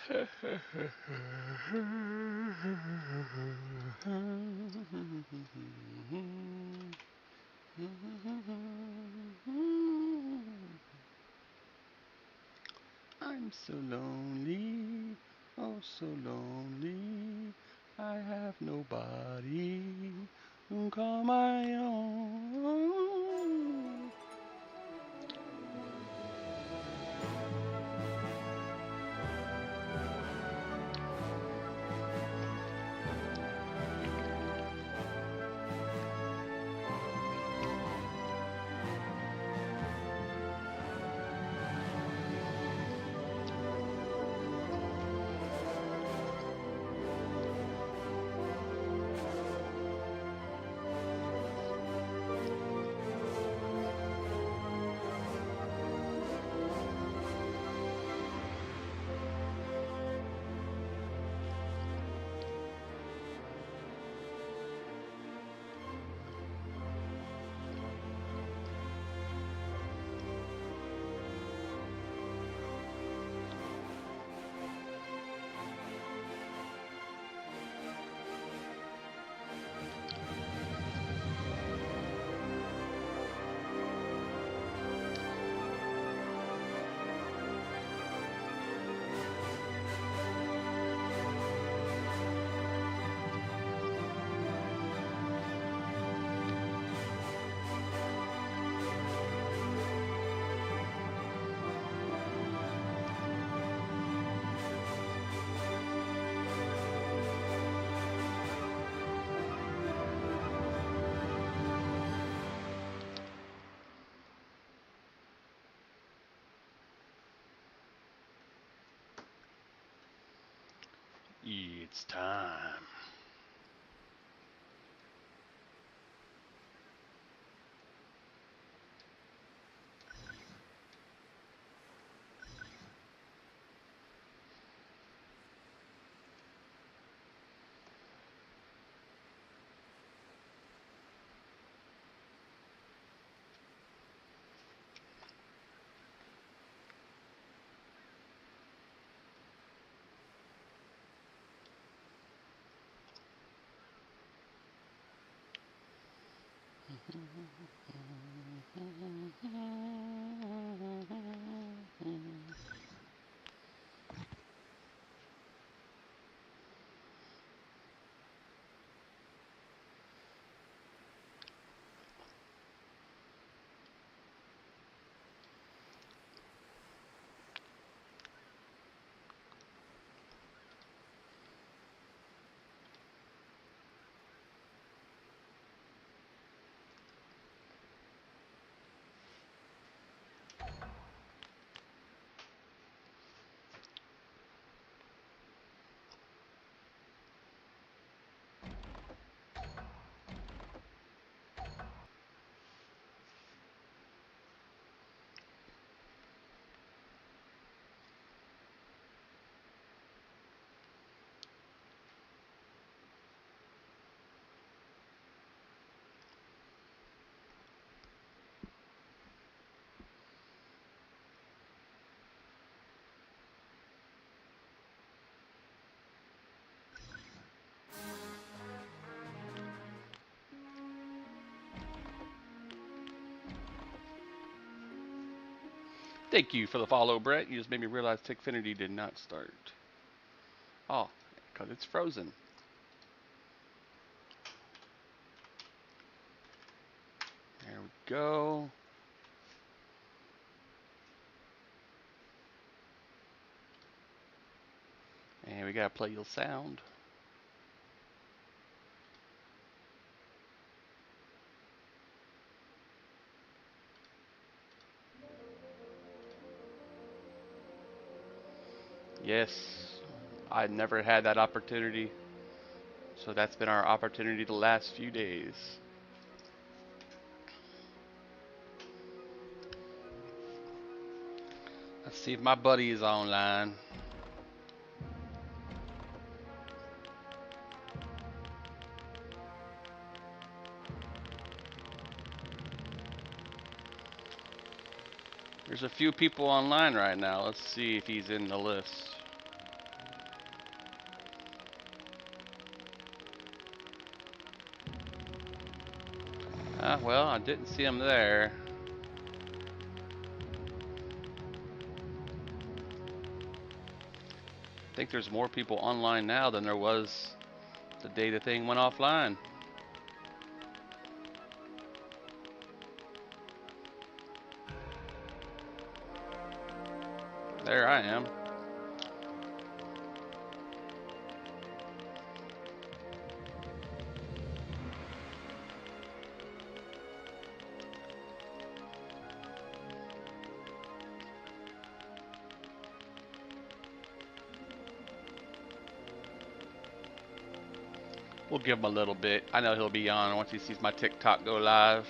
I'm so lonely, oh so lonely. I have nobody to call my own. It's time. Thank you for the follow, Brett. You just made me realize Tickfinity did not start. Oh, because it's frozen. There we go. And we gotta play your sound. Yes, I never had that opportunity. So that's been our opportunity the last few days. Let's see if my buddy is online. There's a few people online right now. Let's see if he's in the list. Well, I didn't see him there. I think there's more people online now than there was the day the thing went offline. There I am. We'll give him a little bit. I know he'll be on once he sees my TikTok go live.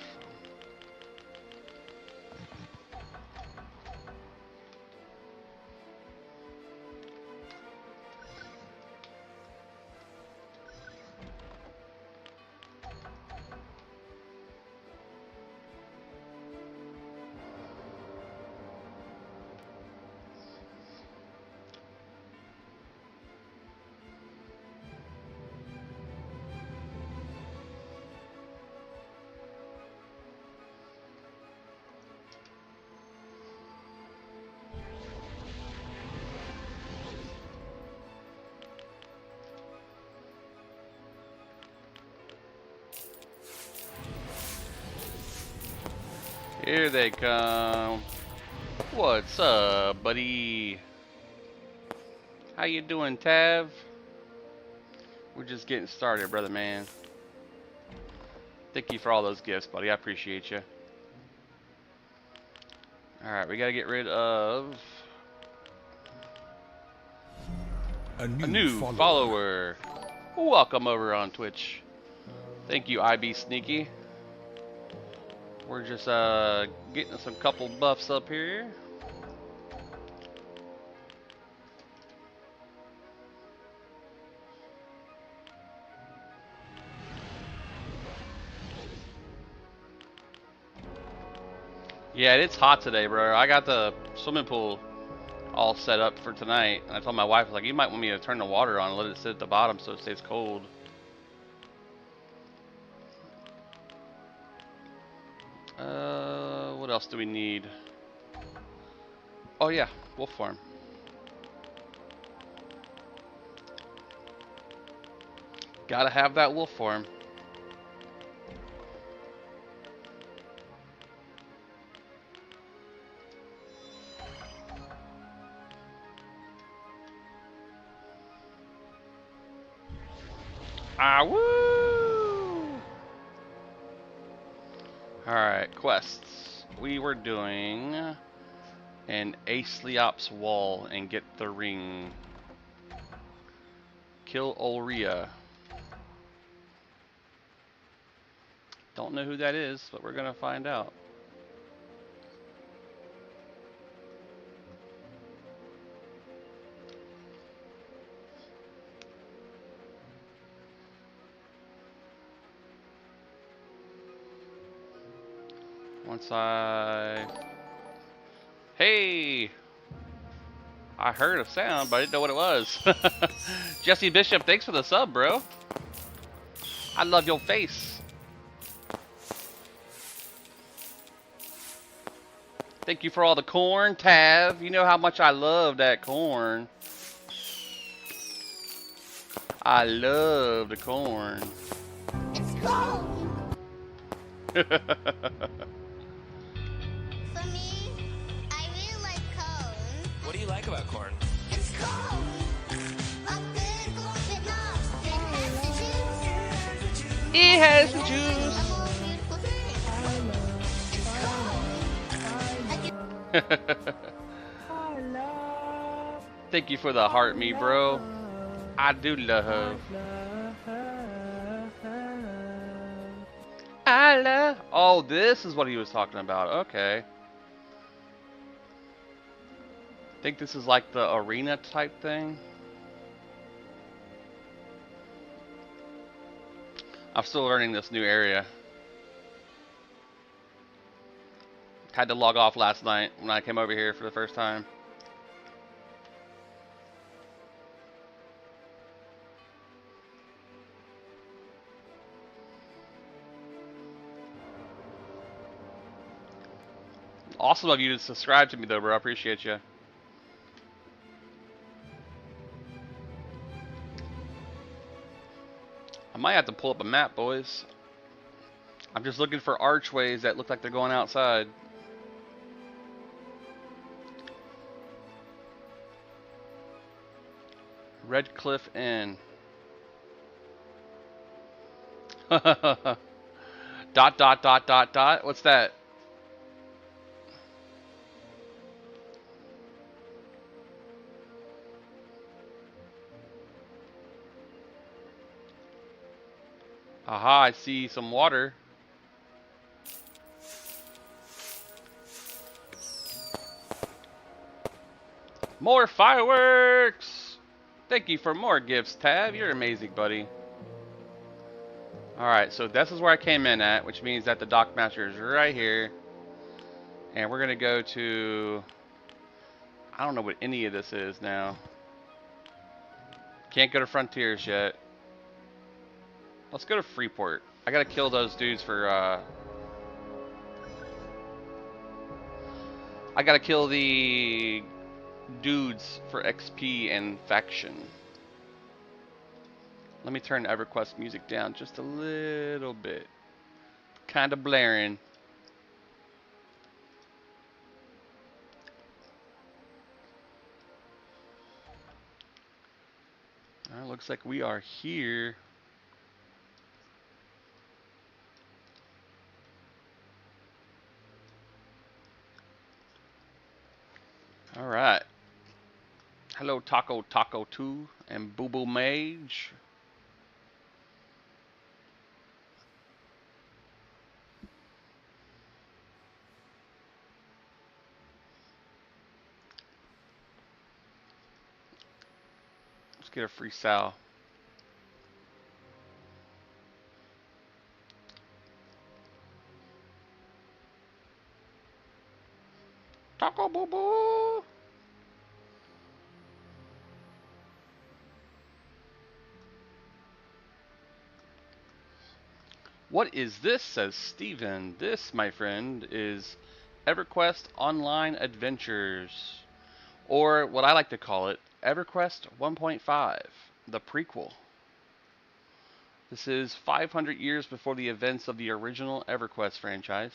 Here they come. What's up, buddy? How you doing, Tav? We're just getting started, brother man. Thank you for all those gifts, buddy. I appreciate you. Alright, we gotta get rid of a new follower. Welcome over on Twitch. Thank you, IB Sneaky. We're just getting some couple buffs up here. Yeah, it's hot today, bro. I got the swimming pool all set up for tonight. And I told my wife, like, you might want me to turn the water on and let it sit at the bottom so it stays cold. What else do we need? Oh yeah, wolf farm. Gotta have that wolf farm. Ah, woo! Alright, quests. We were doing an Aesleop's wall and get the ring. Kill Ulria. Don't know who that is, but we're gonna find out. Once I... Hey! I heard a sound, but I didn't know what it was. Jesse Bishop, thanks for the sub, bro. I love your face. Thank you for all the corn, Tav. You know how much I love that corn. I love the corn. It's cold. For me, I really like corn. What do you like about corn? It's cold. A good corn but not. It has the juice. It has the juice. The whole beautiful thing. Thank you for the heart me, bro. I do love. I love. Oh, this is what he was talking about. Okay. I think this is like the arena type thing. I'm still learning this new area. Had to log off last night when I came over here for the first time. Awesome of you to subscribe to me, though, bro. I appreciate you. I might have to pull up a map, boys. I'm just looking for archways that look like they're going outside. Red Cliff Inn. Dot, dot, dot, dot, dot. What's that? Aha, I see some water. More fireworks! Thank you for more gifts, Tab. You're amazing, buddy. Alright, so this is where I came in at, which means that the Dockmaster is right here. And we're going to go to... I don't know what any of this is now. Can't go to Frontiers yet. Let's go to Freeport. I gotta kill those dudes for, I gotta kill the dudes for XP and faction. Let me turn EverQuest music down just a little bit. Kinda blaring. Looks like we are here. Alright. Hello Taco Taco 2 and Boo Boo Mage. Let's get a free sal. Taco Boo Boo! What is this, says Steven. This, my friend, is EverQuest Online Adventures. Or what I like to call it, EverQuest 1.5, the prequel. This is 500 years before the events of the original EverQuest franchise.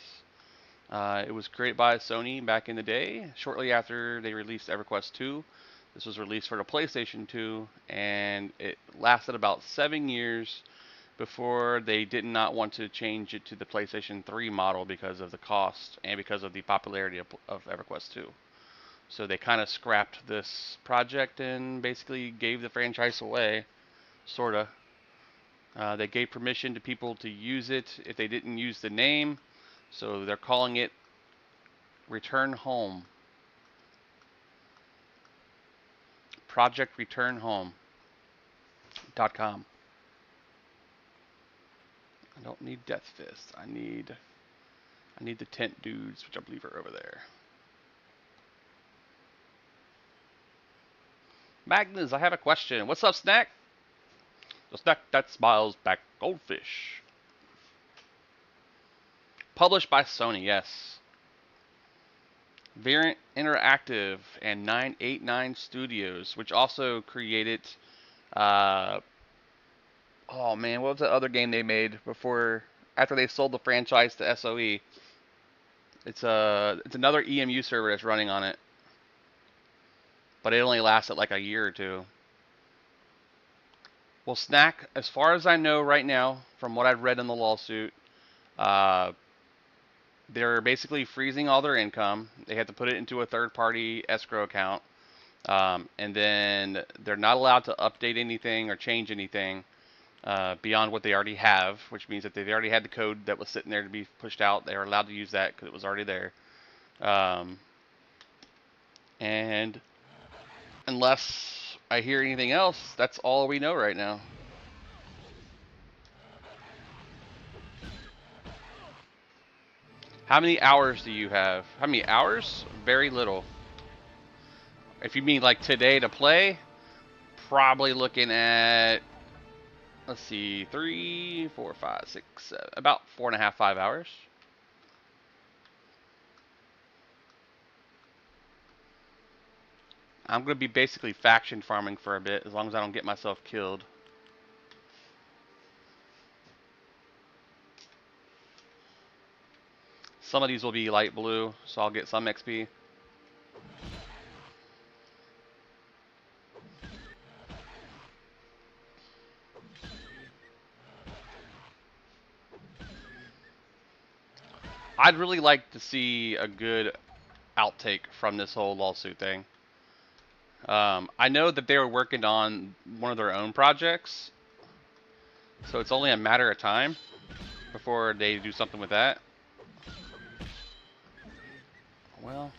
It was created by Sony back in the day, shortly after they released EverQuest 2. This was released for the PlayStation 2, and it lasted about 7 years before they did not want to change it to the PlayStation 3 model because of the cost and because of the popularity of EverQuest 2. So they kind of scrapped this project and basically gave the franchise away, sorta. They gave permission to people to use it if they didn't use the name, so they're calling it Return Home. Project Return Home.com. I don't need Death Fist. I need the tent dudes, which I believe are over there. Magnus, I have a question. What's up, Snack? The snack that smiles back, goldfish. Published by Sony, yes. Variant Interactive and 989 Studios, which also created, oh man, what was the other game they made after they sold the franchise to SOE? It's another EMU server that's running on it, but it only lasted like a year or two. Well, Snack, as far as I know right now, from what I've read in the lawsuit, they're basically freezing all their income. They had to put it into a third-party escrow account, and then they're not allowed to update anything or change anything beyond what they already have, which means that they already had the code that was sitting there to be pushed out. They were allowed to use that because it was already there. And unless I hear anything else, that's all we know right now. How many hours do you have? How many hours? Very little. If you mean like today to play, probably looking at, let's see, 3, 4, 5, 6, 7, about 4.5, 5 hours. I'm gonna be basically faction farming for a bit, as long as I don't get myself killed. Some of these will be light blue, so I'll get some XP. I'd really like to see a good outtake from this whole lawsuit thing. I know that they were working on one of their own projects, so it's only a matter of time before they do something with that. Well,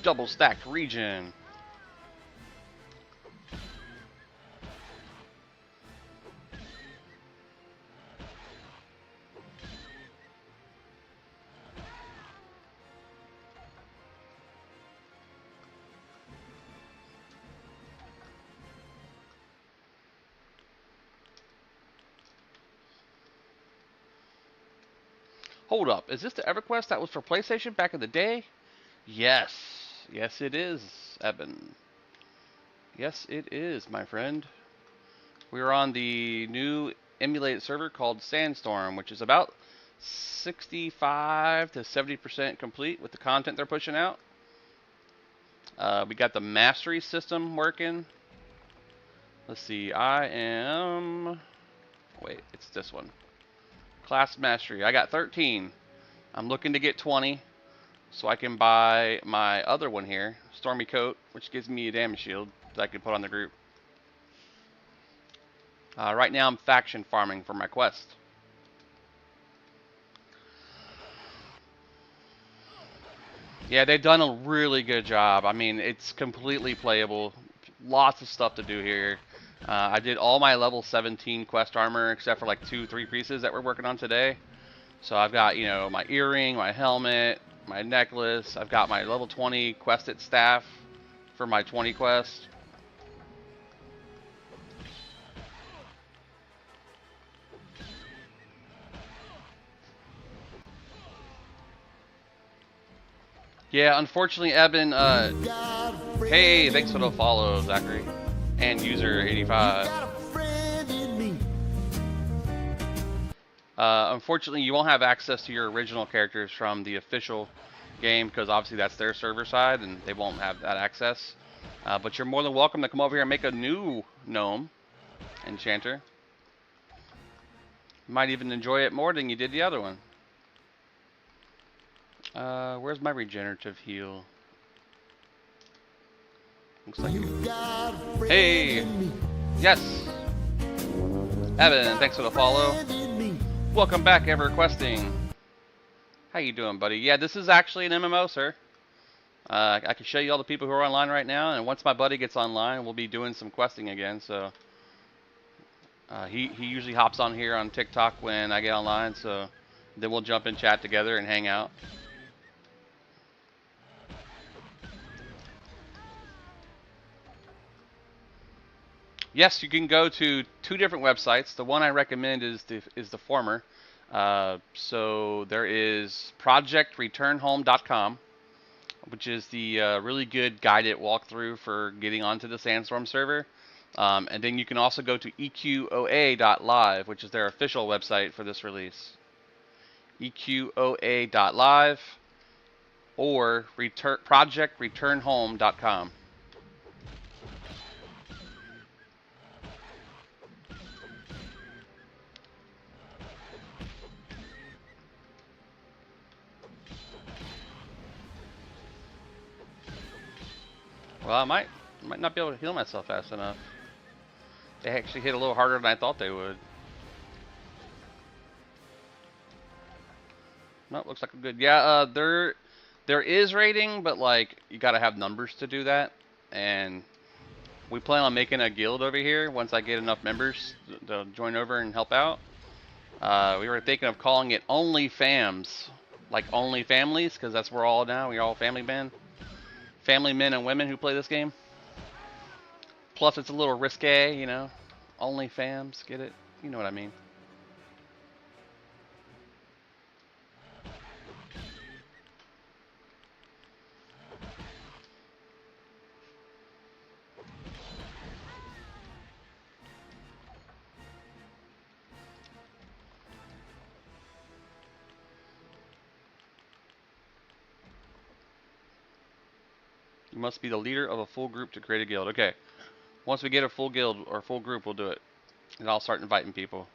double stacked region. Hold up, is this the EverQuest that was for PlayStation back in the day? Yes. Yes, it is, Eben. Yes, it is, my friend. We are on the new emulated server called Sandstorm, which is about 65 to 70% complete with the content they're pushing out. We got the mastery system working. Let's see, I am... Wait, it's this one. Class mastery. I got 13. I'm looking to get 20 so I can buy my other one here, Stormy Coat, which gives me a damage shield that I can put on the group. Right now I'm faction farming for my quest. Yeah, they've done a really good job. I mean, it's completely playable. Lots of stuff to do here. I did all my level 17 quest armor except for like 2-3 pieces that we're working on today. So I've got, you know, my earring, my helmet, my necklace. I've got my level 20 quested staff for my 20 quest. Yeah, unfortunately, Eben, hey, thanks for the follow, Zachary. And user 85. Unfortunately, you won't have access to your original characters from the official game because obviously that's their server side and they won't have that access. But you're more than welcome to come over here and make a new gnome enchanter. You might even enjoy it more than you did the other one. Where's my regenerative heal? Looks like it. Hey! Yes! Evan, thanks for the follow. Welcome back, EverQuesting. How you doing, buddy? Yeah, this is actually an MMO, sir. I can show you all the people who are online right now, and once my buddy gets online, we'll be doing some questing again, so... he usually hops on here on TikTok when I get online, so... Then we'll jump in chat together and hang out. Yes, you can go to 2 different websites. The one I recommend is the former. So there is projectreturnhome.com, which is the really good guided walkthrough for getting onto the Sandstorm server. And then you can also go to EQOA.live, which is their official website for this release. EQOA.live or projectreturnhome.com. Well, I might not be able to heal myself fast enough. They actually hit a little harder than I thought they would. No, looks like I'm good. Yeah, there is raiding, but like you gotta have numbers to do that. And we plan on making a guild over here once I get enough members to join over and help out. We were thinking of calling it Only Fams, like Only Families, because that's where we're all now. We're all family men and women who play this game. Plus, it's a little risque, you know. Only fams, get it? You know what I mean. You must be the leader of a full group to create a guild. Okay. Once we get a full guild or full group, we'll do it. And I'll start inviting people.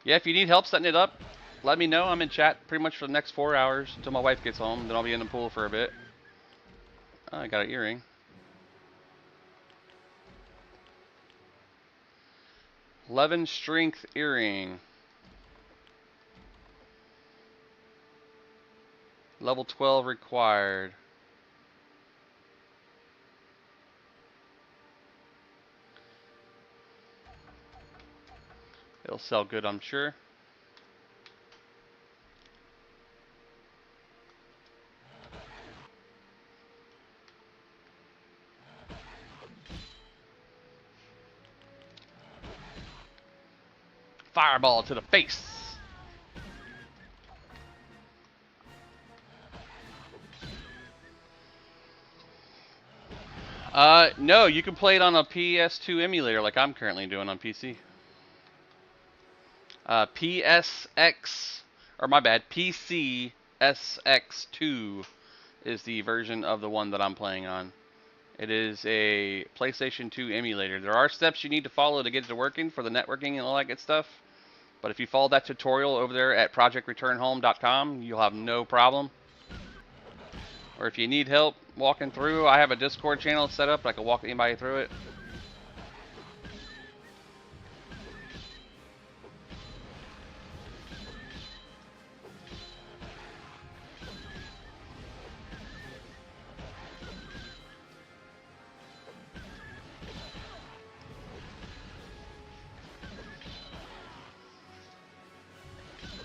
Yeah, if you need help setting it up, let me know. I'm in chat pretty much for the next 4 hours until my wife gets home. Then I'll be in the pool for a bit. Oh, I got an earring. 11 strength earring. Level 12 required. It'll sell good, I'm sure. Fireball to the face. No, you can play it on a PS2 emulator like I'm currently doing on PC. PSX, or my bad, PCSX2 is the version of the one that I'm playing on. It is a PlayStation 2 emulator. There are steps you need to follow to get it to working for the networking and all that good stuff. But if you follow that tutorial over there at projectreturnhome.com, you'll have no problem. Or if you need help walking through, I have a Discord channel set up. I can walk anybody through it.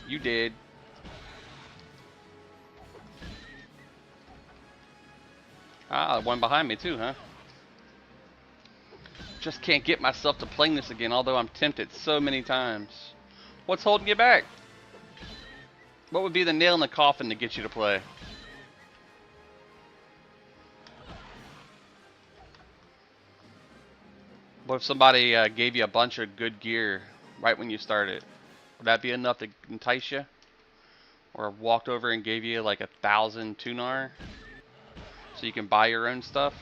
You did. Ah, one behind me too, huh? Just can't get myself to playing this again, although I'm tempted so many times. What's holding you back? What would be the nail in the coffin to get you to play? What if somebody gave you a bunch of good gear right when you started? Would that be enough to entice you? Or walked over and gave you like 1,000 tunar so you can buy your own stuff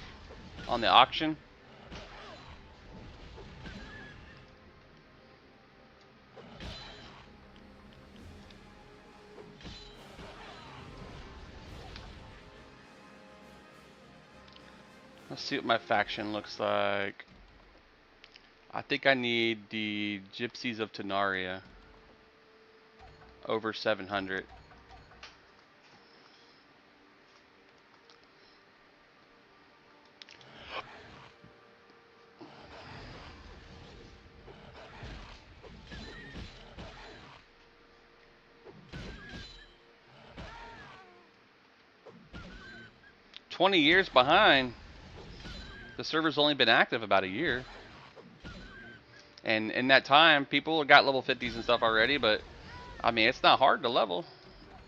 on the auction? Let's see what my faction looks like. I think I need the Gypsies of Tenaria over 700. $20 behind. The server's only been active about a year. And in that time, people got level 50s and stuff already, but I mean, it's not hard to level.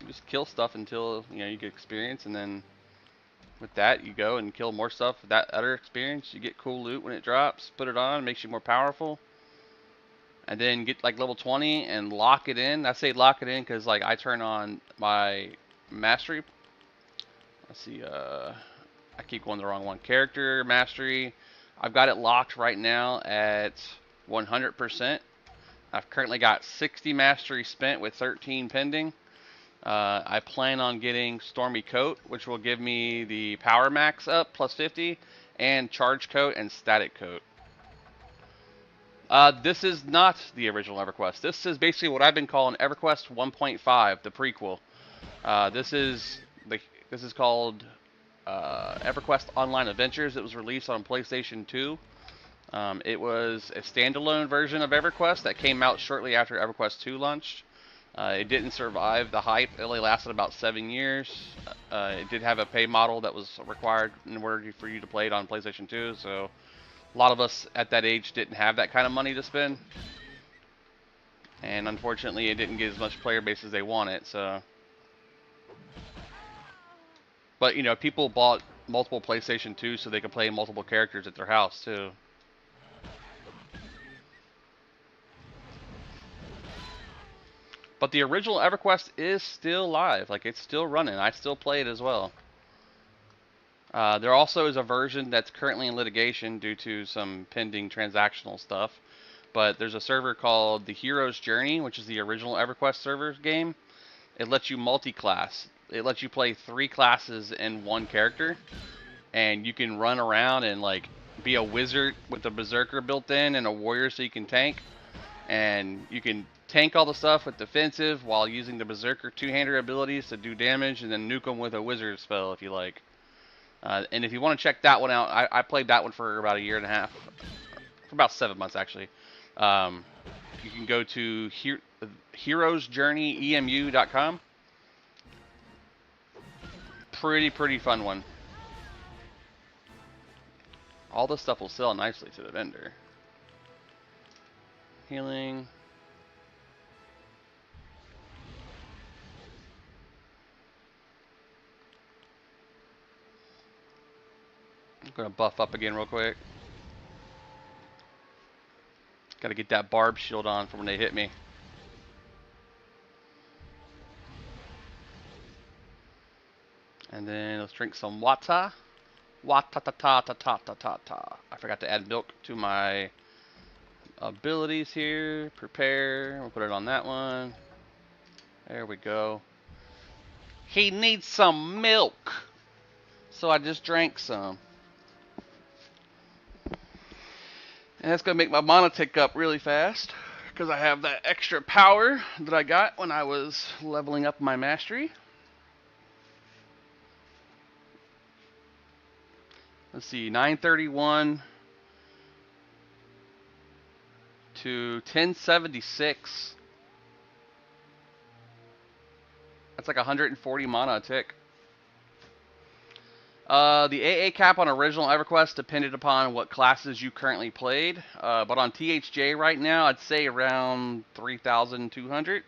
You just kill stuff until, you know, you get experience, and then with that, you go and kill more stuff with that other experience. You get cool loot when it drops, put it on, makes you more powerful. And then get like level 20 and lock it in. I say lock it in because like I turn on my mastery. Let's see, I keep going the wrong one. Character mastery. I've got it locked right now at 100%. I've currently got 60 mastery spent with 13 pending. I plan on getting Stormy Coat, which will give me the Power Max up plus 50, and Charge Coat and Static Coat. This is not the original EverQuest. This is basically what I've been calling EverQuest 1.5, the prequel. This is called EverQuest Online Adventures. It was released on PlayStation 2. It was a standalone version of EverQuest that came out shortly after EverQuest 2 launched. It didn't survive the hype. It only lasted about 7 years. It did have a pay model that was required in order for you to play it on PlayStation 2, so A lot of us at that age didn't have that kind of money to spend, and unfortunately, it didn't get as much player base as they wanted. So, but you know, people bought multiple PlayStation 2 so they could play multiple characters at their house too. But the original EverQuest is still live. Like, it's still running. I still play it as well. There also is a version that's currently in litigation due to some pending transactional stuff. But there's a server called The Hero's Journey, which is the original EverQuest server game. It lets you multi-class. It lets you play 3 classes in one character, and you can run around and like be a wizard with a berserker built in and a warrior so you can tank, and you can tank all the stuff with defensive while using the berserker two-hander abilities to do damage, and then nuke them with a wizard spell if you like. And if you want to check that one out, I played that one for about a year and a half, for about 7 months actually. Um, you can go to heroesjourneyemu.com. Pretty fun one. All this stuff will sell nicely to the vendor. Healing. I'm gonna buff up again real quick. Gotta get that barb shield on for when they hit me. And then let's drink some water. Wata ta ta ta ta ta ta ta. I forgot to add milk to my abilities here. Prepare. We'll put it on that one. There we go. He needs some milk. So I just drank some. And that's going to make my mana tick up really fast, because I have that extra power that I got when I was leveling up my mastery. Let's see, 931 to 1076. That's like 140 mana a tick. The AA cap on original EverQuest depended upon what classes you currently played, but on THJ right now, I'd say around 3,200.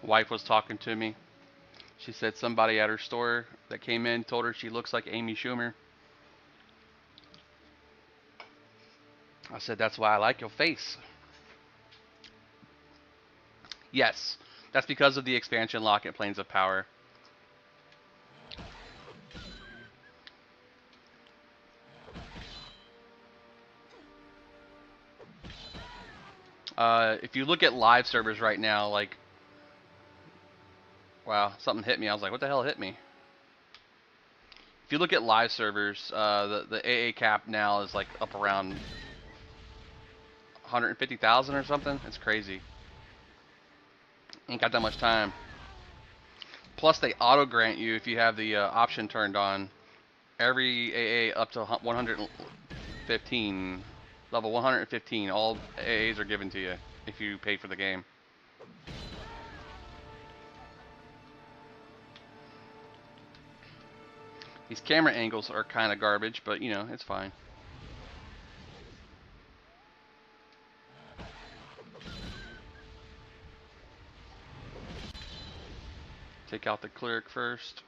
Wife was talking to me. She said somebody at her store that came in told her she looks like Amy Schumer. I said, that's why I like your face. Yes, that's because of the expansion lock at Planes of Power. If you look at live servers right now, like, wow, something hit me. I was like, what the hell hit me? If you look at live servers, the AA cap now is like up around 150,000 or something. It's crazy. Ain't got that much time. Plus, they auto grant you, if you have the option turned on, every AA up to 115, level 115, all AAs are given to you if you pay for the game. These camera angles are kind of garbage, but you know, it's fine. Take out the cleric first.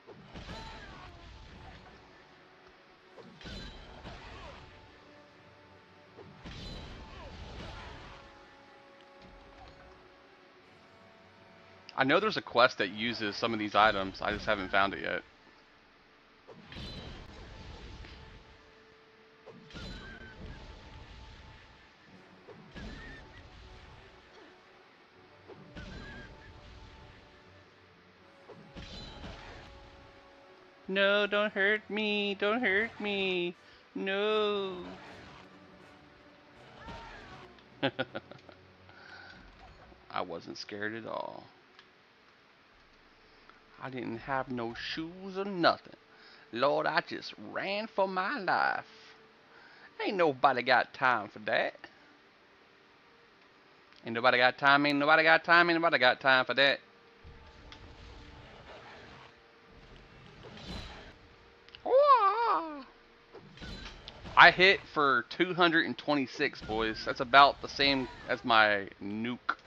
I know there's a quest that uses some of these items. I just haven't found it yet. No, don't hurt me. Don't hurt me. No. I wasn't scared at all. I didn't have no shoes or nothing. Lord, I just ran for my life. Ain't nobody got time for that. Ain't nobody got time, ain't nobody got time, ain't nobody got time for that. I hit for 226, boys. That's about the same as my nuke.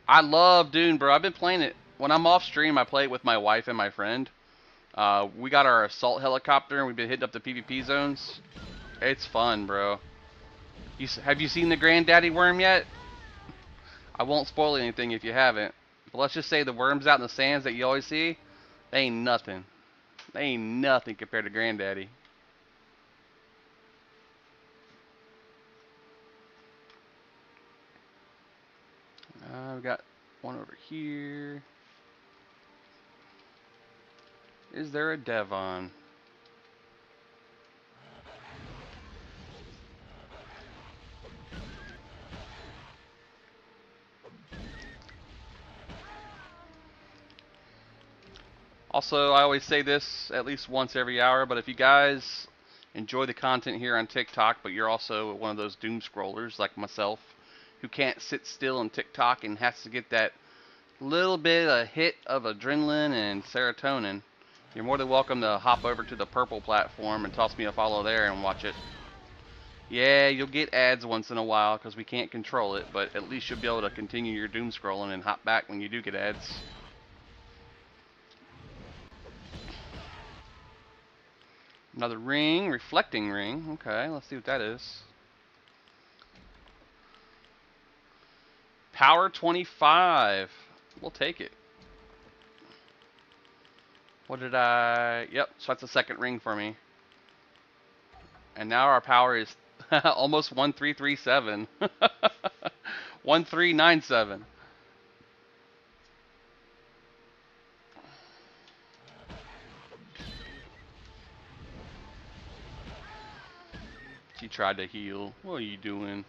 I love Dune, bro. I've been playing it. When I'm off stream, I play it with my wife and my friend. We got our assault helicopter, and we've been hitting up the PvP zones. It's fun, bro. Have you seen the granddaddy worm yet? I won't spoil anything if you haven't. But let's just say the worms out in the sands that you always see, they ain't nothing. They ain't nothing compared to granddaddy. We got one over here. Is there a Devon? Also, I always say this at least once every hour, but if you guys enjoy the content here on TikTok, but you're also one of those doom scrollers like myself who can't sit still on TikTok and has to get that little bit a hit of adrenaline and serotonin, you're more than welcome to hop over to the purple platform and toss me a follow there and watch it. Yeah, you'll get ads once in a while because we can't control it, but at least you'll be able to continue your doom scrolling and hop back when you do get ads. Another ring, reflecting ring. Okay, let's see what that is. Power 25. We'll take it. What did I... Yep, so that's the second ring for me. And now our power is almost 1337. 1397. She tried to heal. What are you doing?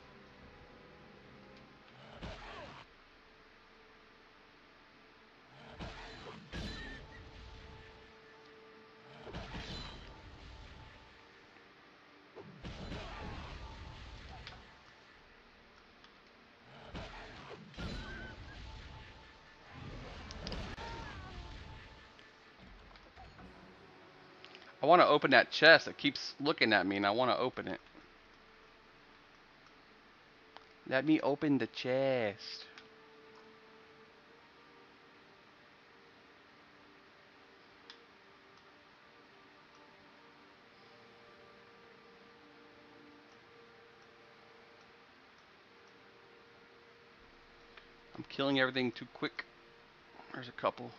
I want to open that chest. It keeps looking at me and I want to open it. Let me open the chest. I'm killing everything too quick. There's a couple.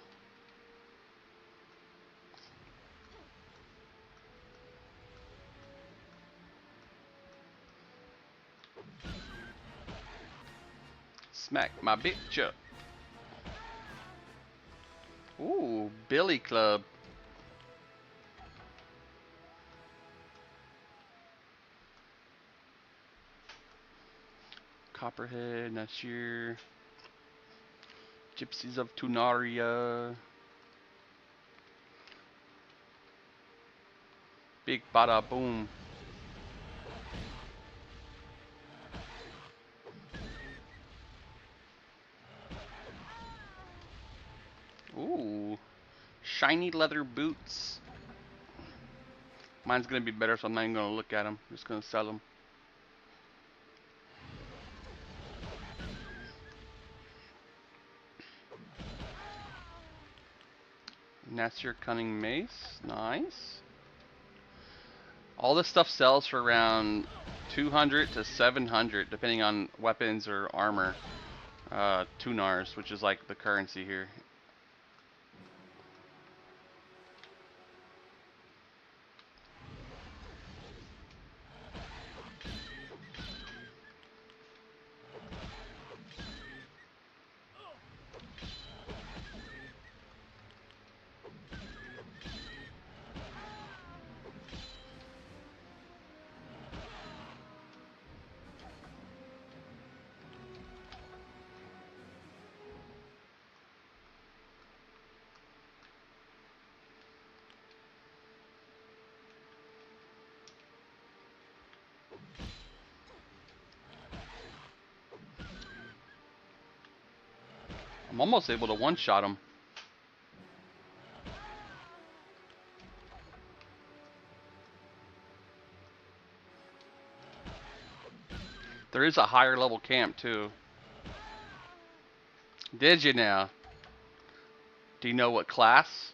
Smack my bitch up. Ooh, Billy Club. Copperhead, Nasir. Gypsies of Tunaria. Big bada boom. Ooh. Shiny leather boots. Mine's gonna be better, so I'm not even gonna look at them. I'm just gonna sell them. Nasir Cunning Mace. Nice. All this stuff sells for around 200 to 700, depending on weapons or armor. Tunars, which is like the currency here. I'm almost able to one-shot him. There is a higher level camp too. Did you now? Do you know what class?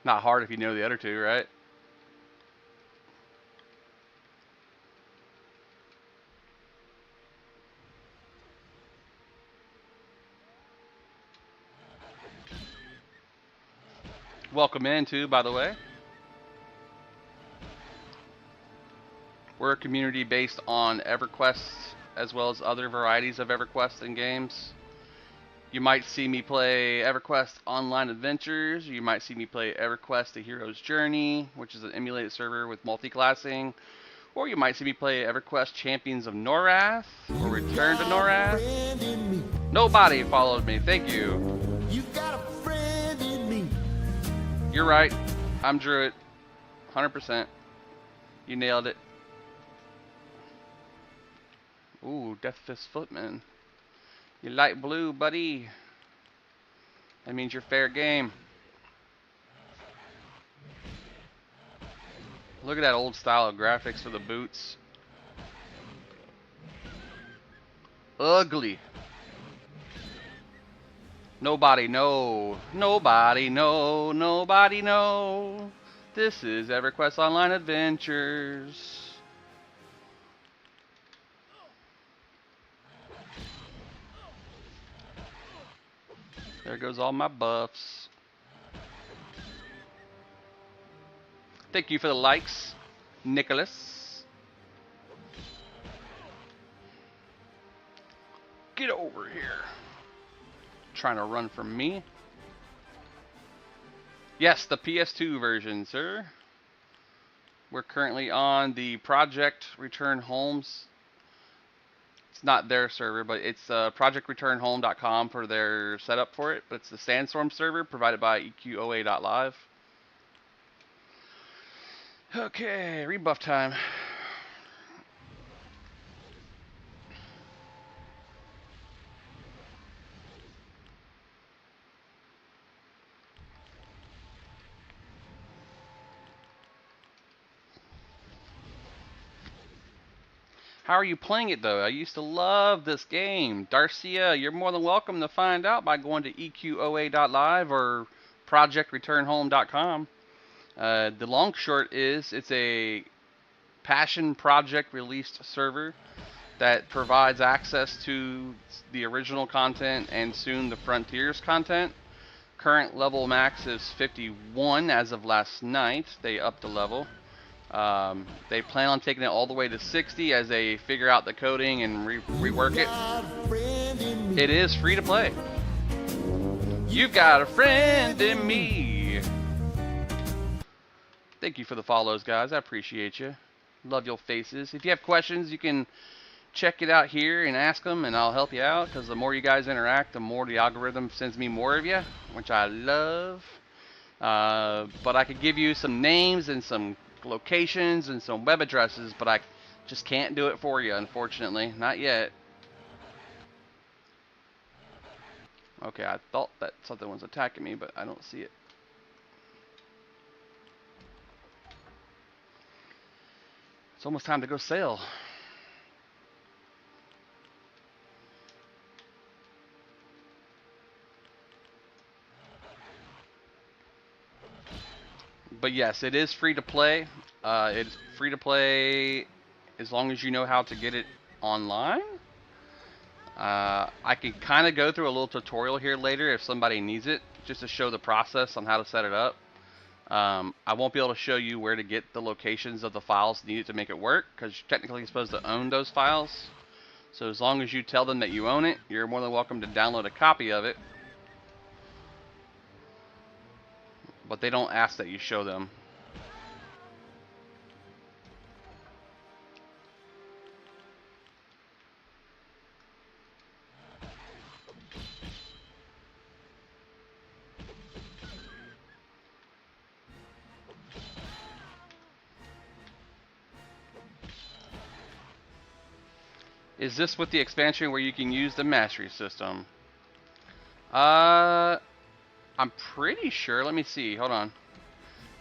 Not hard if you know the other two, right? Welcome in too, by the way. We're a community based on EverQuest as well as other varieties of EverQuest and games. You might see me play EverQuest Online Adventures. You might see me play EverQuest The Hero's Journey, which is an emulated server with multi-classing. Or you might see me play EverQuest Champions of Norath or Return to Norath. Nobody followed me. Thank you. You got a friend in me. You're right. I'm Druid. 100%. You nailed it. Ooh, Death Fist Footman. You light blue, buddy. That means you're fair game. Look at that old style of graphics for the boots. Ugly. Nobody know. Nobody know. Nobody know. This is EverQuest Online Adventures. There goes all my buffs. Thank you for the likes, Nicholas. Get over here. Trying to run from me. Yes, the PS2 version, sir. We're currently on the Project Return Homes. It's not their server, but it's projectreturnhome.com for their setup for it. But it's the Sandstorm server provided by EQOA.live. Okay, rebuff time. How are you playing it though? I used to love this game. Darcia, you're more than welcome to find out by going to EQOA.live or projectreturnhome.com. The long short is it's a passion project released server that provides access to the original content and soon the Frontiers content. Current level max is 51 as of last night. They upped the level. They plan on taking it all the way to 60 as they figure out the coding and rework it. It is free to play. You've got a friend in me. Thank you for the follows, guys. I appreciate you. Love your faces. If you have questions, you can check it out here and ask them, and I'll help you out. Because the more you guys interact, the more the algorithm sends me more of you, which I love. But I could give you some names and some locations and some web addresses, but I just can't do it for you, unfortunately. Not yet. Okay, I thought that something was attacking me, but I don't see it. It's almost time to go sail. But yes, it is free to play. It's free to play as long as you know how to get it online. I can kind of go through a little tutorial here later if somebody needs it, just to show the process on how to set it up. I won't be able to show you where to get the locations of the files needed to make it work, because you're technically supposed to own those files. So as long as you tell them that you own it, you're more than welcome to download a copy of it. But they don't ask that you show them. Is this with the expansion where you can use the mastery system? Uh, I'm pretty sure. Let me see. Hold on.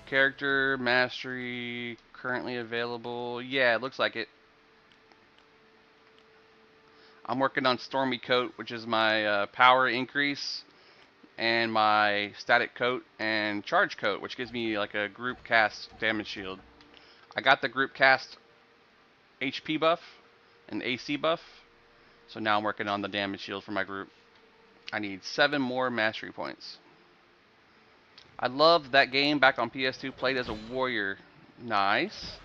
Character mastery currently available. Yeah, it looks like it. I'm working on Stormy Coat, which is my power increase, and my static coat and charge coat, which gives me like a group cast damage shield. I got the group cast HP buff and AC buff, so now I'm working on the damage shield for my group. I need 7 more mastery points. I loved that game back on PS2, played as a warrior. Nice.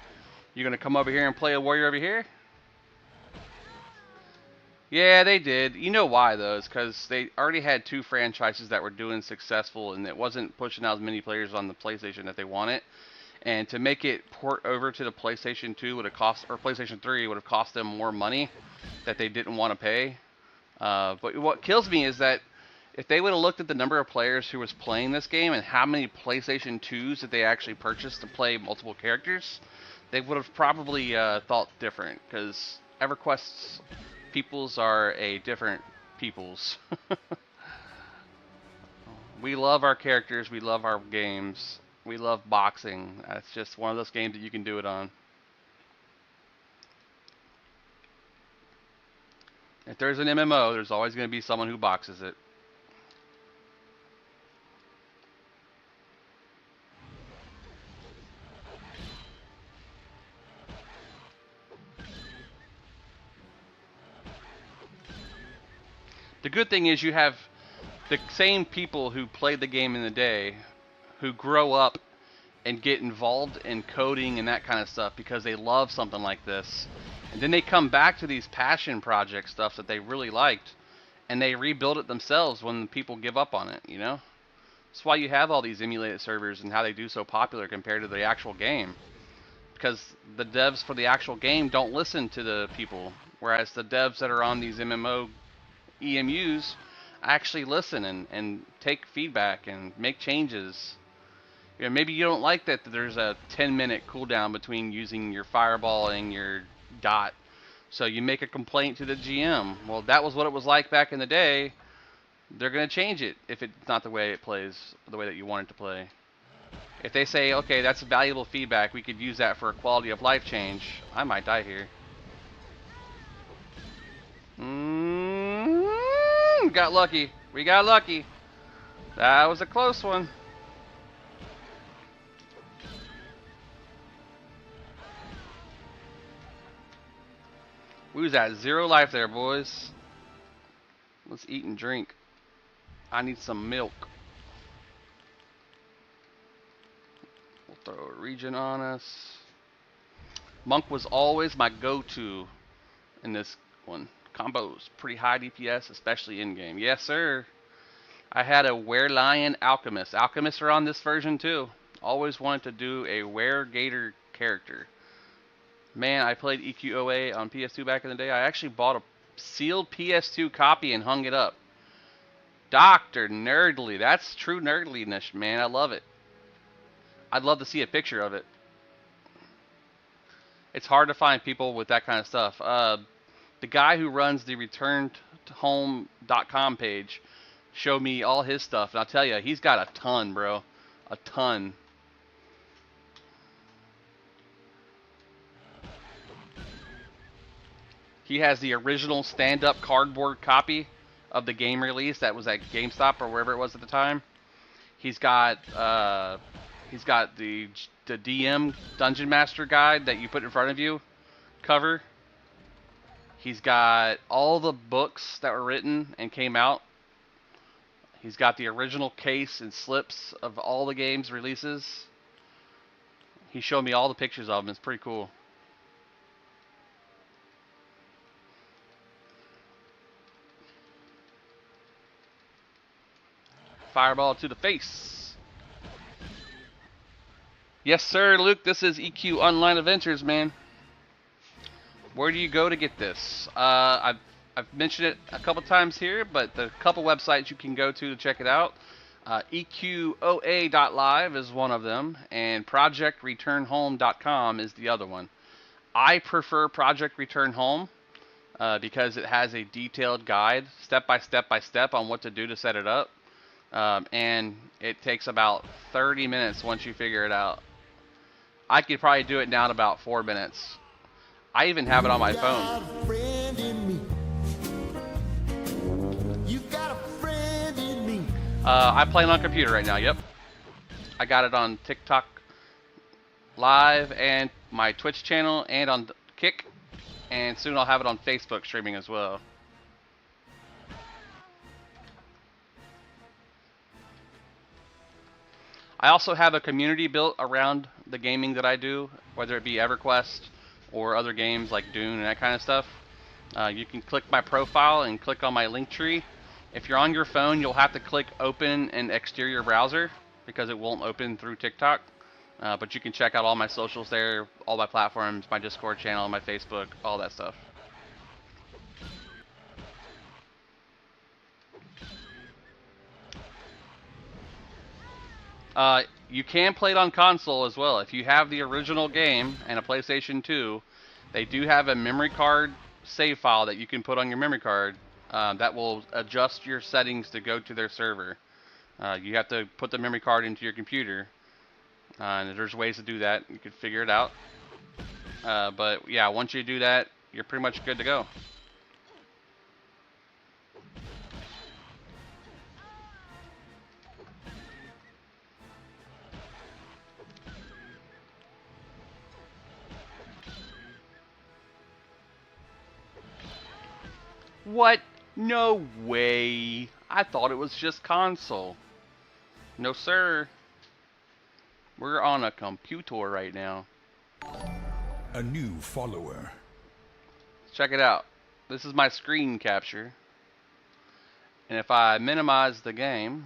You gonna come over here and play a warrior over here? Yeah, they did. You know why, though? It's because they already had 2 franchises that were doing successful, and it wasn't pushing out as many players on the PlayStation that they wanted. And to make it port over to the PlayStation 2 would have cost, or PlayStation 3 would have cost them more money that they didn't want to pay. But what kills me is that if they would have looked at the number of players who was playing this game and how many PlayStation 2s that they actually purchased to play multiple characters, they would have probably thought different. Because EverQuest's peoples are a different peoples. We love our characters. We love our games. We love boxing. It's just one of those games that you can do it on. If there's an MMO, there's always going to be someone who boxes it. The good thing is you have the same people who played the game in the day who grow up and get involved in coding and that kind of stuff because they love something like this. And then they come back to these passion project stuff that they really liked and they rebuild it themselves when people give up on it, you know? That's why you have all these emulated servers and how they do so popular compared to the actual game. Because the devs for the actual game don't listen to the people, whereas the devs that are on these MMO EMUs actually listen and take feedback and make changes. You know, maybe you don't like that there's a 10-minute cooldown between using your fireball and your dot. So you make a complaint to the GM. Well, that was what it was like back in the day. They're going to change it if it's not the way it plays, the way that you want it to play. If they say, okay, that's valuable feedback, we could use that for a quality of life change, I might die here. Got lucky. We got lucky. That was a close one. We was at 0 life there, boys. Let's eat and drink. I need some milk. We'll throw a region on us. Monk was always my go-to in this one. Combos, pretty high DPS, especially in-game. Yes, sir. I had a Werelion Alchemist. Alchemists are on this version, too. Always wanted to do a Weregator character. Man, I played EQOA on PS2 back in the day. I actually bought a sealed PS2 copy and hung it up. Dr. Nerdly. That's true nerdliness, man. I love it. I'd love to see a picture of it. It's hard to find people with that kind of stuff. The guy who runs the returnedhome.com page showed me all his stuff, and I'll tell you, he's got a ton, bro. A ton. He has the original stand-up cardboard copy of the game release that was at GameStop or wherever it was at the time. He's got the DM Dungeon Master guide that you put in front of you cover. He's got all the books that were written and came out. He's got the original case and slips of all the game's releases. He showed me all the pictures of them. It's pretty cool. Fireball to the face. Yes, sir, Luke. This is EQ Online Adventures, man. Where do you go to get this? I've mentioned it a couple times here, but the couple websites you can go to check it out. EQOA.live is one of them, and ProjectReturnHome.com is the other one. I prefer Project Return Home. because it has a detailed guide, step by step by step, on what to do to set it up. And it takes about 30 minutes once you figure it out. I could probably do it now in about 4 minutes. I even have it on my phone. I play it on computer right now, yep. I got it on TikTok Live and my Twitch channel and on Kick. And soon I'll have it on Facebook streaming as well. I also have a community built around the gaming that I do, whether it be EverQuest or other games like Dune and that kind of stuff. You can click my profile and click on my link tree. If you're on your phone, you'll have to click open in exterior browser because it won't open through TikTok. But you can check out all my socials there, all my platforms, my Discord channel, my Facebook, all that stuff. You can play it on console as well. If you have the original game and a PlayStation 2, they do have a memory card save file that you can put on your memory card that will adjust your settings to go to their server. You have to put the memory card into your computer. And there's ways to do that. You can figure it out. But yeah, once you do that, you're pretty much good to go. What? No way. I thought it was just console. No, sir. We're on a computer right now. A new follower. Check it out. This is my screen capture. And if I minimize the game,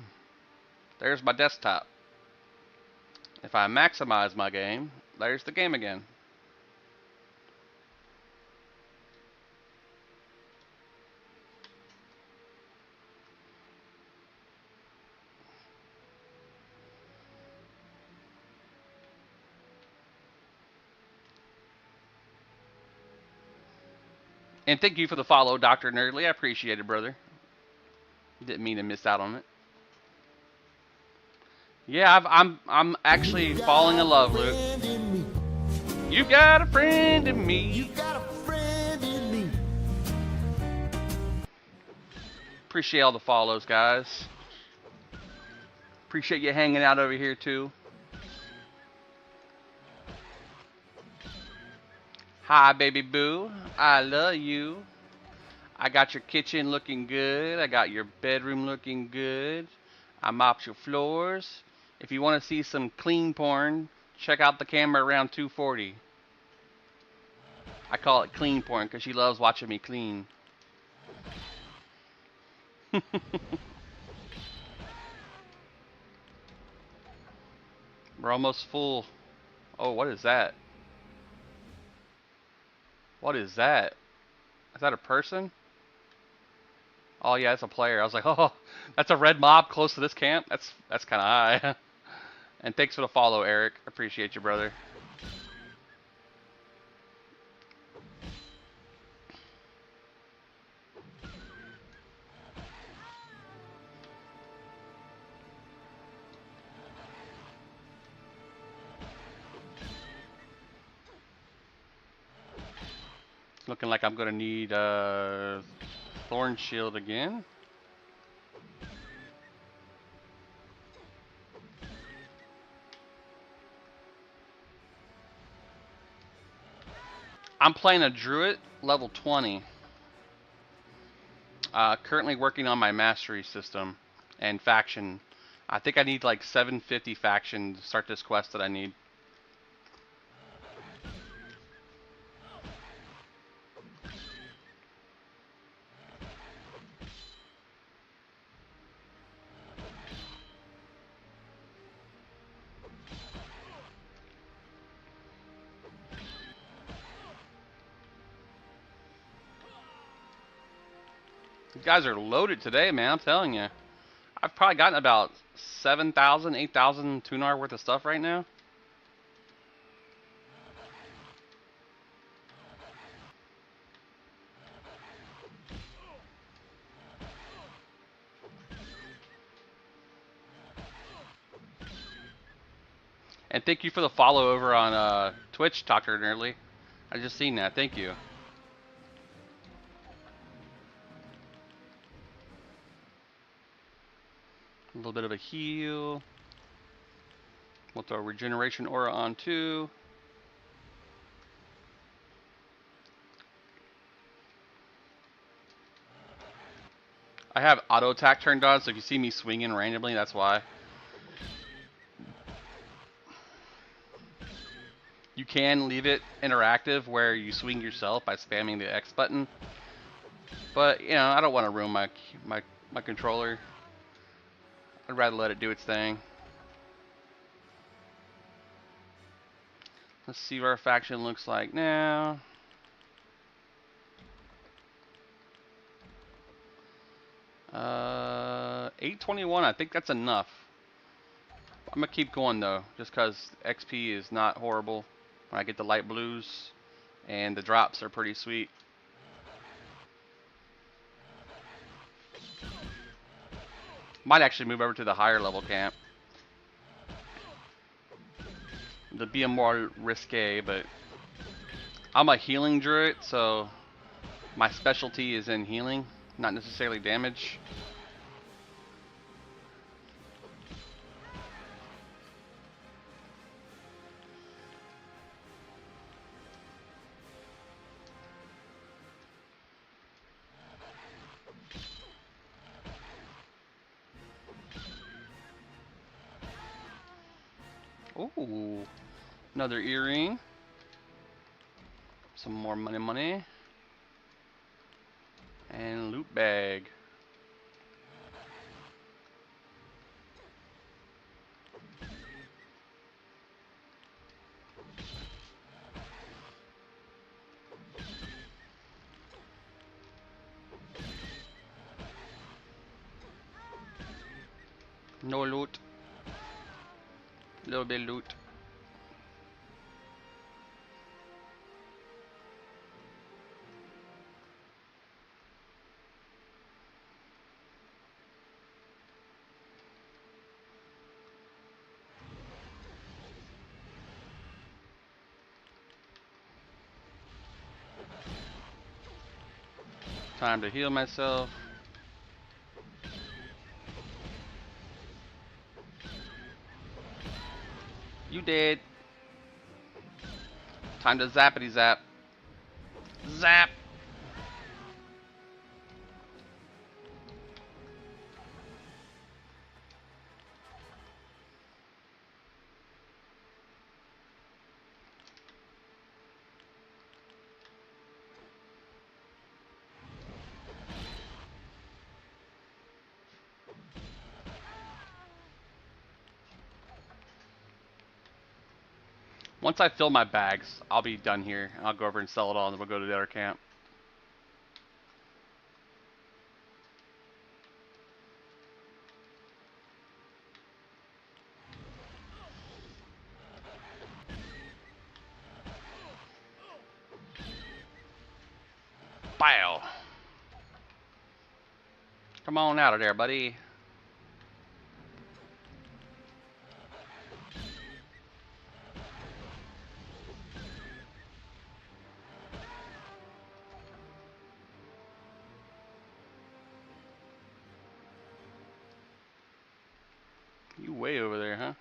there's my desktop. If I maximize my game, there's the game again. And thank you for the follow, Dr. Nerdly. I appreciate it, brother. Didn't mean to miss out on it. Yeah, I'm actually falling in love, Luke. You got a friend in me. Appreciate all the follows, guys. Appreciate you hanging out over here too. Hi, baby boo. I love you. I got your kitchen looking good. I got your bedroom looking good. I mopped your floors. If you want to see some clean porn, check out the camera around 240. I call it clean porn because she loves watching me clean. We're almost full. Oh, what is that? What is that? Is that a person? Oh yeah, it's a player. I was like, oh, that's a red mob close to this camp. That's kind of high. And thanks for the follow, Eric. Appreciate you, brother. It's looking like I'm gonna need Thorn Shield again. I'm playing a Druid, level 20. Currently working on my mastery system and faction. I think I need like 750 faction to start this quest that I need. You guys are loaded today, man. I'm telling you. I've probably gotten about 7,000, 8,000 Tunar worth of stuff right now. And thank you for the follow over on Twitch, Dr. Nerdly. I just seen that. Thank you. A little bit of a heal. We'll throw regeneration aura on too. I have auto attack turned on, so if you see me swinging randomly, that's why. You can leave it interactive where you swing yourself by spamming the X button. But, you know, I don't want to ruin my controller. I'd rather let it do its thing. Let's see what our faction looks like now. Uh, 821, I think that's enough. I'm gonna keep going though, just cause XP is not horrible when I get the light blues, and the drops are pretty sweet. Might actually move over to the higher level camp. To be a more risque, but I'm a healing druid, so my specialty is in healing, not necessarily damage. Ooh, another earring. Some more money. And loot bag. No loot. Little bit loot. Time to heal myself. You dead. Time to zappity zap. Zap! Once I fill my bags, I'll be done here. I'll go over and sell it all, and then we'll go to the other camp. Bow! Come on out of there, buddy. You way over there, huh?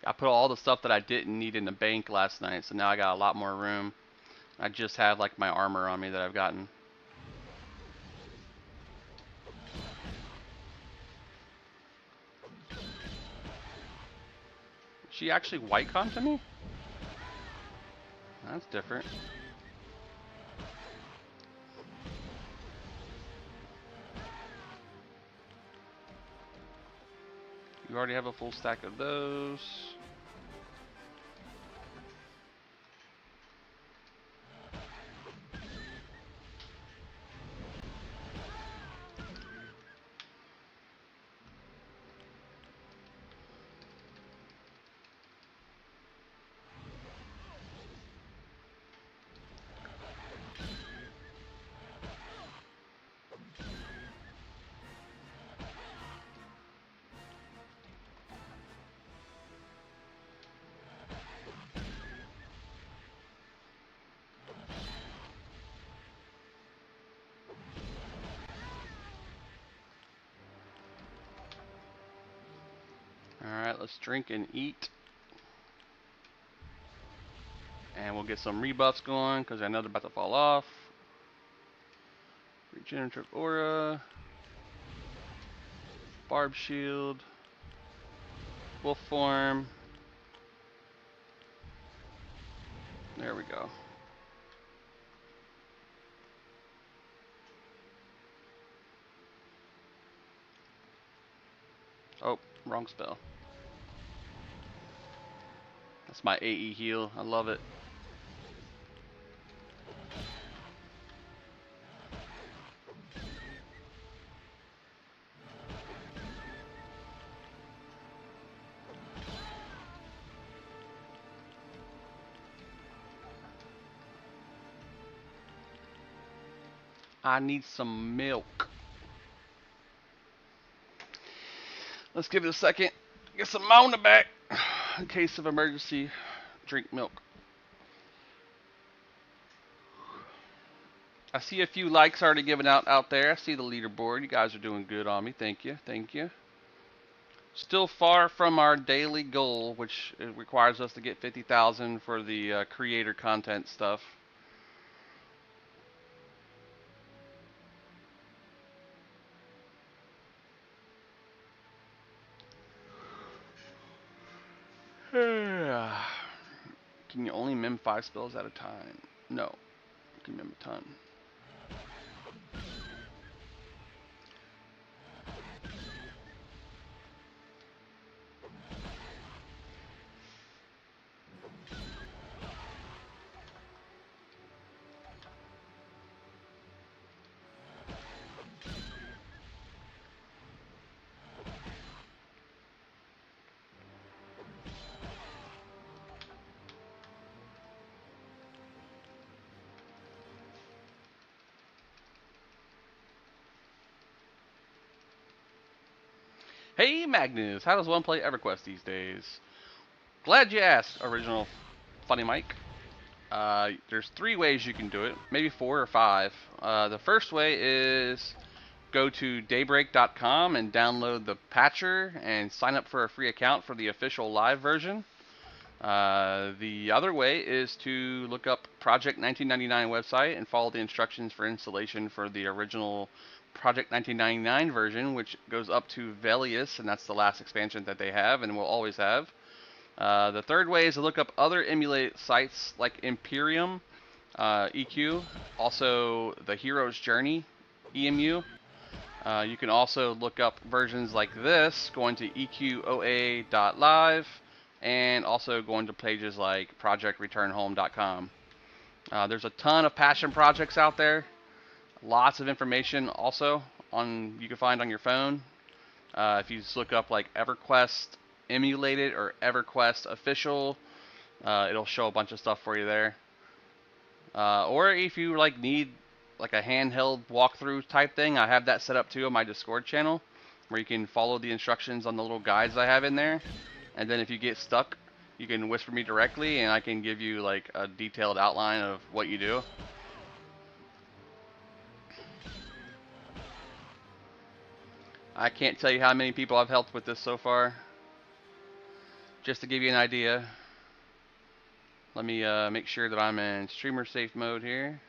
I put all the stuff that I didn't need in the bank last night, so now I got a lot more room. I just have like my armor on me that I've gotten. She actually white con to me? That's different. You already have a full stack of those. Let's drink and eat. And we'll get some rebuffs going because I know they're about to fall off. Regenerative Aura. Barb Shield. Wolf Form. There we go. Oh, wrong spell. That's my AE heal. I love it. I need some milk. Let's give it a second. Get some Mona back. In case of emergency, drink milk. I see a few likes already given out there. I see the leaderboard. You guys are doing good on me. Thank you. Thank you. Still far from our daily goal, which requires us to get 50,000 for the creator content stuff. Can you only mem 5 spells at a time? No. You can mem a ton. Hey Magnus, how does one play EverQuest these days? Glad you asked, original Funny Mike. There's 3 ways you can do it, maybe 4 or 5. The first way is go to daybreak.com and download the patcher and sign up for a free account for the official live version. The other way is to look up Project 1999 website and follow the instructions for installation for the original Project 1999 version, which goes up to Velius, and that's the last expansion that they have and will always have. The third way is to look up other emulate sites like Imperium, EQ, also the Hero's Journey, EMU. You can also look up versions like this, going to EQOA.live, and also going to pages like projectreturnhome.com. There's a ton of passion projects out there. Lots of information also you can find on your phone. If you just look up like EverQuest emulated or EverQuest official, it'll show a bunch of stuff for you there. Or if you like need like a handheld walkthrough type thing, I have that set up too on my Discord channel, where you can follow the instructions on the little guides I have in there. And then if you get stuck, you can whisper me directly, and I can give you like a detailed outline of what you do. I can't tell you how many people I've helped with this so far. Just to give you an idea. Let me make sure that I'm in streamer safe mode here.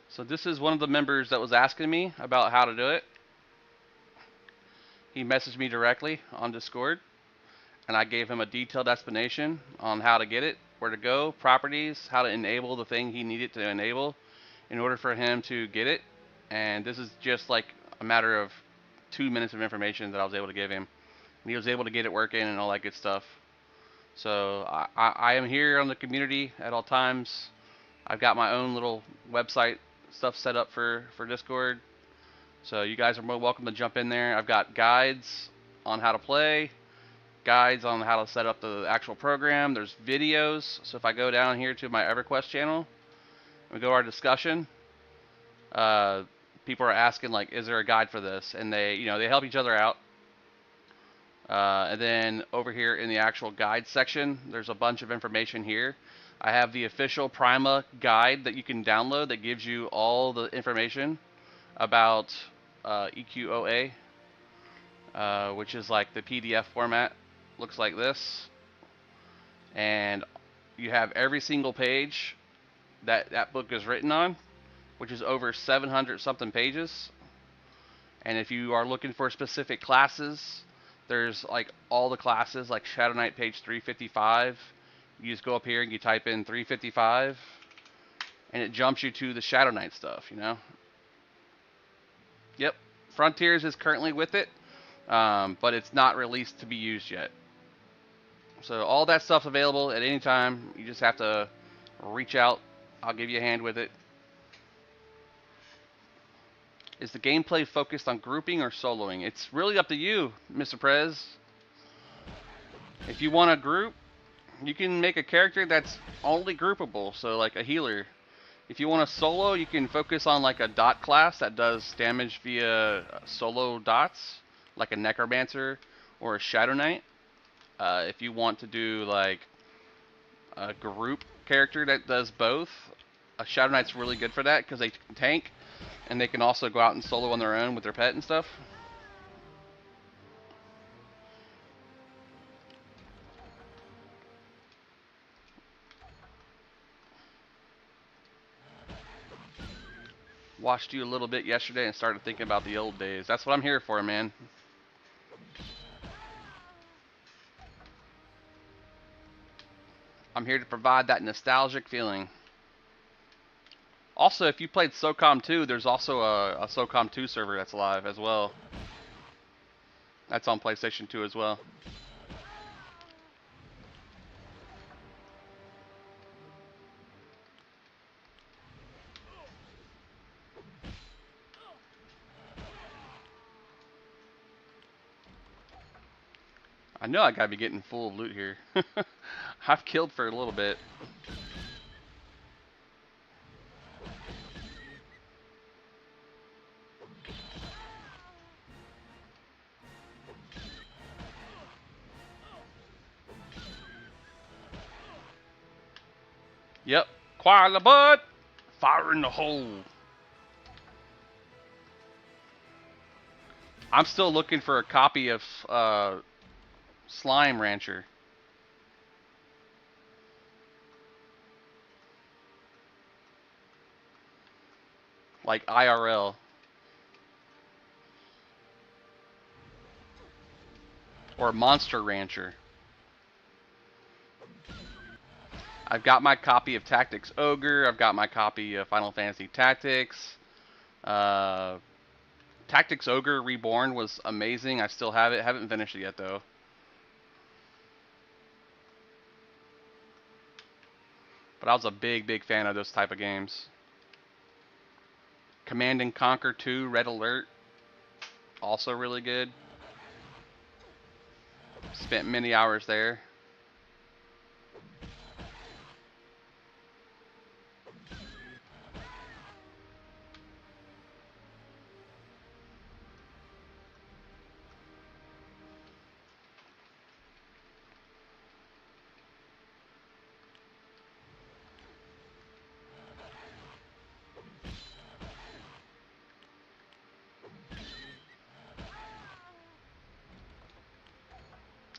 So this is one of the members that was asking me about how to do it. He messaged me directly on Discord, and I gave him a detailed explanation on how to get it, where to go, properties, how to enable the thing he needed to enable in order for him to get it. And this is just like a matter of 2 minutes of information that I was able to give him. And he was able to get it working and all that good stuff. So I am here on the community at all times. I've got my own little website stuff set up for Discord. So you guys are more welcome to jump in there. I've got guides on how to play, guides on how to set up the actual program. There's videos. So if I go down here to my EverQuest channel, we go to our discussion. People are asking like, is there a guide for this? And they help each other out. And then over here in the actual guide section, there's a bunch of information here. I have the official Prima guide that you can download that gives you all the information about EQOA, which is like the PDF format. Looks like this. And you have every single page that that book is written on, which is over 700 something pages. And if you are looking for specific classes, there's like all the classes, like Shadow Knight page 355. You just go up here and you type in 355, and it jumps you to the Shadow Knight stuff, you know? Yep, Frontiers is currently with it, but it's not released to be used yet. So all that stuff's available at any time. You just have to reach out. I'll give you a hand with it. Is the gameplay focused on grouping or soloing? It's really up to you, Mr. Prez. If you want to group, you can make a character that's only groupable, so like a healer. If you want to solo, you can focus on like a dot class that does damage via solo dots, like a necromancer or a shadow knight. If you want to do like a group character that does both, a shadow knight's really good for that because they can tank and they can also go out and solo on their own with their pet and stuff. Watched you a little bit yesterday and started thinking about the old days. That's what I'm here for, man. I'm here to provide that nostalgic feeling. Also, if you played SOCOM 2, there's also a SOCOM 2 server that's live as well. That's on PlayStation 2 as well. I know I gotta be getting full of loot here. I've killed for a little bit. Yep. Choir the bud. Fire in the hole. I'm still looking for a copy of Slime Rancher. Like IRL. Or Monster Rancher. I've got my copy of Tactics Ogre. I've got my copy of Final Fantasy Tactics. Uh, Tactics Ogre Reborn was amazing. I still have it. Haven't finished it yet though. But I was a big fan of those type of games. Command and Conquer 2 Red Alert. Also really good. Spent many hours there.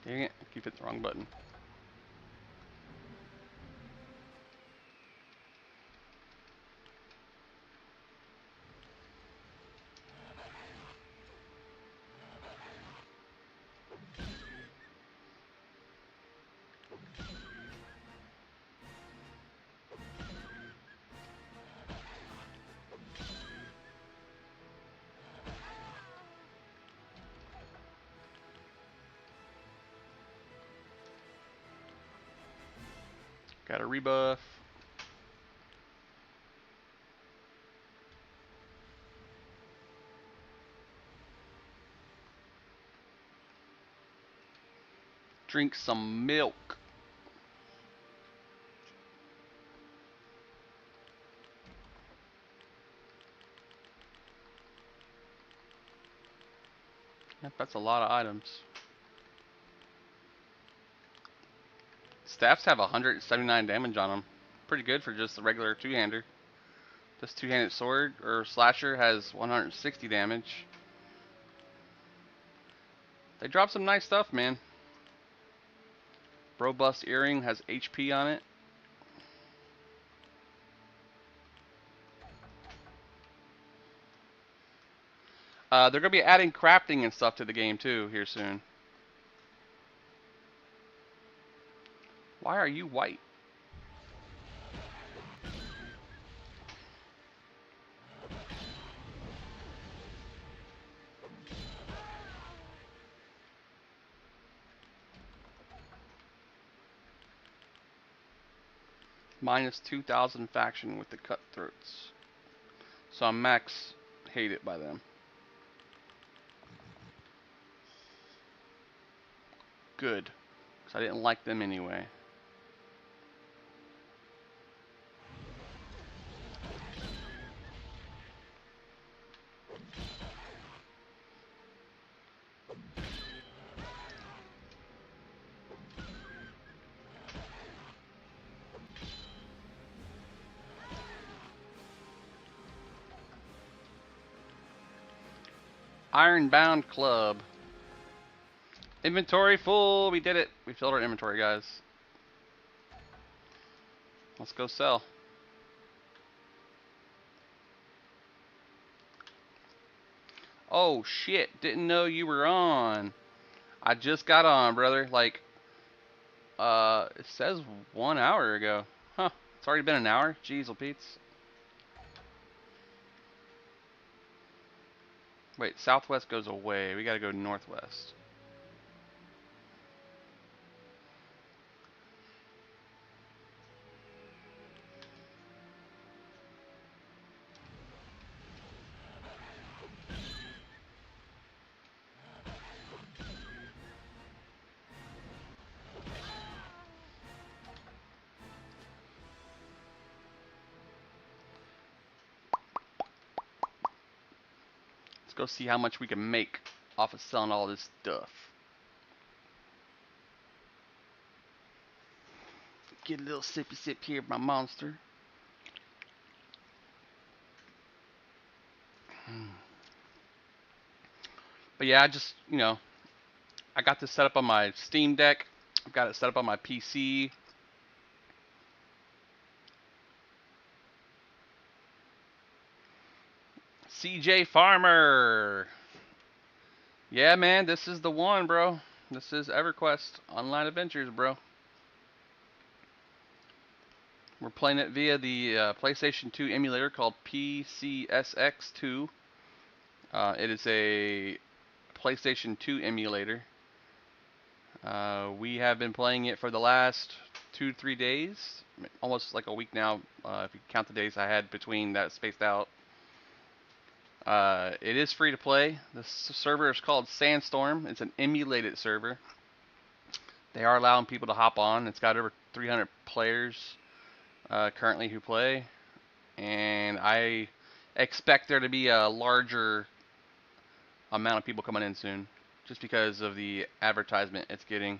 Dang it, I keep hitting the wrong button. Got a rebuff. Drink some milk. Yep, that's a lot of items. Staffs have 179 damage on them. Pretty good for just a regular two-hander. This two-handed sword or slasher has 160 damage. They drop some nice stuff, man. Robust earring has HP on it. They're gonna be adding crafting and stuff to the game too here soon. Why are you white? Minus 2,000 faction with the cutthroats. So I'm max hated by them. Good. Because I didn't like them anyway. Ironbound Club. Inventory full. We did it. We filled our inventory, guys. Let's go sell. Oh shit, didn't know you were on. I just got on, brother. Like, it says 1 hour ago. Huh, it's already been an hour? Jeez, Pete's. Wait, southwest goes away. We gotta go northwest. Let's go see how much we can make off of selling all this stuff. Get a little sippy sip here, my monster. But yeah, I just, I got this set up on my Steam Deck. I've got it set up on my PC. CJ Farmer. Yeah, man, this is the one, bro. This is EverQuest Online Adventures, bro. We're playing it via the PlayStation 2 emulator called PCSX2. It is a PlayStation 2 emulator. We have been playing it for the last 2-3 days, almost like a week now, if you count the days I had between that spaced out. It is free to play. The server is called Sandstorm. It's an emulated server. They are allowing people to hop on. It's got over 300 players currently who play, and I expect there to be a larger amount of people coming in soon, just because of the advertisement it's getting.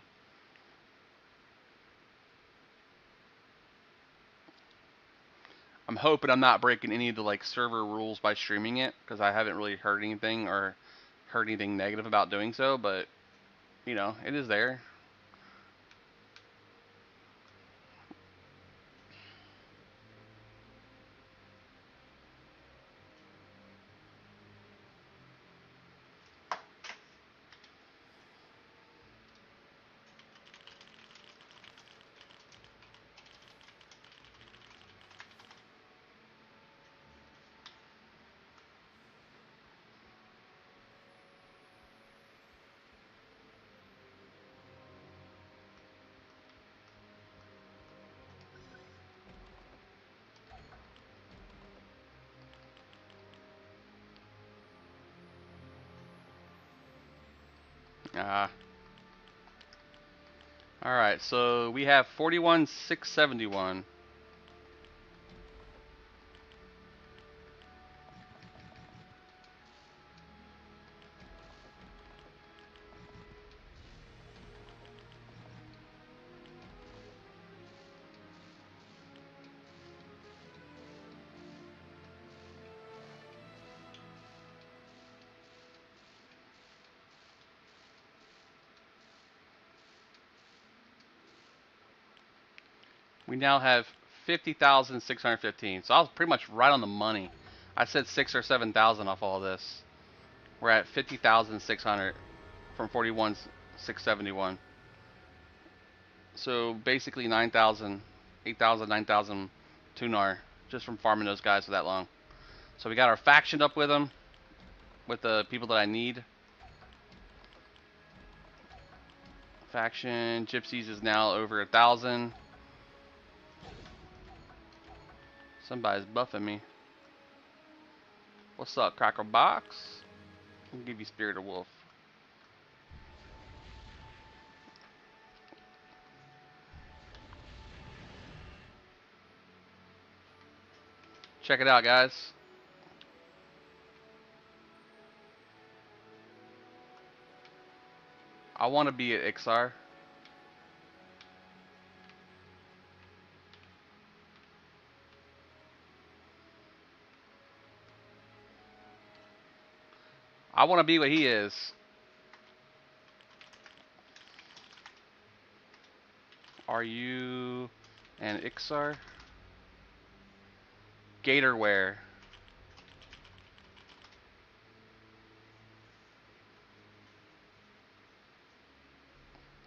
I'm hoping I'm not breaking any of the server rules by streaming it, because I haven't really heard anything or heard anything negative about doing so, but it is there. Alright, so we have 41,671. We now have 50,615. So I was pretty much right on the money. I said 6 or 7,000 off all this. We're at 50,600 from 41,671. So basically 9,000, 8,000, 9,000 tunar just from farming those guys for that long. So we got our faction up with them, with the people that I need. Faction gypsies is now over 1,000. Somebody's buffing me. What's up, Cracker Box? I'll give you Spirit of Wolf. Check it out, guys. I want to be at Ixar. I want to be what he is. Are you an Ixar? Gatorware.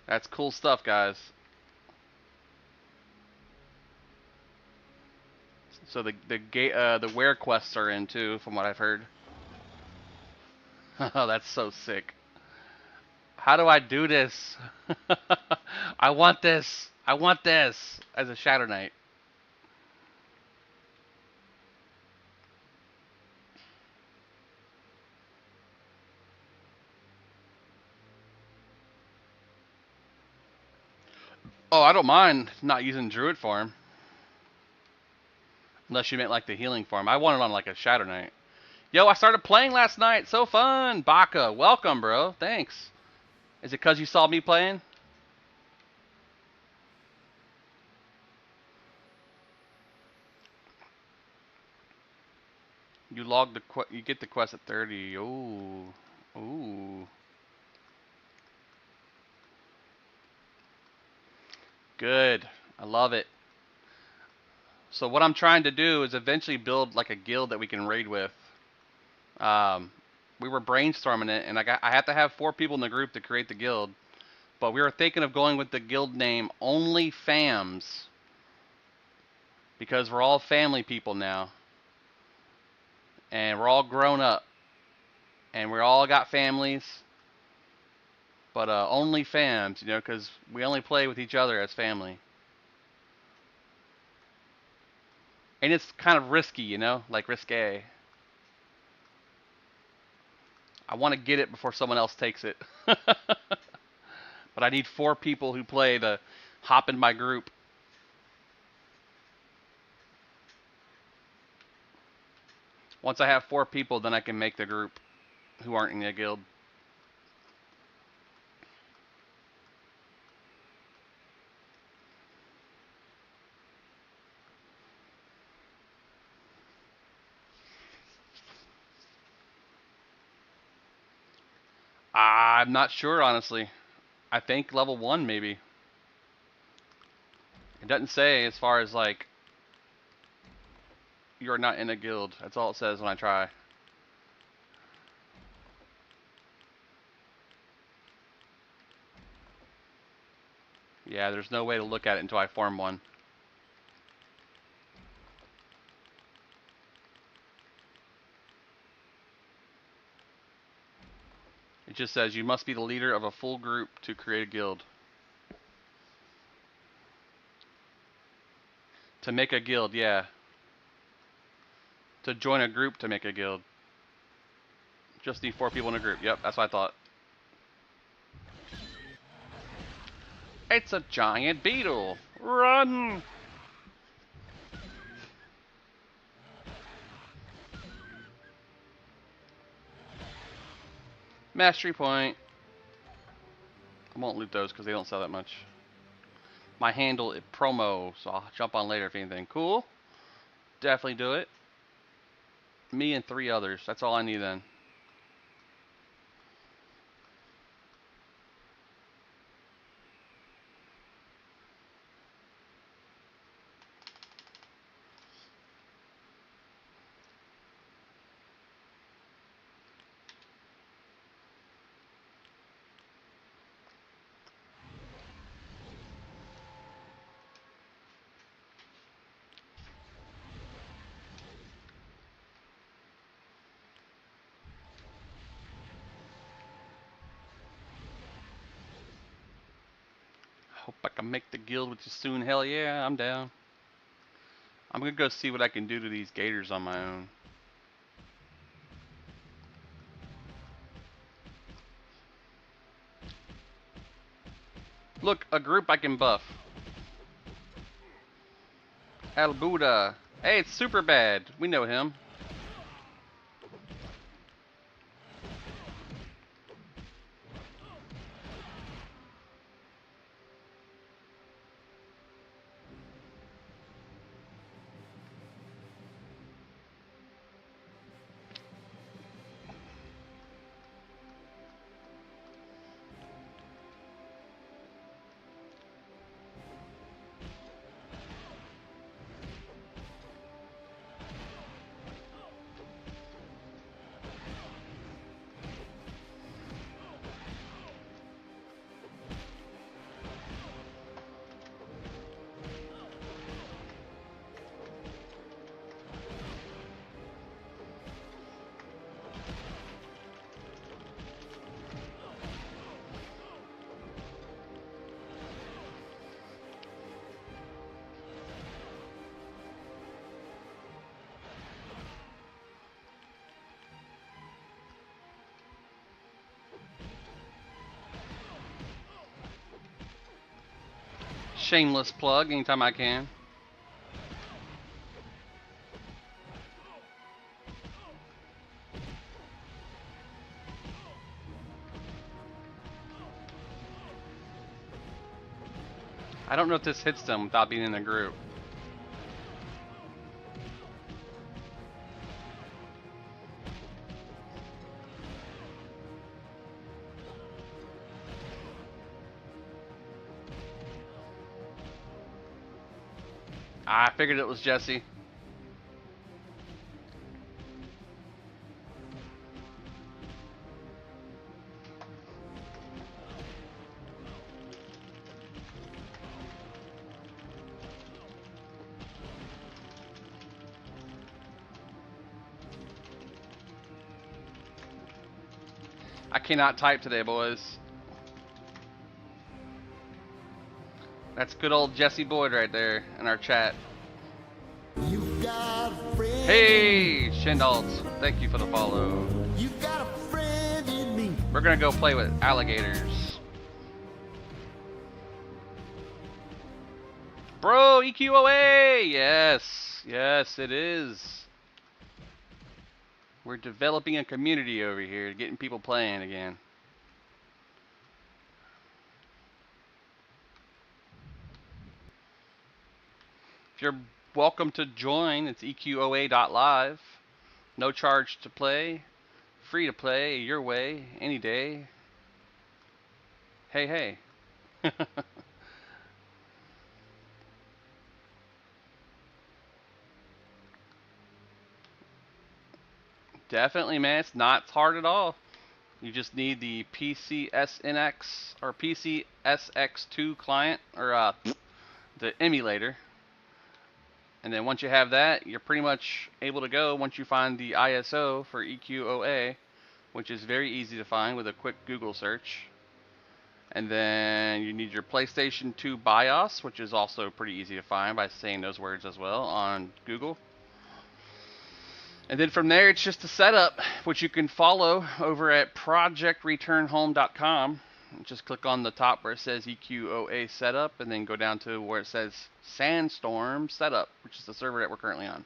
That's cool stuff, guys. So the wear quests are in too, from what I've heard. Oh, that's so sick. How do I do this? I want this. I want this as a Shadow Knight. Oh, I don't mind not using Druid form. Unless you meant like the healing form. I want it on like a Shadow Knight. Yo, I started playing last night. So fun. Baka, welcome, bro. Thanks. Is it because you saw me playing? You log the you get the quest at 30. Ooh. Ooh. Good. I love it. So what I'm trying to do is eventually build like a guild that we can raid with. Um, we were brainstorming it, and I have to have 4 people in the group to create the guild. But we were thinking of going with the guild name Only Fams because we're all family people now, and we're all grown up, and we all got families. But only fams, you know, because we only play with each other as family. And it's kind of risky, you know, like risque. I want to get it before someone else takes it. But I need 4 people who play to hop in my group. Once I have 4 people, then I can make the group who aren't in the guild. I'm not sure, honestly. I think level 1, maybe. It doesn't say as far as, like, you're not in a guild. That's all it says when I try. Yeah, there's no way to look at it until I form one. It just says you must be the leader of a full group to create a guild. To make a guild, yeah. To join a group to make a guild. Just need 4 people in a group. Yep, that's what I thought. It's a giant beetle. Run! Mastery point. I won't loot those because they don't sell that much. My handle is promo, so I'll jump on later if anything. Cool. Definitely do it. Me and 3 others. That's all I need then. make the guild with you soon. Hell yeah, I'm down. I'm gonna go see what I can do to these gators on my own. Look, a group I can buff. Al Buddha. Hey, it's super bad. We know him. Shameless plug anytime I can. I don't know if this hits them without being in the group. I figured it was Jesse. I cannot type today, boys. That's good old Jesse Boyd right there in our chat. You got a friend. Hey, Shindalds, thank you for the follow. You got a friend in me. We're gonna go play with alligators. Bro, EQOA! Yes, yes, it is. We're developing a community over here, getting people playing again. If you're welcome to join, it's EQOA.live. No charge to play. Free to play your way, any day. Hey, hey. Definitely, man. It's not hard at all. You just need the PCSNX or PCSX2 client or the emulator. And then once you have that, you're pretty much able to go once you find the ISO for EQOA, which is very easy to find with a quick Google search. And then you need your PlayStation 2 BIOS, which is also pretty easy to find by saying those words as well on Google. And then from there, it's just a setup, which you can follow over at projectreturnhome.com. Just click on the top where it says EQOA setup, and then go down to where it says Sandstorm setup, which is the server that we're currently on.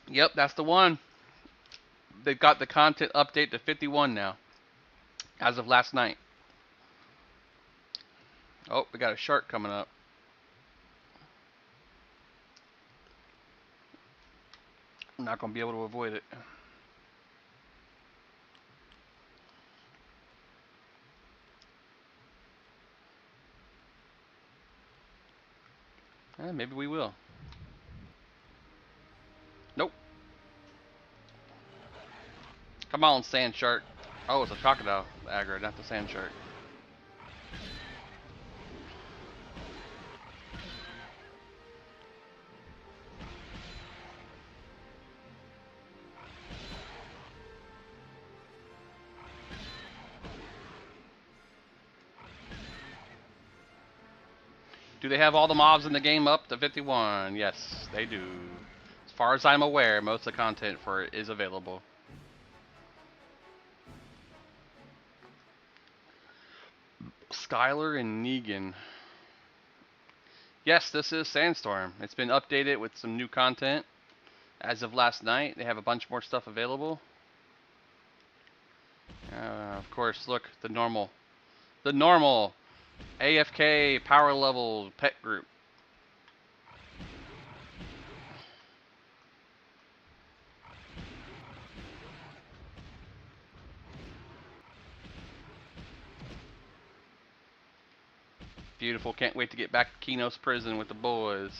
Yep, that's the one. They've got the content update to 51 now, as of last night. Oh, we got a shark coming up. I'm not going to be able to avoid it. Maybe we will. Nope. Come on, sand shark. Oh, it's a crocodile aggro, not the sand shark. Do they have all the mobs in the game up to 51? Yes, they do. As far as I'm aware, most of the content for it is available. Skylar and Negan. Yes, this is Sandstorm. It's been updated with some new content. As of last night, they have a bunch more stuff available. Of course, look, the normal. The normal AFK power level pet group. Beautiful. Can't wait to get back to Kinos prison with the boys.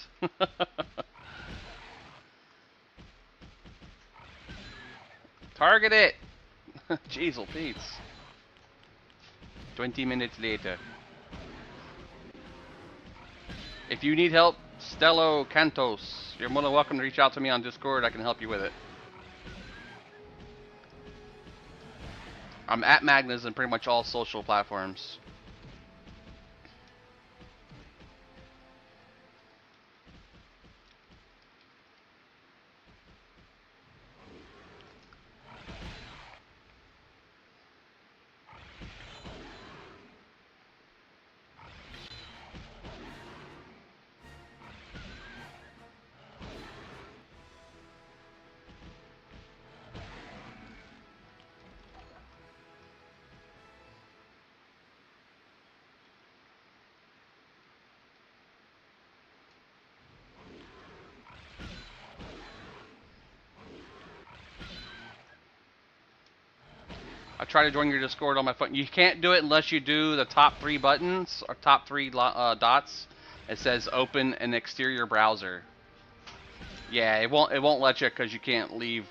Target it! Jeez, Pete's. 20 minutes later. If you need help, Stello Cantos, you're more than welcome to reach out to me on Discord. I can help you with it. I'm at Magnus on pretty much all social platforms. I try to join your Discord on my phone. You can't do it unless you do the top 3 buttons or top 3 dots. It says open an exterior browser. Yeah, it won't let you because you can't leave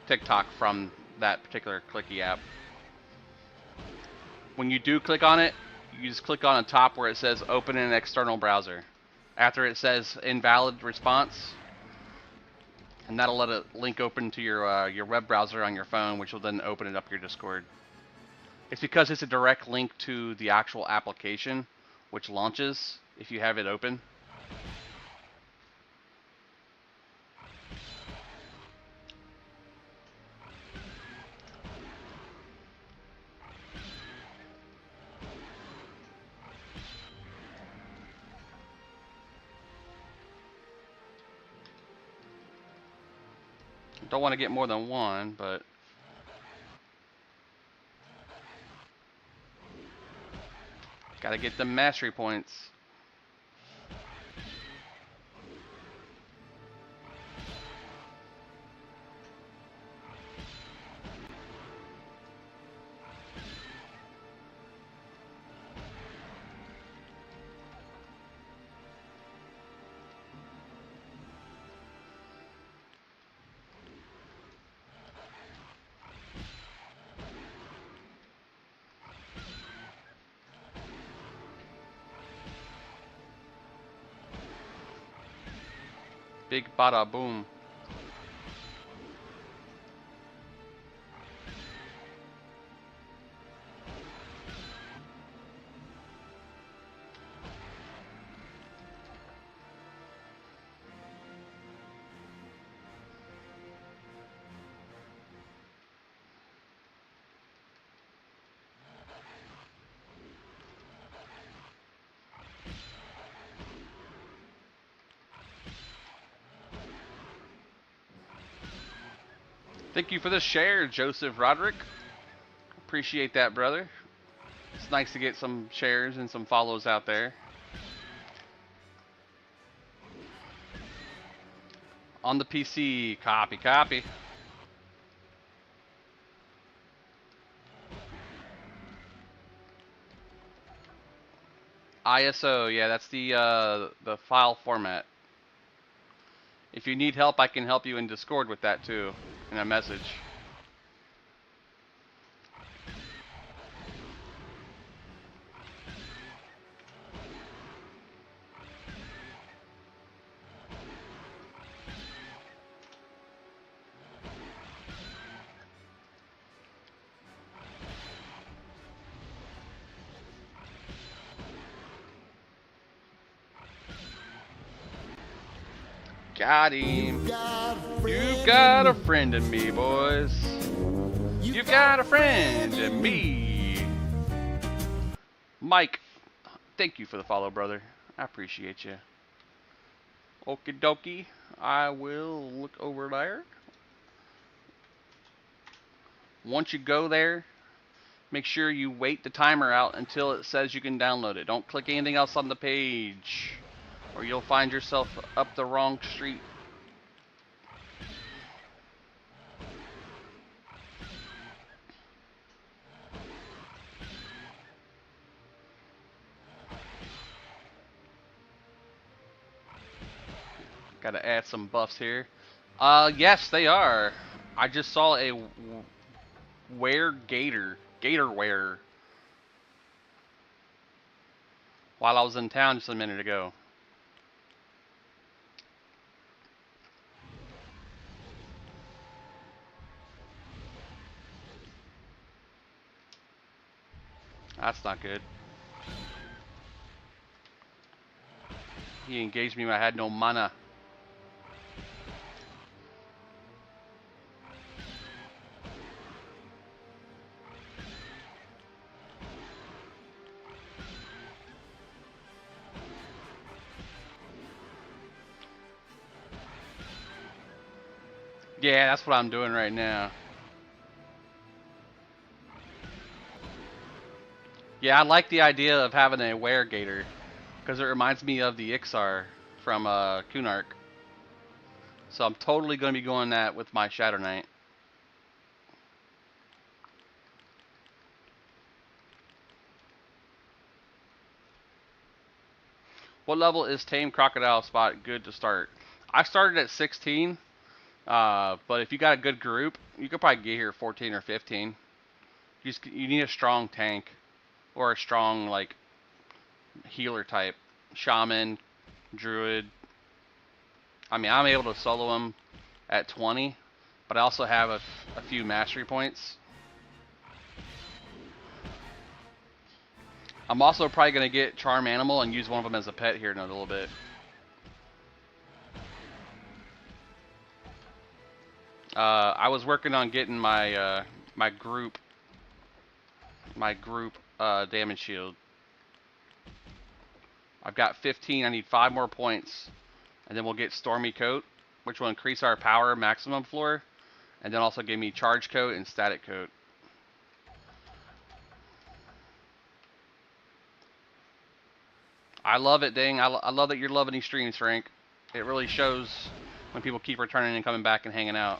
TikTok from that particular clicky app. When you do click on it, you just click on the top where it says open an external browser. After it says invalid response, and that'll let it link open to your web browser on your phone, which will then open it up your Discord. It's because it's a direct link to the actual application, which launches if you have it open. Don't want to get more than one, but gotta get the mastery points. Big bada boom. Thank you for the share, Joseph Roderick. Appreciate that, brother. It's nice to get some shares and some follows out there. On the PC, copy, copy. ISO, yeah, that's the file format. If you need help, I can help you in Discord with that too, in a message. Got him. You've got a friend in me, boys. You've got a friend in me. Mike, thank you for the follow, brother. I appreciate you. Okie dokie. I will look over there. Once you go there, make sure you wait the timer out until it says you can download it. Don't click anything else on the page, or you'll find yourself up the wrong street. Gotta add some buffs here. Yes, they are. I just saw a gator wear, while I was in town just a minute ago. That's not good. He engaged me when I had no mana. Yeah, that's what I'm doing right now. Yeah, I like the idea of having a weregator, because it reminds me of the Ixar from Kunark. So I'm totally going to be going that with my Shadow Knight. What level is Tame Crocodile Spot good to start? I started at 16, but if you got a good group, you could probably get here 14 or 15. You need a strong tank, or a strong like healer type, shaman, druid. I mean, I'm able to solo him at 20, but I also have a few mastery points. I'm also probably going to get Charm Animal and use one of them as a pet here in a little bit. I was working on getting my my group damage shield. I've got 15. I need 5 more points, and then we'll get Stormy Coat, which will increase our power maximum floor, and then also give me Charge Coat and Static Coat. I love it, dang. I love that you're loving these streams, Frank. It really shows when people keep returning and coming back and hanging out.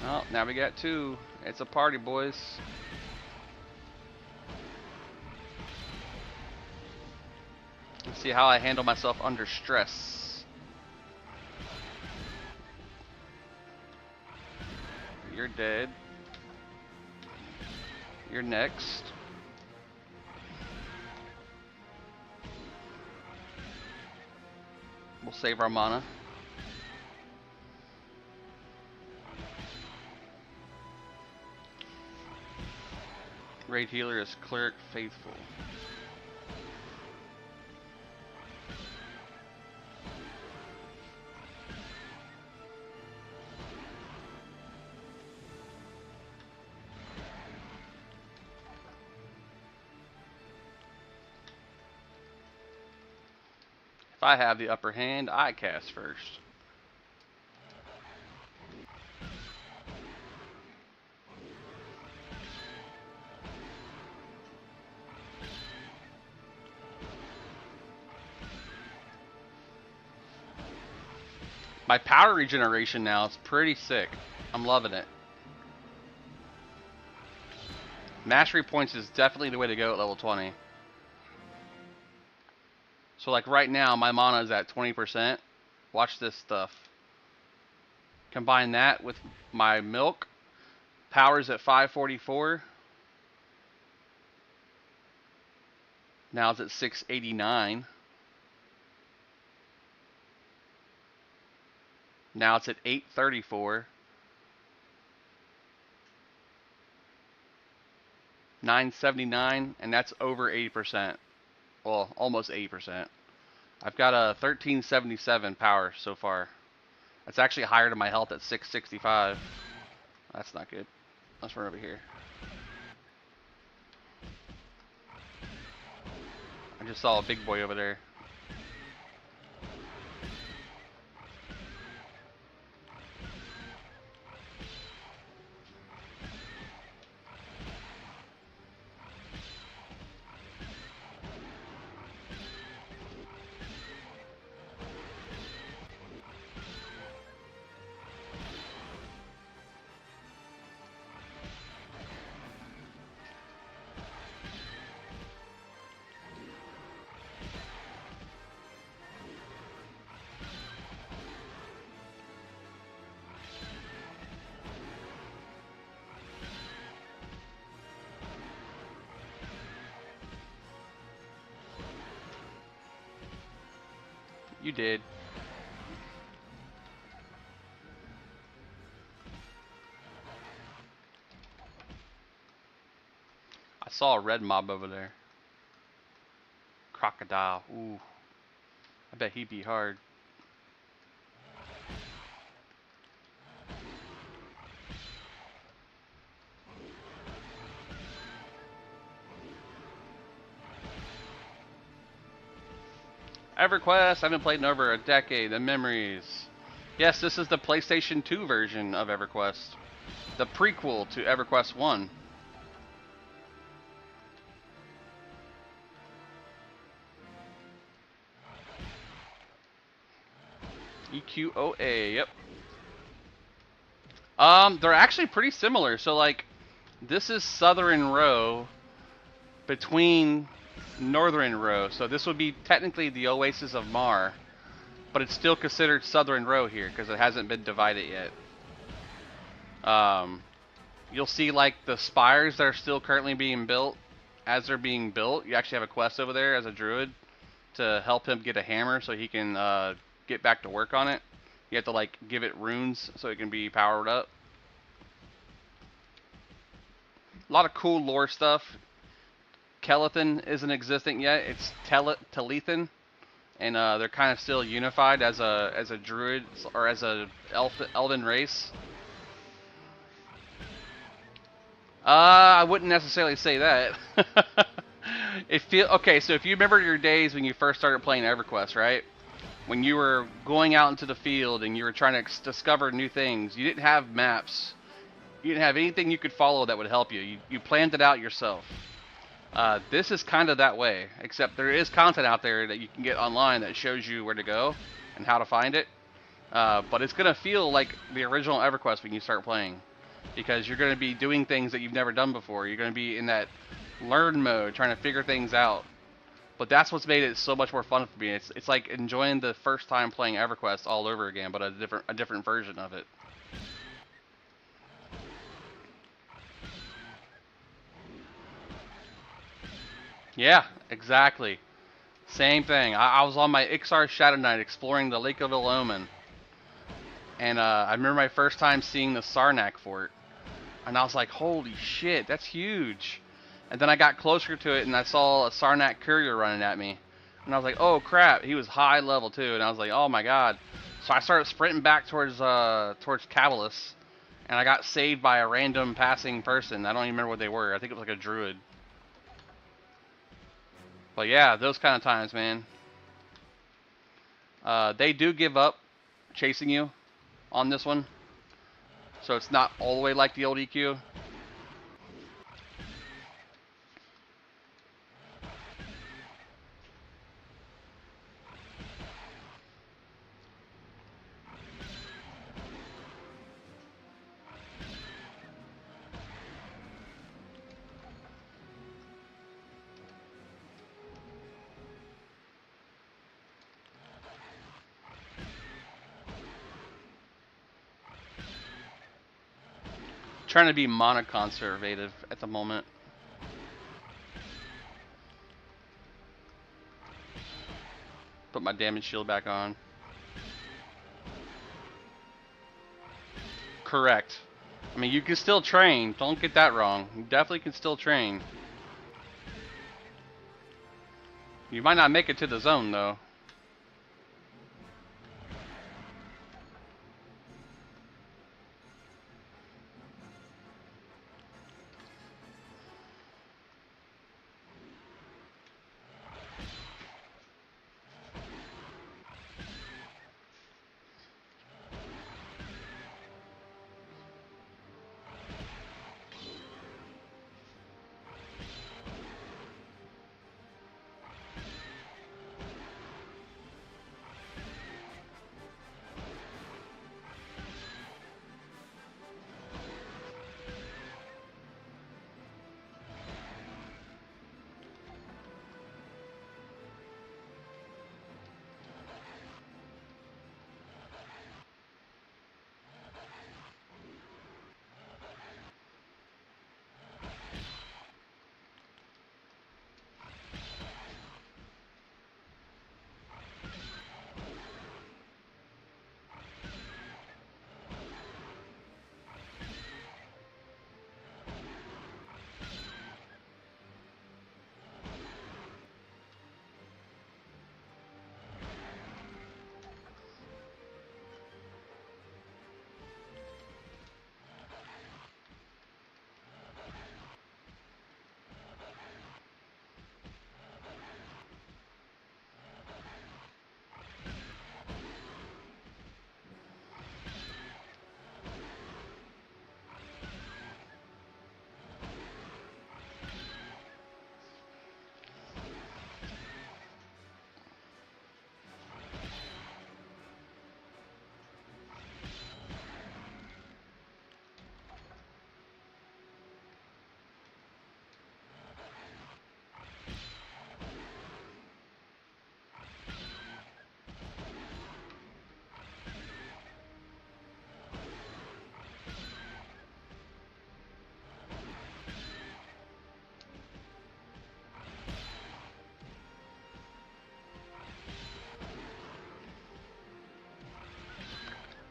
Oh, now we got 2. It's a party, boys. Let's see how I handle myself under stress. You're dead. You're next. We'll save our mana. Raid healer is Cleric Faithful. If I have the upper hand, I cast first. My power regeneration now is pretty sick. I'm loving it. Mastery points is definitely the way to go at level 20. So like right now, my mana is at 20%. Watch this stuff. Combine that with my milk. Power's at 544. Now it's at 689. Now it's at 834. 979, and that's over 80%. Well, almost 80%. I've got a 1377 power so far. That's actually higher than my health at 665. That's not good. Let's run over here. I just saw a big boy over there. You did. I saw a red mob over there. Crocodile. Ooh. I bet he'd be hard. EverQuest. I haven't played in over a decade. The memories. Yes, this is the PlayStation 2 version of EverQuest. The prequel to EverQuest 1. EQOA, yep. They're actually pretty similar. So like, this is Southern Row between Northern Row. So this would be technically the Oasis of Mar, but it's still considered Southern Row here because it hasn't been divided yet. You'll see like the spires that are still currently being built. As they're being built, you actually have a quest over there as a druid to help him get a hammer so he can get back to work on it. You have to like give it runes so it can be powered up. A lot of cool lore stuff. Kelethan isn't existent yet. It's Telethan, and they're kind of still unified as a druid or as a elven race. I wouldn't necessarily say that. Okay. So if you remember your days when you first started playing EverQuest, right? When you were going out into the field and you were trying to discover new things, you didn't have maps. You didn't have anything you could follow that would help you. You planned it out yourself. This is kind of that way, except there is content out there that you can get online that shows you where to go and how to find it. But it's going to feel like the original EverQuest when you start playing, because you're going to be doing things that you've never done before. You're going to be in that learn mode, trying to figure things out. But that's what's made it so much more fun for me. It's like enjoying the first time playing EverQuest all over again, but a different version of it. Yeah, exactly. Same thing. I was on my Ixar Shadow Knight exploring the Lake of Ilomen, and I remember my first time seeing the Sarnak fort, and I was like, "Holy shit, that's huge!" And then I got closer to it, and I saw a Sarnak courier running at me, and I was like, "Oh crap!" He was high level too, and I was like, "Oh my god!" So I started sprinting back towards Catalyst, and I got saved by a random passing person. I don't even remember what they were. I think it was like a druid. But yeah, those kind of times, man. They do give up chasing you on this one, so it's not all the way like the old EQ. Trying to be monoconservative at the moment. Put my damage shield back on. Correct. I mean, you can still train. Don't get that wrong. You definitely can still train. You might not make it to the zone though.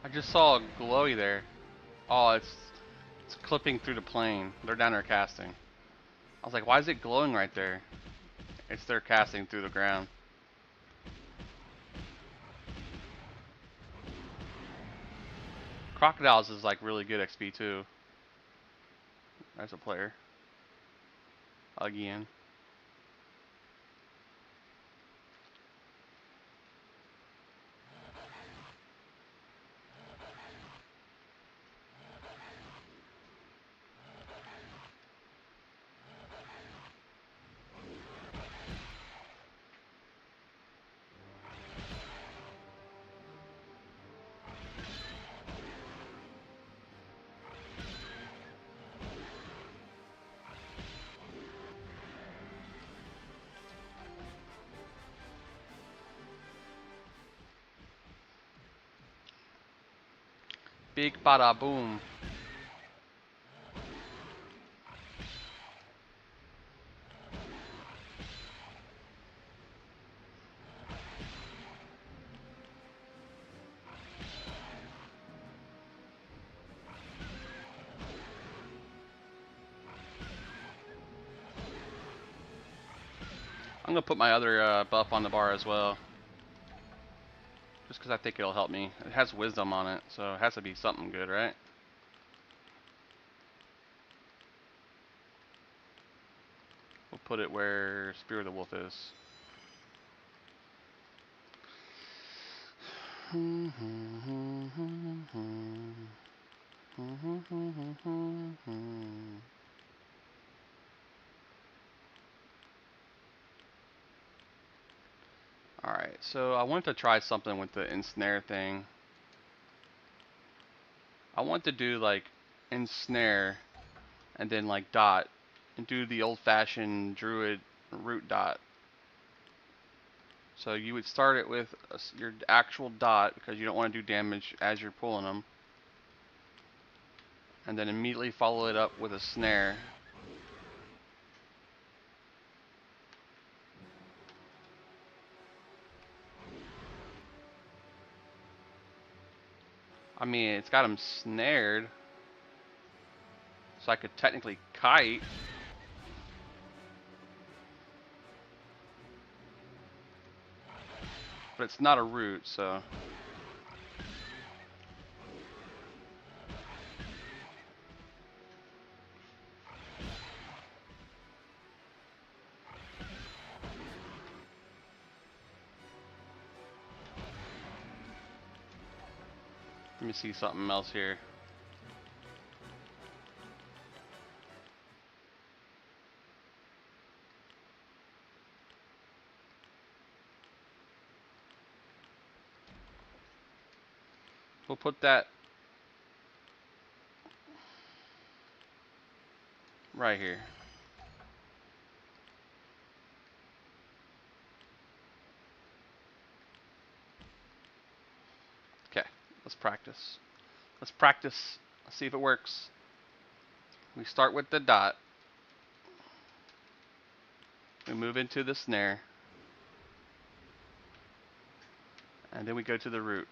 I just saw a glowy there. Oh, it's clipping through the plane. They're down there casting. I was like, why is it glowing right there? It's their casting through the ground. Crocodiles is like really good XP too. There's a player. Again. Big bada boom. I'm gonna put my other buff on the bar as well. Just because I think it'll help me. It has wisdom on it, so it has to be something good, right? We'll put it where Spear of the Wolf is. Alright, so I want to try something with the ensnare thing. I want to do like ensnare and then like dot and do the old fashioned druid root dot. So you would start it with your actual dot because you don't want to do damage as you're pulling them. And then immediately follow it up with a snare. I mean, it's got them snared. So I could technically kite. but it's not a route, so. Let me see something else here. We'll put that right here. Okay, let's practice. Let's practice. Let's see if it works. We start with the dot. We move into the snare. And then we go to the root.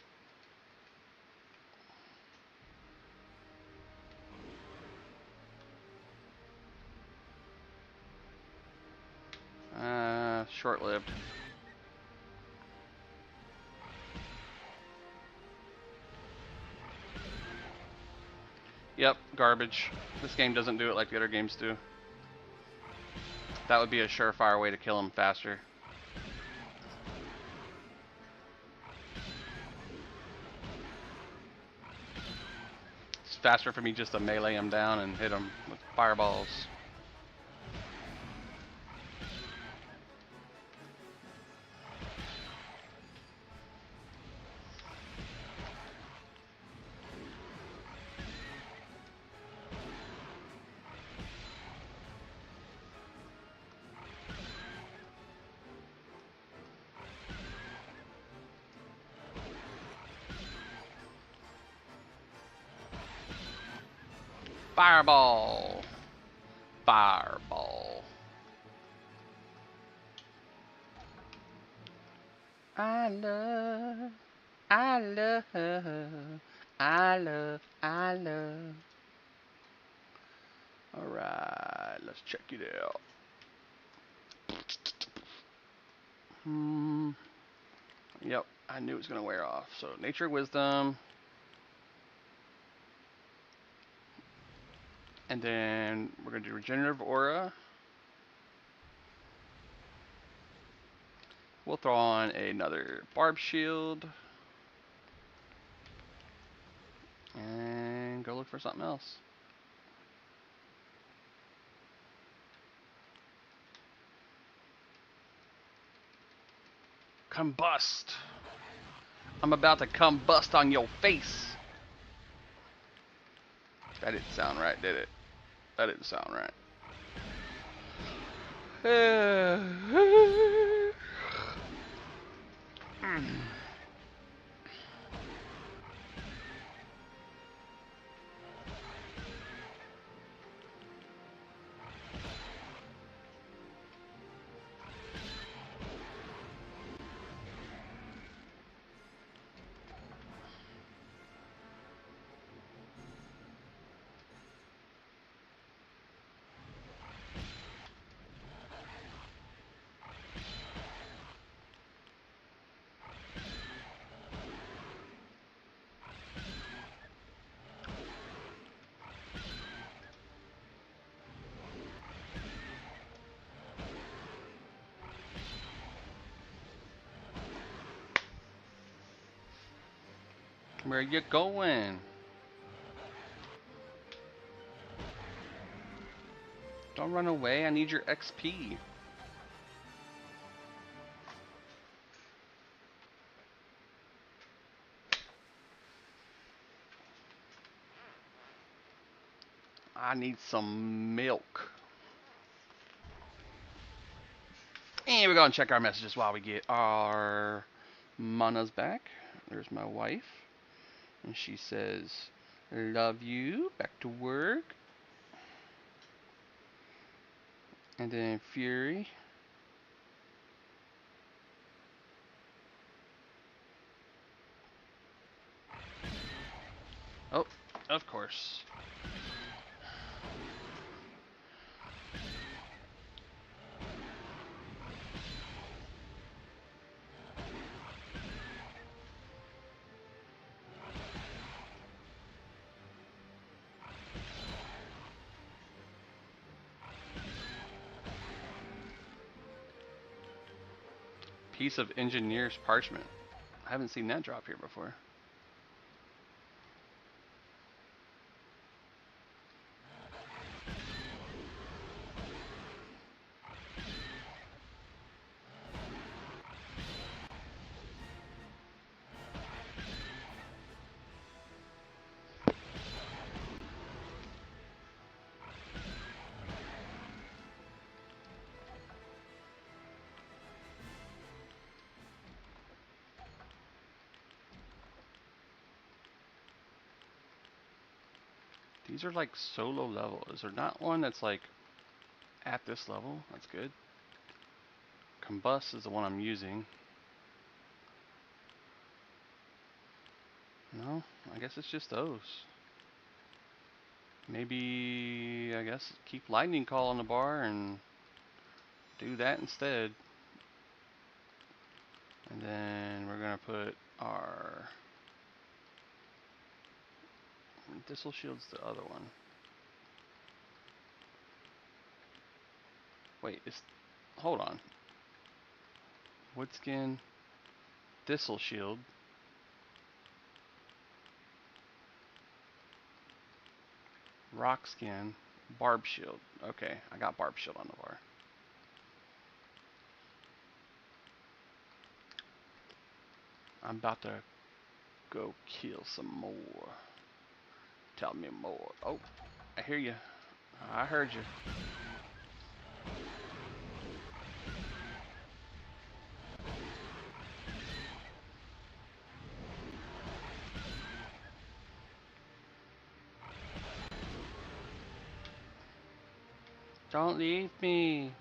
Short-lived. Yep, garbage. This game doesn't do it like the other games do. That would be a surefire way to kill him faster. It's faster for me just to melee him down and hit him with fireballs. Fireball! Fireball. I love, I love, I love, I love. Alright, let's check it out. Yep, I knew it was going to wear off. So, Nature Wisdom. And then we're going to do Regenerative Aura. We'll throw on another Barb Shield. And go look for something else. Combust. I'm about to combust on your face. That didn't sound right, did it? That didn't sound right. Where you going? Don't run away, I need your XP. I need some milk. And we're going to check our messages while we get our manas back. There's my wife. And she says, love you, back to work. And then Fury. Oh, of course. Piece of engineer's parchment. I haven't seen that drop here before. These are like solo level. Is there not one that's like at this level? That's good. Combust is the one I'm using. No, I guess it's just those. Maybe, I guess, keep lightning call on the bar and do that instead. And then we're gonna put our Thistle Shield's the other one. Wait, hold on. Woodskin, Thistle Shield. Rock Skin, Barb Shield. Okay, I got Barb Shield on the bar. I'm about to go kill some more. Tell me more. Oh, I hear you. I heard you. Don't leave me.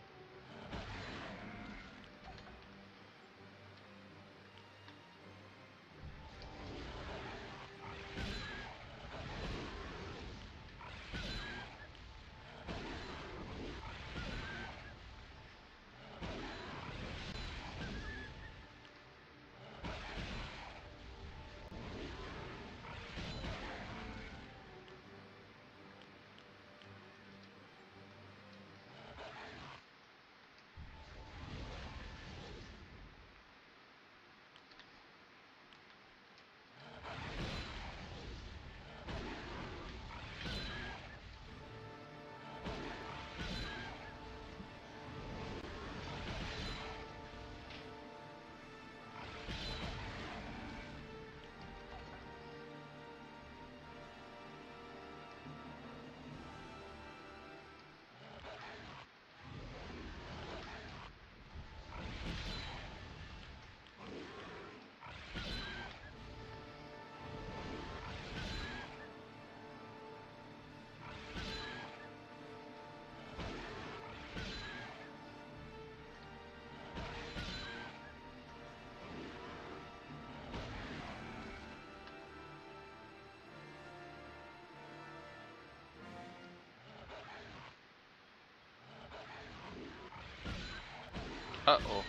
Uh-oh.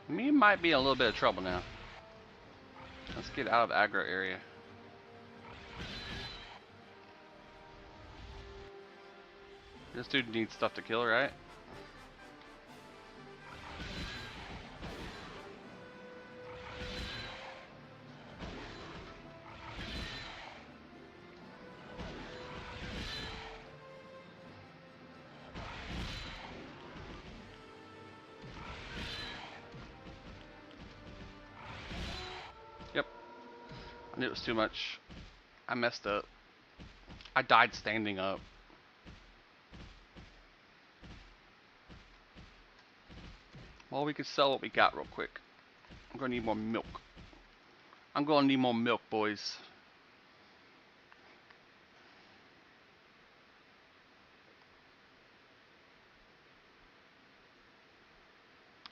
Me might be in a little bit of trouble now. Let's get out of aggro area. This dude needs stuff to kill, right? Yep. I knew it was too much. I messed up. I died standing up. Well, we could sell what we got real quick. I'm gonna need more milk. I'm gonna need more milk, boys.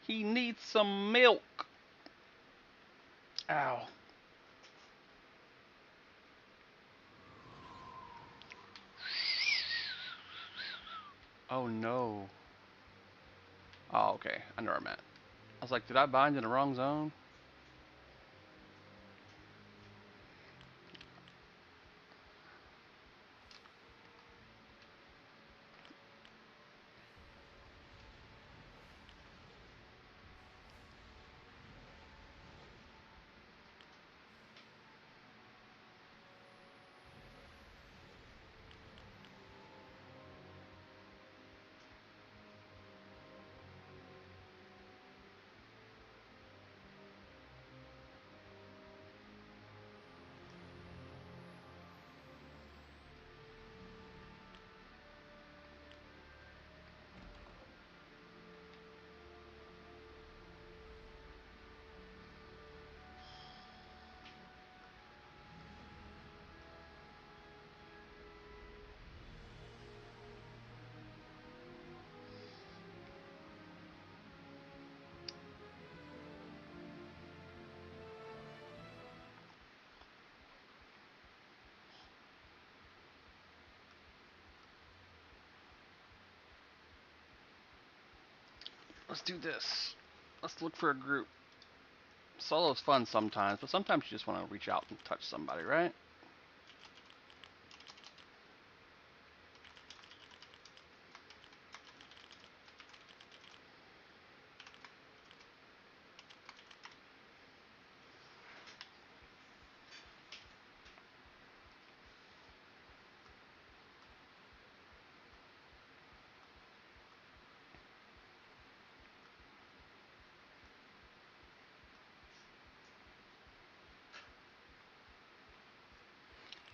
He needs some milk. Ow. Oh no. Oh, okay. I know where I'm at. I was like, did I bind in the wrong zone? Let's do this. Let's look for a group. Solo's fun sometimes, but sometimes you just want to reach out and touch somebody, right?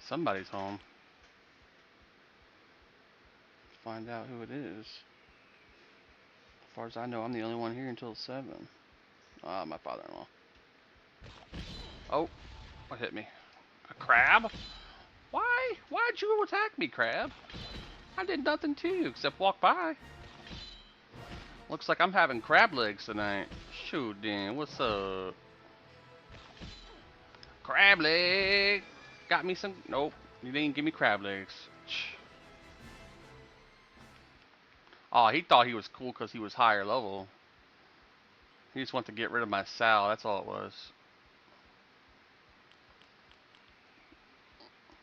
Somebody's home. Find out who it is. As far as I know, I'm the only one here until 7. Ah, my father-in-law. Oh, what hit me? A crab? Why? Why'd you attack me, crab? I did nothing to you except walk by. Looks like I'm having crab legs tonight. Shoot, then, what's up? Crab leg! Got me some. Nope, you didn't give me crab legs. Oh, he thought he was cool because he was higher level. He just wanted to get rid of my Sal, that's all it was.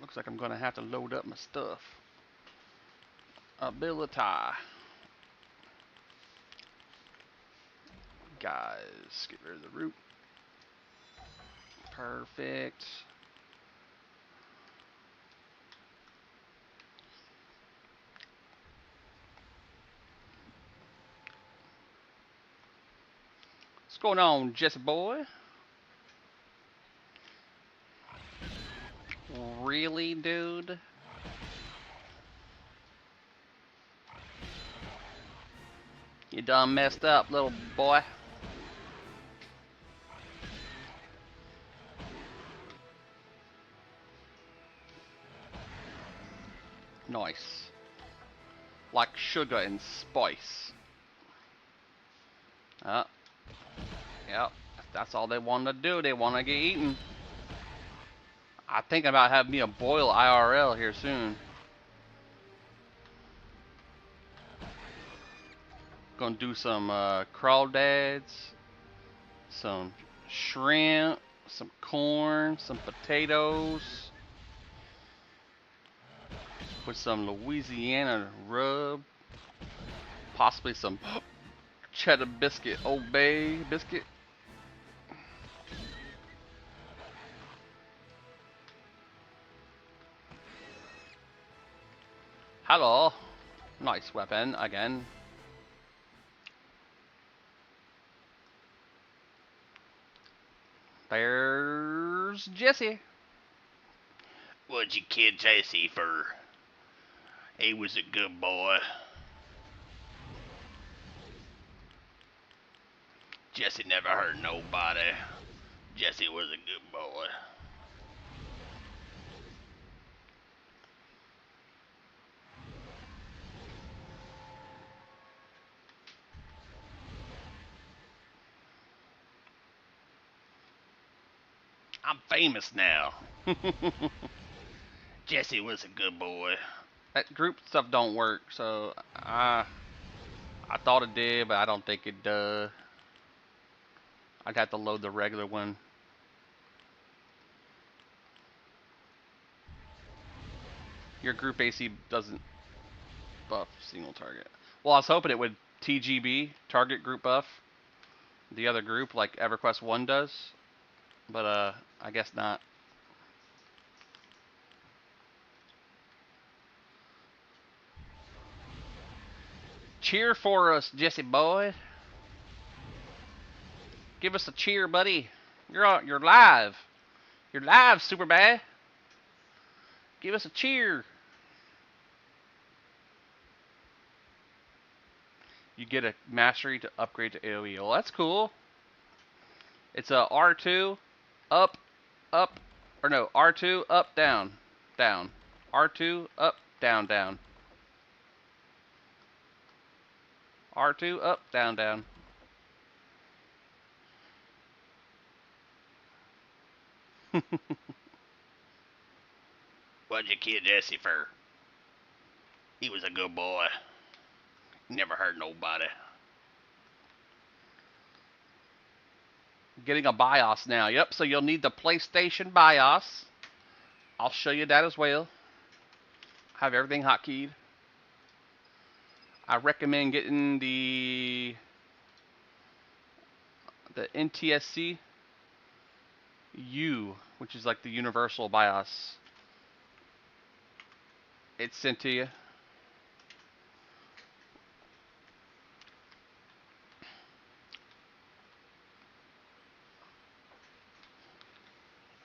Looks like I'm gonna have to load up my stuff. Ability. Guys, get rid of the root. Perfect. What's going on, Jesse boy? Really, dude? You done messed up, little boy. Nice. Like sugar and spice. Yep. That's all they want to do. They want to get eaten. I think about having me a boil IRL here soon. Gonna do some crawdads, some shrimp, some corn, some potatoes, with some Louisiana rub, possibly some cheddar biscuit, Old Bay biscuit. Hello. Nice weapon again. There's Jesse. What'd you kid Jesse for? He was a good boy. Jesse never hurt nobody. Jesse was a good boy. I'm famous now. Jesse was a good boy. That group stuff don't work, so I thought it did, but I don't think it does. I'd have to load the regular one. Your group AC doesn't buff single target. Well, I was hoping it would TGB, target group buff, the other group like EverQuest 1 does, but I guess not. Cheer for us, Jesse boy. Give us a cheer, buddy. You're live. You're live, super bad. Give us a cheer. You get a mastery to upgrade to AoE. Well, that's cool. It's a R2, up, up, or no, R2, up, down, down. R2, up, down, down. R2, up, down, down. What'd you kid Jesse for? He was a good boy. Never hurt nobody. getting a BIOS now. Yep, so you'll need the PlayStation BIOS. I'll show you that as well. Have everything hotkeyed. I recommend getting the NTSC U, which is like the universal BIOS. It's sent to you.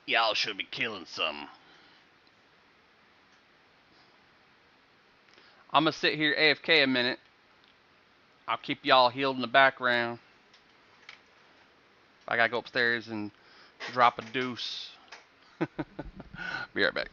Y'all should be killing some. I'm gonna sit here AFK a minute. I'll keep y'all healed in the background. I gotta go upstairs and drop a deuce. Be right back.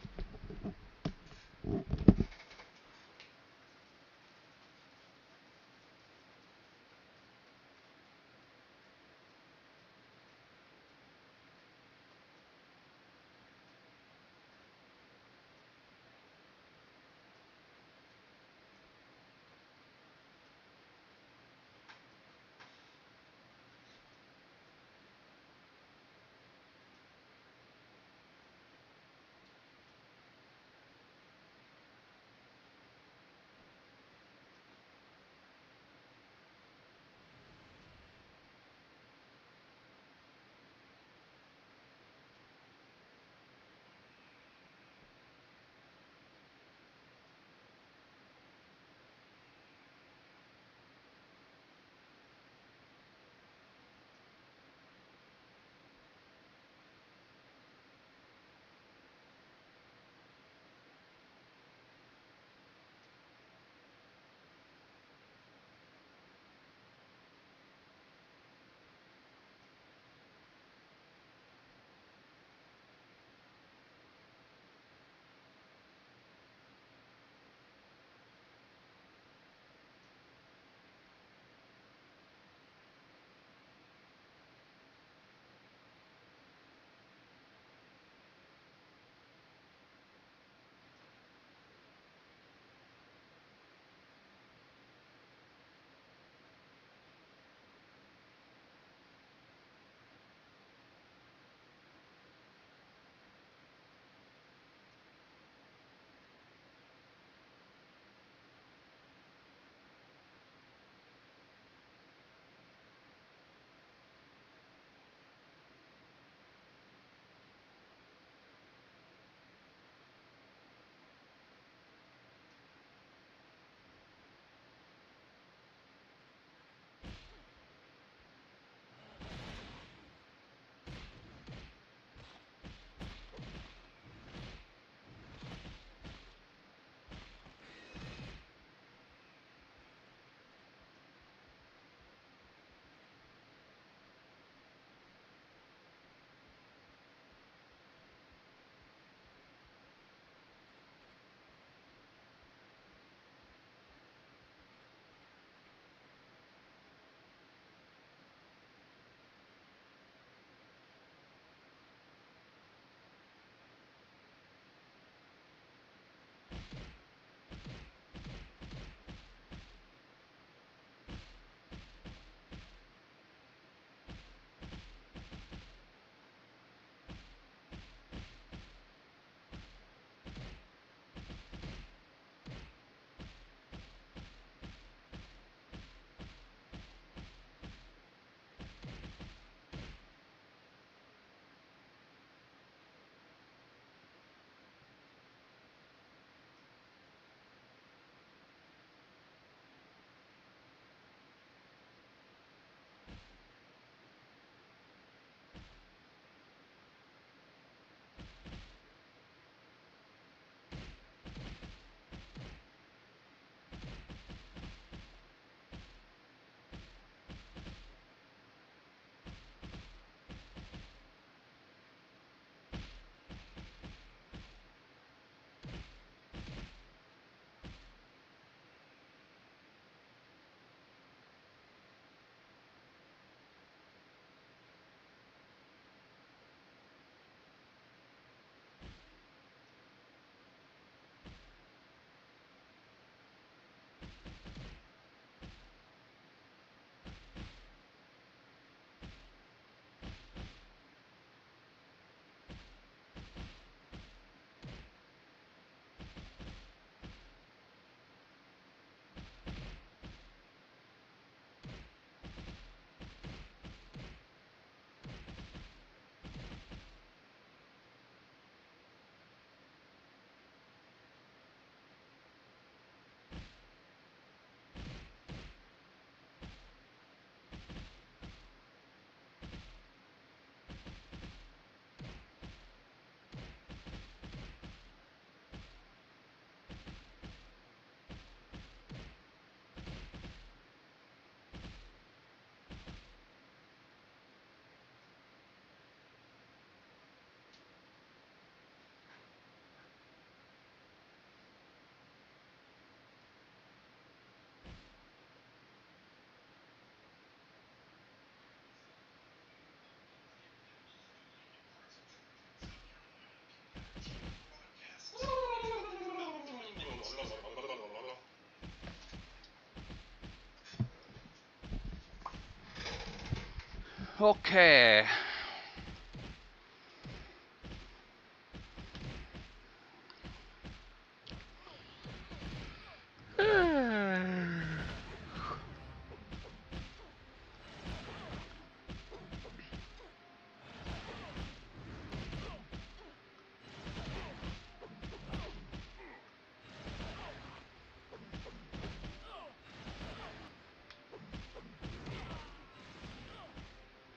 Okay.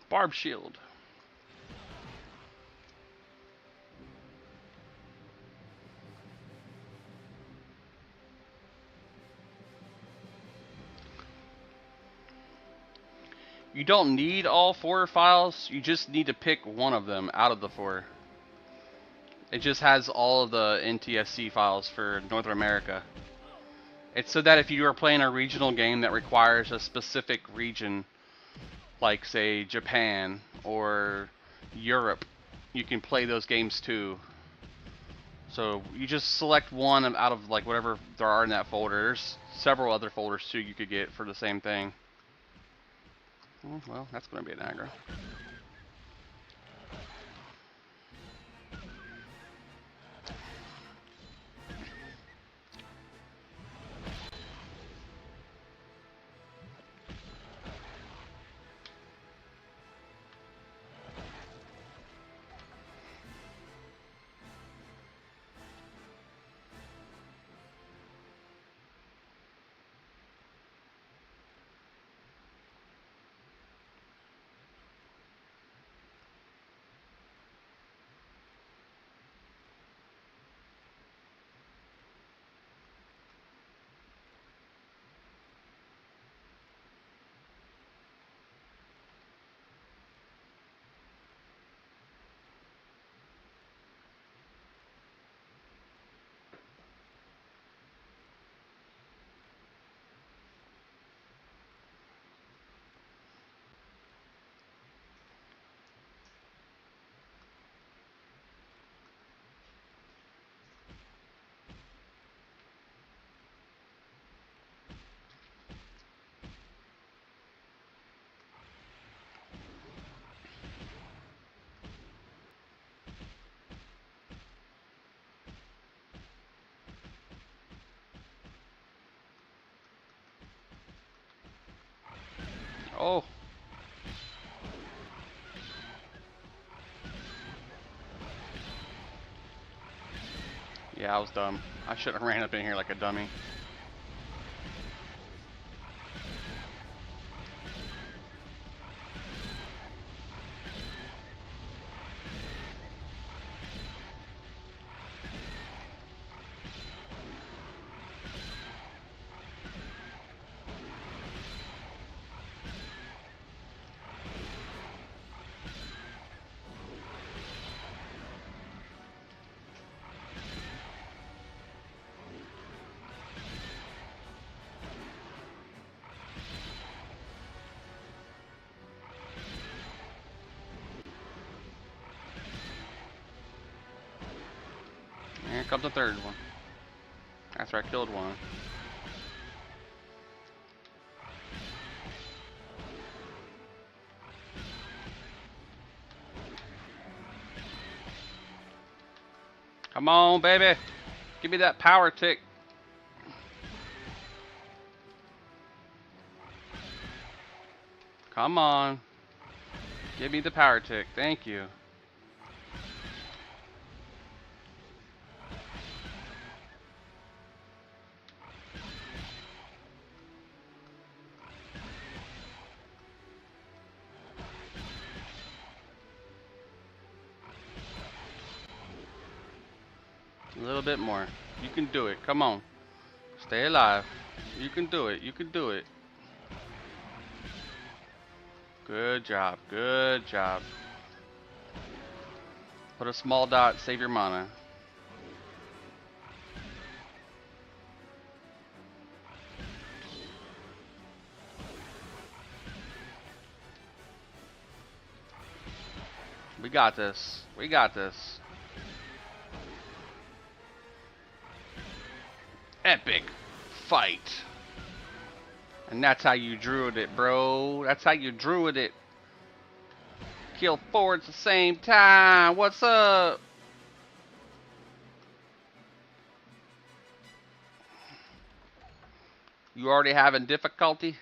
Barb shield. You don't need all 4 files, you just need to pick one of them out of the 4. It just has all of the NTSC files for North America. It's so that if you are playing a regional game that requires a specific region, like say Japan or Europe, you can play those games too. So you just select one out of like whatever there are in that folder. There's several other folders too you could get for the same thing. Well, that's going to be an aggro. Oh. Yeah, I was dumb. I shouldn't have ran up in here like a dummy. Here comes the third one. After I killed one. Come on, baby. Give me that power tick. Come on. Give me the power tick. Thank you. A little bit more. You can do it. Come on. Stay alive. You can do it. You can do it. Good job. Good job. Put a small dot. Save your mana. We got this. We got this. Epic fight. And that's how you druid it, bro. That's how you druid it. Kill four at the same time. What's up? You already having difficulty?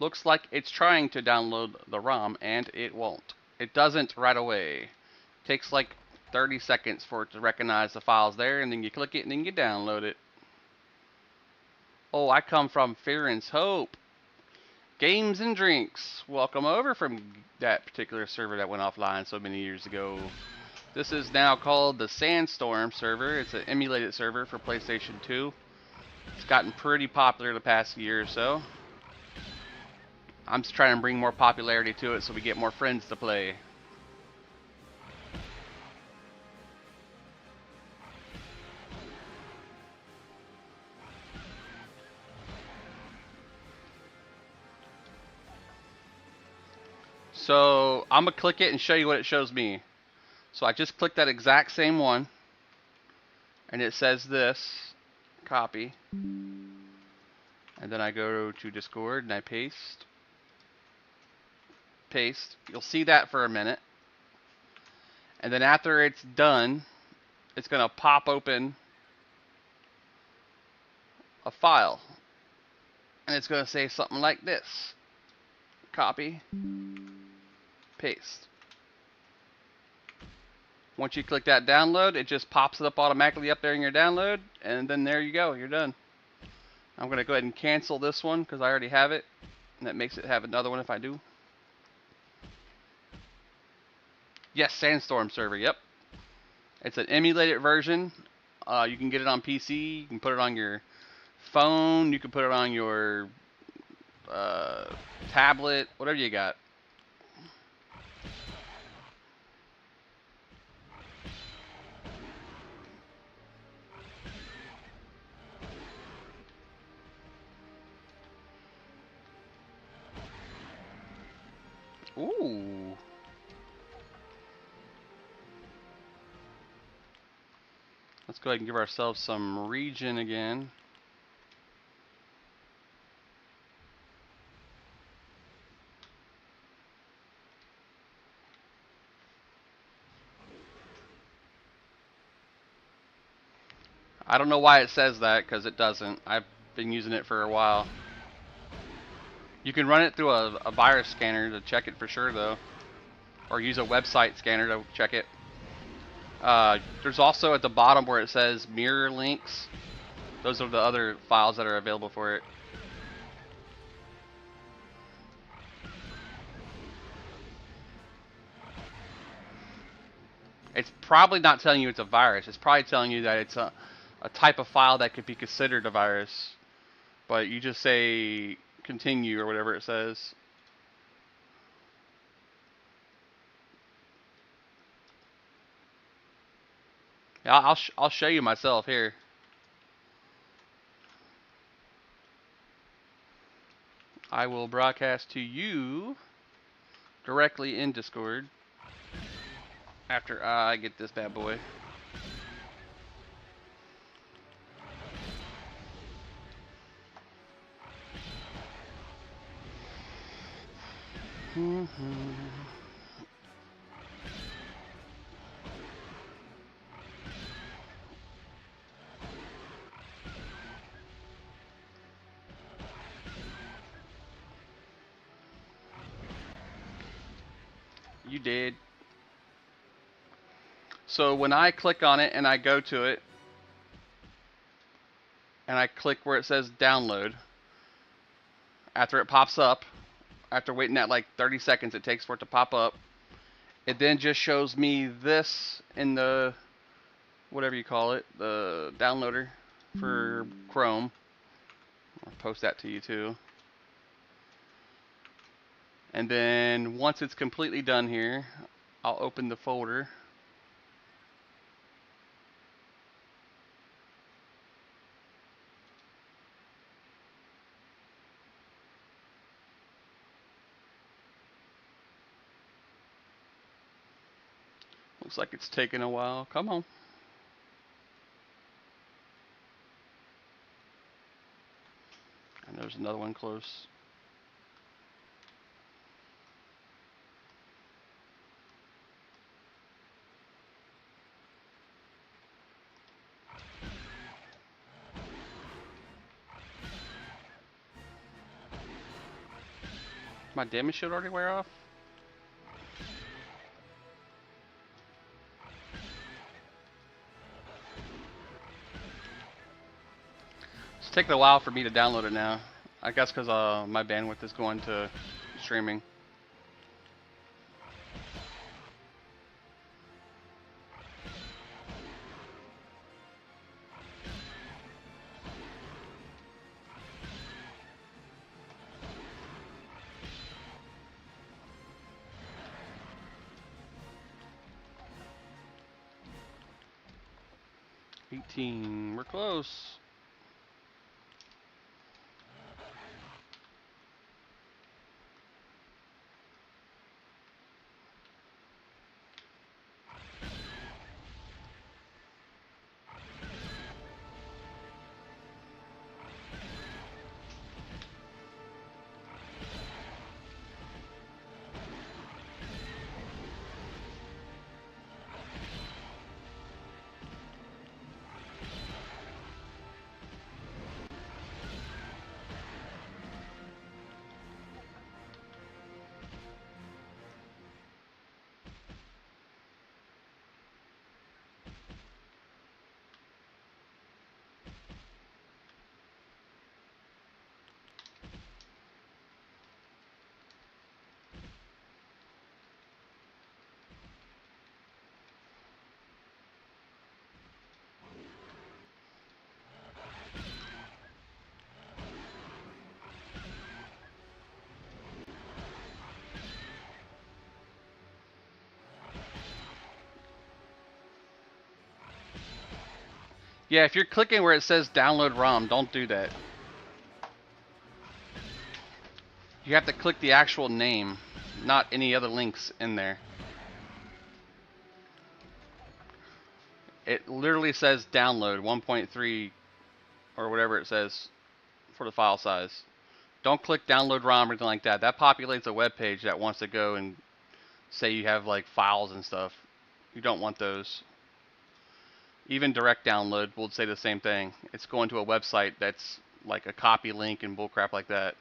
Looks like it's trying to download the ROM and it won't. It doesn't right away. Takes like 30 seconds for it to recognize the files there, and then you click it and then you download it. Oh, I come from Fear and Hope. Games and Drinks. Welcome over from that particular server that went offline so many years ago. This is now called the Sandstorm server. It's an emulated server for PlayStation 2. It's gotten pretty popular the past year or so. I'm just trying to bring more popularity to it so we get more friends to play. So I'm gonna click it and show you what it shows me. So I just clicked that exact same one, and it says this, copy, and then I go to Discord and I paste. You'll see that for a minute, and then after it's done, it's gonna pop open a file, and it's gonna say something like this, copy, paste. Once you click that download, it just pops it up automatically up there in your download, and then there you go, you're done. I'm going to go ahead and cancel this one because I already have it, and that makes it have another one if I do. Yes, Sandstorm server, yep. It's an emulated version. You can get it on PC, you can put it on your phone, you can put it on your tablet, whatever you got. Ooh. Let's go ahead and give ourselves some region again. I don't know why it says that, because it doesn't. I've been using it for a while. You can run it through a virus scanner to check it for sure, though. Or use a website scanner to check it. There's also at the bottom where it says mirror links. Those are the other files that are available for it. It's probably not telling you it's a virus. It's probably telling you that it's a type of file that could be considered a virus. But you just say continue or whatever it says. Yeah, I'll show you myself here. I will broadcast to you directly in Discord after I get this bad boy. You did. So when I click on it and I go to it, and I click where it says download, after it pops up, after waiting that like 30 seconds it takes for it to pop up, it then just shows me this in the, whatever you call it, the downloader for Chrome. I'll post that to you too. And then once it's completely done here, I'll open the folder. Looks like it's taking a while. Come on. And there's another one close. My damage shield already wear off? It's taking a while for me to download it now. I guess because my bandwidth is going to streaming. We're close. Yeah, if you're clicking where it says download ROM, don't do that. You have to click the actual name, not any other links in there. It literally says download 1.3 or whatever it says for the file size. Don't click download ROM or anything like that. That populates a web page that wants to go and say you have like files and stuff. You don't want those. Even direct download will say the same thing. It's going to a website that's like a copy link and bullcrap like that.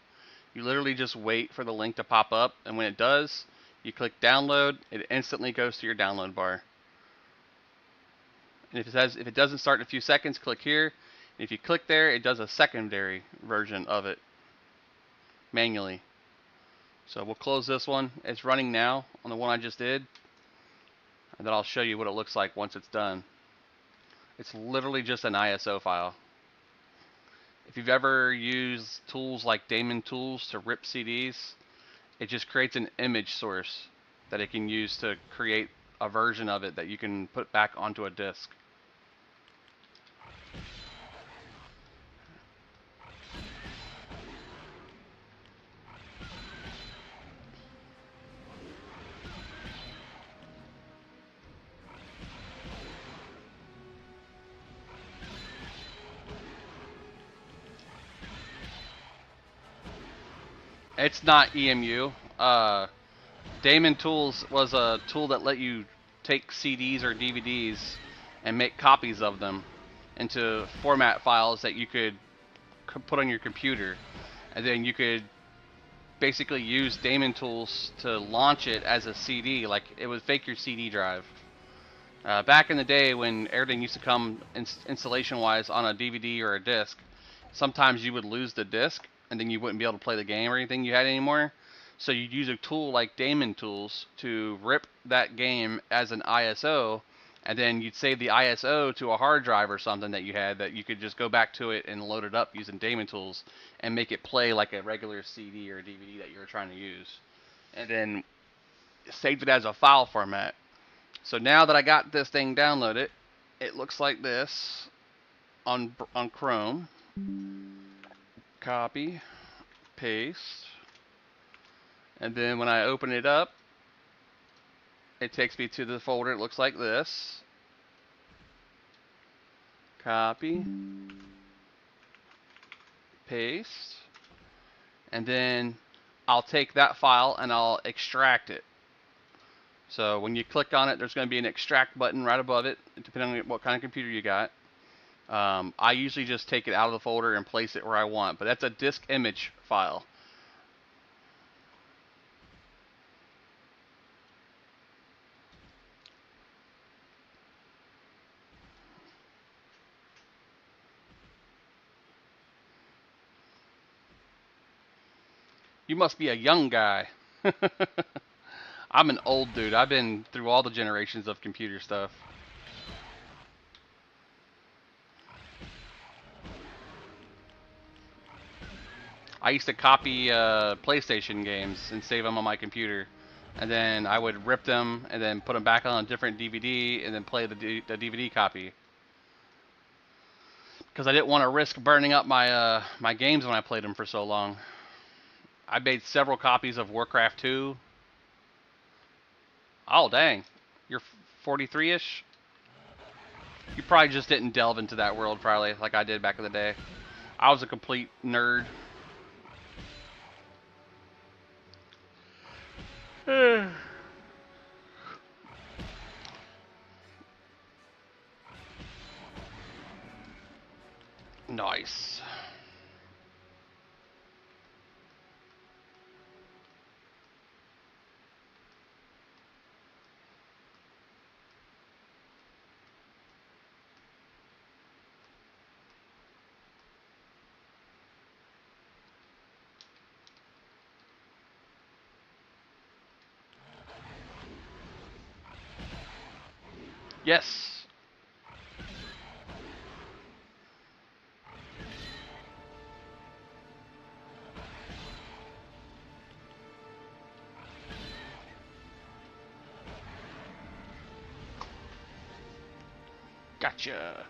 You literally just wait for the link to pop up, and when it does, you click download, it instantly goes to your download bar. And if it doesn't start in a few seconds, click here. And if you click there, it does a secondary version of it manually. So we'll close this one. It's running now on the one I just did. And then I'll show you what it looks like once it's done. It's literally just an ISO file. If you've ever used tools like Daemon Tools to rip CDs, it just creates an image source that it can use to create a version of it that you can put back onto a disk. It's not EMU. Daemon Tools was a tool that let you take CDs or DVDs and make copies of them into format files that you could put on your computer, and then you could basically use Daemon Tools to launch it as a CD. Like, it would fake your CD drive. Back in the day when everything used to come installation wise on a DVD or a disc, sometimes you would lose the disc and then you wouldn't be able to play the game or anything you had anymore. So you'd use a tool like Daemon Tools to rip that game as an ISO, and then you'd save the ISO to a hard drive or something that you had that you could just go back to it and load it up using Daemon Tools and make it play like a regular CD or DVD that you were trying to use. And then saved it as a file format. So now that I got this thing downloaded, it looks like this on Chrome. Copy, paste, and then when I open it up, it takes me to the folder. It looks like this. Copy, paste, and then I'll take that file and I'll extract it. So when you click on it, there's going to be an extract button right above it, depending on what kind of computer you got. I usually just take it out of the folder and place it where I want, but that's a disk image file. You must be a young guy. I'm an old dude. I've been through all the generations of computer stuff. I used to copy PlayStation games and save them on my computer. And then I would rip them and then put them back on a different DVD and then play the DVD copy. Because I didn't want to risk burning up my games when I played them for so long. I made several copies of Warcraft 2. Oh, dang. You're 43-ish? You probably just didn't delve into that world, probably, like I did back in the day. I was a complete nerd. Nice. Yes. Gotcha.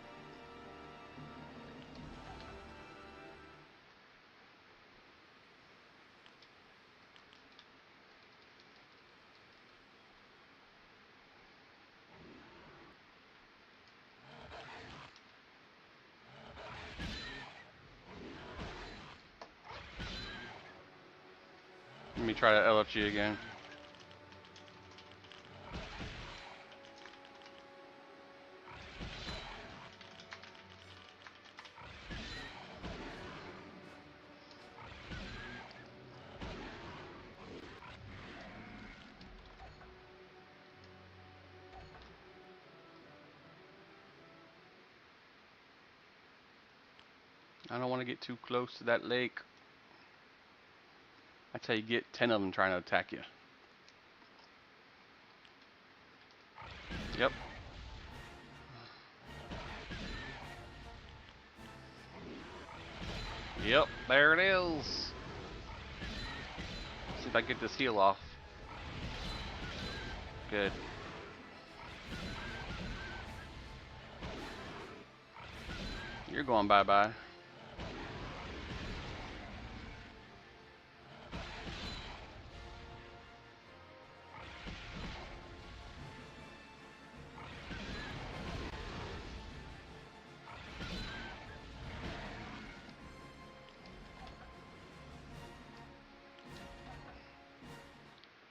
Let me try to LFG again. I don't want to get too close to that lake. That's how you get 10 of them trying to attack you. Yep. Yep, there it is. See if I can get this heal off. Good. You're going bye-bye.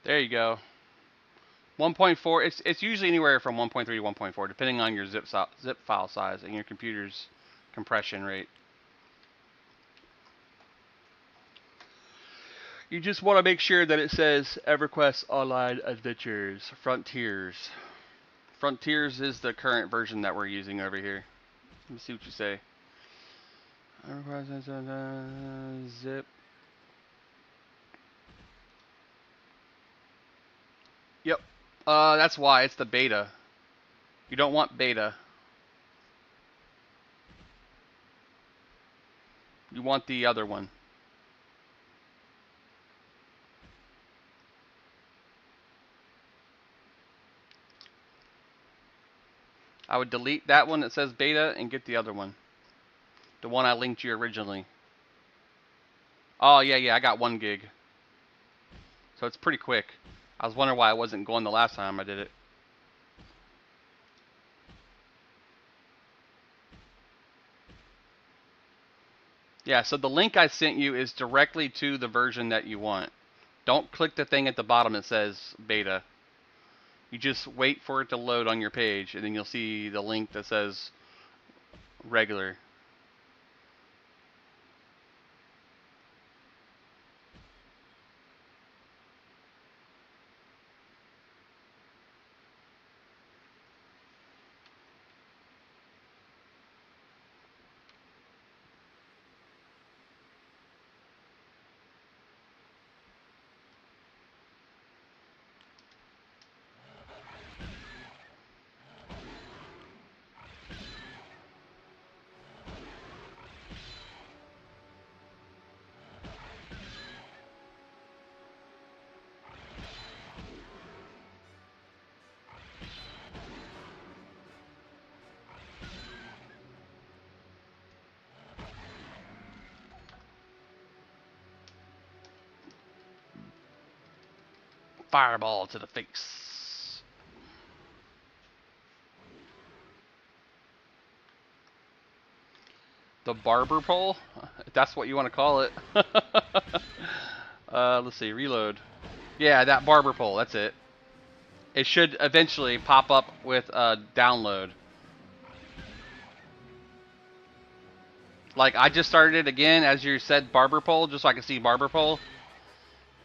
There you go. 1.4. It's usually anywhere from 1.3 to 1.4, depending on your zip file size and your computer's compression rate. You just want to make sure that it says EverQuest Online Adventures Frontiers. Frontiers is the current version that we're using over here. Let me see what you say. Zip. Yep. That's why it's the beta. You don't want beta. You want the other one. I would delete that one that says beta and get the other one. The one I linked you originally. Oh, yeah, I got 1 gig. So it's pretty quick. I was wondering why I wasn't going the last time I did it. Yeah, so the link I sent you is directly to the version that you want. Don't click the thing at the bottom that says beta. You just wait for it to load on your page, and then you'll see the link that says regular. Fireball to the face. The barber pole? If that's what you want to call it. Let's see, reload. Yeah, that barber pole, that's it. It should eventually pop up with a download. Like, I just started it again, as you said, barber pole, just so I can see barber pole.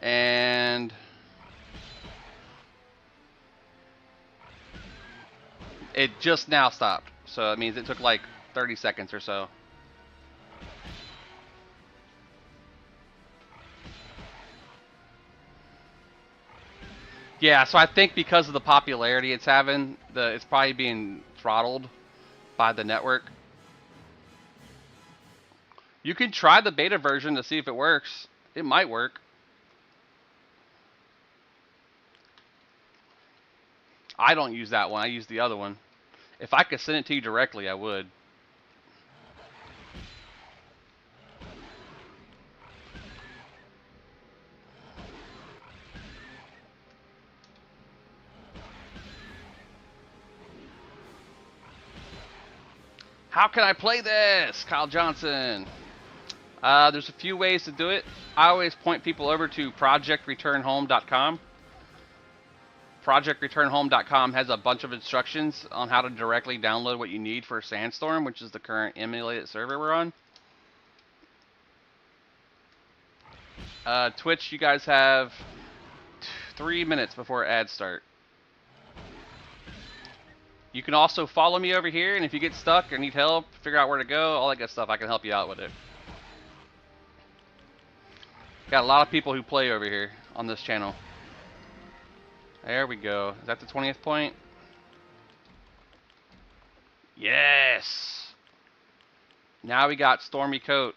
And it just now stopped. So it means it took like 30 seconds or so. Yeah, so I think because of the popularity it's having, it's probably being throttled by the network. You can try the beta version to see if it works. It might work. I don't use that one. I use the other one. If I could send it to you directly, I would. How can I play this? Kyle Johnson. There's a few ways to do it. I always point people over to projectreturnhome.com. Projectreturnhome.com has a bunch of instructions on how to directly download what you need for Sandstorm, which is the current emulated server we're on. Twitch, you guys have 3 minutes before ads start. You can also follow me over here, and if you get stuck or need help, figure out where to go, all that good stuff, I can help you out with it. Got a lot of people who play over here on this channel. There we go. Is that the 20th point? Yes! Now we got Stormy Coat.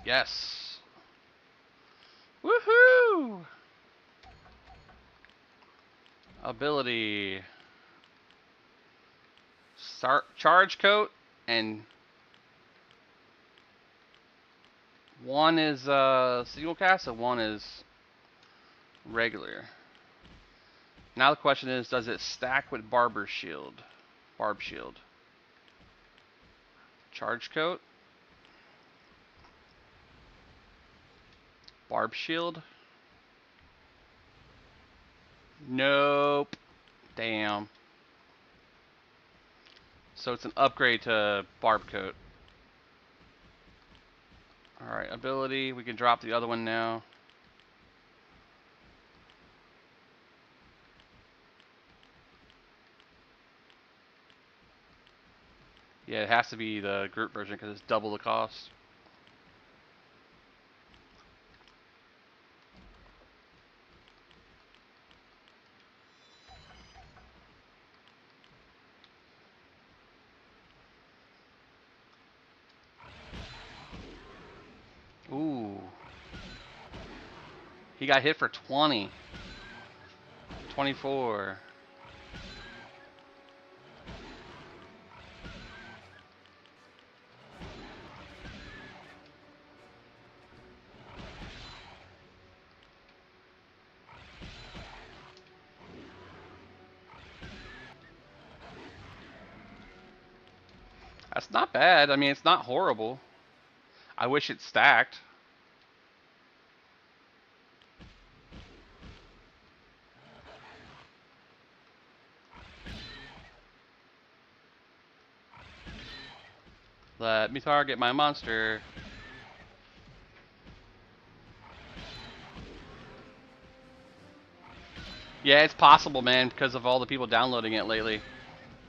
Yes. Woohoo! Ability. Start charge coat, and one is single cast and one is regular. Now the question is, does it stack with barber shield? Barb shield. Charge coat. Barb shield. Nope. Damn. So it's an upgrade to barb coat. Alright, ability. We can drop the other one now. Yeah, it has to be the group version because it's double the cost. Ooh. He got hit for 20. 24. That's not bad. I mean, it's not horrible. I wish it stacked. Let me target my monster. Yeah, it's possible, man, because of all the people downloading it lately.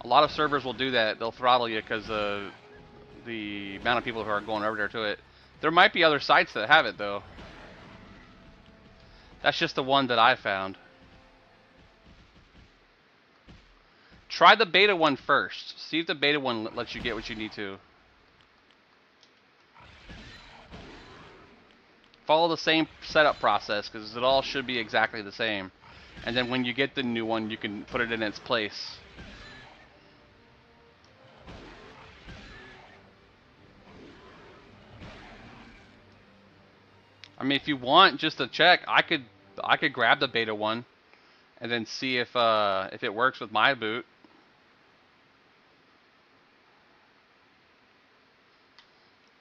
A lot of servers will do that. They'll throttle you because of the amount of people who are going over there to it. There might be other sites that have it, though. That's just the one that I found. Try the beta one first. See if the beta one lets you get what you need to. Follow the same setup process because it all should be exactly the same. And then when you get the new one, you can put it in its place. I mean, if you want just to check, I could I could grab the beta one and then see if it works with my boot.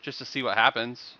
Just to see what happens.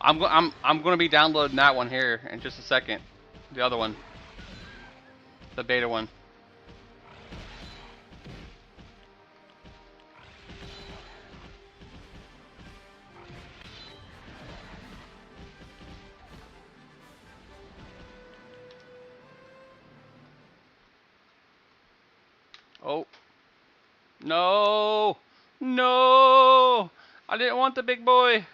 I'm gonna be downloading that one here in just a second. The other one, the beta one. Oh no, no! I didn't want the big boy.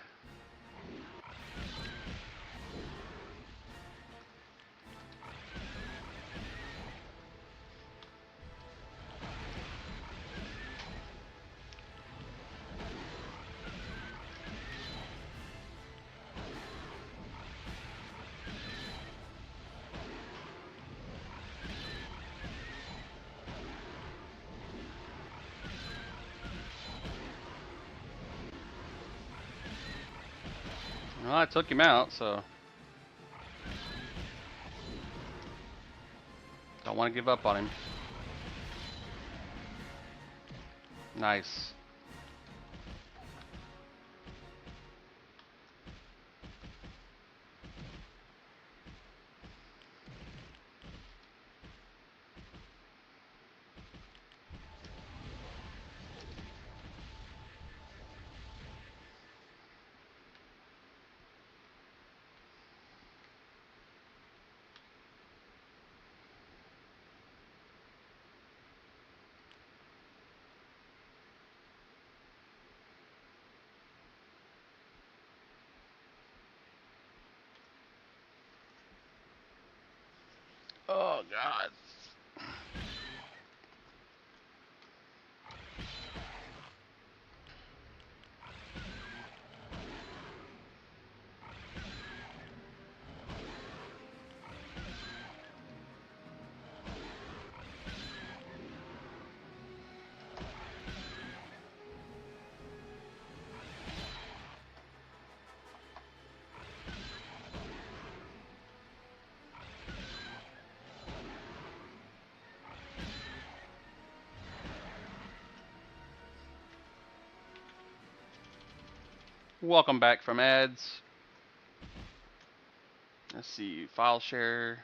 Well, I took him out, so don't want to give up on him. Nice. Oh God. Welcome back from ads. Let's see, file share.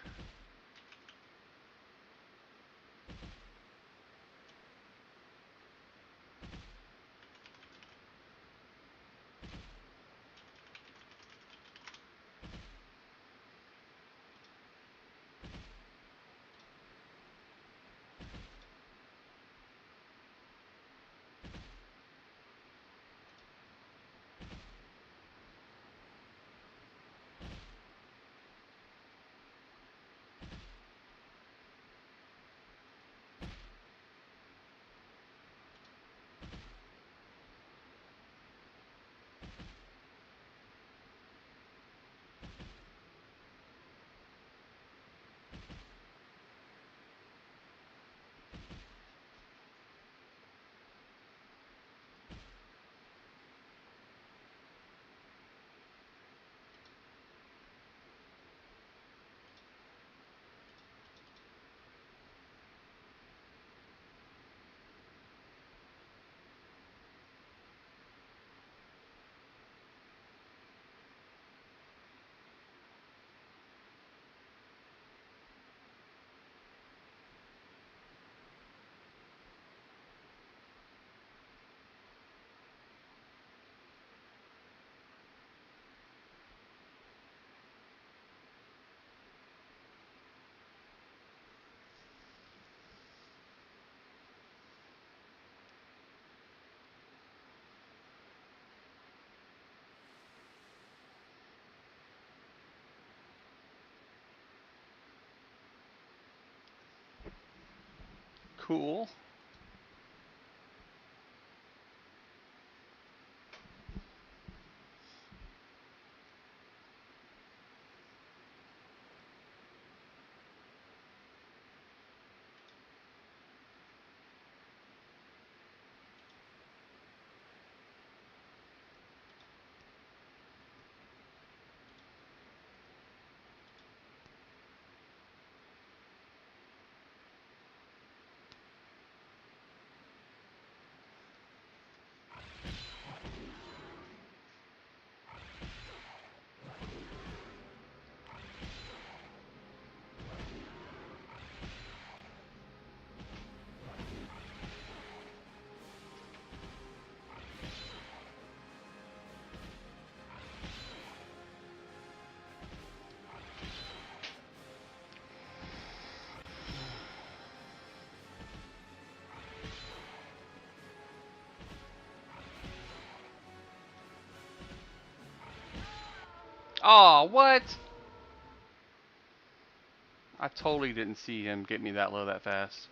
Cool. Oh, what? I totally didn't see him get me that low that fast.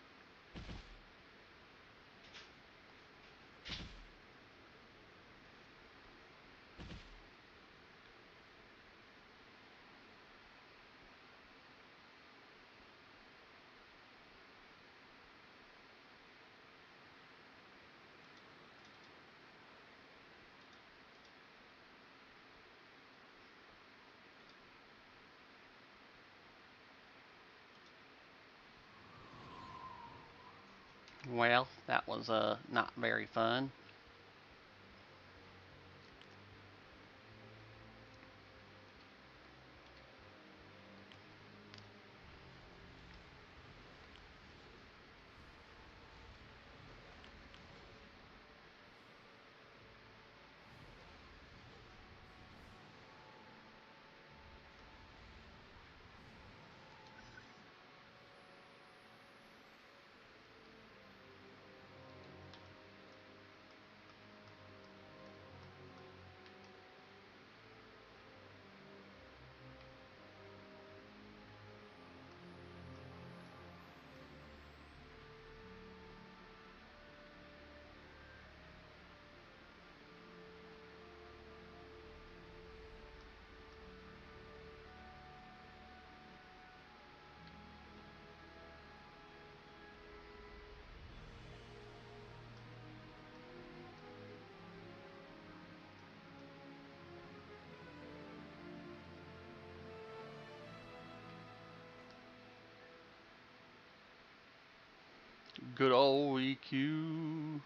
Well, that was not very fun. Good old EQ.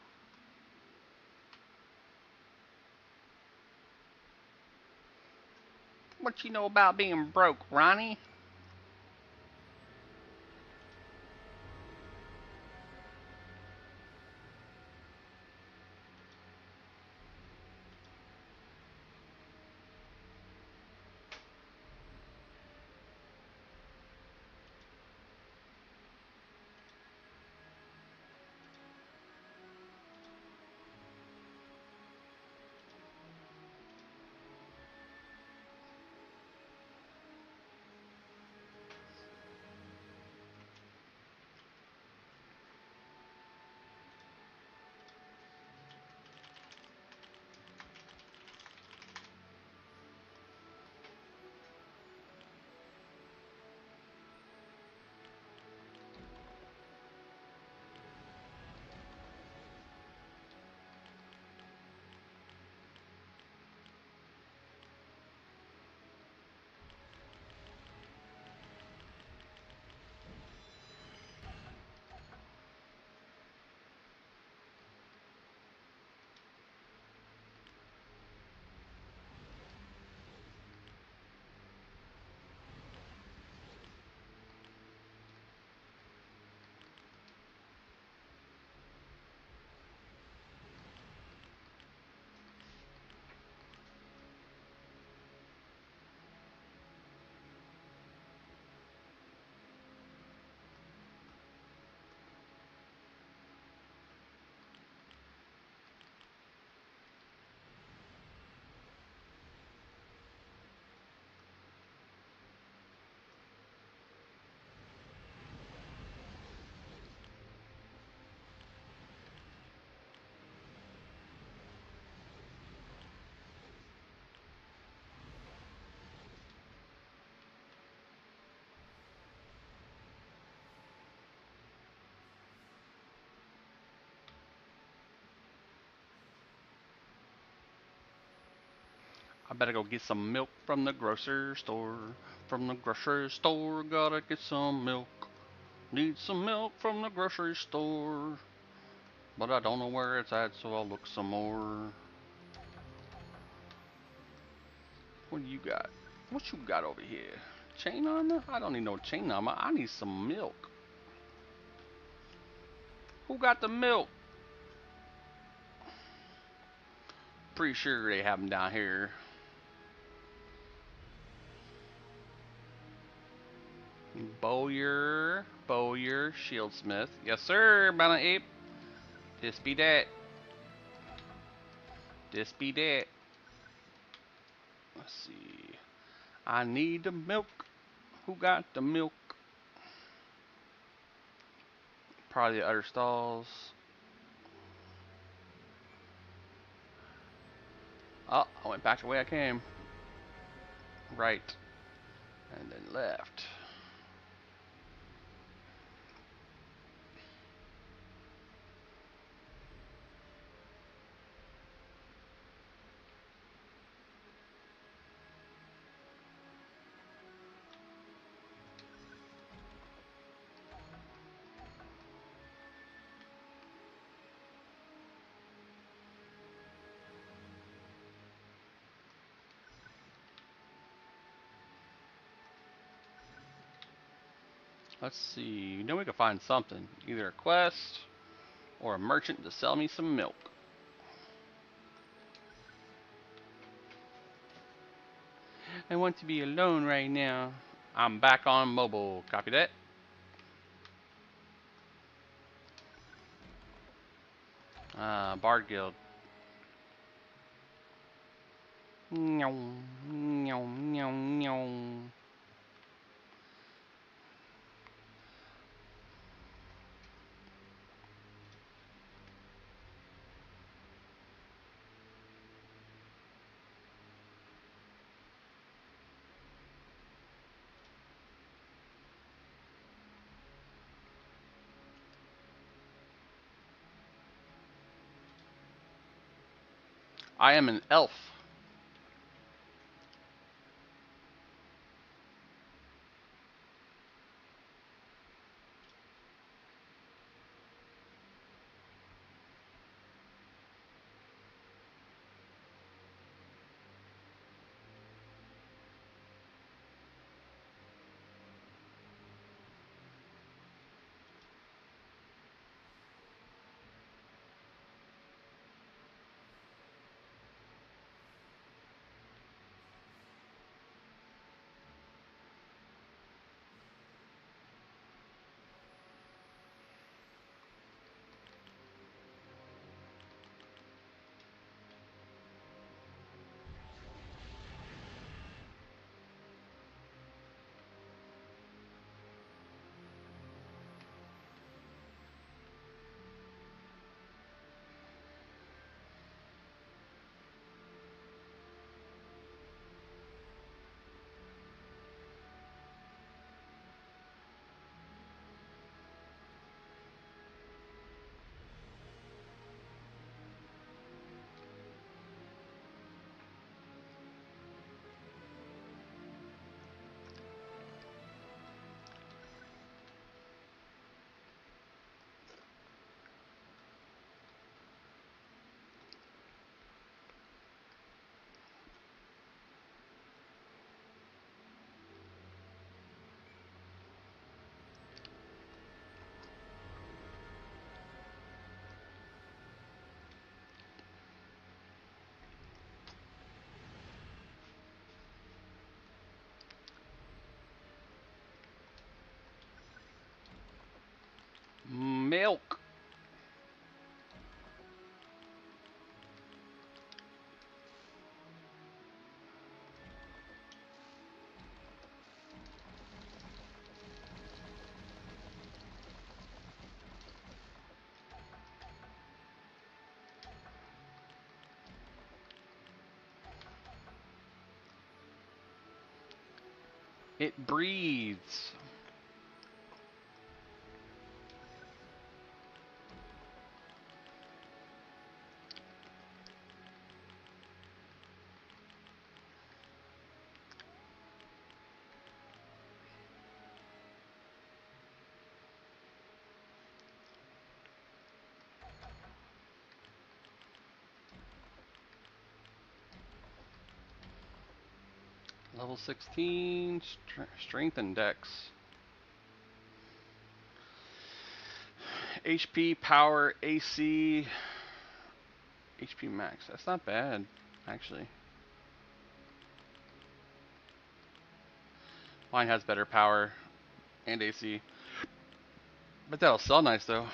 What you know about being broke, Ronnie? I better go get some milk from the grocery store. From the grocery store, gotta get some milk. Need some milk from the grocery store. But I don't know where it's at, so I'll look some more. What do you got? What you got over here? Chain armor? I don't need no chain armor. I need some milk. Who got the milk? Pretty sure they have them down here. Bowyer, Shieldsmith. Yes, sir, Bounty Ape. This be that. This be that. Let's see. I need the milk. Who got the milk? Probably the other stalls. Oh, I went back the way I came. Right. And then left. Let's see. You know we could find something. Either a quest or a merchant to sell me some milk. I want to be alone right now. I'm back on mobile. Copy that. Bard Guild. Meow, meow, meow, meow. I am an elf. Milk. It breathes. Level 16, strength and dex. HP, power, AC, HP max. That's not bad, actually. Mine has better power and AC. But that'll sell nice, though.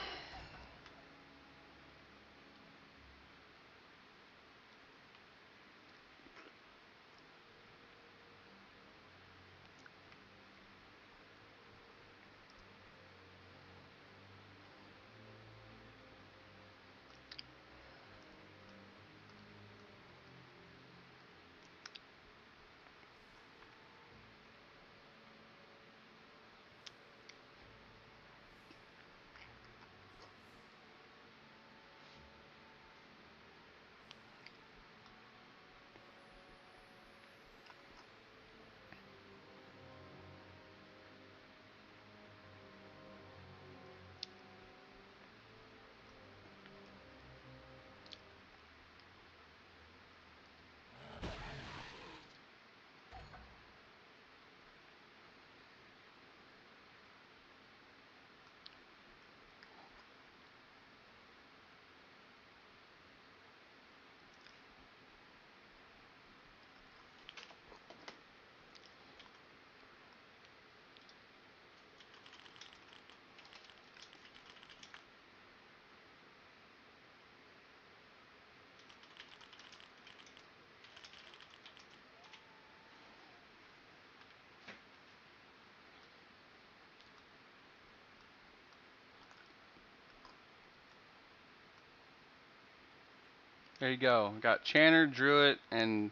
There you go. Got Channer, Druid, and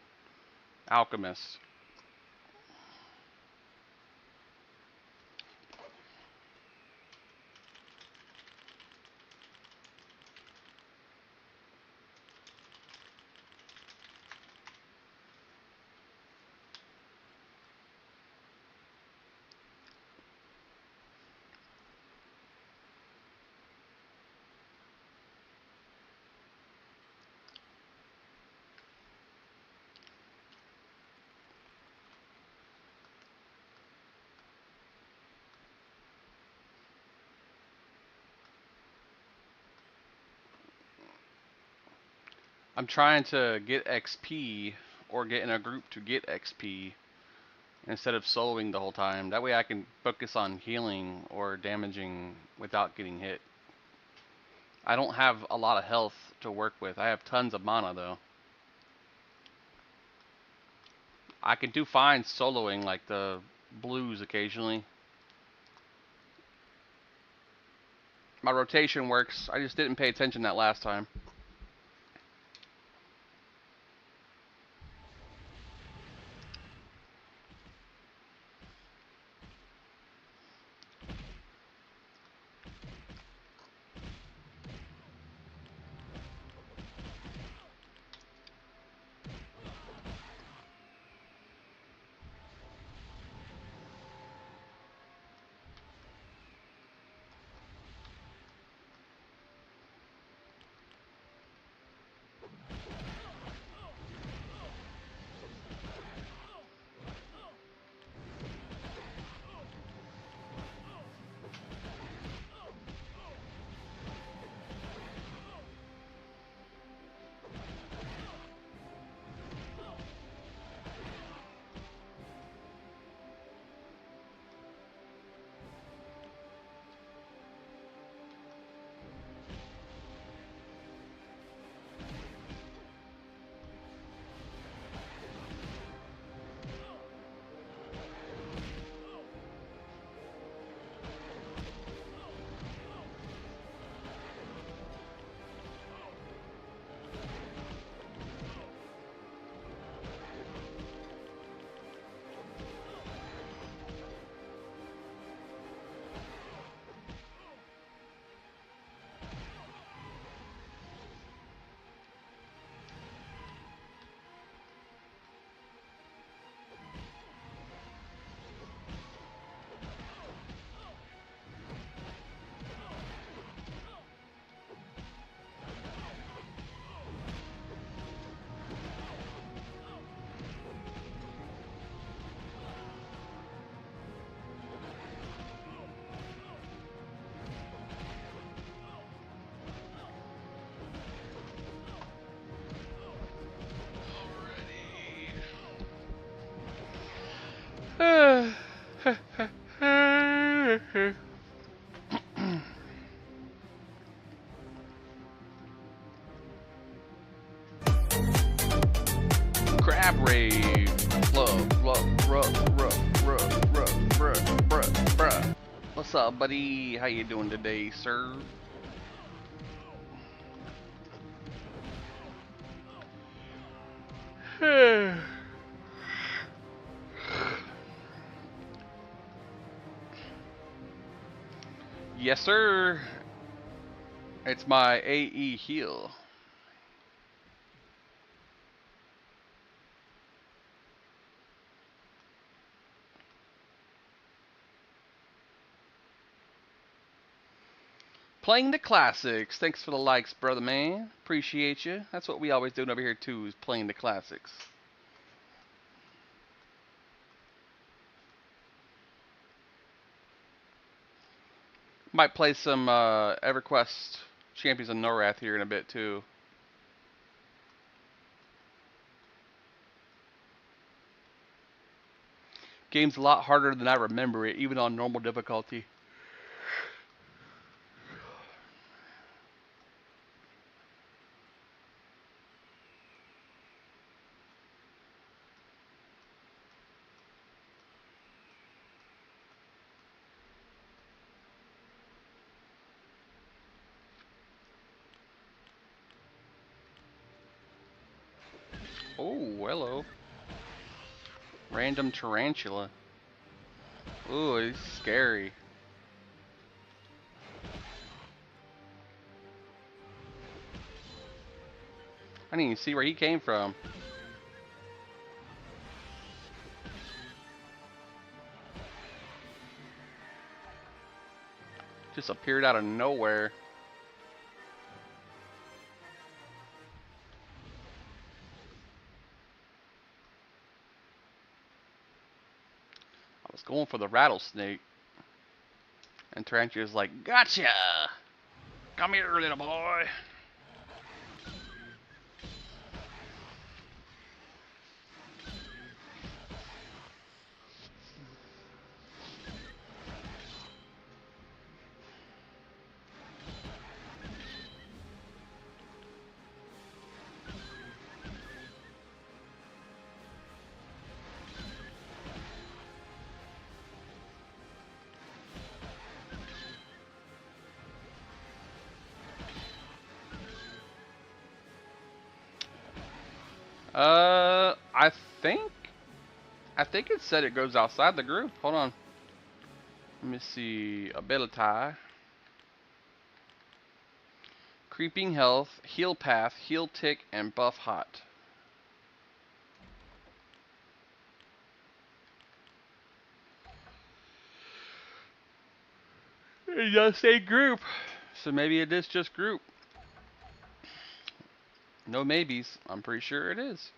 Alchemist. I'm trying to get XP or get in a group to get XP instead of soloing the whole time. That way I can focus on healing or damaging without getting hit. I don't have a lot of health to work with. I have tons of mana though. I can do fine soloing like the blues occasionally. My rotation works. I just didn't pay attention that last time. Crab rave. Love, love, bruh. What's up, buddy? How you doing today, sir? Yes, sir. It's my AE heal. Playing the classics. Thanks for the likes, brother man. Appreciate you. That's what we always do over here too, is playing the classics. Might play some EverQuest Champions of Norath here in a bit too. Game's a lot harder than I remember it, even on normal difficulty. Oh, hello. Random tarantula. Ooh, it's scary. I didn't even see where he came from. Just appeared out of nowhere. I was going for the rattlesnake. And Tarantula's like, gotcha! Come here, little boy. I think it said it goes outside the group. Hold on. Let me see. Ability. Creeping health, heal path, heal tick, and buff hot. It does say group. So maybe it is just group. No maybes. I'm pretty sure it is.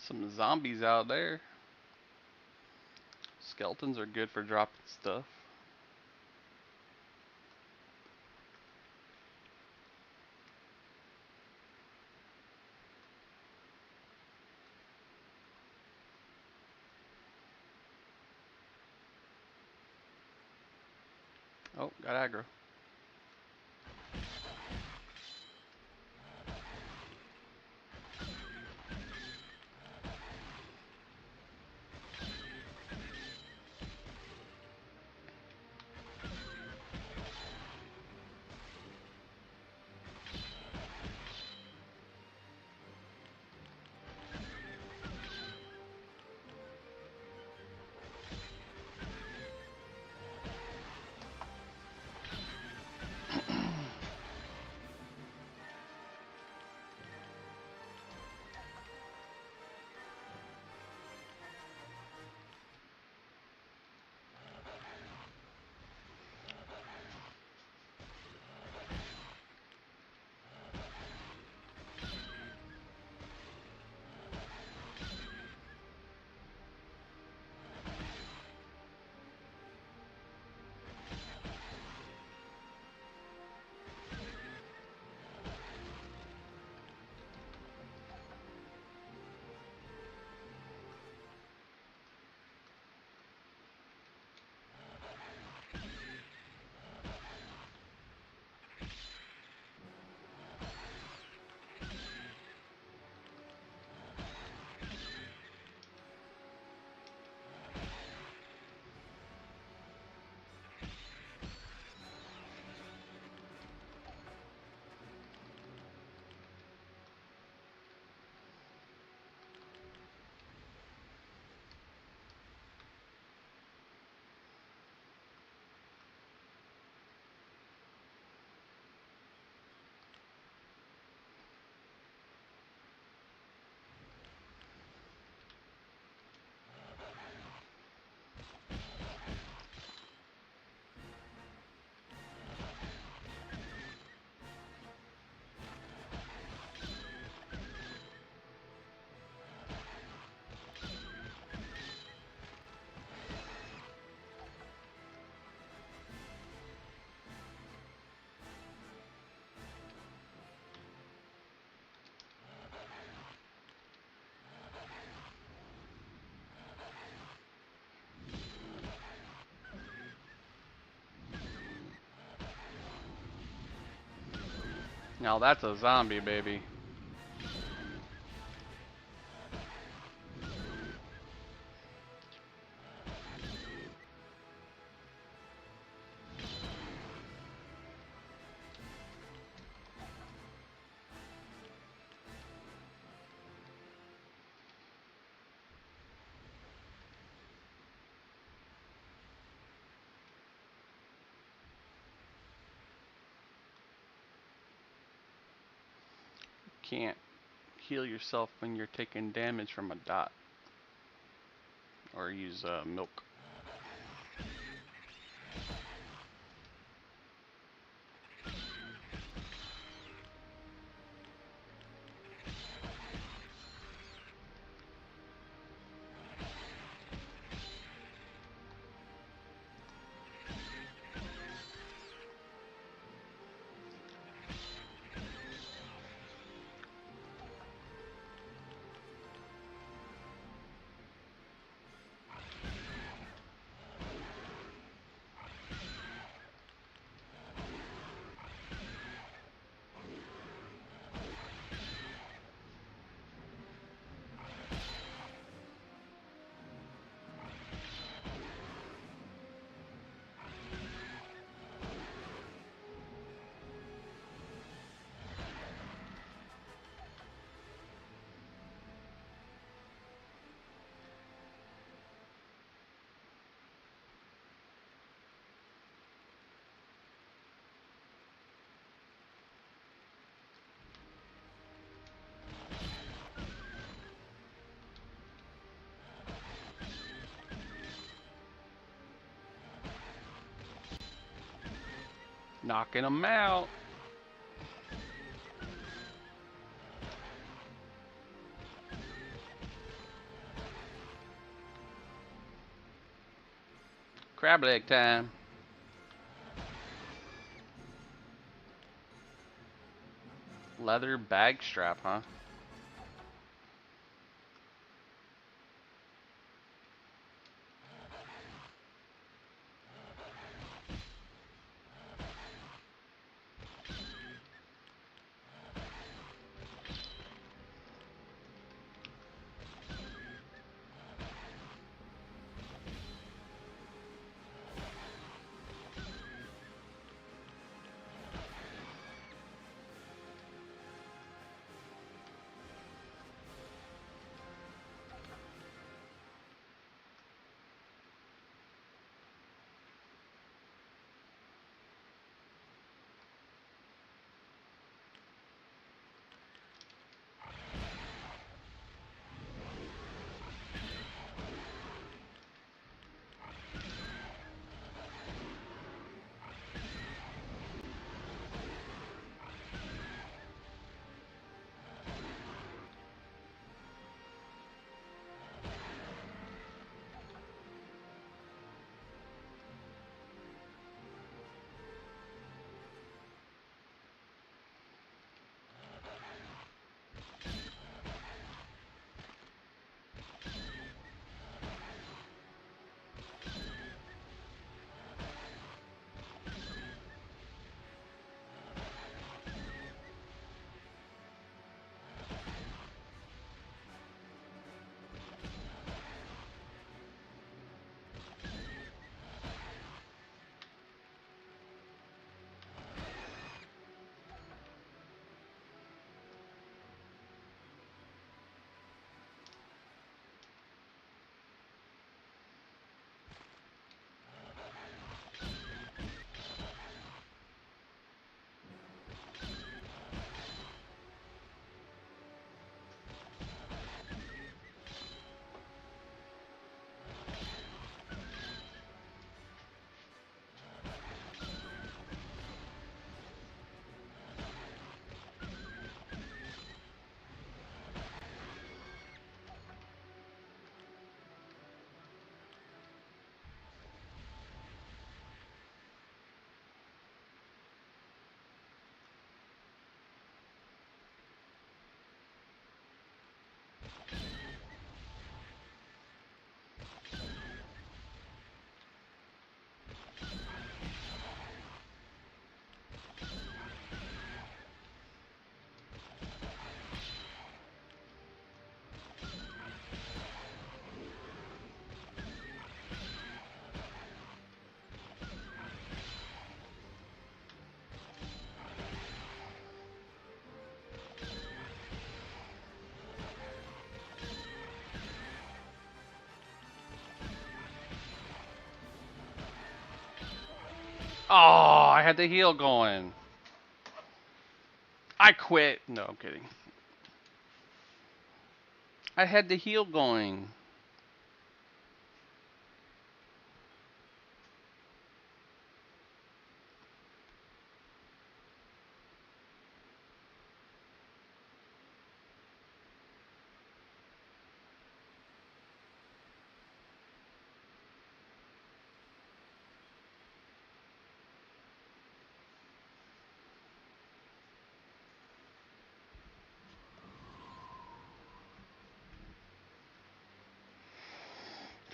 Some zombies out there. Skeletons are good for dropping stuff. Oh, got aggro. Now that's a zombie, baby. Can't heal yourself when you're taking damage from a dot. Or use milk. Knocking them out. Crab leg time. Leather bag strap, huh? Oh, I had the heal going. I quit. No, I'm kidding. I had the heal going.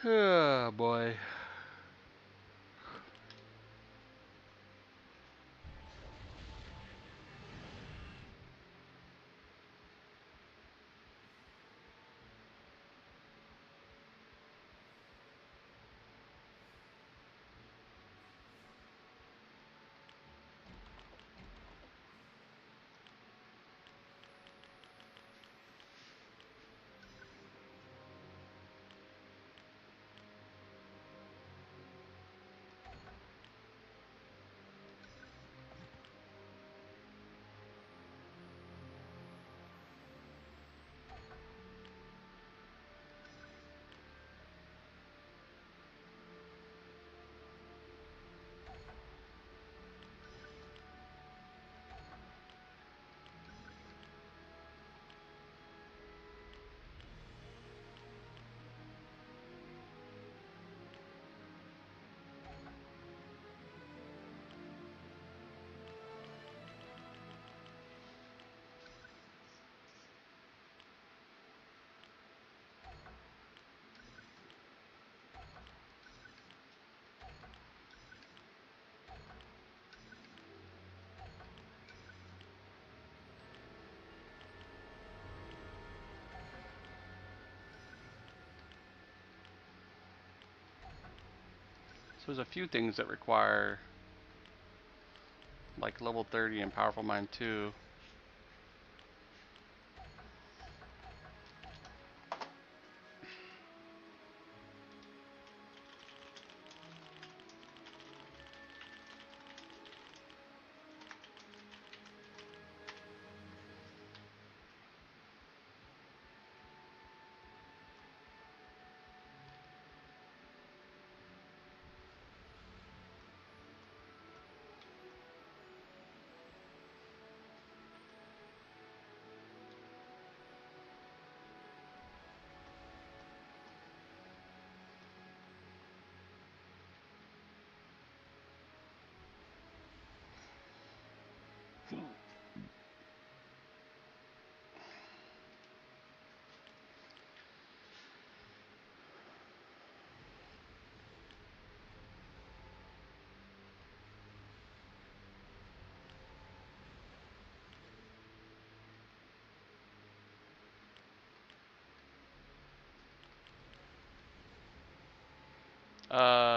Oh, boy. So there's a few things that require like level 30 and powerful mind 2.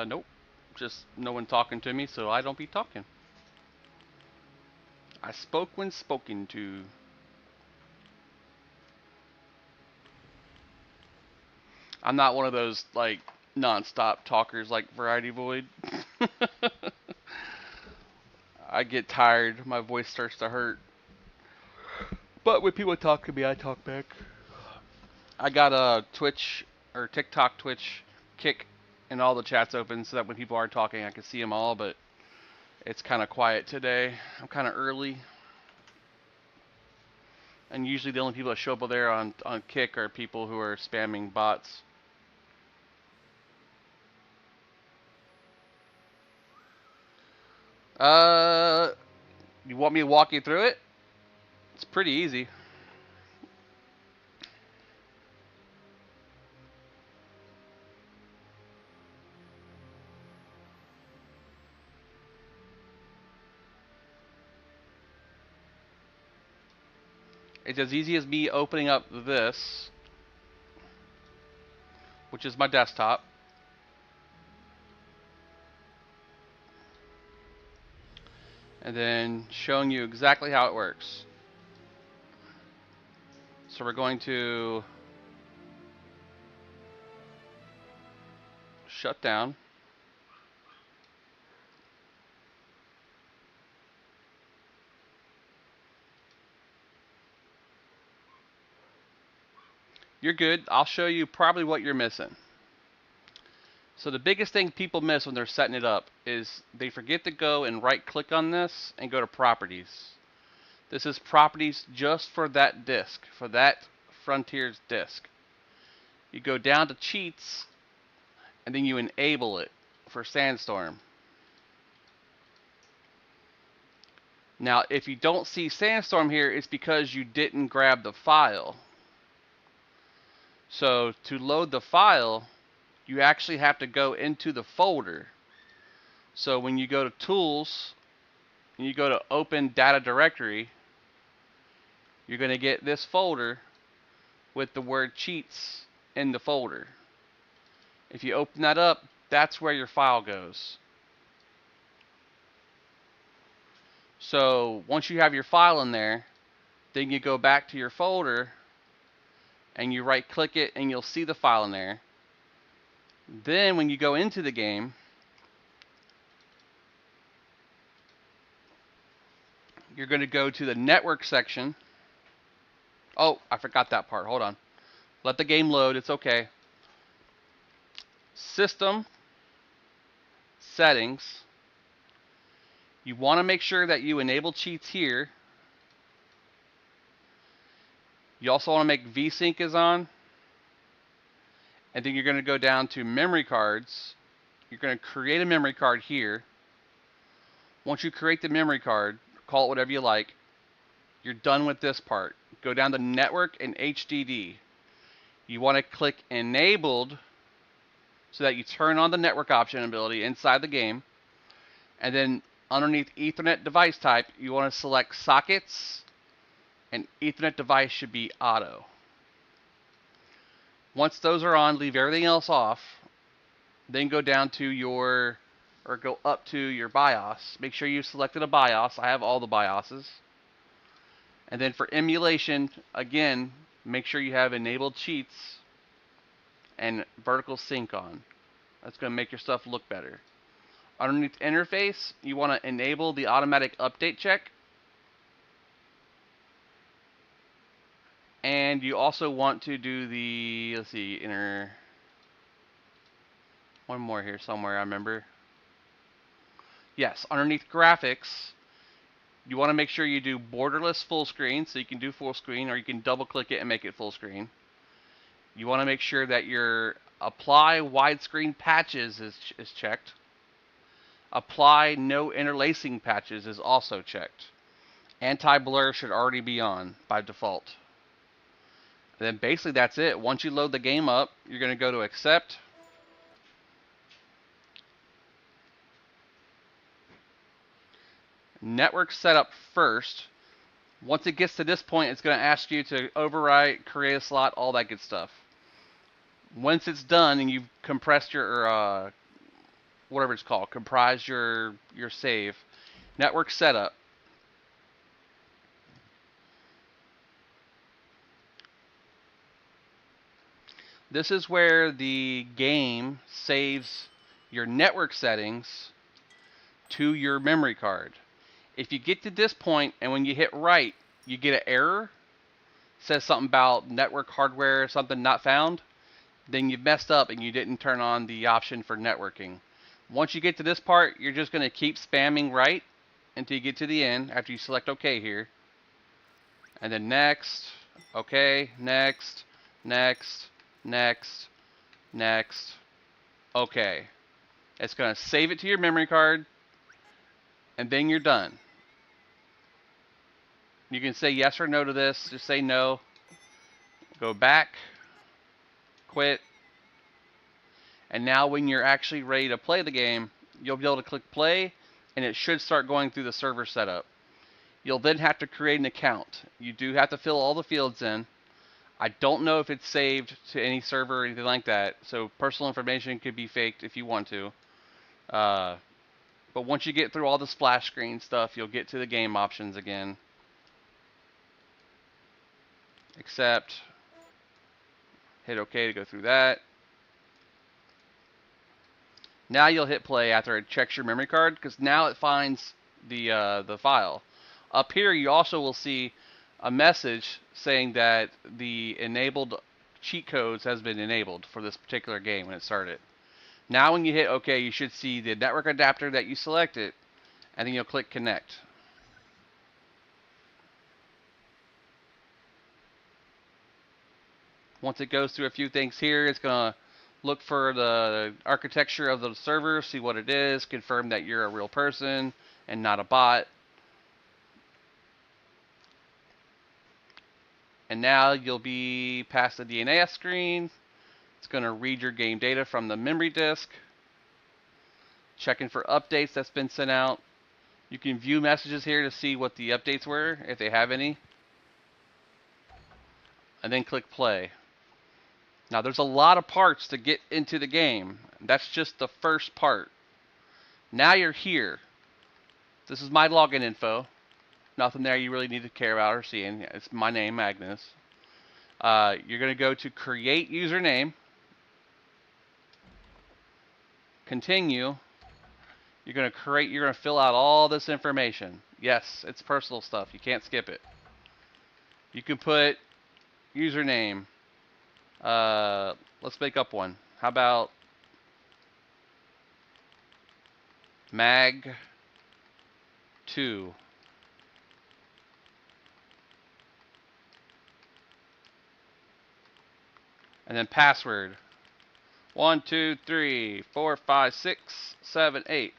Nope. Just no one talking to me, so I don't be talking. I spoke when spoken to. I'm not one of those like non-stop talkers like Variety Void. I get tired, my voice starts to hurt. But when people talk to me, I talk back. I got a Twitch or TikTok Twitch kick and all the chats open so that when people are talking, I can see them all, but it's kind of quiet today. I'm kind of early. And usually the only people that show up there on Kick are people who are spamming bots. Uh, you want me to walk you through it? It's pretty easy. It's as easy as me opening up this, which is my desktop, and then showing you exactly how it works. So we're going to shut down. You're good. I'll show you probably what you're missing. So the biggest thing people miss when they're setting it up is they forget to go and right click on this and go to properties. This is properties just for that disk, for that Frontiers disk. You go down to cheats and then you enable it for Sandstorm. Now, if you don't see Sandstorm here, it's because you didn't grab the file. So to load the file, you actually have to go into the folder. So when you go to Tools, and you go to Open Data Directory, you're going to get this folder with the word cheats in the folder. If you open that up, that's where your file goes. So once you have your file in there, then you go back to your folder and you right click it and you'll see the file in there. Then when you go into the game, you're going to go to the network section. Oh, I forgot that part. Hold on. Let the game load. It's okay. System settings. You want to make sure that you enable cheats here. You also want to make VSync is on. And then you're going to go down to memory cards. You're going to create a memory card here. Once you create the memory card, call it whatever you like, you're done with this part. Go down to network and HDD. You want to click enabled so that you turn on the network option ability inside the game. And then underneath Ethernet device type, you want to select sockets, and Ethernet device should be auto. Once those are on, leave everything else off. Then go down to your or go up to your BIOS. Make sure you selected a BIOS. I have all the BIOSes. And then for emulation, again, make sure you have enabled cheats and vertical sync on. That's going to make your stuff look better. Underneath interface, you want to enable the automatic update check. And you also want to do the, let's see, one more here somewhere, I remember. Yes, underneath graphics, you want to make sure you do borderless full screen, so you can do full screen, or you can double click it and make it full screen. You want to make sure that your apply widescreen patches is checked. Apply no interlacing patches is also checked. Anti-blur should already be on by default. And then basically that's it. Once you load the game up, you're going to go to accept. Network setup first. Once it gets to this point, it's going to ask you to overwrite, create a slot, all that good stuff. Once it's done and you've compressed your, whatever it's called, comprised your save, network setup. This is where the game saves your network settings to your memory card. If you get to this point and when you hit right, you get an error, says something about network hardware, something not found, then you've messed up and you didn't turn on the option for networking. Once you get to this part, you're just going to keep spamming right until you get to the end after you select OK here. And then next, OK, next, next, next, next, OK. It's going to save it to your memory card, and then you're done. You can say yes or no to this. Just say no. Go back. Quit. And now when you're actually ready to play the game, you'll be able to click play, and it should start going through the server setup. You'll then have to create an account. You do have to fill all the fields in. I don't know if it's saved to any server or anything like that, so personal information could be faked if you want to. But once you get through all the splash screen stuff, you'll get to the game options again. Accept. Hit OK to go through that. Now you'll hit play after it checks your memory card, because now it finds the file. Up here you also will see a message saying that the enabled cheat codes has been enabled for this particular game when it started. Now when you hit OK, you should see the network adapter that you selected, and then you'll click connect. Once it goes through a few things here, it's going to look for the architecture of the server, see what it is, confirm that you're a real person and not a bot. And now you'll be past the DNS screen. It's going to read your game data from the memory disk. Checking for updates that's been sent out. You can view messages here to see what the updates were, if they have any. And then click play. Now there's a lot of parts to get into the game. That's just the first part. Now you're here. This is my login info. Nothing there you really need to care about or seeing. It's my name, Magnus. You're going to go to create username. Continue. You're going to fill out all this information. Yes, it's personal stuff. You can't skip it. You can put username. Let's make up one. How about Mag2? And then password. 1, 2, 3, 4, 5, 6, 7, 8.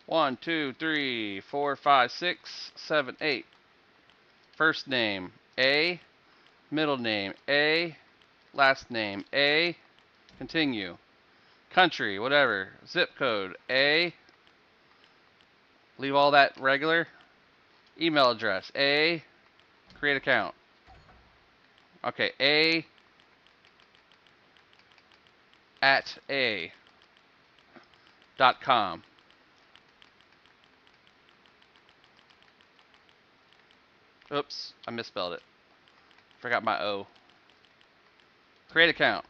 1, 2, 3, 4, 5, 6, 7, 8. First name A. Middle name A. Last name A. Continue. Country, whatever. Zip code A. Leave all that regular. Email address A. Create account. Okay, A. @ A. com. Oops, I misspelled it. Forgot my O. Create account.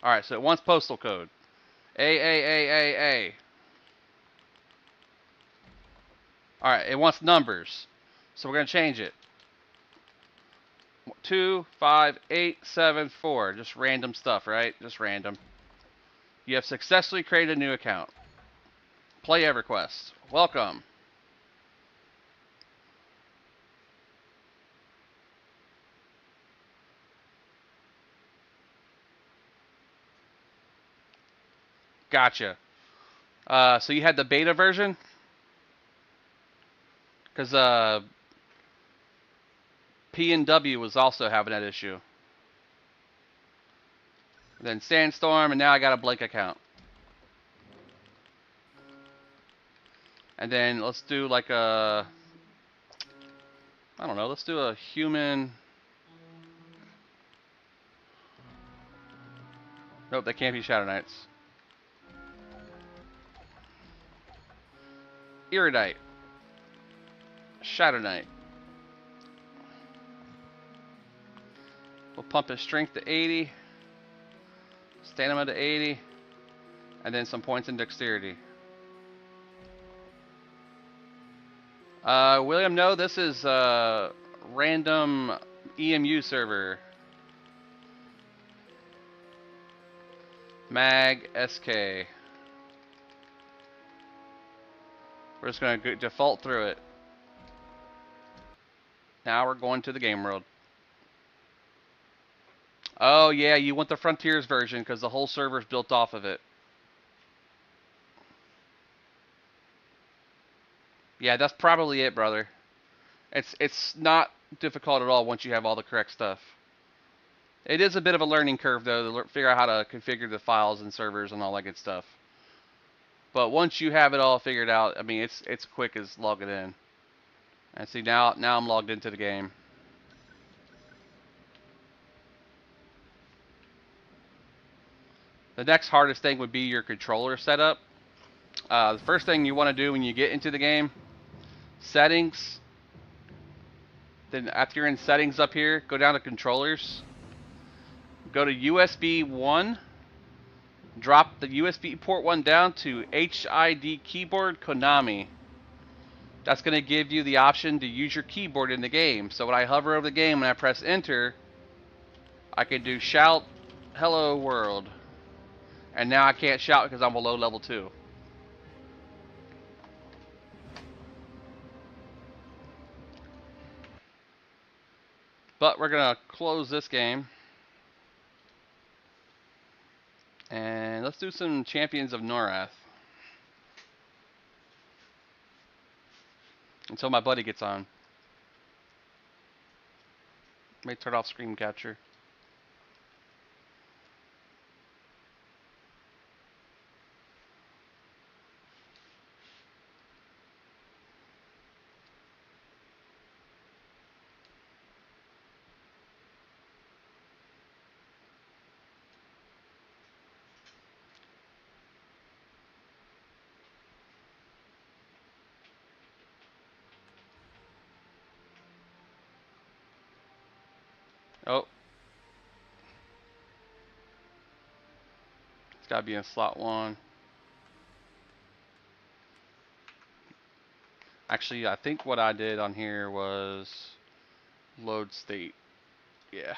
Alright, so it wants postal code. A. Alright, it wants numbers. So we're going to change it. 25874. Just random stuff, right? Just random. You have successfully created a new account. Play EverQuest. Welcome. Gotcha. So you had the beta version? Because P&W was also having that issue. Then Sandstorm, and now I got a blank account. And then let's do like a... I don't know, let's do a human... Nope, they can't be Shadow Knights. Iridite. Shadow Knight. We'll pump his strength to 80. Stamina to 80. And then some points in dexterity. William, no, this is random EMU server. Mag SK. We're just going to default through it. Now we're going to the game world. Oh yeah, you want the Frontiers version because the whole server's built off of it. Yeah, that's probably it, brother. It's not difficult at all once you have all the correct stuff. It is a bit of a learning curve though to figure out how to configure the files and servers and all that good stuff. But once you have it all figured out, I mean it's quick as logging in. And see now I'm logged into the game. The next hardest thing would be your controller setup. The first thing you want to do when you get into the game, settings. Then after you're in settings up here, go down to controllers. Go to USB 1. Drop the USB port 1 down to HID keyboard Konami. That's going to give you the option to use your keyboard in the game. So when I hover over the game and I press enter, I can do shout hello world. And now I can't shout because I'm below level 2. But we're going to close this game. And let's do some Champions of Norath. Until my buddy gets on. Let me turn off screen capture. Oh. It's got to be in slot 1. Actually, I think what I did on here was load state. Yeah.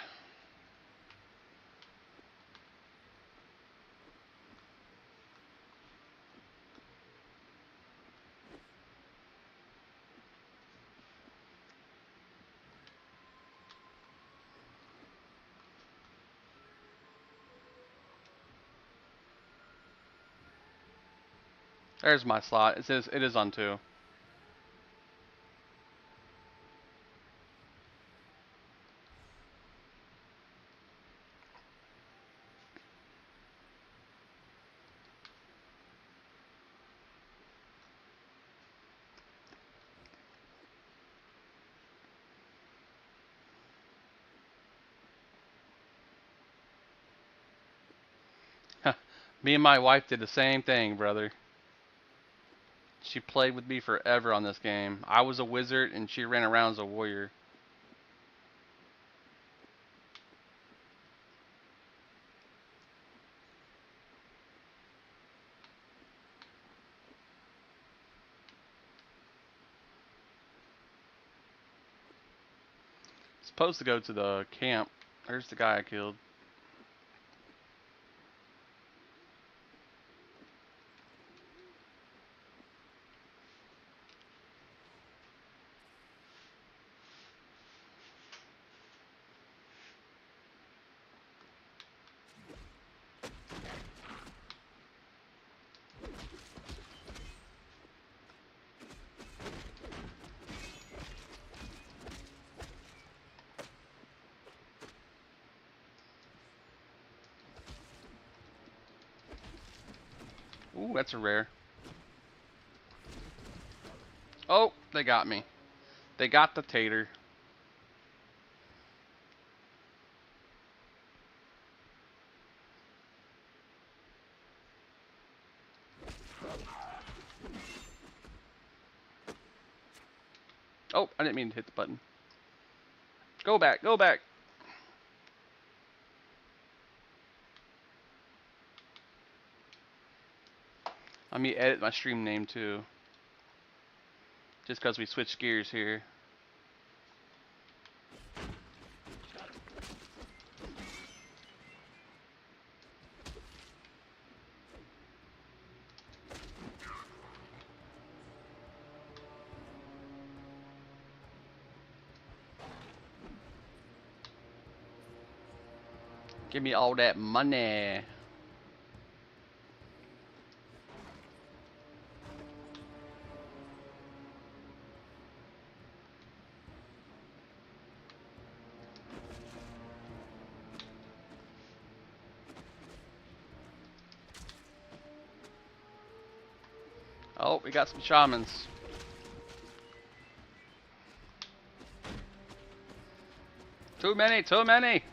There's my slot. It is on 2. Me and my wife did the same thing, brother. She played with me forever on this game. I was a wizard and she ran around as a warrior. Supposed to go to the camp. There's the guy I killed. Ooh, that's a rare. Oh, they got me. They got the tater. Oh, I didn't mean to hit the button. Go back, go back. Let me edit my stream name too. Just because we switched gears here. Give me all that money. Oh, we got some shamans. Too many, too many.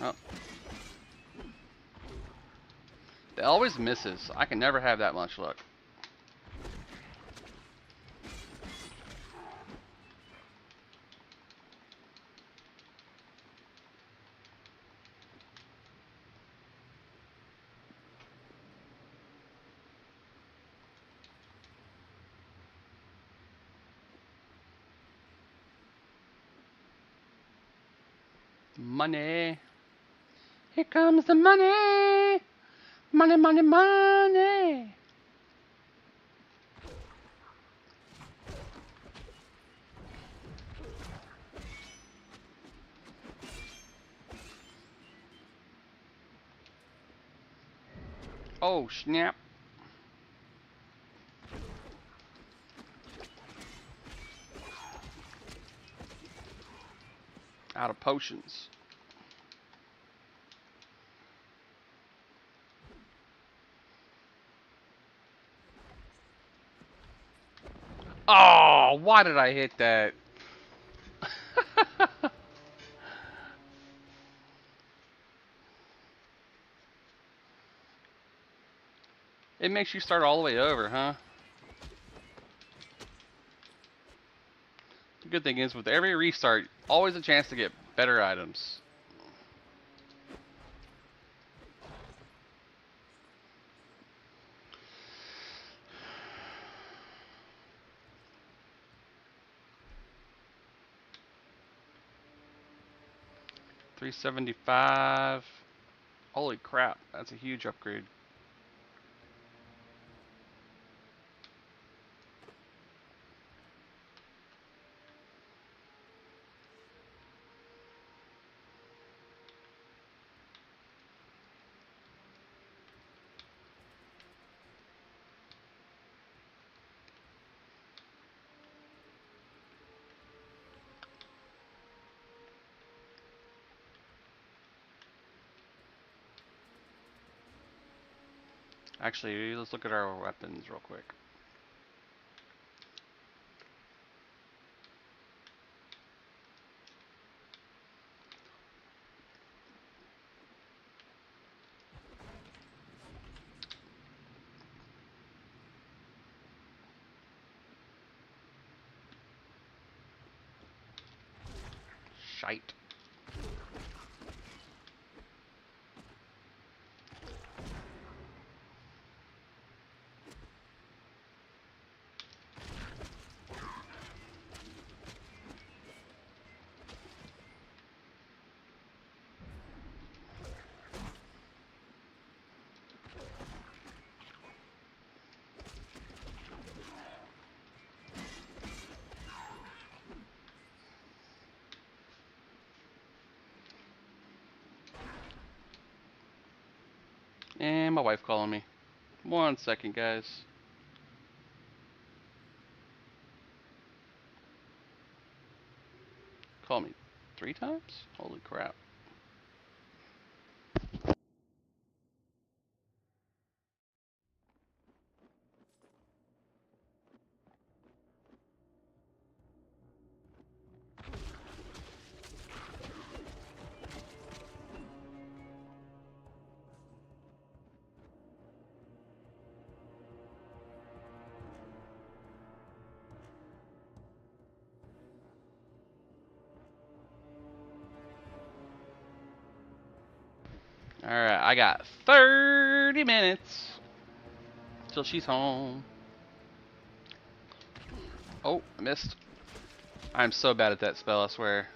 Oh. They always misses. I can never have that much luck. Money. Here comes the money. Money, money, money. Oh, snap. Out of potions. Oh, why did I hit that? It makes you start all the way over, huh? The good thing is, with every restart, always a chance to get better items. $375. Holy crap, that's a huge upgrade. Actually, let's look at our weapons real quick. Shite. And my wife calling me. 1 second, guys. Call me 3 times? Holy crap. Alright, I got 30 minutes till she's home. Oh, I missed. I'm so bad at that spell, I swear.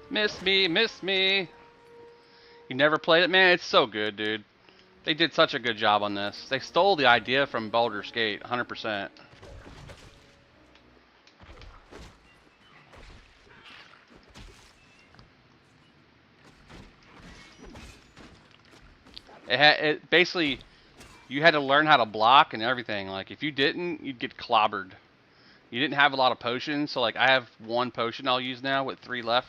Miss me, miss me. You never played it? Man, it's so good, dude. They did such a good job on this. They stole the idea from Baldur's Gate, 100%. It basically, you had to learn how to block and everything. Like, if you didn't, you'd get clobbered. You didn't have a lot of potions, so like I have 1 potion I'll use now with 3 left.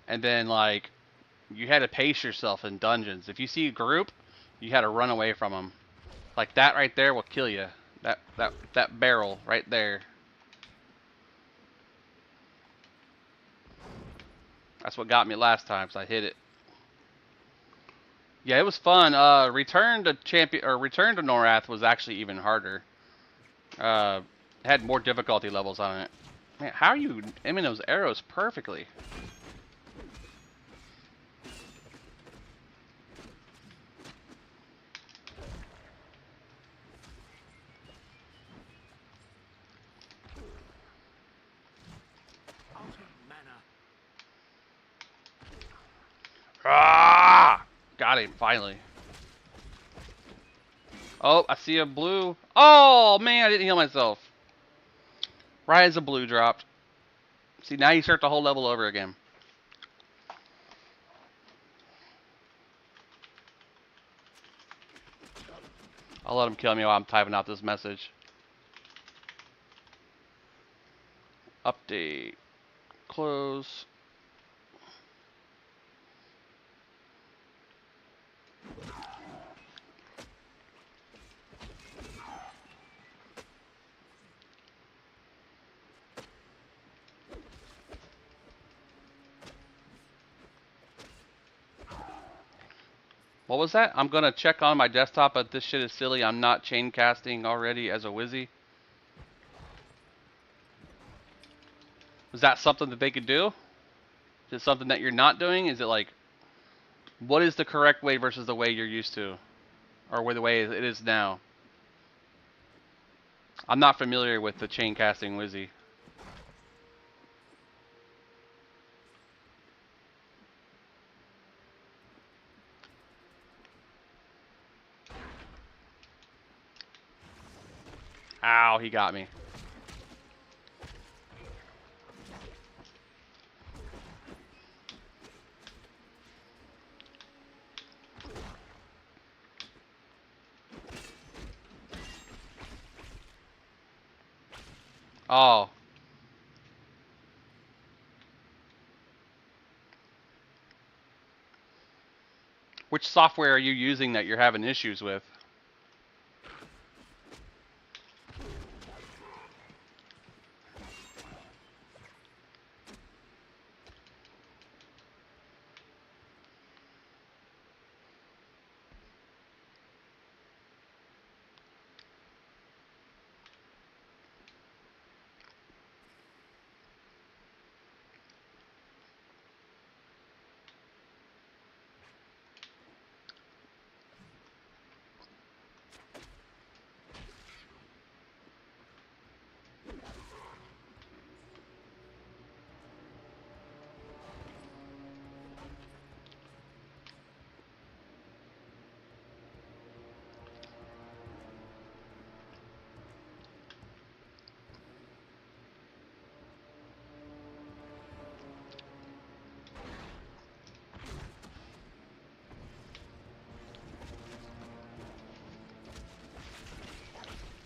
And then like, you had to pace yourself in dungeons. If you see a group, you had to run away from them. Like that right there will kill you. That barrel right there. That's what got me last time, so I hit it. Yeah, it was fun. Return to Norath was actually even harder. It had more difficulty levels on it. Man, how are you aiming those arrows perfectly? Ah! Got him, finally. Oh, I see a blue. Oh, man, I didn't heal myself. Right as a blue dropped. See, now you start the whole level over again. I'll let him kill me while I'm typing out this message. Update. Close. What was that? I'm gonna check on my desktop, but this shit is silly. I'm not chain casting already as a wizzy. Is that something that they could do? Is it something that you're not doing? Is it like, what is the correct way versus the way you're used to? Or the way it is now? I'm not familiar with the chain casting wizzy. Ow, he got me. Oh, which software are you using that you're having issues with?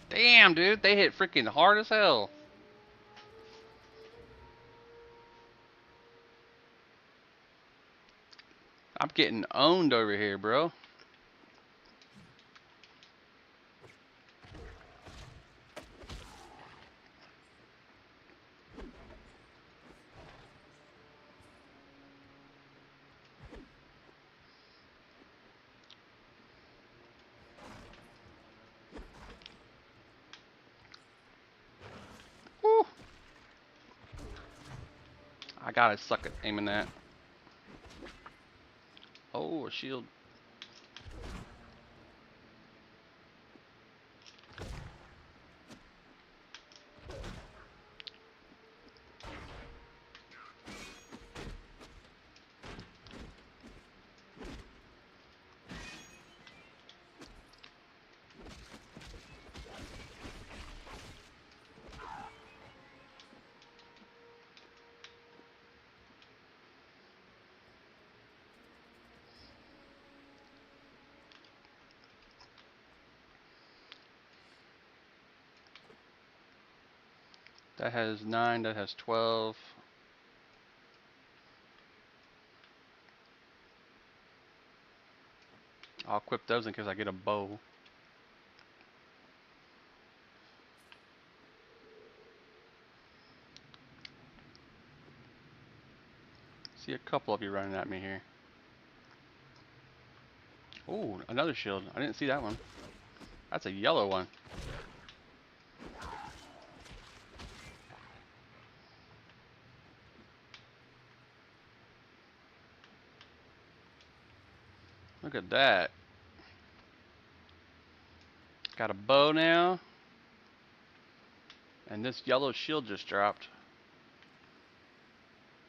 Damn, dude, they hit freaking hard as hell. I'm getting owned over here, bro. Woo. I gotta suck at aiming that. Oh, a shield. That has 9, that has 12. I'll equip those in case I get a bow. See a couple of you running at me here. Oh, another shield. I didn't see that one. That's a yellow one. Look at that. Got a bow now. And this yellow shield just dropped.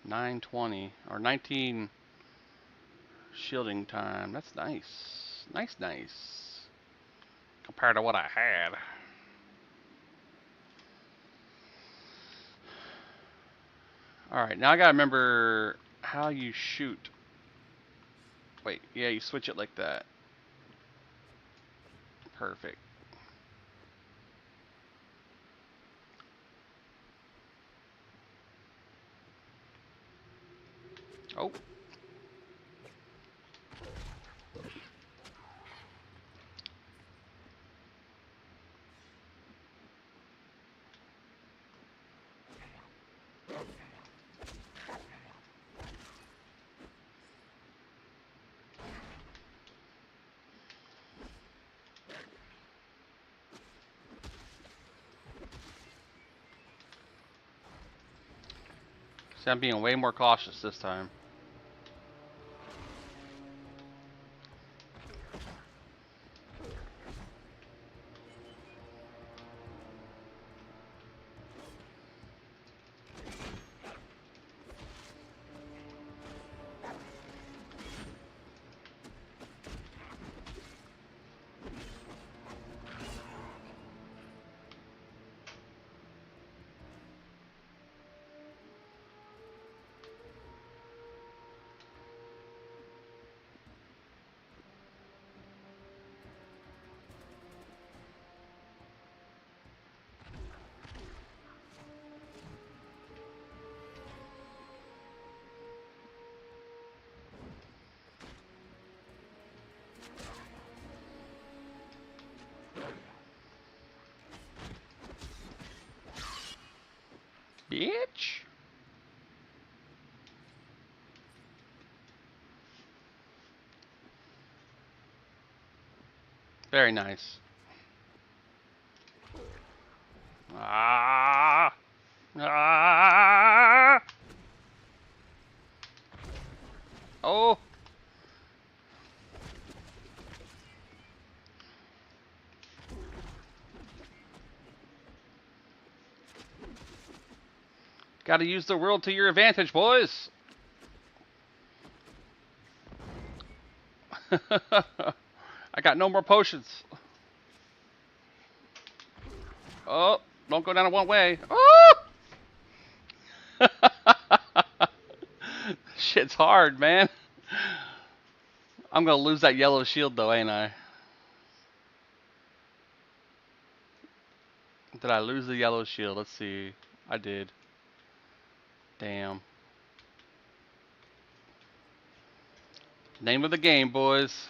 920 or 19 shielding time. That's nice. Nice, nice. Compared to what I had. Alright, now I gotta remember how you shoot. Wait, yeah, you switch it like that. Perfect. Oh. See, I'm being way more cautious this time. bitch. Very nice. Ah! Ah! Oh! Gotta use the world to your advantage, boys! I got no more potions. Oh, don't go down it one way. Oh! Shit's hard, man. I'm gonna lose that yellow shield though, ain't I? Did I lose the yellow shield? Let's see. I did. Damn. Name of the game, boys.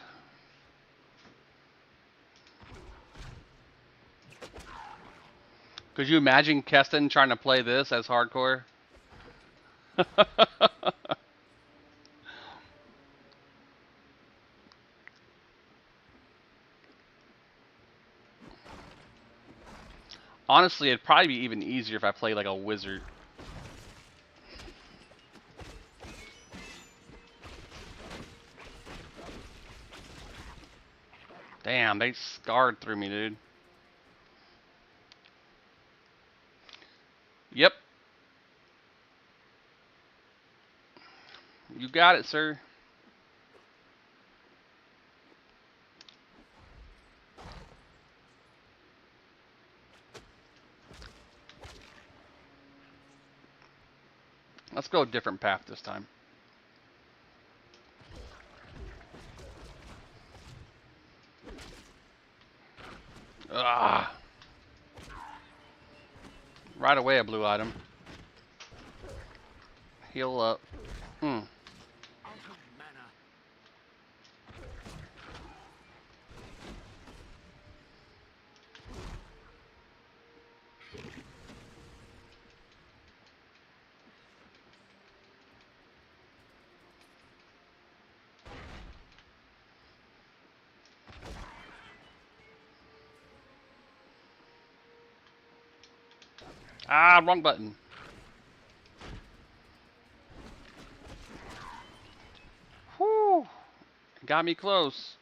Could you imagine Keston trying to play this as hardcore? Honestly, it'd probably be even easier if I played like a wizard. Damn, they scarred through me, dude. Yep. You got it, sir. Let's go a different path this time. Ah. Right away, a blue item. Heal up. Hmm. Ah, wrong button. Whew. Got me close.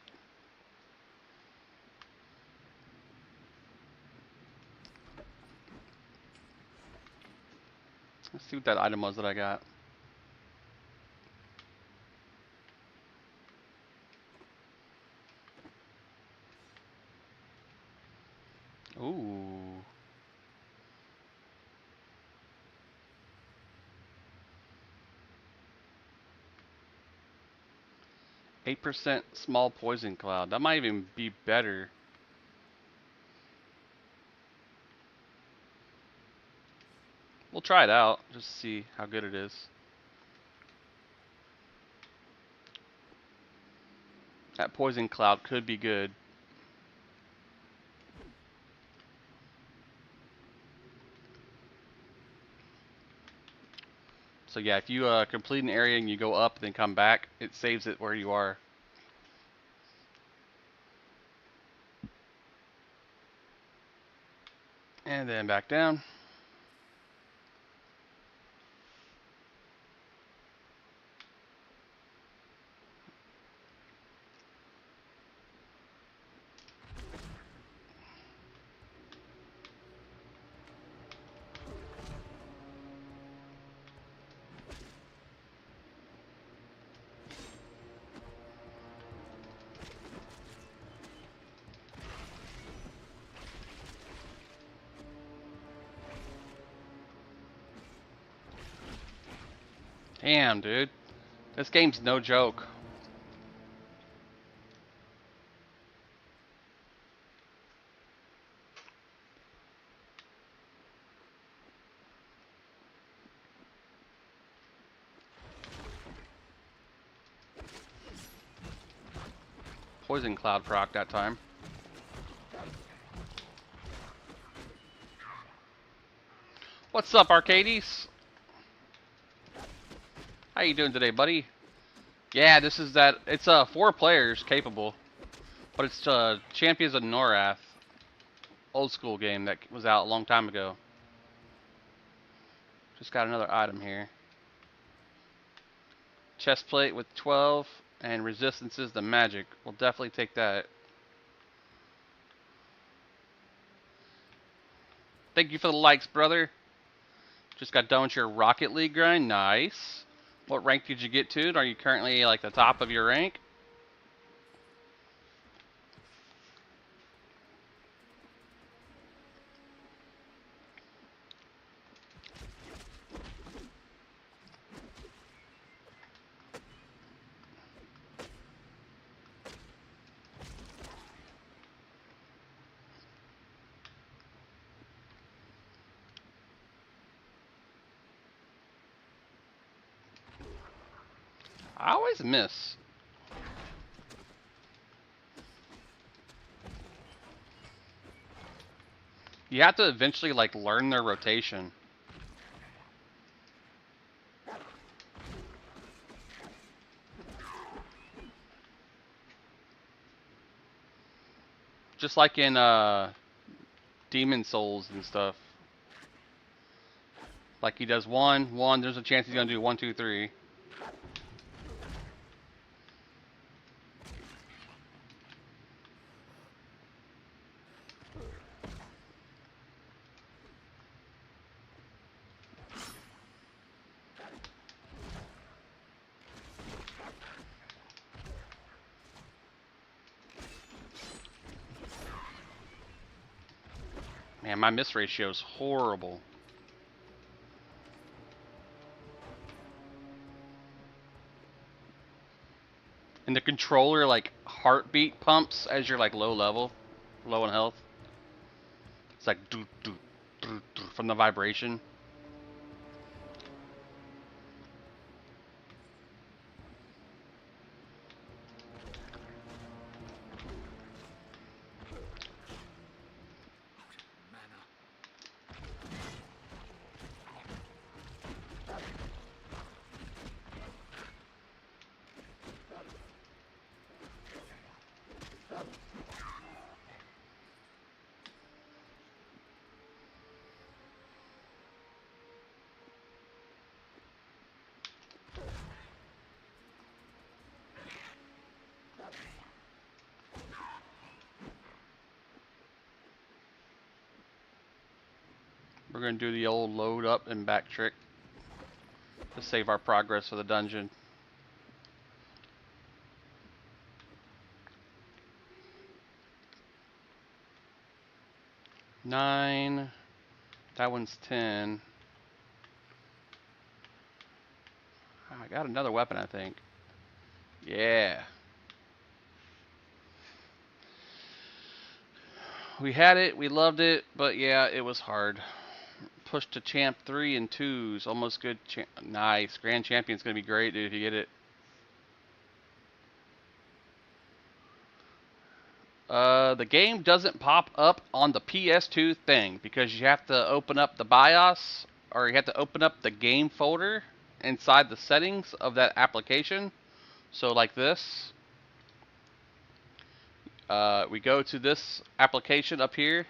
Let's see what that item was that I got. Ooh. 8% small poison cloud. That might even be better. We'll try it out, just to see how good it is. That poison cloud could be good. So yeah, if you complete an area and you go up and then come back, it saves it where you are. And then back down. Damn, dude. This game's no joke. Poison cloud proc that time. What's up, Arcades? How you doing today, buddy? Yeah, this is that. It's 4 players capable, but it's Champions of Norath, old school game that was out a long time ago. Just got another item here. Chest plate with 12 and resistances to magic. We'll definitely take that. Thank you for the likes, brother. Just got done with your Rocket League grind. Nice. What rank did you get to? Are you currently like the top of your rank? I always miss. You have to eventually like learn their rotation. Just like in Demon Souls and stuff. Like he does 1, 1, there's a chance he's gonna do 1, 2, 3. Man, my miss ratio is horrible. And the controller like heartbeat pumps as you're like low level, low in health. It's like doo doo doo doo from the vibration. We're gonna do the old load up and back trick to save our progress for the dungeon. Nine. That one's 10. I got another weapon, I think. Yeah. We had it, we loved it, but yeah, it was hard. Push to champ 3 and 2s. Almost good. Nice. Grand Champion's going to be great, dude, if you get it. The game doesn't pop up on the PS2 thing because you have to open up the BIOS or you have to open up the game folder inside the settings of that application. So like this. We go to this application up here.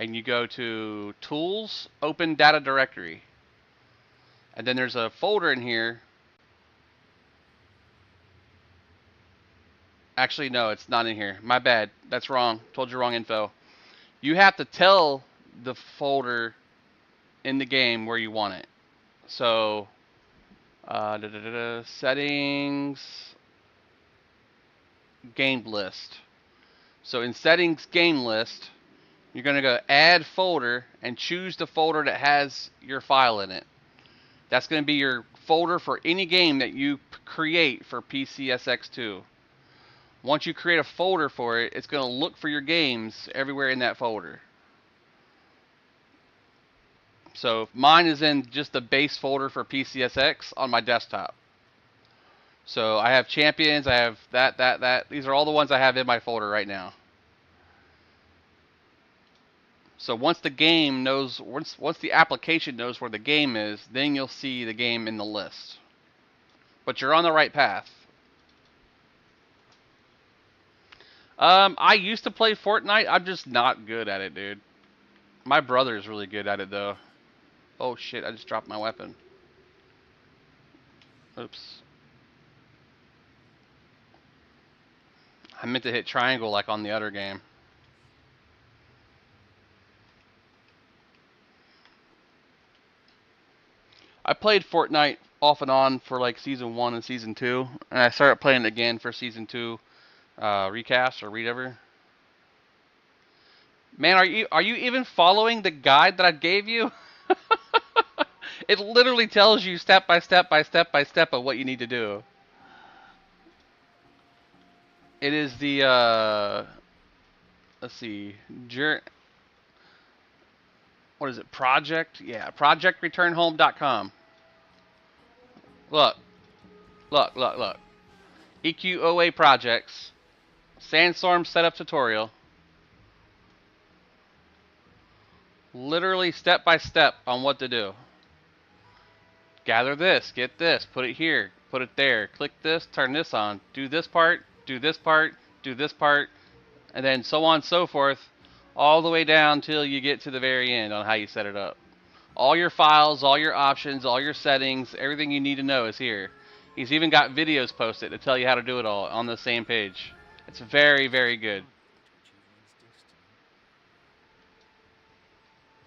And you go to Tools, Open Data Directory. And then there's a folder in here. Actually, no, it's not in here. My bad. That's wrong. Told you wrong info. You have to tell the folder in the game where you want it. So, settings, game list. So in settings game list, you're going to go add folder and choose the folder that has your file in it. That's going to be your folder for any game that you create for PCSX2. Once you create a folder for it, it's going to look for your games everywhere in that folder. So mine is in just the base folder for PCSX on my desktop. So I have Champions, I have that. These are all the ones I have in my folder right now. So once the game knows, once the application knows where the game is, then you'll see the game in the list. But you're on the right path. I used to play Fortnite. I'm just not good at it, dude. My brother is really good at it, though. Oh shit! I just dropped my weapon. Oops. I meant to hit triangle like on the other game. I played Fortnite off and on for like season 1 and season 2, and I started playing it again for season 2 recast or whatever. Man, are you even following the guide that I gave you? It literally tells you step by step by step by step of what you need to do. It is the let's see, what is it? Project? Yeah, projectreturnhome.com. Look, look. EQOA projects, Sandstorm setup tutorial. Literally step by step on what to do. Gather this, get this, put it here, put it there, click this, turn this on, do this part, do this part, do this part, and then so on and so forth, all the way down till you get to the very end on how you set it up. All your files, all your options, all your settings, everything you need to know is here. He's even got videos posted to tell you how to do it all on the same page. It's very, very good.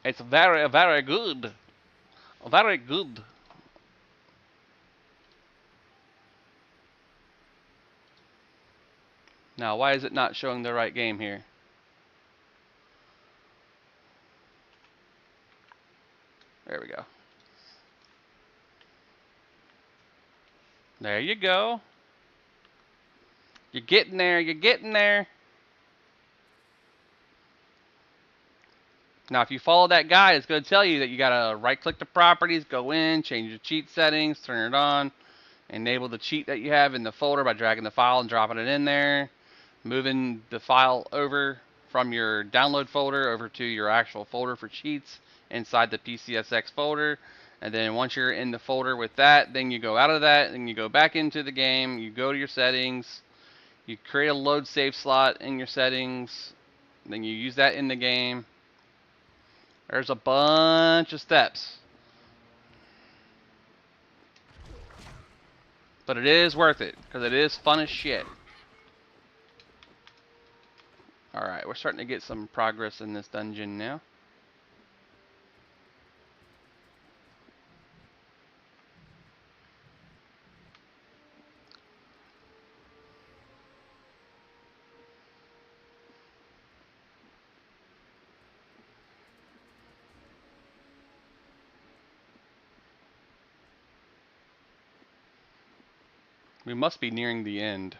It's very, very good. Very good. Now, why is it not showing the right game here? There we go. There you go. You're getting there. You're getting there. Now, if you follow that guide, it's going to tell you that you got to right-click the properties, go in, change your cheat settings, turn it on, enable the cheat that you have in the folder by dragging the file and dropping it in there, moving the file over from your download folder over to your actual folder for cheats inside the PCSX folder. And then once you're in the folder with that, then you go out of that and you go back into the game, you go to your settings, you create a load save slot in your settings, then you use that in the game. There's a bunch of steps. But it is worth it, because it is fun as shit. Alright, we're starting to get some progress in this dungeon now. We must be nearing the end.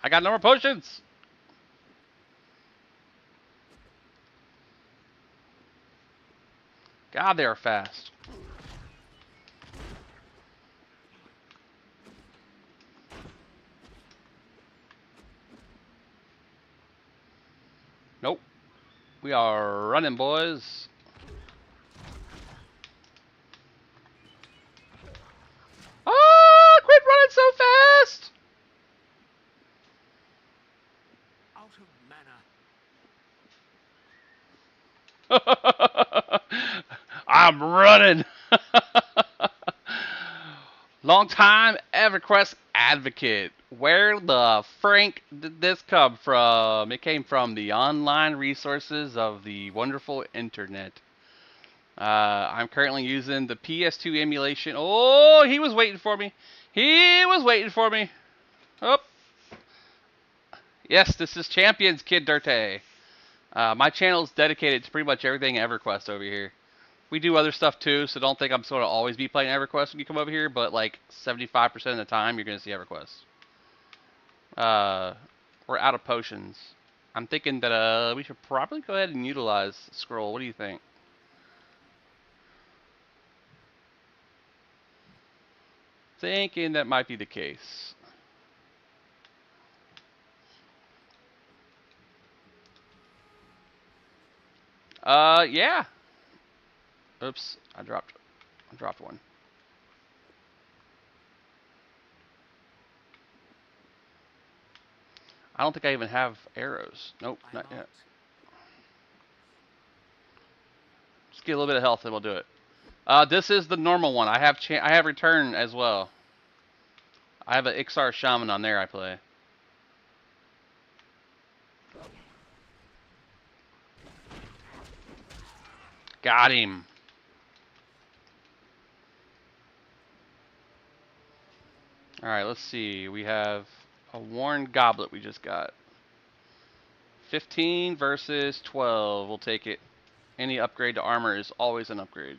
I got no more potions! God, they are fast. Nope. We are running, boys. Ah! Quit running so fast! Out of mana. I'm running. Long time EverQuest advocate. Where the frank did this come from? It came from the online resources of the wonderful internet. I'm currently using the PS2 emulation. Oh, he was waiting for me. He was waiting for me. Oh. Yes, this is Champions Kid Dirte. My channel is dedicated to pretty much everything EverQuest over here. We do other stuff too, so don't think I'm sort of always be playing EverQuest when you come over here, but like 75% of the time you're going to see EverQuest. We're out of potions. I'm thinking that we should probably go ahead and utilize the scroll. What do you think? Thinking that might be the case. Yeah. Oops, I dropped one. I don't think I even have arrows. Nope, not yet. Just get a little bit of health and we'll do it. This is the normal one. I have return as well. I have an Ixar Shaman on there I play. Got him. Alright, let's see. We have a worn goblet we just got. 15 versus 12. We'll take it. Any upgrade to armor is always an upgrade.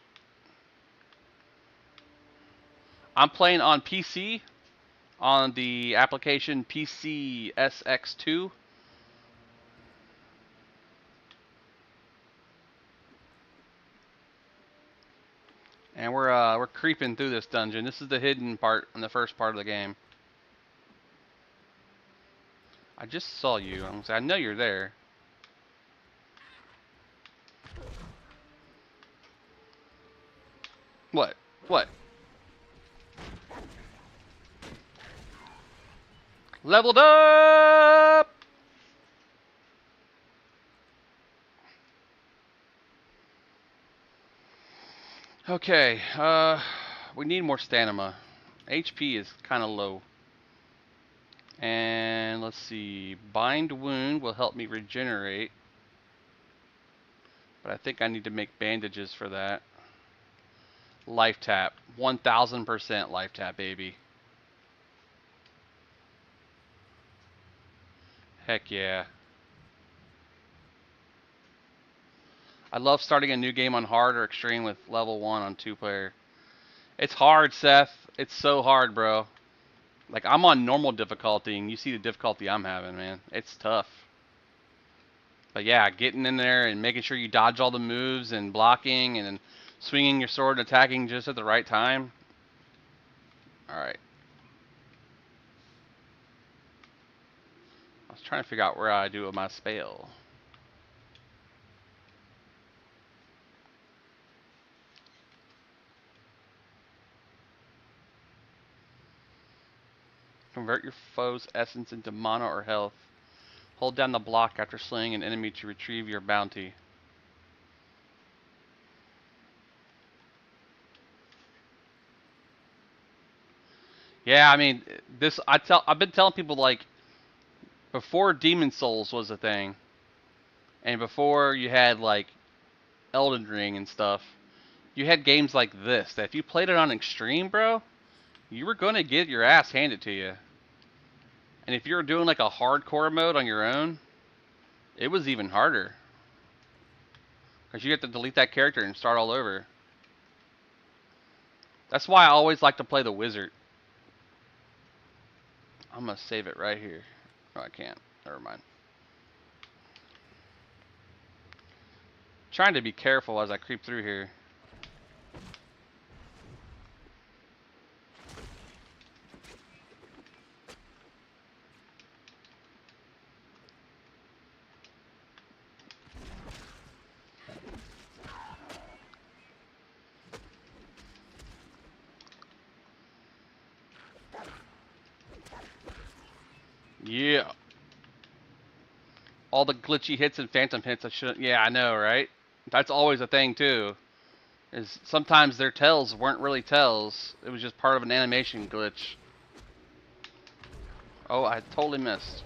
I'm playing on PC on the application PC SX2. And we're creeping through this dungeon. This is the hidden part in the first part of the game. I just saw you. I'm gonna say I know you're there. What? What? Leveled up! Okay, we need more stamina. HP is kind of low. And let's see, Bind Wound will help me regenerate. But I think I need to make bandages for that. Life tap, 1000% life tap, baby. Heck yeah. I love starting a new game on hard or extreme with level 1 on 2-player. It's hard, Seth. It's so hard, bro. Like, I'm on normal difficulty, and you see the difficulty I'm having, man. It's tough. But yeah, getting in there and making sure you dodge all the moves and blocking and swinging your sword and attacking just at the right time. Alright. I was trying to figure out where I do with my spell. Convert your foe's essence into mana or health. Hold down the block after slaying an enemy to retrieve your bounty. Yeah, I mean, I've been telling people, like, before Demon Souls was a thing, and before you had like Elden Ring and stuff, you had games like this that if you played it on extreme, bro, you were gonna get your ass handed to you. And if you were doing like a hardcore mode on your own, it was even harder. Because you have to delete that character and start all over. That's why I always like to play the wizard. I'm gonna save it right here. Oh, I can't. Never mind. Trying to be careful as I creep through here. Yeah. All the glitchy hits and phantom hits I shouldn't. Yeah, I know, right? That's always a thing too. Is sometimes their tells weren't really tells. It was just part of an animation glitch. Oh, I totally missed.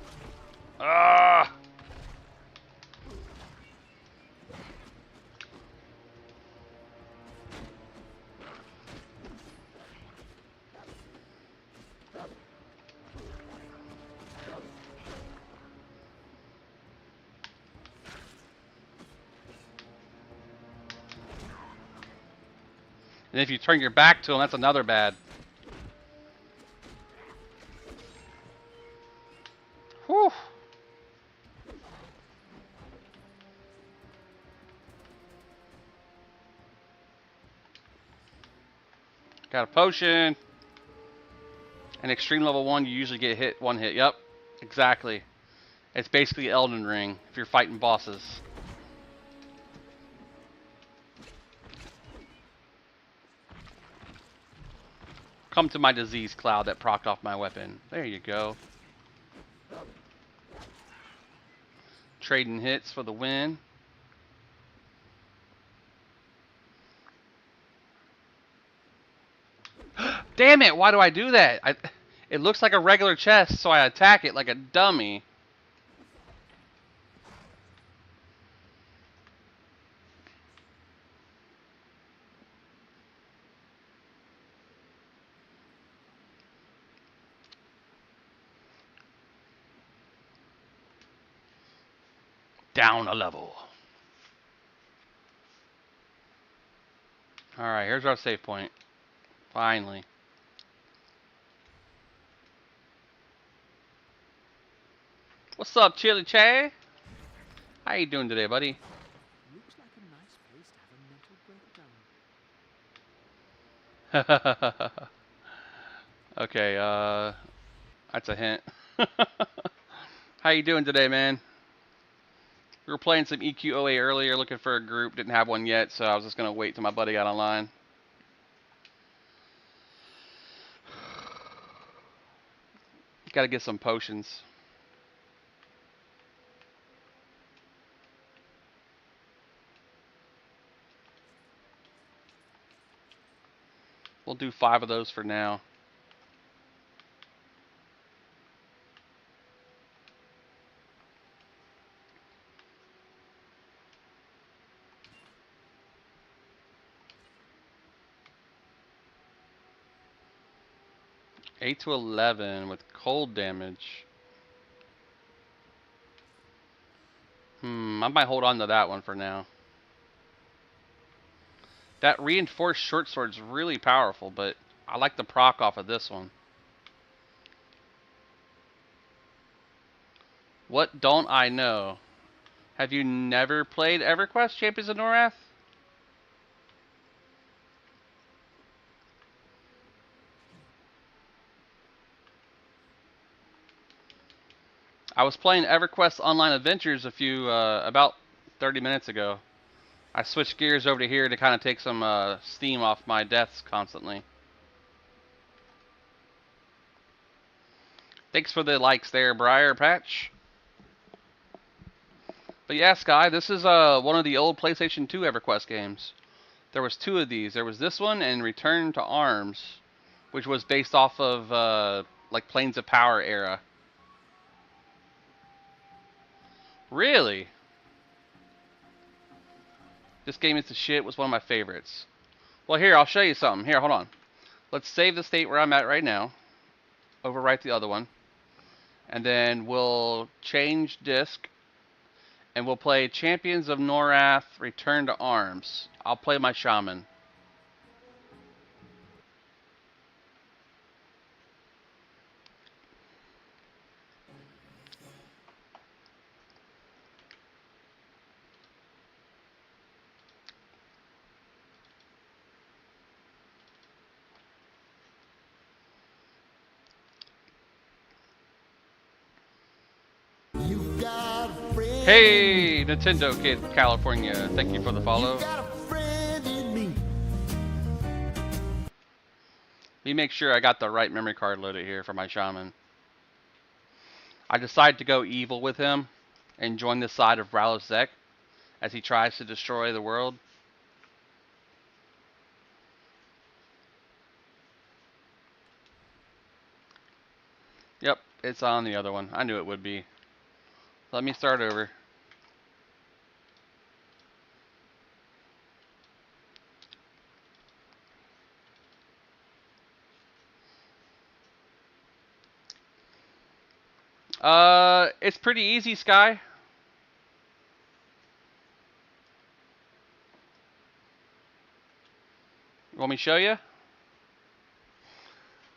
Ah! And if you turn your back to him, that's another bad. Whew. Got a potion. And extreme level 1, you usually get hit 1 hit. Yep, exactly. It's basically Elden Ring if you're fighting bosses. Come to my disease cloud that procced off my weapon. There you go. Trading hits for the win. Damn it, why do I do that? It looks like a regular chest, so I attack it like a dummy. Down a level. Alright, here's our save point. Finally. What's up, Chili Che? How you doing today, buddy? Looks like a nice place to have a mental breakdown. Okay, that's a hint. How you doing today, man? We were playing some EQOA earlier, looking for a group. Didn't have one yet, so I was just gonna wait till my buddy got online. Gotta get some potions. We'll do 5 of those for now. Eight to 11 with cold damage. I might hold on to that one for now. That reinforced short sword's really powerful, but I like the proc off of this one. What don't I know? Have you never played EverQuest Champions of Norath? I was playing EverQuest Online Adventures about 30 minutes ago. I switched gears over to here to kind of take some steam off my deaths constantly. Thanks for the likes there, Briar Patch. But yeah, Sky, this is one of the old PlayStation 2 EverQuest games. There was 2 of these. There was this one and Return to Arms, which was based off of like Planes of Power era. Really? This game is the shit. Was one of my favorites. Well, here, I'll show you something. Here, hold on. Let's save the state where I'm at right now. Overwrite the other one. And then we'll change disc. And we'll play Champions of Norath Return to Arms. I'll play my shaman. You got a friend. Hey, Nintendo Kid California. Thank you for the follow. You got a friend in me. Let me make sure I got the right memory card loaded here for my shaman. I decided to go evil with him and join the side of Ralosek as he tries to destroy the world. Yep, it's on the other one. I knew it would be. Let me start over. It's pretty easy, Sky. You Want me to show you?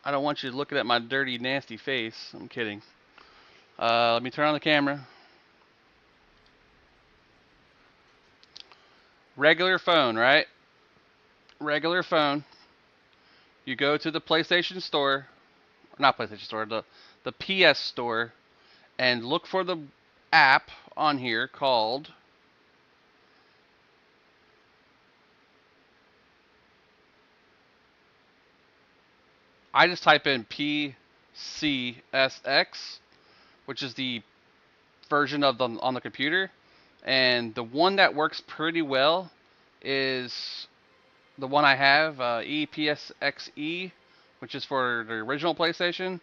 I don't want you looking at my dirty, nasty face. I'm kidding. Let me turn on the camera. Regular phone, right? Regular phone. You go to the PlayStation Store, not PlayStation Store, the PS Store, and look for the app on here called I just type in PCSX, which is the version of the on the computer, and the one that works pretty well is the one I have, EPSXE, which is for the original PlayStation,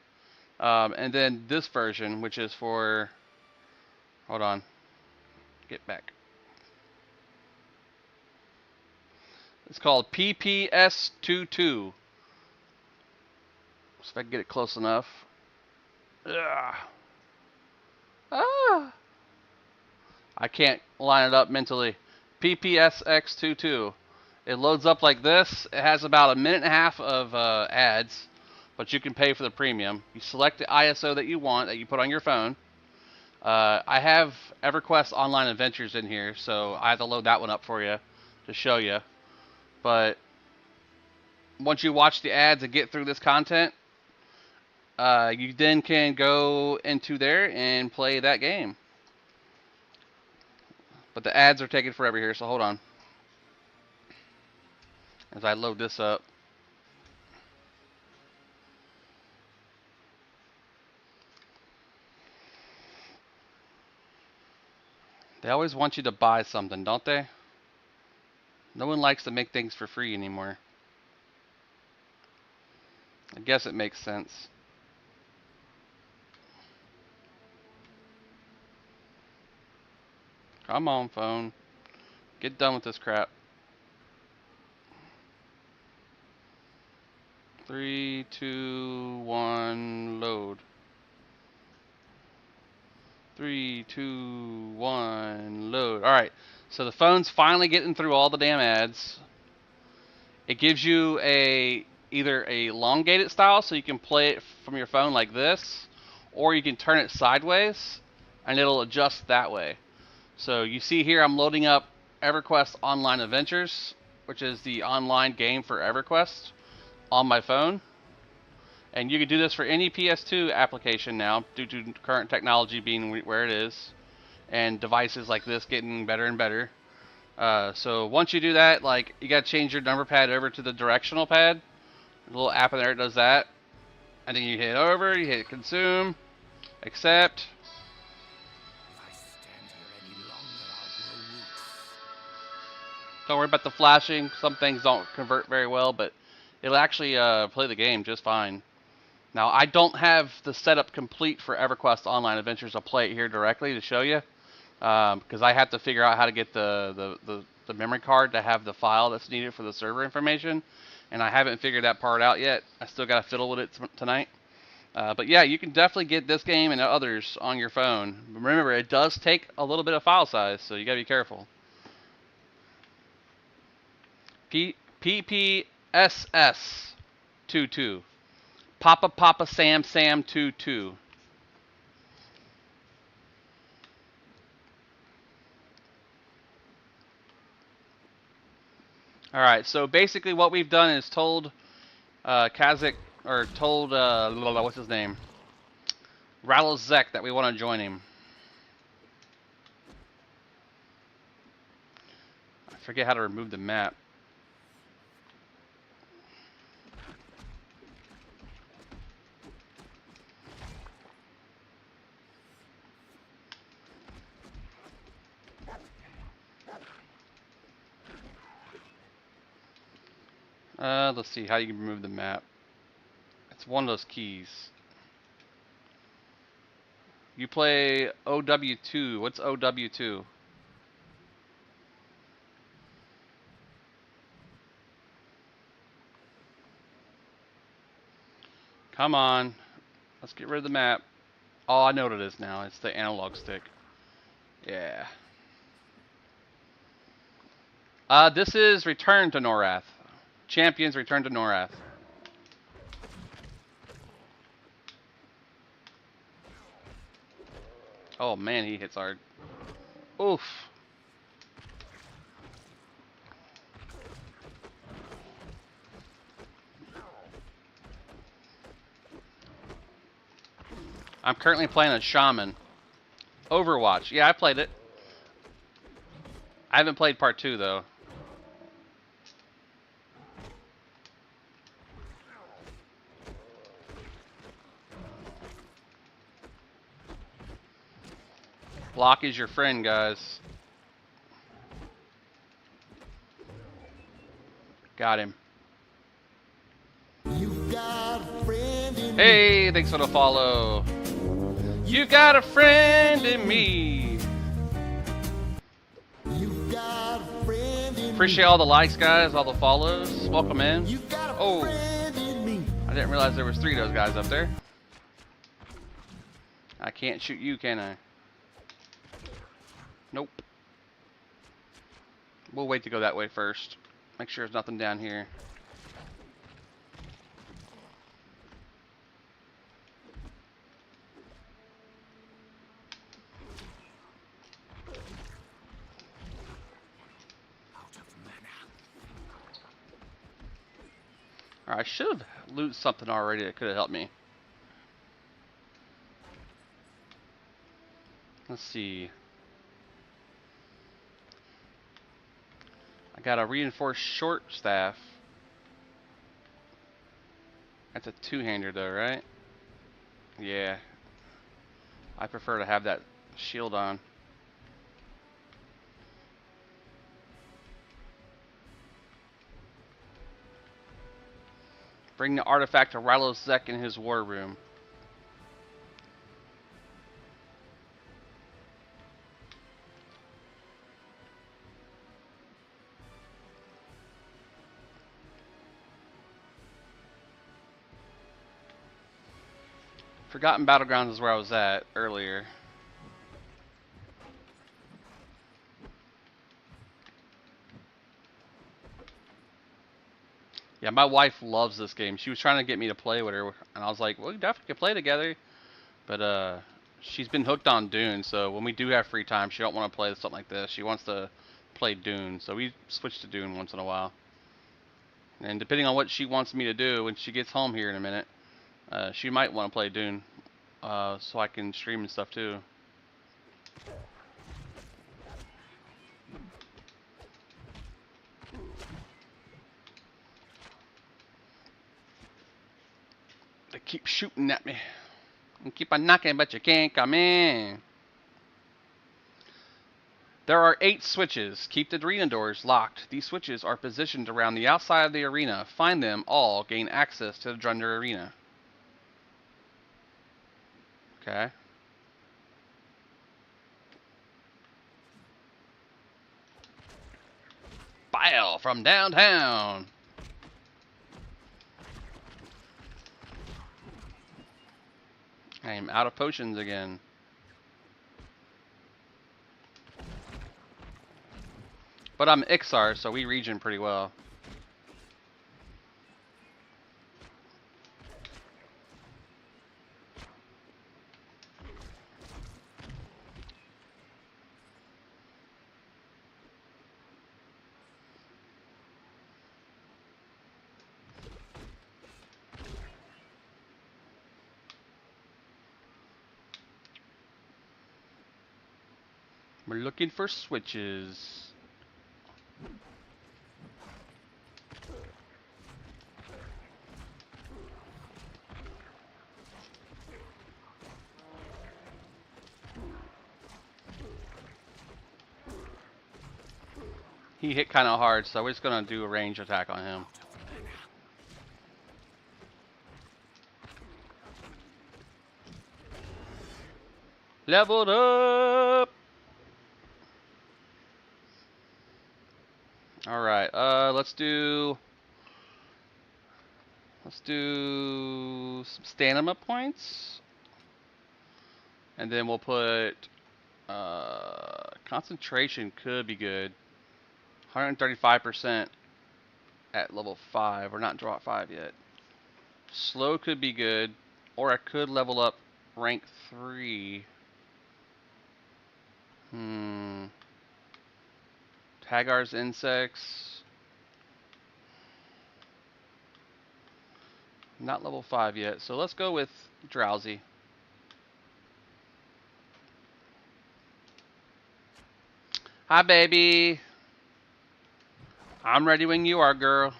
and then this version, which is for, hold on, get back. It's called PPS22. See if I can get it close enough. Ugh. Ah. I can't line it up mentally. PPSX22. It loads up like this. It has about a minute and a half of ads, but you can pay for the premium. You select the ISO that you want, that you put on your phone. I have EverQuest Online Adventures in here, so I have to load that one up for you to show you. But once you watch the ads and get through this content, you then can go into there and play that game. But the ads are taking forever here, so hold on. As I load this up. They always want you to buy something, don't they? No one likes to make things for free anymore. I guess it makes sense. Come on, phone. Get done with this crap. 3, 2, 1, load. 3, 2, 1, load. Alright, so the phone's finally getting through all the damn ads. It gives you either a elongated style, so you can play it from your phone like this, or you can turn it sideways, and it'll adjust that way. So you see here I'm loading up EverQuest Online Adventures, which is the online game for EverQuest, on my phone. And you can do this for any PS2 application now, due to current technology being where it is, and devices like this getting better and better. So once you do that, like, you gotta change your number pad over to the directional pad. A little app in there does that. And then you hit over, you hit consume, accept. Don't worry about the flashing. Some things don't convert very well, but it'll actually play the game just fine. Now, I don't have the setup complete for EverQuest Online Adventures. I'll play it here directly to show you, because I have to figure out how to get the memory card to have the file that's needed for the server information, and I haven't figured that part out yet. I still got to fiddle with it tonight. But yeah, you can definitely get this game and others on your phone. Remember, it does take a little bit of file size, so you got to be careful. PPSS 22. Papa Sam 22. Alright, so basically what we've done is told Kazakh, or told, what's his name? Rattlezek that we want to join him. I forget how to remove the map. Let's see how you can remove the map. It's one of those keys. You play OW2. What's OW2? Come on. Let's get rid of the map. Oh, I know what it is now. It's the analog stick. Yeah. This is Return to Norath. Champions return to Norath. Oh man, he hits hard. Oof. I'm currently playing a shaman. Overwatch. Yeah, I played it. I haven't played part 2 though. Block is your friend, guys. Got him. Hey, thanks for the follow. You got a friend in me. Appreciate all the likes, guys, all the follows. Welcome in. Oh, I didn't realize there was 3 of those guys up there. I can't shoot you, can I? Nope. We'll wait to go that way first. Make sure there's nothing down here. Alright, I should have looted something already that could have helped me. Let's see. I got a reinforced short staff. That's a 2-hander though, right? Yeah. I prefer to have that shield on. Bring the artifact to Rilo Zek in his war room. Forgotten Battlegrounds is where I was at earlier. Yeah, my wife loves this game. She was trying to get me to play with her, and I was like, well, we definitely could play together. But she's been hooked on Dune, so when we do have free time, she don't want to play something like this. She wants to play Dune, so we switch to Dune once in a while. And depending on what she wants me to do when she gets home here in a minute, she might want to play Dune, so I can stream and stuff too. They keep shooting at me. And keep on knocking, but you can't come in. There are 8 switches. Keep the arena doors locked. These switches are positioned around the outside of the arena. Find them all. Gain access to the Drunder Arena. Okay. Bile from downtown. I am out of potions again. But I'm Ixar, so we regen pretty well. We're looking for switches. He hit kind of hard, so we're just going to do a range attack on him. Leveled up! Alright, let's do some stamina points. And then we'll put concentration could be good. 135% at level 5. We're not draw 5 yet. Slow could be good, or I could level up rank 3. Hagar's insects. Not level 5 yet, so let's go with Drowsy. Hi, baby. I'm ready when you are, girl.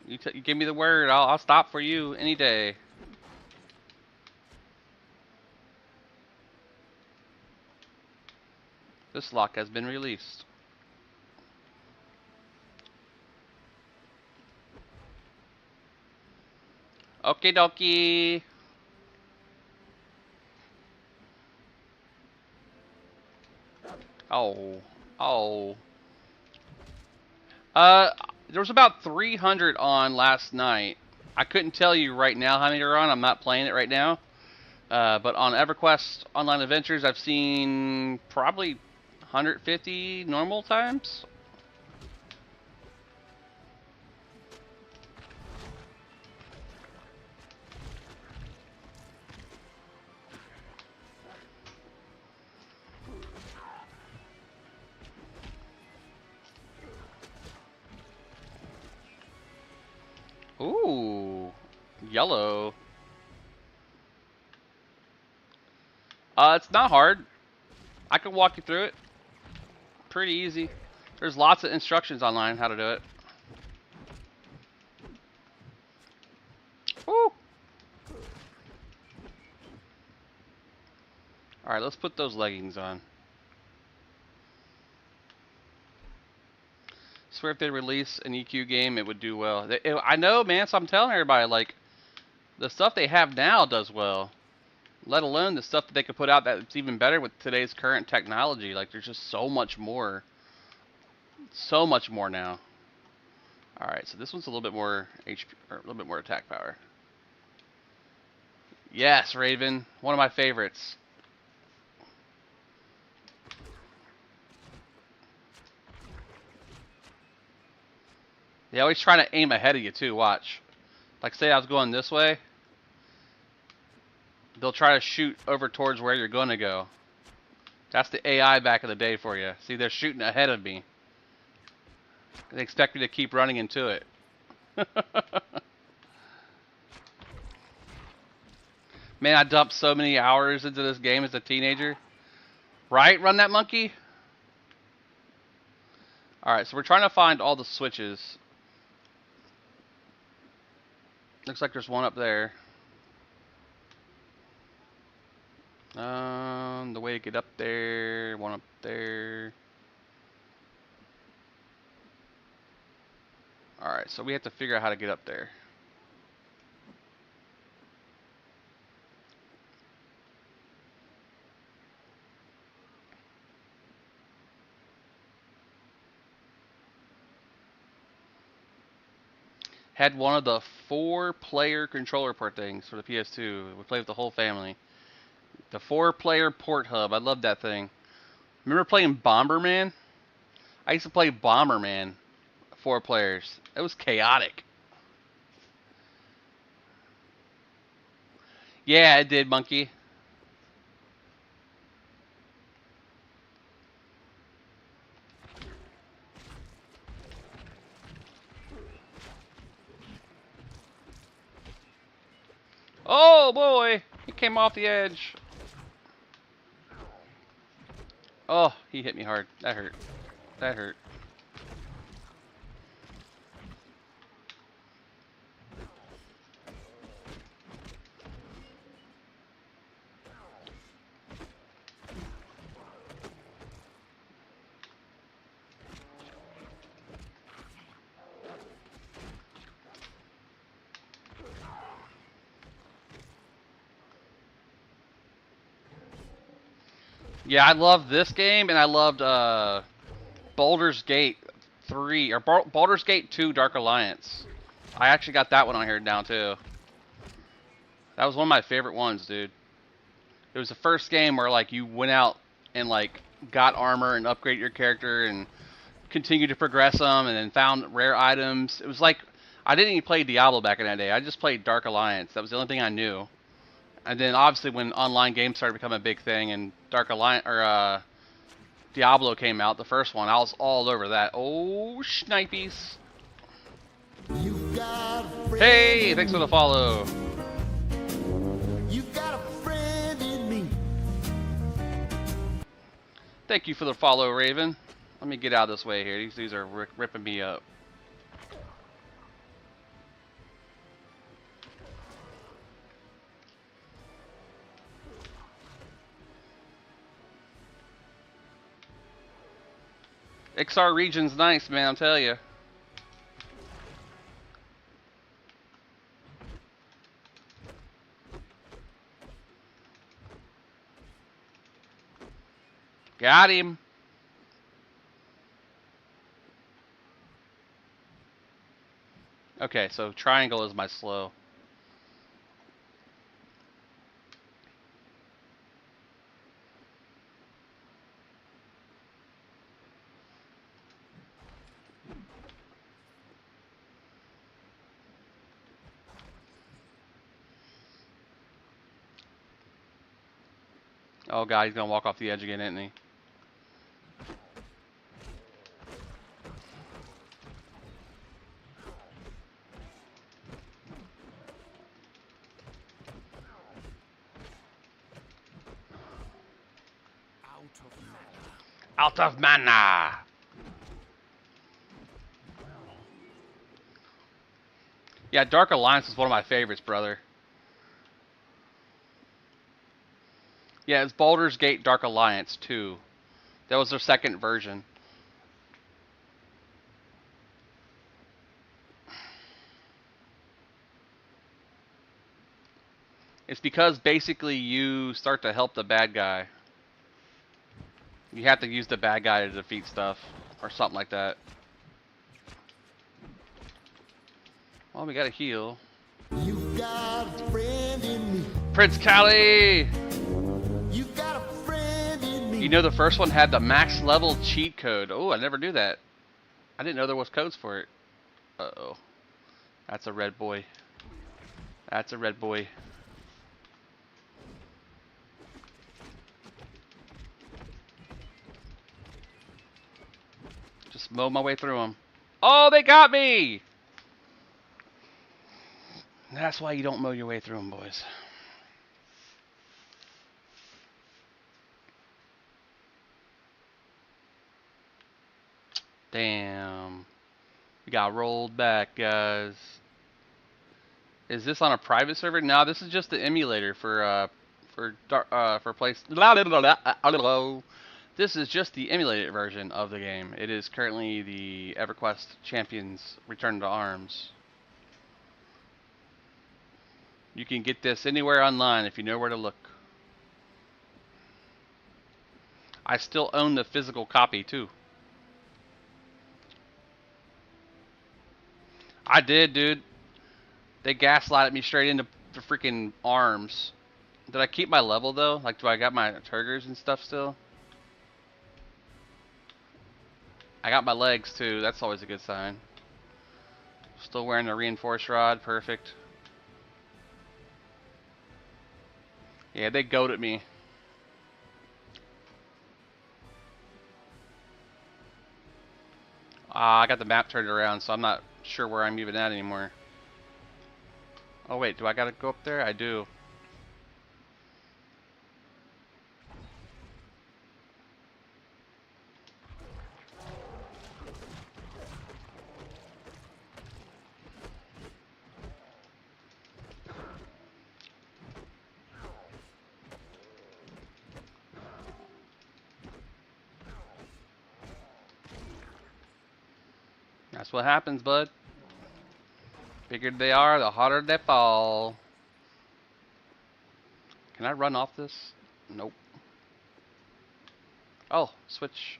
You give me the word, I'll stop for you any day. This lock has been released. Okie dokie. Oh. Oh. There was about 300 on last night. I couldn't tell you right now how many are on. I'm not playing it right now. But on EverQuest Online Adventures, I've seen probably 150 normal times. Ooh, yellow. It's not hard. I can walk you through it. Pretty easy. There's lots of instructions online how to do it. Woo! Alright, let's put those leggings on. Swear if they release an EQ game, it would do well. I know, man, so I'm telling everybody, like, the stuff they have now does well. Let alone the stuff that they could put out that's even better with today's current technology. Like, there's just so much more. So much more now. Alright, so this one's a little bit more HP, or a little bit more attack power. Yes, Raven. One of my favorites. They always try to aim ahead of you, too. Watch. Like, say I was going this way. They'll try to shoot over towards where you're going to go. That's the AI back in the day for you. See, they're shooting ahead of me. They expect me to keep running into it. Man, I dumped so many hours into this game as a teenager. Right? Run that monkey? Alright, so we're trying to find all the switches. Looks like there's one up there. The way to get up there, one up there. Alright, so we have to figure out how to get up there. Had one of the 4-player controller port things for the PS2. We played with the whole family. The 4-player port hub. I love that thing. Remember playing Bomberman? I used to play Bomberman. 4 players. It was chaotic. Yeah, it did, monkey. Oh boy, he came off the edge. Oh, he hit me hard. That hurt. That hurt. Yeah, I loved this game, and I loved Baldur's Gate 3, or Baldur's Gate 2 Dark Alliance. I actually got that one on here now, too. That was one of my favorite ones, dude. It was the first game where, like, you went out and, like, got armor and upgraded your character and continued to progress them and then found rare items. It was like, I didn't even play Diablo back in that day. I just played Dark Alliance. That was the only thing I knew. And then obviously when online games started becoming a big thing and Dark Alliance or Diablo came out, the first one, I was all over that. Oh, shnipies. You got a friend Hey, in thanks for me. the follow. You got a friend in me. Thank you for the follow, Raven. Let me get out of this way here. These dudes are ripping me up. XR region's nice, man, I'm telling you. Got him. Okay, so triangle is my slow. Oh god, he's gonna walk off the edge again, isn't he? Out of mana. Out of mana. Yeah, Dark Alliance is one of my favorites, brother. Yeah, it's Baldur's Gate Dark Alliance 2. That was their second version. It's because basically you start to help the bad guy. You have to use the bad guy to defeat stuff, or something like that. Well, we gotta heal. You got a friend in me. Prince Callie! You got a friend in me. You know the first one had the max level cheat code. Oh, I never knew that. I didn't know there was codes for it. Uh-oh. That's a red boy. That's a red boy. Just mow my way through them. Oh, they got me! That's why you don't mow your way through them, boys. Damn. We got rolled back, guys. Is this on a private server? No, this is just the emulator for place. This is just the emulated version of the game. It is currently the EverQuest Champions Return to Arms. You can get this anywhere online if you know where to look. I still own the physical copy too. I did, dude. They gaslighted me straight into the freaking arms. Did I keep my level though? Like, do I got my triggers and stuff still? I got my legs too. That's always a good sign. Still wearing the reinforced rod. Perfect. Yeah, they goaded me. I got the map turned around, so I'm not sure where I'm even at anymore. Oh wait, do I gotta go up there? I do. That's what happens, bud. Bigger they are, the harder they fall. Can I run off this? Nope. Oh, switch.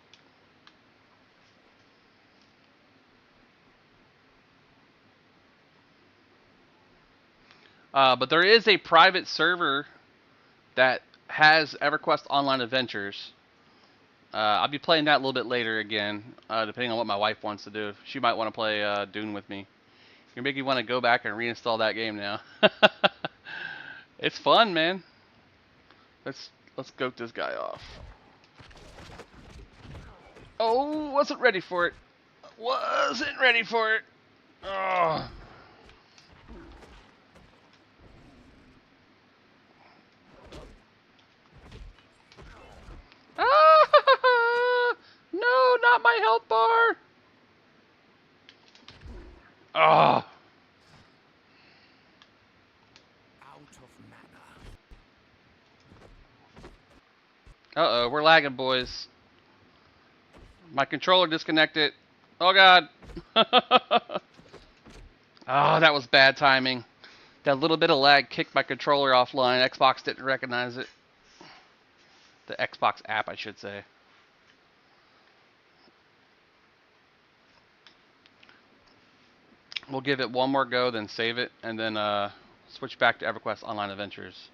But there is a private server that has EverQuest Online Adventures. I'll be playing that a little bit later again, depending on what my wife wants to do. She might want to play Dune with me. You make me want to go back and reinstall that game now. It's fun, man. Let's goat this guy off. Oh, wasn't ready for it. Wasn't ready for it. Oh. Ah! No, not my health bar. Oh. Out of mana. Uh-oh, we're lagging, boys. My controller disconnected. Oh, God. Oh, that was bad timing. That little bit of lag kicked my controller offline. Xbox didn't recognize it. The Xbox app, I should say. We'll give it one more go, then save it, and then switch back to EverQuest Online Adventures.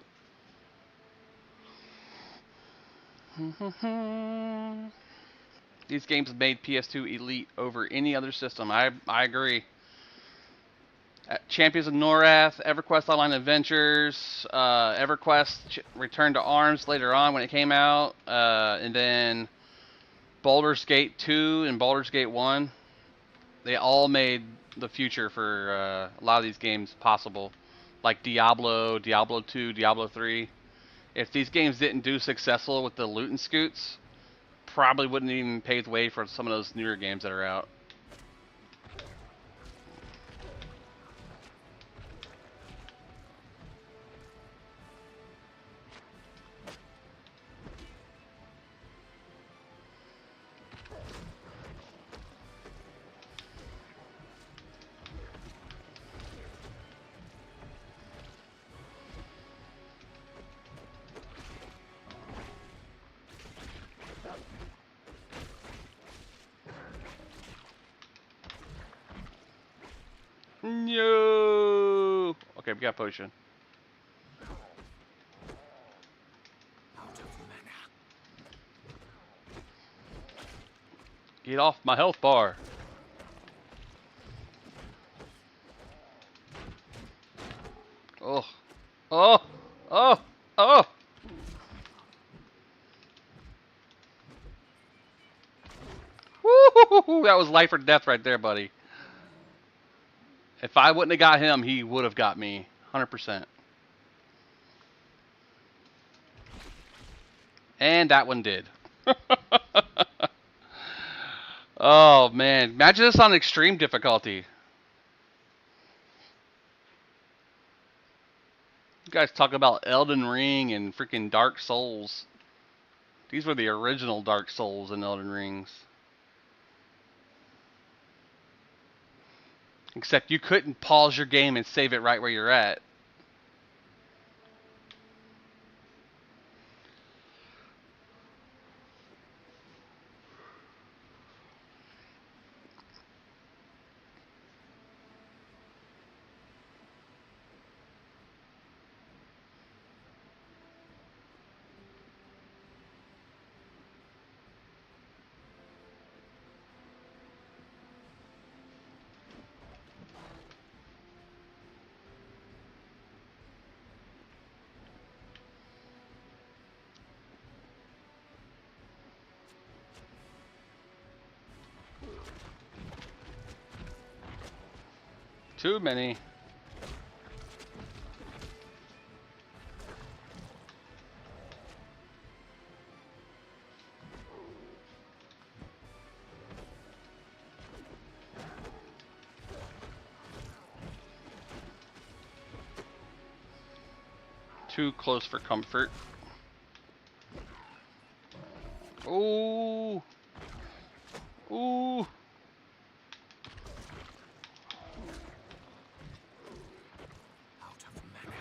These games made PS2 elite over any other system. I agree. Champions of Norath, EverQuest Online Adventures, EverQuest Return to Arms later on when it came out, and then Baldur's Gate 2 and Baldur's Gate 1. They all made the future for a lot of these games possible, like Diablo, Diablo 2, Diablo 3. If these games didn't do successful with the loot and scoots, probably wouldn't even pave the way for some of those newer games that are out. No. Okay, we got potion. Out of mana. Get off my health bar. Oh. Oh. Oh. Oh. Woo! That was life or death right there, buddy. If I wouldn't have got him, he would have got me. 100%. And that one did. Oh, man. Imagine this on extreme difficulty. You guys talk about Elden Ring and freaking Dark Souls. These were the original Dark Souls and Elden Rings. Except you couldn't pause your game and save it right where you're at. Too many. Too close for comfort. Ooh. Ooh. Out of mana.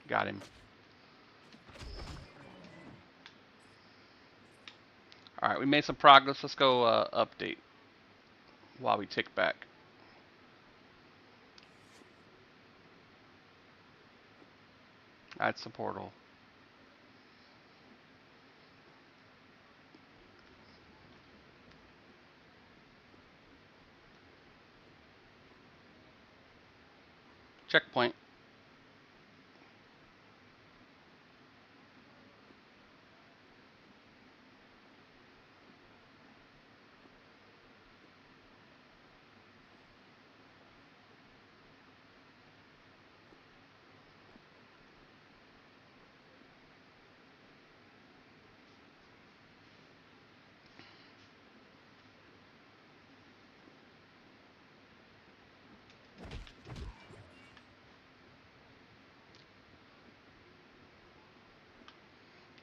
Got him. Alright, we made some progress. Let's go update while we tick back. That's the portal. checkpoint.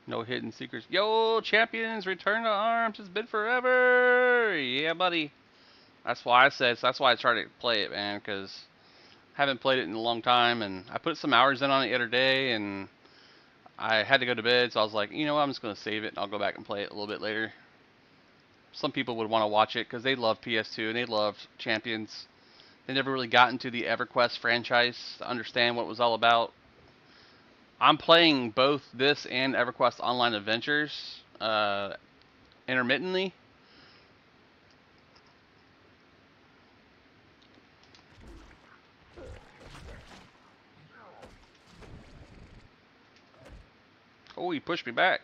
No hidden secrets. Yo, champions, return to arms. It's been forever. Yeah, buddy. That's why I said. So that's why I tried to play it, man. Because I haven't played it in a long time, and I put some hours in on it the other day, and I had to go to bed. So I was like, you know what? I'm just gonna save it, and I'll go back and play it a little bit later. Some people would want to watch it because they love PS2 and they love champions. They never really got into the EverQuest franchise to understand what it was all about. I'm playing both this and EverQuest Online Adventures intermittently. Oh, he pushed me back.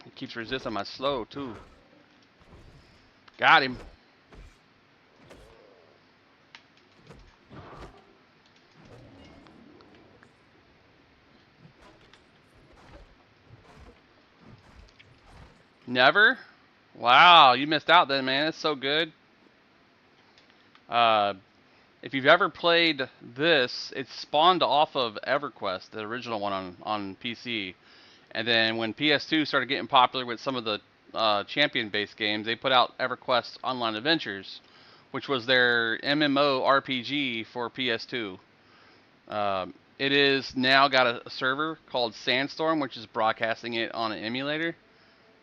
He keeps resisting my slow, too. Got him. Never? Wow, you missed out then, man. It's so good. If you've ever played this, it's spawned off of EverQuest, the original one on PC. And then when PS2 started getting popular with some of the champion-based games, they put out EverQuest Online Adventures, which was their MMO RPG for PS2. It is now got a server called Sandstorm, which is broadcasting it on an emulator.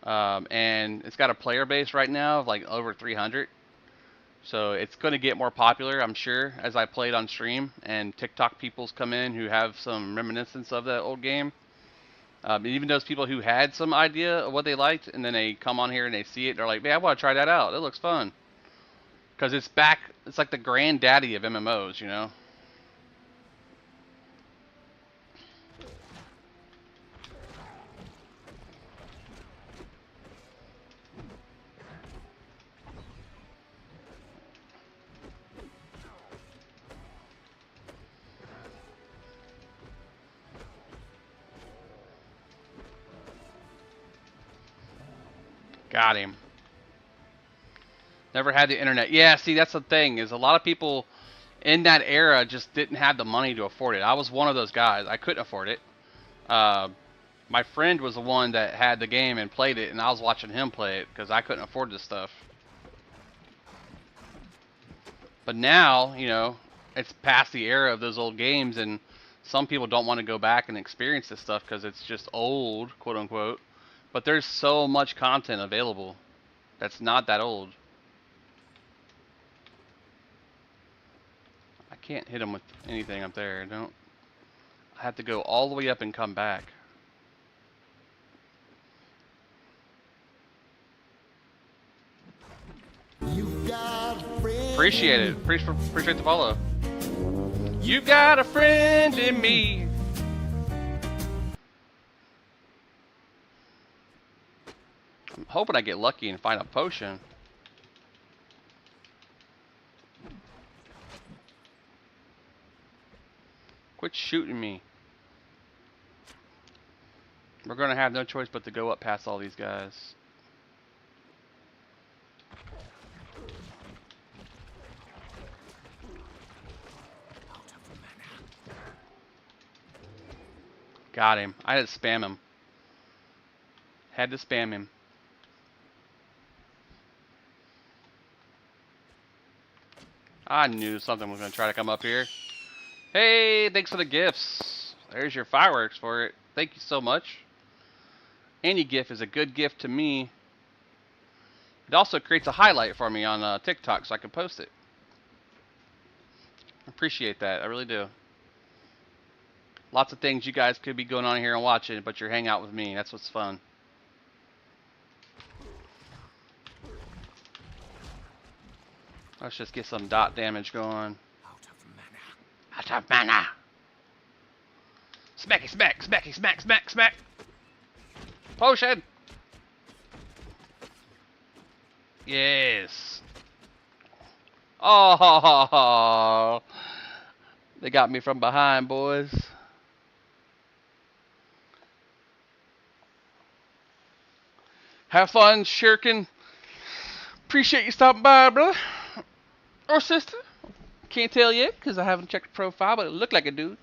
And it's got a player base right now of like over 300. So it's going to get more popular, I'm sure, as I play it on stream. And TikTok peoples come in who have some reminiscence of that old game. Even those people who had some idea of what they liked, and then they come on here and they see it, they're like, man, I want to try that out. It looks fun. Because it's back, it's like the granddaddy of MMOs, you know? Got him. Never had the internet. Yeah, see, that's the thing, is a lot of people in that era just didn't have the money to afford it. I was one of those guys. I couldn't afford it. Uh, my friend was the one that had the game and played it, and I was watching him play it because I couldn't afford this stuff. But now, you know, it's past the era of those old games, and some people don't want to go back and experience this stuff because it's just old, quote unquote. But there's so much content available that's not that old. I can't hit him with anything up there. Don't. I have to go all the way up and come back. Appreciate it. Appreciate the follow. You got a friend in me. I'm hoping I get lucky and find a potion. Quit shooting me. We're gonna have no choice but to go up past all these guys. Got him. I had to spam him. Had to spam him. I knew something was gonna try to come up here. Hey, thanks for the gifts. There's your fireworks for it. Thank you so much. Any gift is a good gift to me. It also creates a highlight for me on TikTok so I can post it. Appreciate that. I really do. Lots of things you guys could be going on here and watching, but you're hanging out with me. That's what's fun. Let's just get some dot damage going. Out of mana. Out of mana. Smacky smack, smacky smack, smack, smack. Potion. Yes. Oh, they got me from behind, boys. Have fun, Shuriken. Appreciate you stopping by, brother. Or sister. Can't tell yet, because I haven't checked the profile, but it looked like a dude.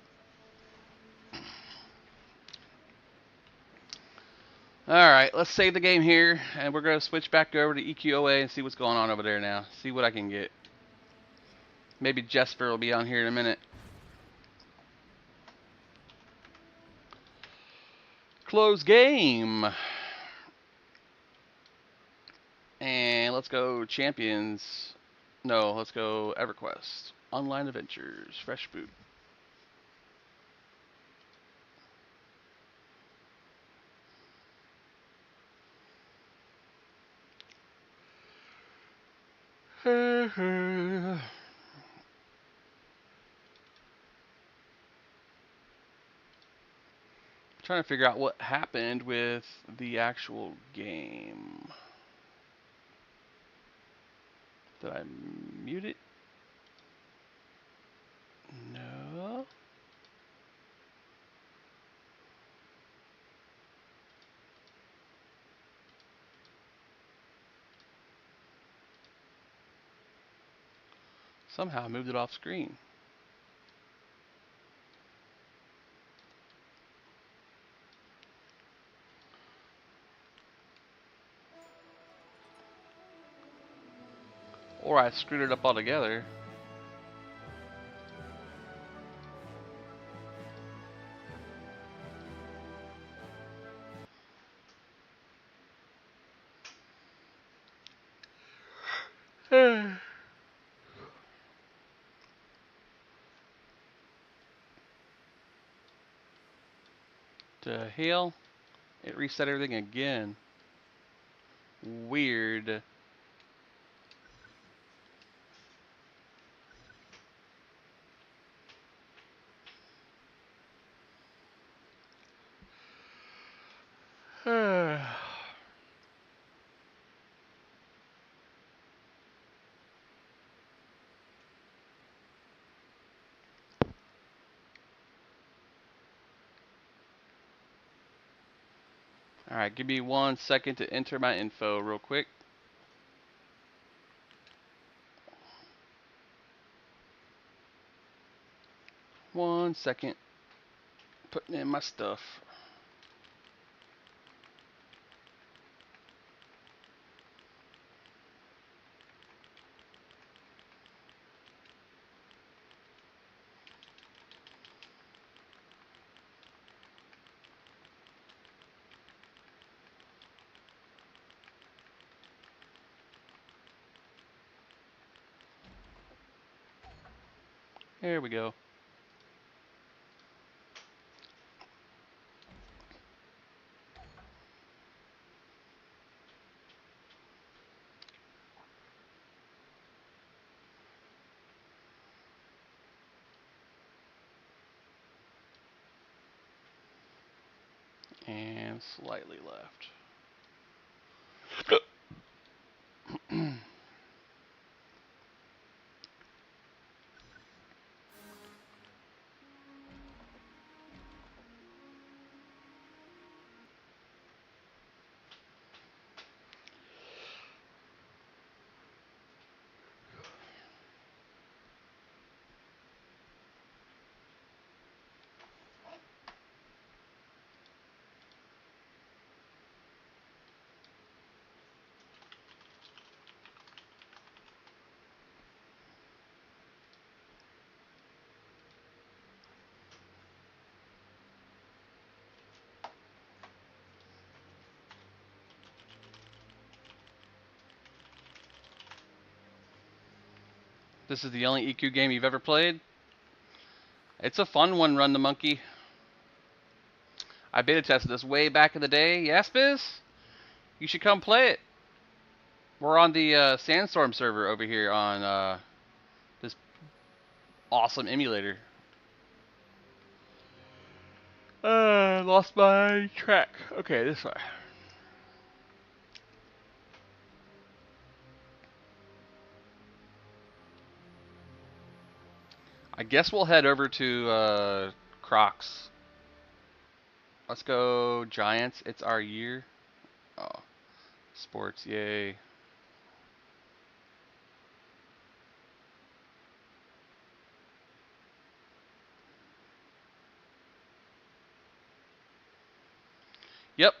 Alright, let's save the game here, and we're going to switch back over to EQOA and see what's going on over there now. See what I can get. Maybe Jesper will be on here in a minute. Close game. And let's go Champions. No, let's go EverQuest. Online Adventures. Fresh boot. Trying to figure out what happened with the actual game. Did I mute it? No. Somehow I moved it off screen. Or I screwed it up altogether. The hell? It reset everything again. Weird. Alright, give me 1 second to enter my info real quick. One second. Putting in my stuff. There we go. And slightly left. This is the only EQ game you've ever played? It's a fun one, Run the Monkey. I beta tested this way back in the day. Yes, Biz? You should come play it. We're on the Sandstorm server over here on this awesome emulator. Lost my track. Okay, this way. I guess we'll head over to Crocs. Let's go Giants. It's our year. Oh, sports, yay. Yep.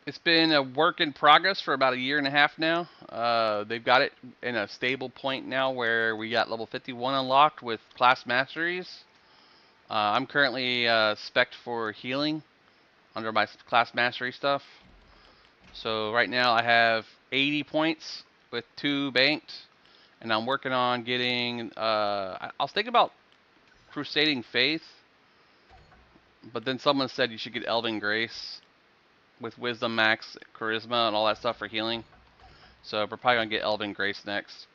It's been a work in progress for about a year and a half now. They've got it in a stable point now where we got level 51 unlocked with class masteries. I'm currently spec'd for healing under my class mastery stuff. So right now I have 80 points with 2 banked, and I'm working on getting. I was thinking about Crusading Faith, but then someone said you should get Elven Grace with Wisdom Max, Charisma, and all that stuff for healing. So we're probably gonna get Elven Grace next.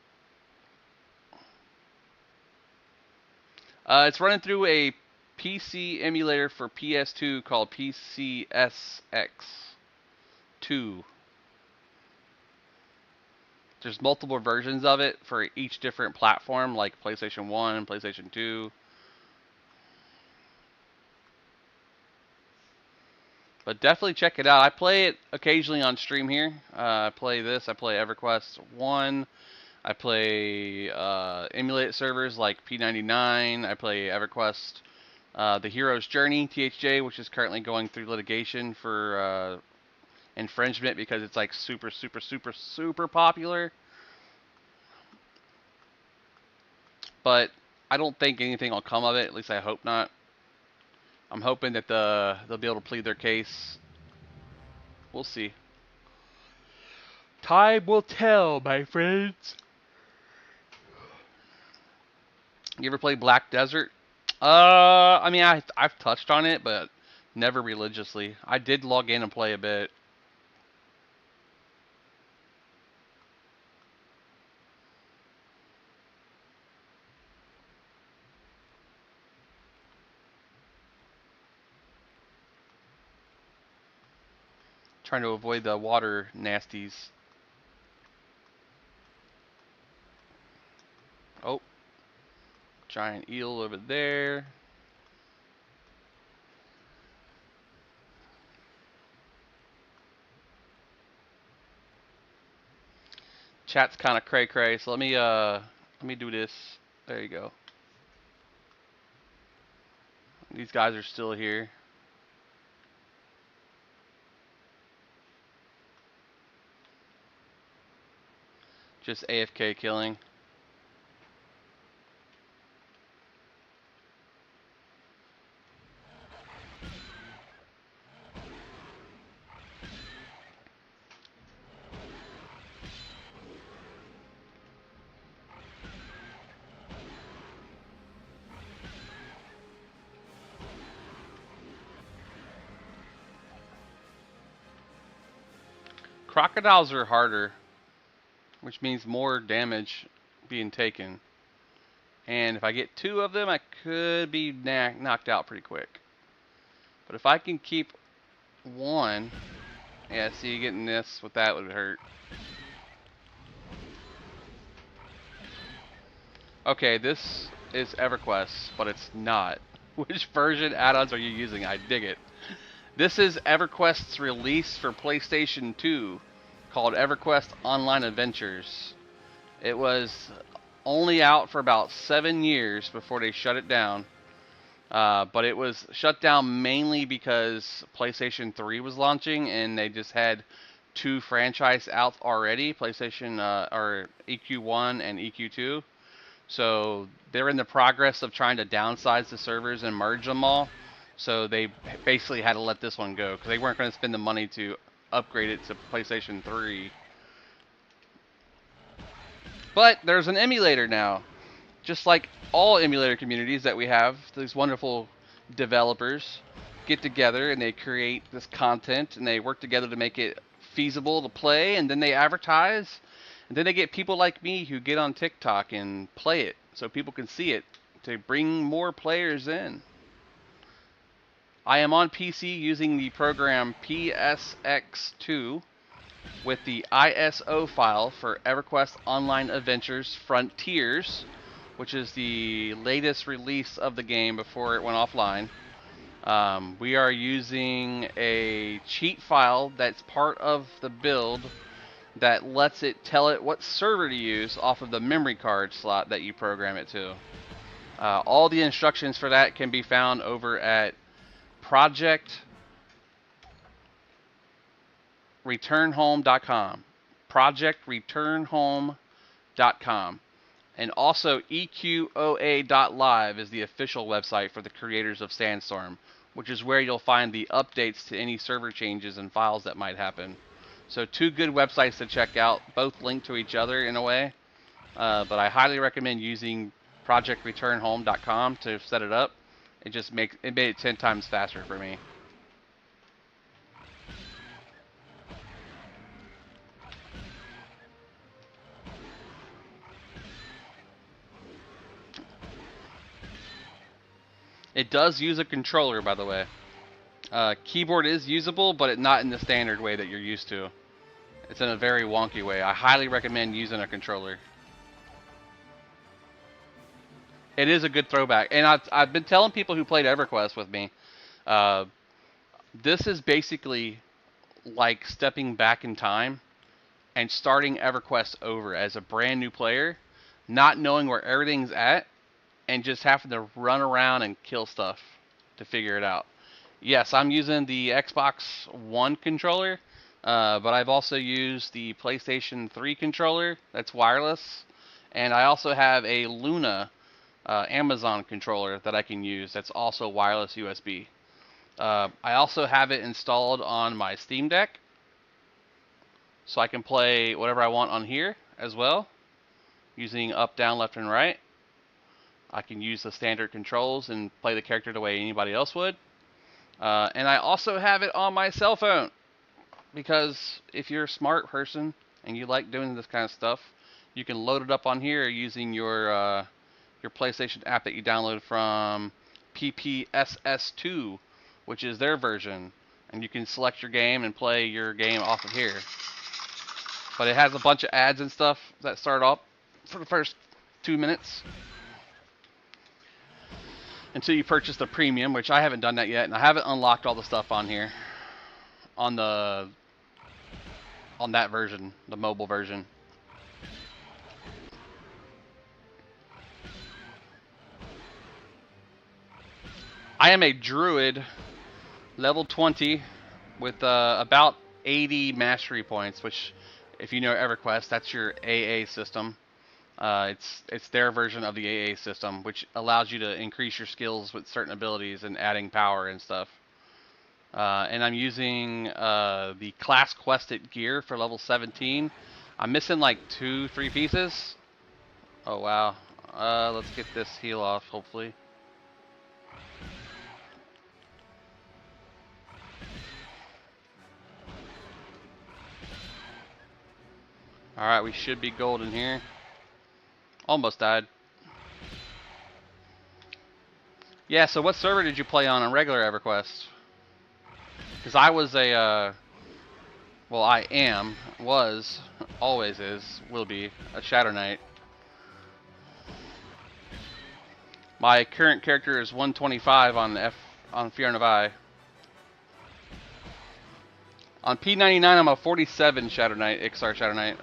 It's running through a PC emulator for PS2 called PCSX2. There's multiple versions of it for each different platform, like PlayStation 1 and PlayStation 2. But definitely check it out. I play it occasionally on stream here. I play this. I play EverQuest 1. I play emulate servers like P99. I play EverQuest, The Hero's Journey, THJ, which is currently going through litigation for infringement because it's like super, super, super, super popular. But I don't think anything will come of it. At least I hope not. I'm hoping that they'll be able to plead their case. We'll see. Time will tell, my friends. You ever play Black Desert? I mean, I've touched on it, but never religiously. I did log in and play a bit. Trying to avoid the water nasties. Oh, giant eel over there. Chat's kind of cray cray, so let me do this. There you go. These guys are still here. Just AFK killing. Crocodiles are harder, which means more damage being taken. And if I get 2 of them, I could be knocked out pretty quick. But if I can keep 1, yeah, see, getting this with that would hurt. Okay, this is EverQuest, but it's not. Which version add-ons are you using? I dig it. This is EverQuest's release for PlayStation 2 called EverQuest Online Adventures. It was only out for about 7 years before they shut it down. But it was shut down mainly because PlayStation 3 was launching and they just had 2 franchise out already, PlayStation or EQ1 and EQ2. So they're in the progress of trying to downsize the servers and merge them all. So they basically had to let this one go because they weren't going to spend the money to upgrade it to PlayStation 3. But there's an emulator now. Just like all emulator communities that we have, these wonderful developers get together and they create this content and they work together to make it feasible to play, and then they advertise And then they get people like me who get on TikTok and play it so people can see it to bring more players in. I am on PC using the program PSX2 with the ISO file for EverQuest Online Adventures Frontiers, which is the latest release of the game before it went offline. We are using a cheat file that's part of the build that lets it tell it what server to use off of the memory card slot that you program it to. All the instructions for that can be found over at projectreturnhome.com. Projectreturnhome.com. And also EQOA.live is the official website for the creators of Sandstorm, which is where you'll find the updates to any server changes and files that might happen. So 2 good websites to check out, both linked to each other in a way. But I highly recommend using projectreturnhome.com to set it up. It made it 10 times faster for me. It does use a controller, by the way. Keyboard is usable, but not in the standard way that you're used to. It's in a very wonky way. I highly recommend using a controller. It is a good throwback. And I've been telling people who played EverQuest with me, this is basically like stepping back in time and starting EverQuest over as a brand new player, not knowing where everything's at, and just having to run around and kill stuff to figure it out. Yes, I'm using the Xbox One controller, but I've also used the PlayStation 3 controller that's wireless, and I also have a Luna Amazon controller that I can use that's also wireless USB. I also have it installed on my Steam Deck, so I can play whatever I want on here as well, using up, down, left, and right. I can use the standard controls and play the character the way anybody else would. And I also have it on my cell phone, because if you're a smart person and you like doing this kind of stuff, you can load it up on here using your PlayStation app that you download from PPSS2, which is their version, and you can select your game and play your game off of here. But it has a bunch of ads and stuff that start off for the first 2 minutes until you purchase the premium, which I haven't done that yet, and I haven't unlocked all the stuff on here on that version, the mobile version. I am a druid, level 20, with about 80 mastery points, which, if you know EverQuest, that's your AA system. It's their version of the AA system, which allows you to increase your skills with certain abilities and adding power and stuff. And I'm using the class quested gear for level 17. I'm missing like 2-3 pieces. Oh wow. Let's get this heal off, hopefully. Alright, we should be golden here. Almost died. Yeah, so what server did you play on regular EverQuest? Because I was well, I am, was, always is, will be, a Shadow Knight. My current character is 125 on Fear and Vi. On P99, I'm a 47 Shadow Knight, Ixar Shadow Knight,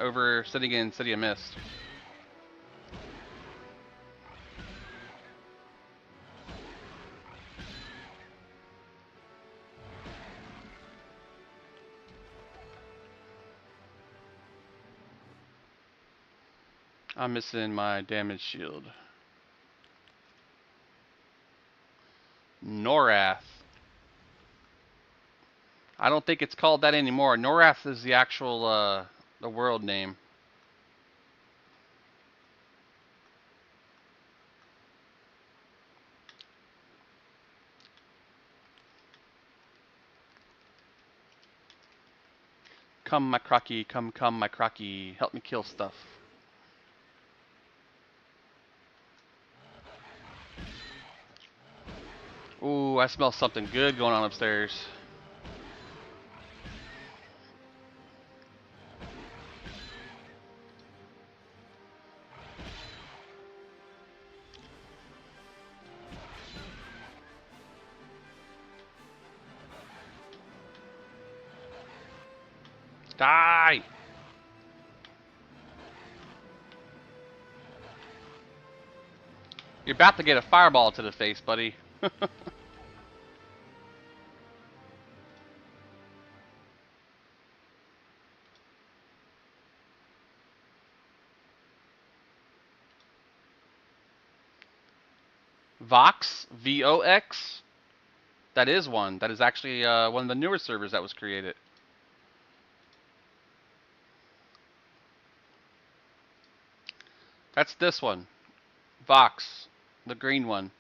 sitting in City of Mist. I'm missing my damage shield. Norath. I don't think it's called that anymore. Norath is the actual, the world name. Come, my crocky, come, my crocky. Help me kill stuff. Ooh, I smell something good going on upstairs. Die! You're about to get a fireball to the face, buddy. Vox? VOX? That is one. That is actually one of the newer servers that was created. That's this one. Vox. The green one.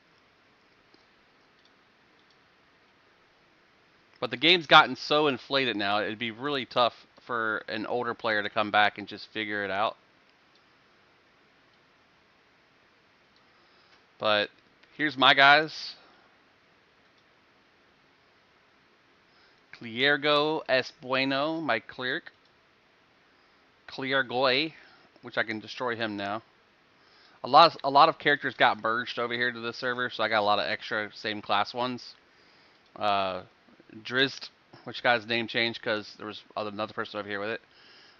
But the game's gotten so inflated now, it'd be really tough for an older player to come back and just figure it out. But here's my guys. Cliergo es bueno, my cleric. Cliergoy, which I can destroy him now. A lot of characters got merged over here to this server, so I got a lot of extra same class ones. Drizzt, which got his name changed because there was another person over here with it.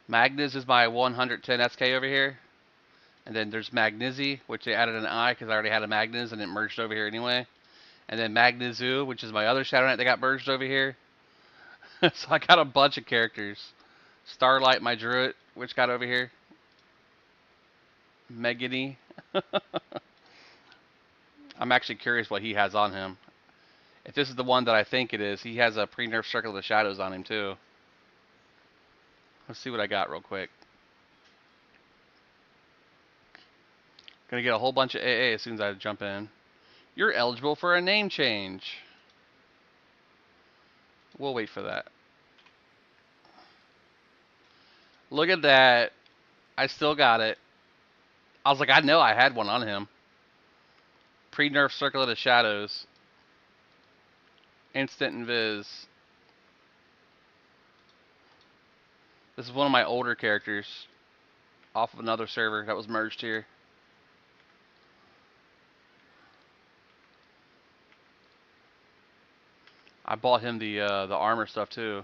Magnus is my 110 SK over here. And then there's Magnizi, which they added an I because I already had a Magnus and it merged over here anyway. And then Magnizu, which is my other Shadow Knight that got merged over here. So I got a bunch of characters. Starlight, my Druid, which got over here. Megany. I'm actually curious what he has on him. If this is the one that I think it is, he has a pre-nerf Circle of the Shadows on him too. Let's see what I got real quick. Gonna get a whole bunch of AA as soon as I jump in. You're eligible for a name change. We'll wait for that. Look at that. I still got it. I was like, I know I had one on him. Pre-nerf Circle of the Shadows. Instant Invis. This is one of my older characters. Off of another server that was merged here. I bought him the armor stuff too.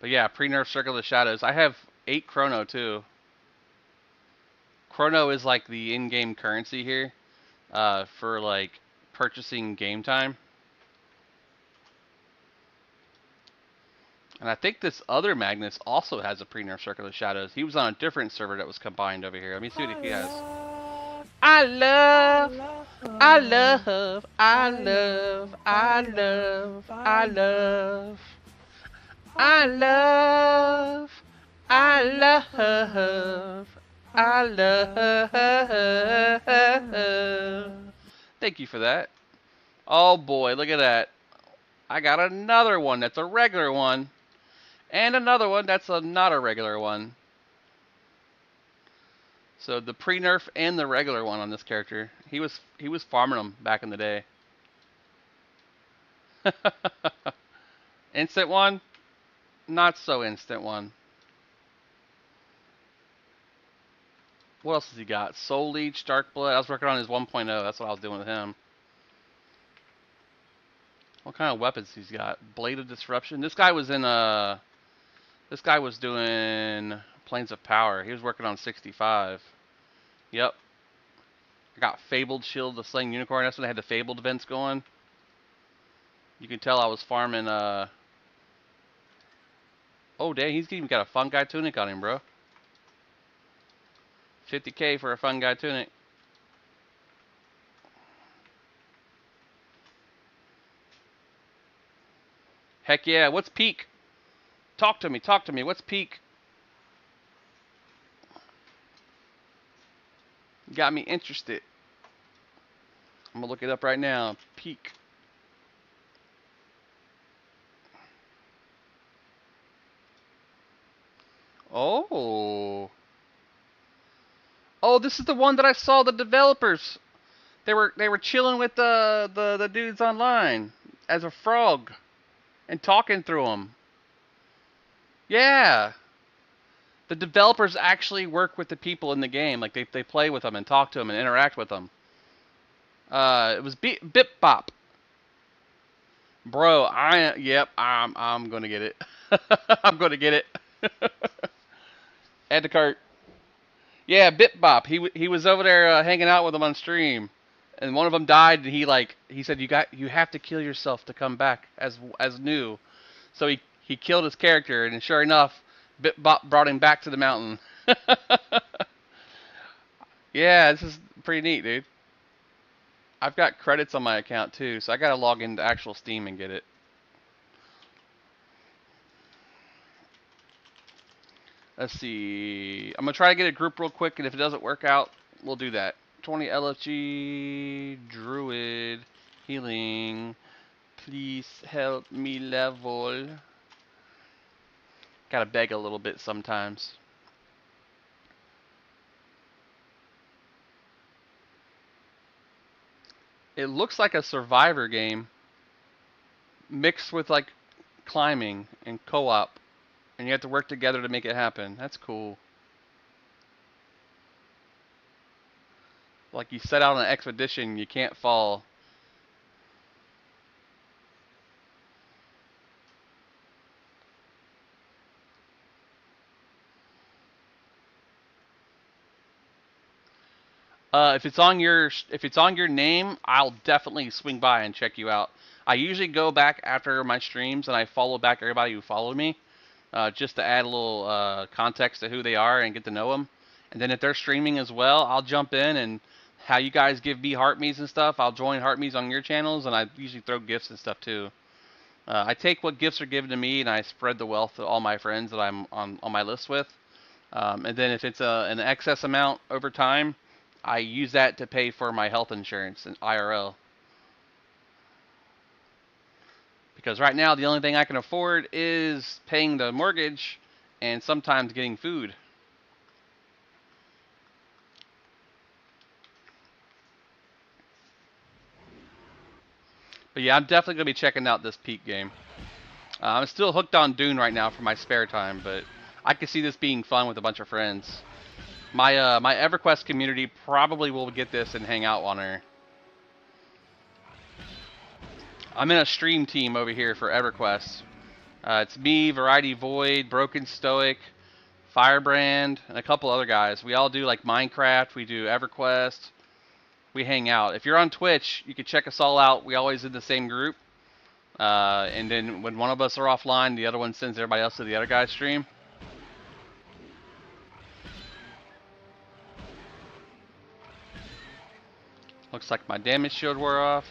But yeah, pre-nerf Circle of the Shadows. I have 8 Chrono too. Chrono is like the in-game currency here for like purchasing game time. And I think this other Magnus also has a pre-nerf Circle of the Shadows. He was on a different server that was combined over here. Let me see what he has. I love, I love, I love, I love, I love, I love, I love, I love. Thank you for that. Oh boy, look at that. I got another one that's a regular one. And another one that's not a regular one. So the pre-nerf and the regular one on this character. He was farming them back in the day. Instant one? Not so instant one. What else has he got? Soul Leech, Dark Blood. I was working on his 1.0. That's what I was doing with him. What kind of weapons he's got? Blade of Disruption. This guy was in This guy was doing Planes of Power. He was working on 65. Yep. I got Fabled Shield the Slaying Unicorn. That's when I had the Fabled events going. You can tell I was farming, Oh, dang, he's even got a Fun Guy Tunic on him, bro. 50k for a Fun Guy Tunic. Heck yeah, what's peak? Talk to me, what's peak? Got me interested. I'm gonna look it up right now. Peak. Oh. Oh, this is the one that I saw the developers. They were chilling with the dudes online as a frog and talking through them. Yeah. The developers actually work with the people in the game. Like they play with them and talk to them and interact with them. It was Bip Bop. Bro, I'm gonna get it. I'm gonna get it. Add to cart. Yeah, Bip Bop. He was over there hanging out with them on stream, and one of them died. And he said you have to kill yourself to come back as new. So he killed his character, and sure enough, Bip Bop brought him back to the mountain. Yeah, this is pretty neat, dude. I've got credits on my account too, so I gotta log into actual Steam and get it. Let's see. I'm gonna try to get a group real quick, and if it doesn't work out, we'll do that. 20 LFG Druid healing. Please help me level. Gotta beg a little bit sometimes. It looks like a survivor game mixed with like climbing and co-op, and you have to work together to make it happen. That's cool. Like you set out on an expedition, you can't fall. If it's on your name, I'll definitely swing by and check you out. I usually go back after my streams and I follow back everybody who followed me, just to add a little context to who they are and get to know them. And then if they're streaming as well, I'll jump in and how you guys give me heart me's and stuff. I'll join heart me's on your channels, and I usually throw gifts and stuff too. I take what gifts are given to me and I spread the wealth to all my friends that I'm on my list with. And then if it's an excess amount over time, I use that to pay for my health insurance and IRL. Because right now the only thing I can afford is paying the mortgage and sometimes getting food. But yeah, I'm definitely going to be checking out this Peak game. I'm still hooked on Dune right now for my spare time, but I can see this being fun with a bunch of friends. My EverQuest community probably will get this and hang out on her. I'm in a stream team over here for EverQuest. It's me, Variety Void, Broken Stoic, Firebrand, and a couple other guys. We all do like Minecraft, we do EverQuest, we hang out. If you're on Twitch, you can check us all out. We always in the same group. And then when one of us are offline, the other one sends everybody else to the other guy's stream. Looks like my damage shield wore off.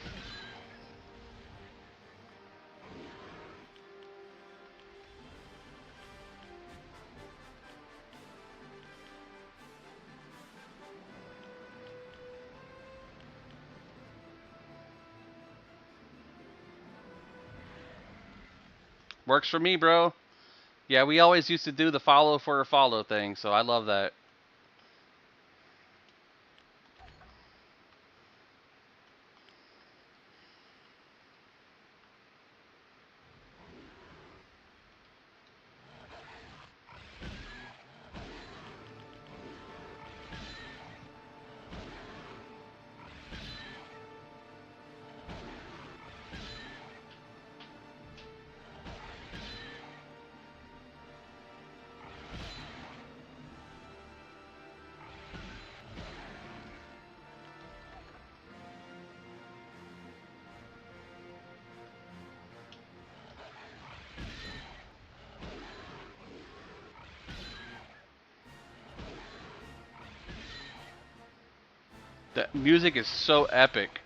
Works for me, bro. Yeah, we always used to do the follow for a follow thing, so I love that. The music is so epic.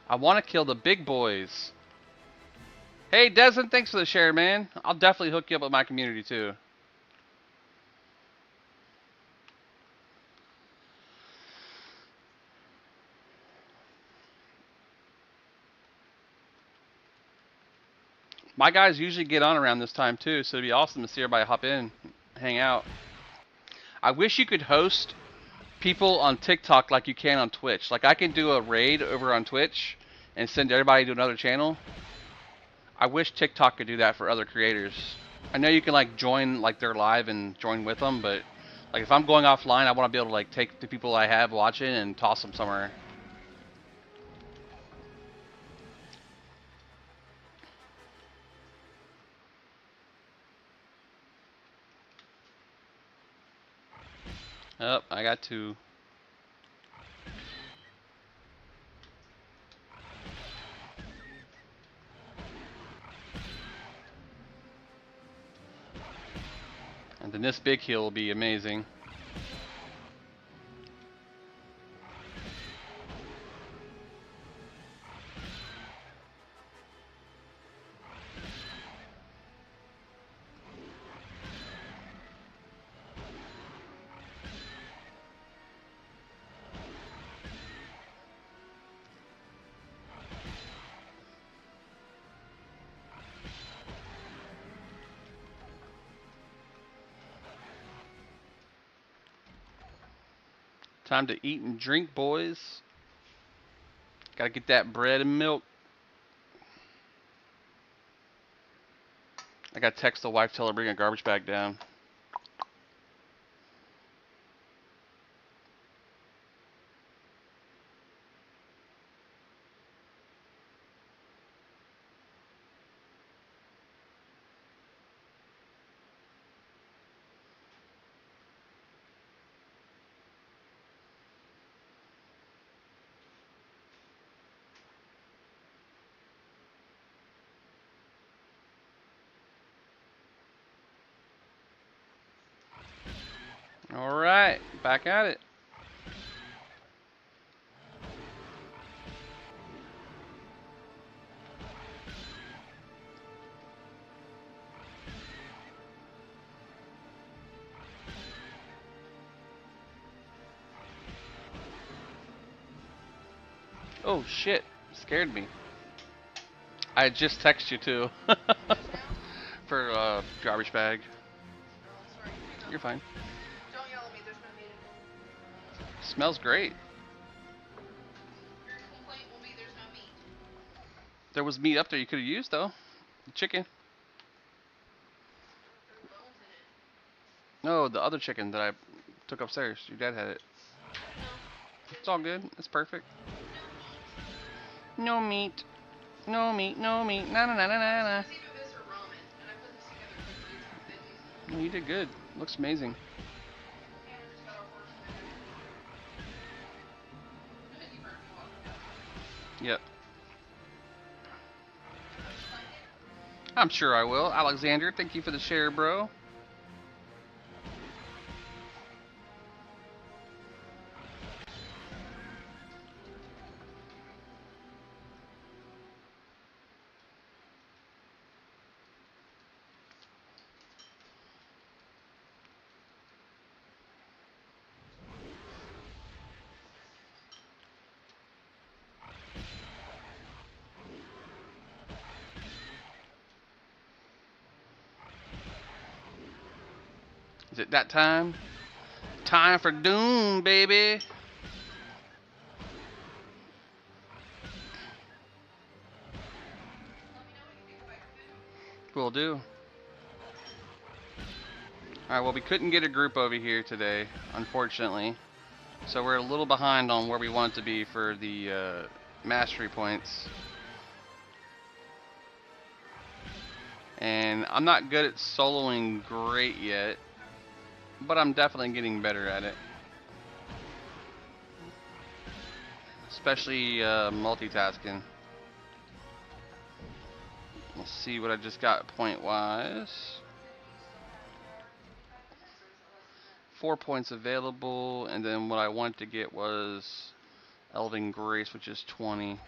I want to kill the big boys. Hey, Desmond, thanks for the share, man. I'll definitely hook you up with my community, too. My guys usually get on around this time too, so it'd be awesome to see everybody hop in, hang out. I wish you could host people on TikTok like you can on Twitch. Like I can do a raid over on Twitch and send everybody to another channel. I wish TikTok could do that for other creators. I know you can like join like their live and join with them, but like if I'm going offline, I want to be able to like take the people I have watching and toss them somewhere. Oh, I got two. And then this big hill will be amazing. Time to eat and drink, boys. Gotta get that bread and milk. I gotta text the wife, tell her bring a garbage bag down. Alright, back at it. Oh shit, scared me. I just texted you too. For garbage bag. You're fine. Don't yell at me, there's no meat. Smells great. Your complaint will be there's no meat. There was meat up there you could have used though. Chicken. There's bones in it. No, the other chicken that I took upstairs. Your dad had it. No. It's all good. It's perfect. No meat. No meat. No meat. No meat. Na na na na na na. It's either this or ramen, and I put this together quickly. It's like 50s. You did good. Looks amazing. Hannah just got off work, so I gotta you heard me walking down. Yep. You like it? I'm sure I will. Alexander, thank you for the share, bro. Is it that time? Time for doom, baby. Let me know what you think about your food. Will do. Alright, well, we couldn't get a group over here today, unfortunately. So we're a little behind on where we want it to be for the mastery points. And I'm not good at soloing great yet, but I'm definitely getting better at it. Especially multitasking. Let's see what I just got point-wise. 4 points available, and then what I wanted to get was Elven Grace, which is 20.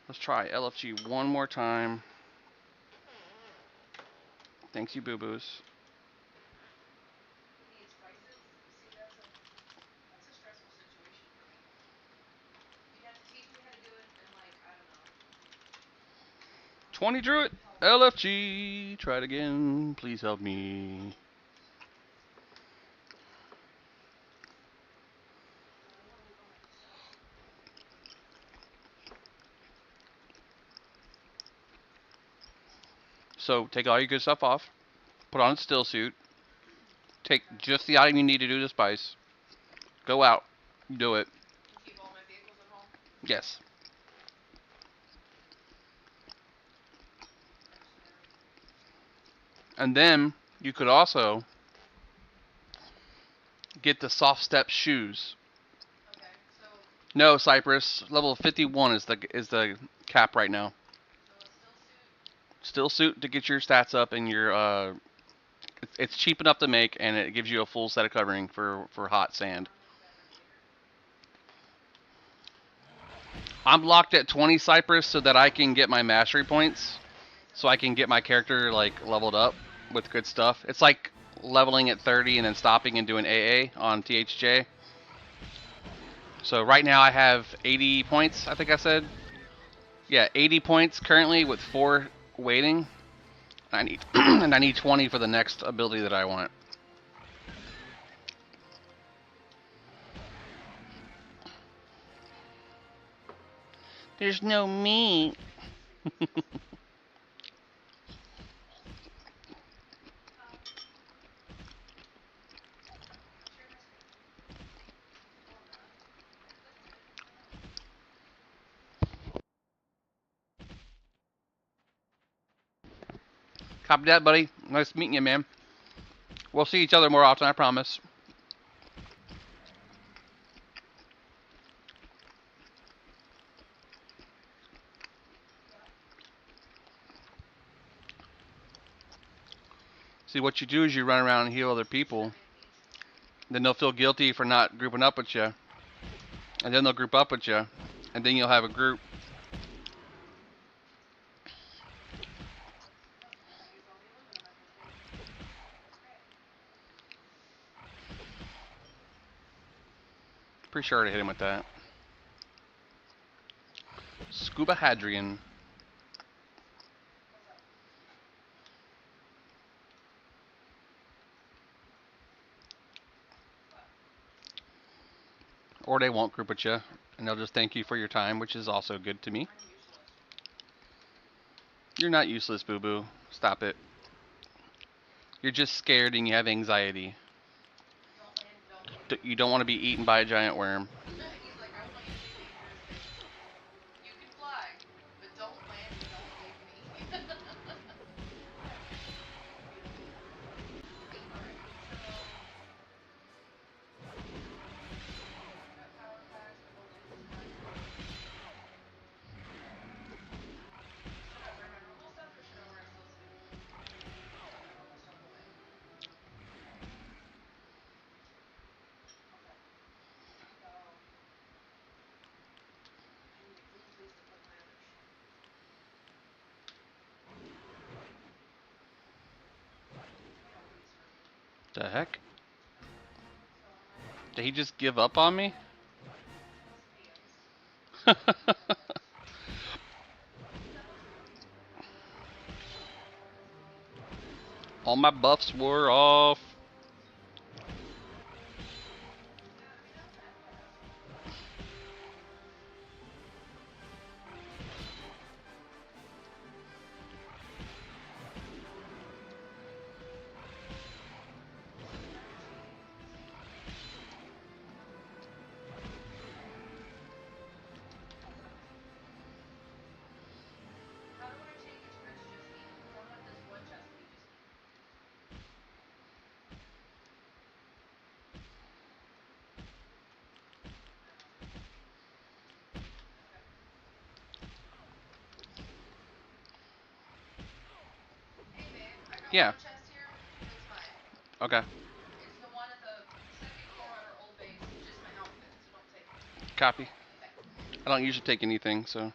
Let's try LFG one more time. Thanks, you boo-boos. He needs spices. See, that's a stressful situation for me. You'd have to teach me how to do it, and like, I don't know. 20 Druid. LFG. Try it again. Please help me. So take all your good stuff off. Put on a still suit. Take just the item you need to do the spice. Go out. Do it. And keep all my vehicles at home. Yes. And then you could also get the soft step shoes. Okay, so No, Cypress. Level 51 is the cap right now. a still suit. Still suit to get your stats up and your it's cheap enough to make and it gives you a full set of covering for hot sand. I'll make that my favorite. I'm locked at 20 Cypress so that I can get my mastery points, Makes so sense. I can get my character like leveled up with good stuff. It's like leveling at 30 and then stopping and doing AA on THJ. So right now I have 80 points, I think I said. Yeah, 80 points currently with 4 waiting. I need and I need 20 for the next ability that I want. There's no meat. Share my screen. Oh, I'm not. I clicked it. Why not? Copy that, buddy. Nice meeting you, man. We'll see each other more often, I promise. See, what you do is you run around and heal other people. Sent me a page. Then they'll feel guilty for not grouping up with you. And then they'll group up with you. And then you'll have a group. Oh, I used all the aluminum I just made. That's great. Pretty sure to hit him with that. Scuba Hadrian. What's up? What? Or they won't group with you. And they'll just thank you for your time, which is also good to me. I'm useless. You're not useless, boo boo. Stop it. You're just scared and you have anxiety. Don't land, don't take me. You don't want to be eaten by a giant worm. He's like, I want you to do dangerous things. You can fly, but don't land and don't take me. Alright, so got power packs, my voltage is fine. Should I wear my normal stuff or should I wear a still suit? I'll put my normal stuff away. Okay. So I need clean space to put my other shit. Just made all these for me. The heck? So I'm gonna Did he just give up on me? his hands. All my buffs wore off. Yeah, I mean not bad buff. Synergy. How do I take it to where it's just heal? Because I want this one chest to be just heal. Okay. Hey babe, I got Yeah. one chest here. It's fine. Okay. It's the one at the second floor on our old base. It's just my outfit, so don't take it. Copy. Okay. I don't usually take anything, so. Alright,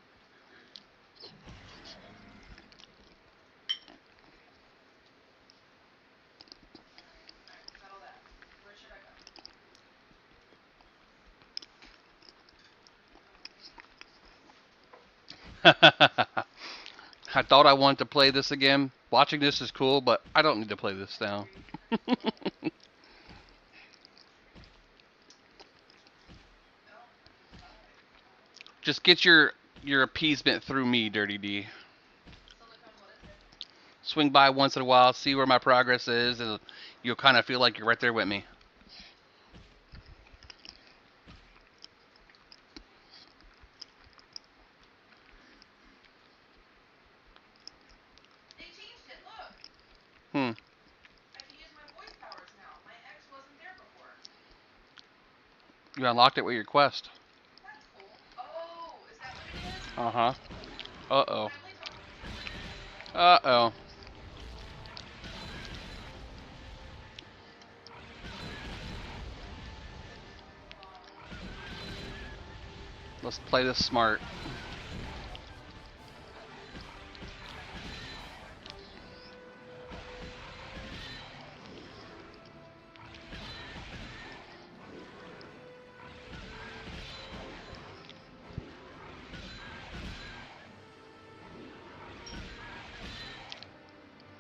settle that. Where should I go? I thought I wanted to play this again. Watching this is cool, but I don't need to play this now. Oh, freaking 5. Just get your appeasement through me, Dirty D. Silicone, what is it? Swing by once in a while, see where my progress is, and you'll kind of feel like you're right there with me. They changed it, look! Hmm. I can use my voice powers now. My ex wasn't there before. You unlocked it with your quest. That's cool. Oh, is that what it is? Uh-huh. Uh-oh. Kindly talk me through it. Uh-oh. Let's play this smart.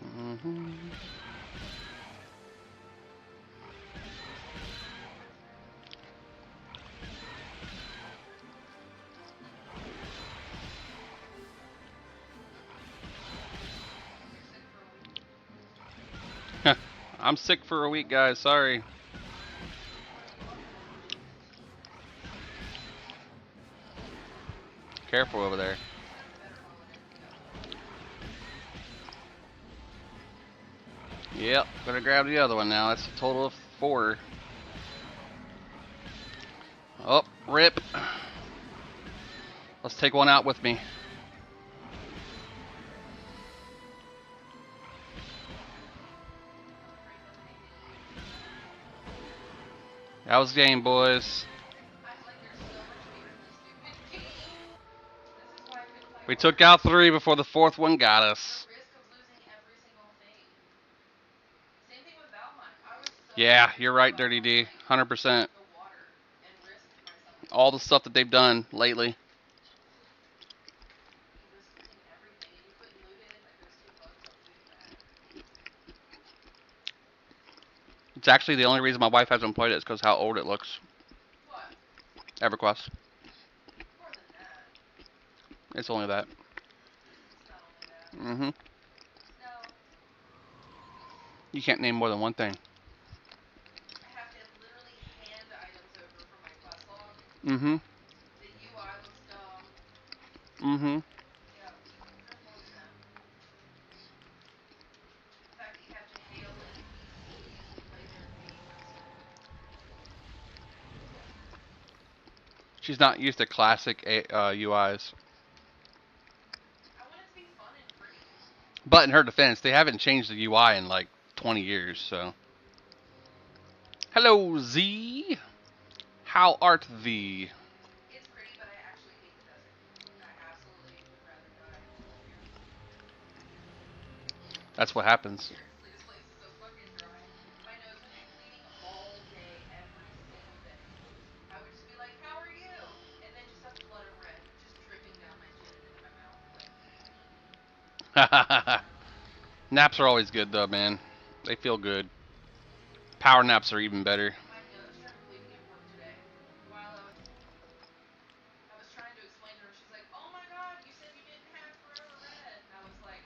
Mm-hmm. You're sick for a week. I'm sick for a week, guys. Sorry. What are you on? Careful over there. That's better holiday. Yep. Yep. Gonna grab the other one now. That's a total of 4. Oh, rip. Let's take one out with me. Great eliminated. That was game, boys. I'm like, there's so much fear in this stupid game. This is why I couldn't play We hard. took out 3 before the 4th one got The us. risk of losing every single thing. Same thing with Valheim. I was so Yeah, scared to you're play right, Dirty Valheim, D. like, 100%. the water and risk myself. All the stuff that they've done lately. He was losing everything, and you couldn't loot it. Like, it was too close. I was losing bad. It's actually the only reason my wife hasn't played it is because how old it looks. What? EverQuest. More than that. It's only that. It's not only that. Mm-hmm. No, You can't name more than one thing. I have to literally hand items over from my quest log. Mm-hmm. The UI looks dumb. Mm-hmm. Yep, there's more than that. The fact that you have to hail NPCs to play their game is She's not used to classic UIs. I want it to be fun and pretty. But in her defense, they haven't changed the UI in like 20 years, so. Hello, Z. How art thee? It's pretty, but I actually hate the desert. I absolutely would rather die than live here. That's what happens. Seriously, this place is so fucking dry. My nose would be bleeding all day, every single day. I would just be like, "How are you?" And then just a flood of red just dripping down my chin and into my mouth. Like, Naps are always good though, man. They feel good. Power naps are even better. my nose started bleeding at work today. While I was trying to explain to her, she's like, "Oh my god, you said you didn't have Forever Red," and I was like,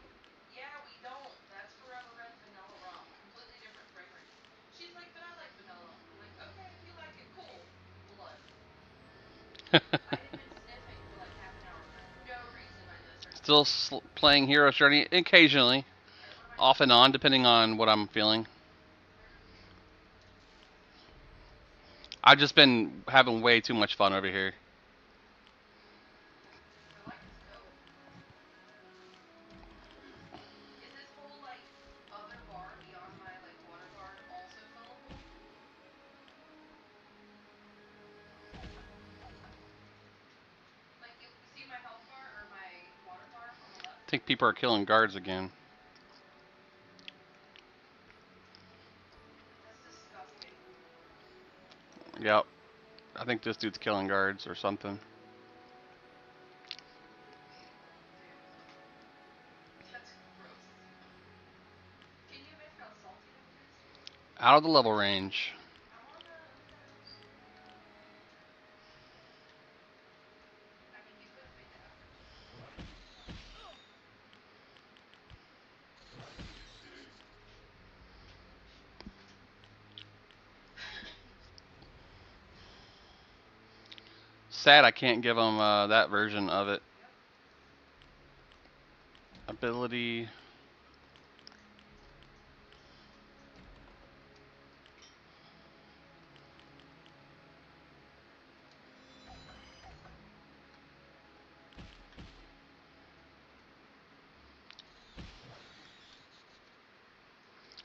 "Yeah, we don't. That's Forever Red vanilla rum, completely different fragrance." She's like, "But I like vanilla." I'm like, "Okay, if you like it, cool." Blood. I had been sniffing for like half an hour for no reason. My nose started Still bleeding. playing Hero's Journey occasionally, All right, what am I off doing? and on, depending on what I'm feeling. Where? I've just been having way too much fun over here. I like this coat. Is this whole like other bar beyond my like water card also fillable? Like you see my health bar or my water bar on the left? I think people are killing guards again. That's disgusting. Yep. I think this dude's killing guards or something. Damn it. Out of the level range. I'm on the underground. I mean, you could make it after. Sad I can't give him that version of it. Yep. Ability.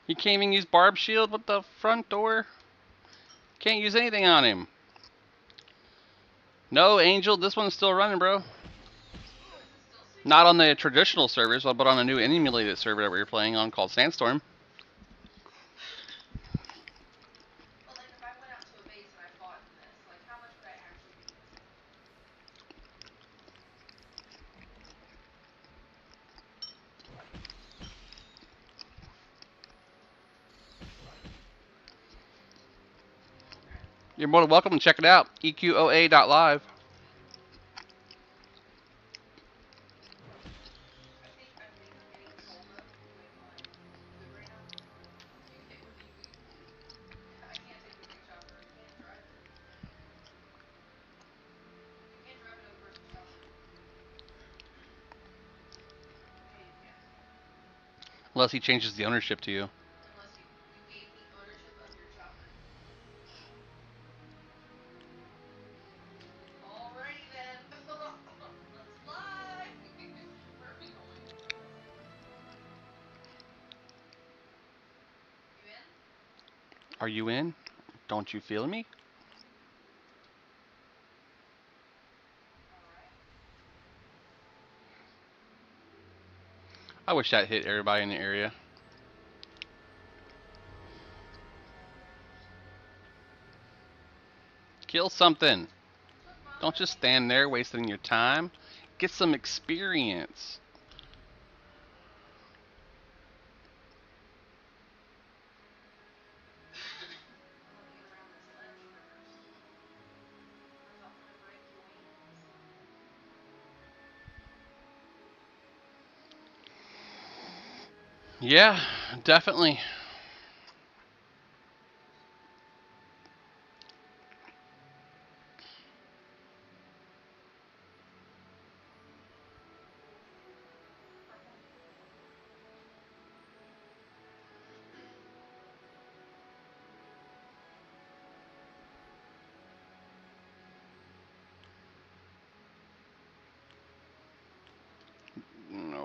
He can't even use Barb Shield with the front door. Can't use anything on him. No, Angel, this one's still running, bro. Ooh, is it still super? Not on the traditional servers, but on a new emulated server that we were playing on called Sandstorm. But like, if I went out to a base and I fought in this, like, how much would I actually be missing? Okay. You're more than welcome to check it out. EQOA.live. I think I'm getting told though I'm like good right now. You can't with the I can't take the big chopper. You can't drive it. You can't drive another person's chopper. Yeah, you can. Unless he changes the ownership to you. Unless you gave me ownership of your chopper. Alrighty then. Let's fly. Where are we going? You in? Are you in? Don't you feel me? Alright. I wish that hit everybody in the area. Kill something. Took my Don't just money. stand there wasting your time. Get some experience. I'm gonna get around this ledge first. I don't want to break your wings. Yeah, definitely. Purple.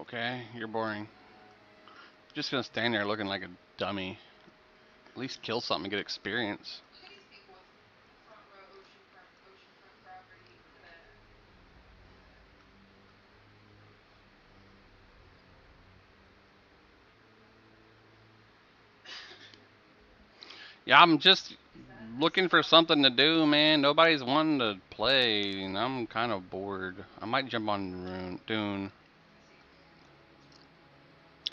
Okay, you're boring. Just gonna stand there looking like a dummy. At least kill something and get experience. Look at these people with front row oceanfront property. Look at that. Look at that. Yeah, I'm just Is that looking for something to do, man. Nobody's wanting to play, and I'm kind of bored. I might jump on Dune. I see.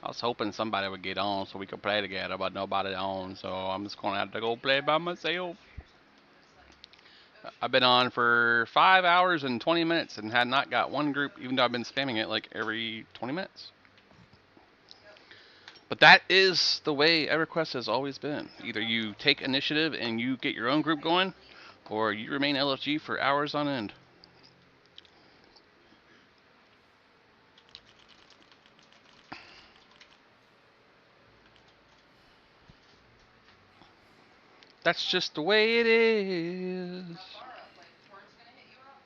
I was hoping somebody would get on so we could play together, but nobody on, so I'm just gonna have to go play by myself. Stream or something when it's like I've been on for 5 hours and 20 minutes and had not got one group, even though I've been spamming it like every 20 minutes. Yep. But that is the way EverQuest has always been. Either you take initiative and you get your own group going, Ideally. or you remain LFG for hours on end. That's just the way it is. How far up? Like torrent's gonna hit you up?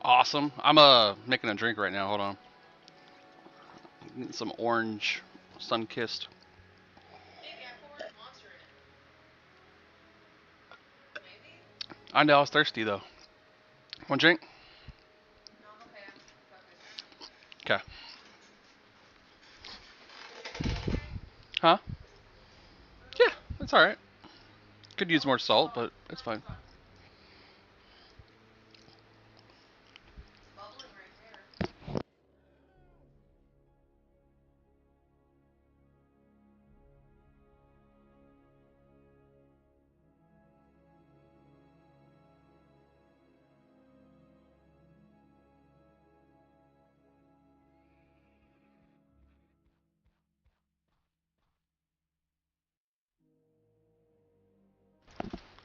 Awesome. I'm making a drink right now. Hold on. Getting some orange, sun kissed. Hey, Gak, what was Monster in? Maybe? I know I was thirsty though. One drink? No, I'm okay. I'm focused. Okay. Is it okay? Huh? Is it Yeah, okay? it's all right. Could use Oh, more hold salt, on. but it's No, fine. it's fine. It's bubbling right there.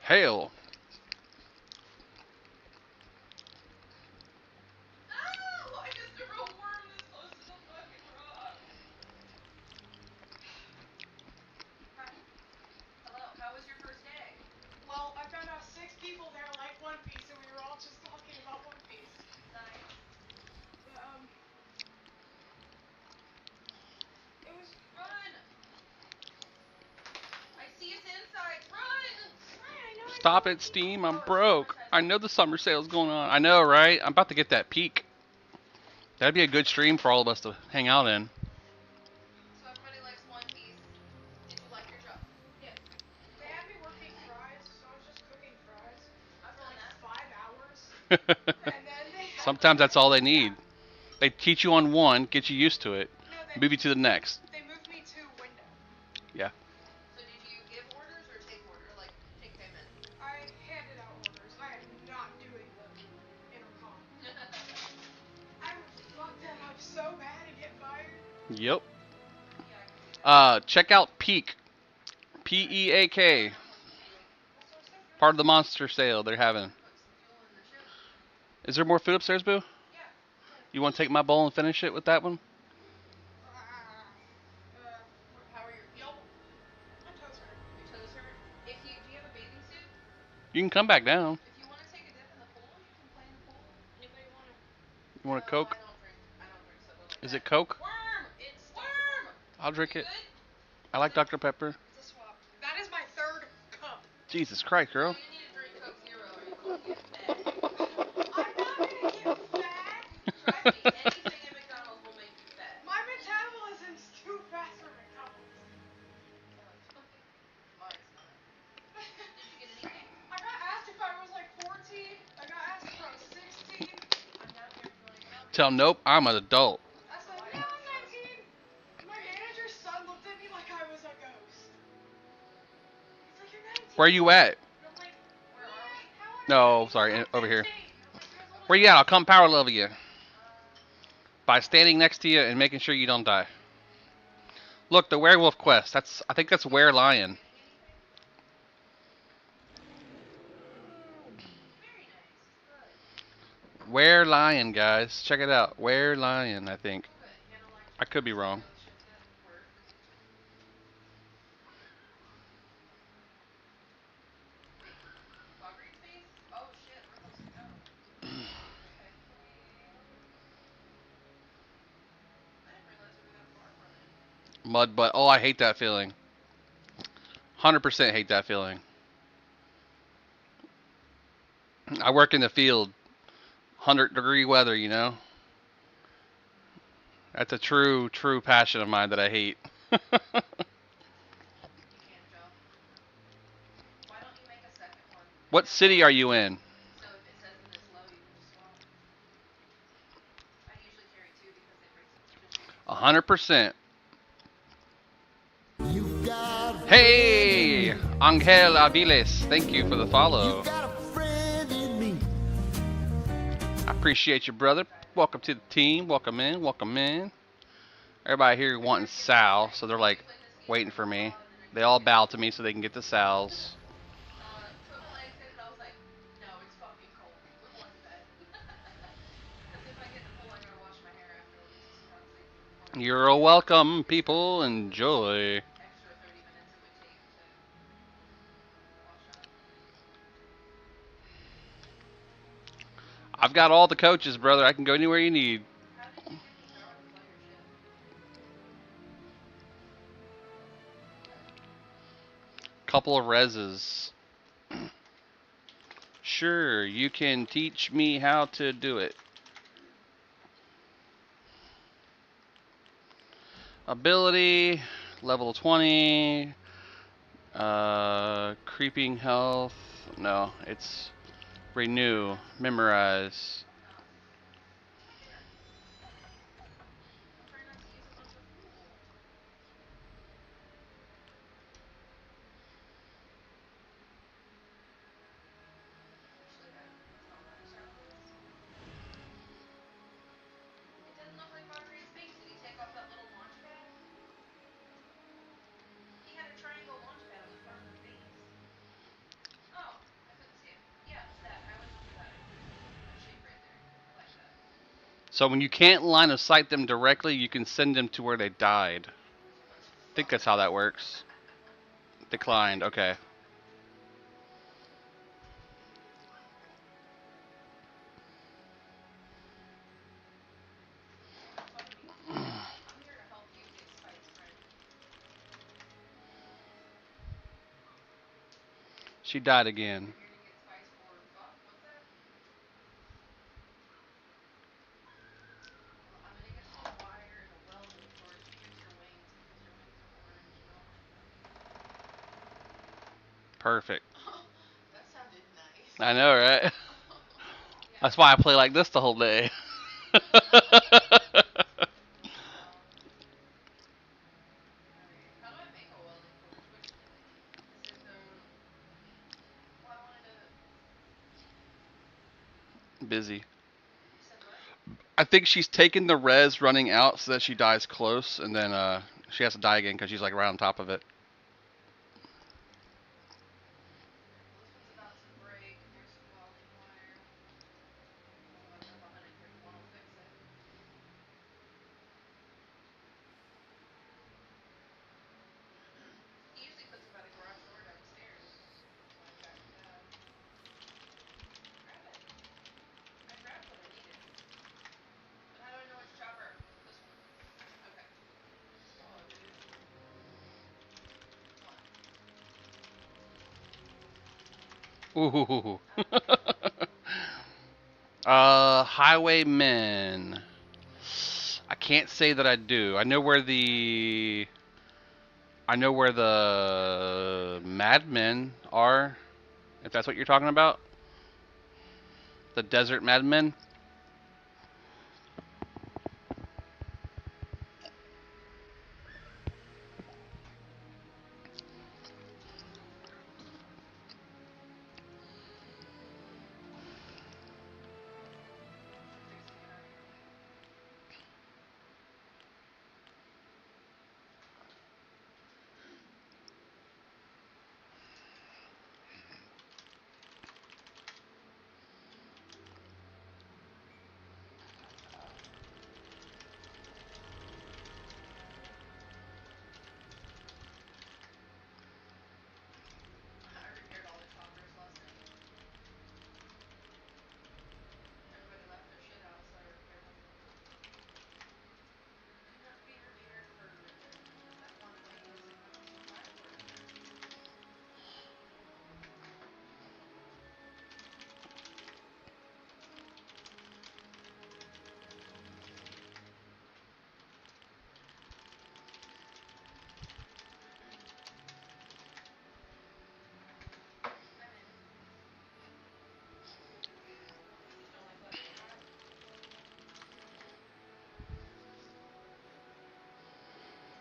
Hail. No! Why is there a worm this close to the fucking rock? Hi. Hello. How was your first day? Well, I found out 6 people there like One Piece, and we were all just talking about One Piece. Nice. But, it was. Run! I see its insides. Run! Right, I know I Stop see it, the people. Steam. I'm Oh, it's summer broke. time. I know the summer sale's going on. I know, right? I'm about to get that peak. That'd be a good stream for all of us to hang out in. So everybody likes One Piece. Did you like your job? Yeah. They had me working fries, so I was just cooking fries I've for done like that. 5 hours. And then they had Sometimes that's all they need. Yeah. They teach you on one, get you used to it, No, move you to the next. they moved me to window. Yeah. So did you give orders or take like take payment? I handed out orders. I am not doing the intercom. I would fuck that up so bad and get fired. Yep. Yeah, I could see that. Check out Peak. Peak. I'm gonna put some fuel. Well, so it's different. Part of the monster sale they're having. Put some fuel in the chip. Is there more food upstairs, Boo? Yeah. You want to take my bowl and finish it with that one? How are your feet? Nope. My toes hurt. Your toes hurt? If you do you have a bathing suit? You can come back down. If you want to take a dip in the pool, you can play in the pool. Anybody wanna? You want a No, Coke? I don't drink soda like Is that. it Coke? Worm! It's Worm! I'll Are drink you it. good? I like Dr. Pepper. It's a swap. That is my third cup. Jesus Christ, No, girl. you need to drink Coke Zero or you will get fat. I'm not gonna get fat. Trust me, anything at McDonald's will make you fat. My metabolism's too fast for McDonald's. Mine's not. Did you get anything? I got asked if I was like 14. I got asked if I was 16. I'm down here if you want to get out. Tell 'em nope, I'm an adult. I said, no, I'm 19. My manager's son looked at me like I was a ghost. He's like, you're 19. Where you at? And I'm like, Where are we? how are you? No, He's sorry, like, I'm over here. 15. I'm like, you're as old as Where you me. at? I'll come power level you. Uh, By standing next to you and making sure you don't die. Look, the werewolf quest. I think that's were lion. getting anything? Very nice. Good. Were lion, guys. Check it out. Were lion, I think. Oh, good. Hannah liked I could be so wrong. the shit's good. Word. Wait. Fog read space? Oh shit, we're close to go. Okay. I didn't realize we were that far from it. Mud butt. Oh, I hate that feeling. 100% hate that feeling. I work in the field. 100-degree weather, you know? That's a true passion of mine that I hate. You can't jump. Why don't you make a second one? What city are you in? So if it says that it's low, you can just swap. I usually carry two because it just makes it 100%. You got Hey! Angel Aviles, thank you for the follow. you got a friend in me. I appreciate you, brother. Welcome to the team. Welcome in. Welcome in. Everybody here wanting Sal, so they're like waiting for me. They all bow to me so they can get the Sals. Total excited. I was like, no, it's fucking cold. We're going to bed. Because if I get in the pool, I gotta wash my hair afterwards. So I was like, before I get You're a welcome, people. Enjoy. extra 30 minutes it would take to wash up. I've got all the coaches, brother. I can go anywhere you need. How did you get the power to fly your ship? Okay. Couple of reses. Sure, you can teach me how to do it. Ability, level 20. Creeping health. No, it's renew, memorize. Oh. Fair. I'm trying not to use up on the fuel. Actually, that's not what I was trying to use. It didn't look like Valkyrie's base. Did he take off that little launch pad? He had a triangle launch pad on the front of his base. Oh, I couldn't see it. Yeah, that. I always wonder that. That shape right there. I like that. So when you can't line of sight them directly, you can send them to where they died. What the I think fuck? that's how that works. Declined. Okay. Have fun being you. I'm here to help you get spice, friend. She died You're again. here to get spice for fuck? What's that? Well, I'm gonna get some wire and a welding torch to fix your wings because your wings are orange and I don't like them. Perfect. That sounded nice. I know, right? Yeah. That's why I play like this the whole day. Well, alright. How do I make a welding torch? Is it well, I wanted to. Busy. You said what? I think she's taken the res running out so that she dies close, and then she has to die again because she's like right on top of it. Alright, well, this one's about to break. Here's some welding wire. Oh, I found the honeycomb one. I'll fix it. He usually puts it by the garage door downstairs. So I backed it up. Grab it. I grabbed what I needed. But how do I know which chopper? This one. Okay. Oh, dude. What? Ooh. I don't get it. Highwaymen. I can't say that I do. I know where the madmen are. If that's what you're talking about, the desert madmen. I'm fixing to get out of your way. I repaired all the choppers last night. Everybody left their shit out, so I repaired them. Do not fear, dear, for that one way is my word. I'm in. You just don't like letting me drive?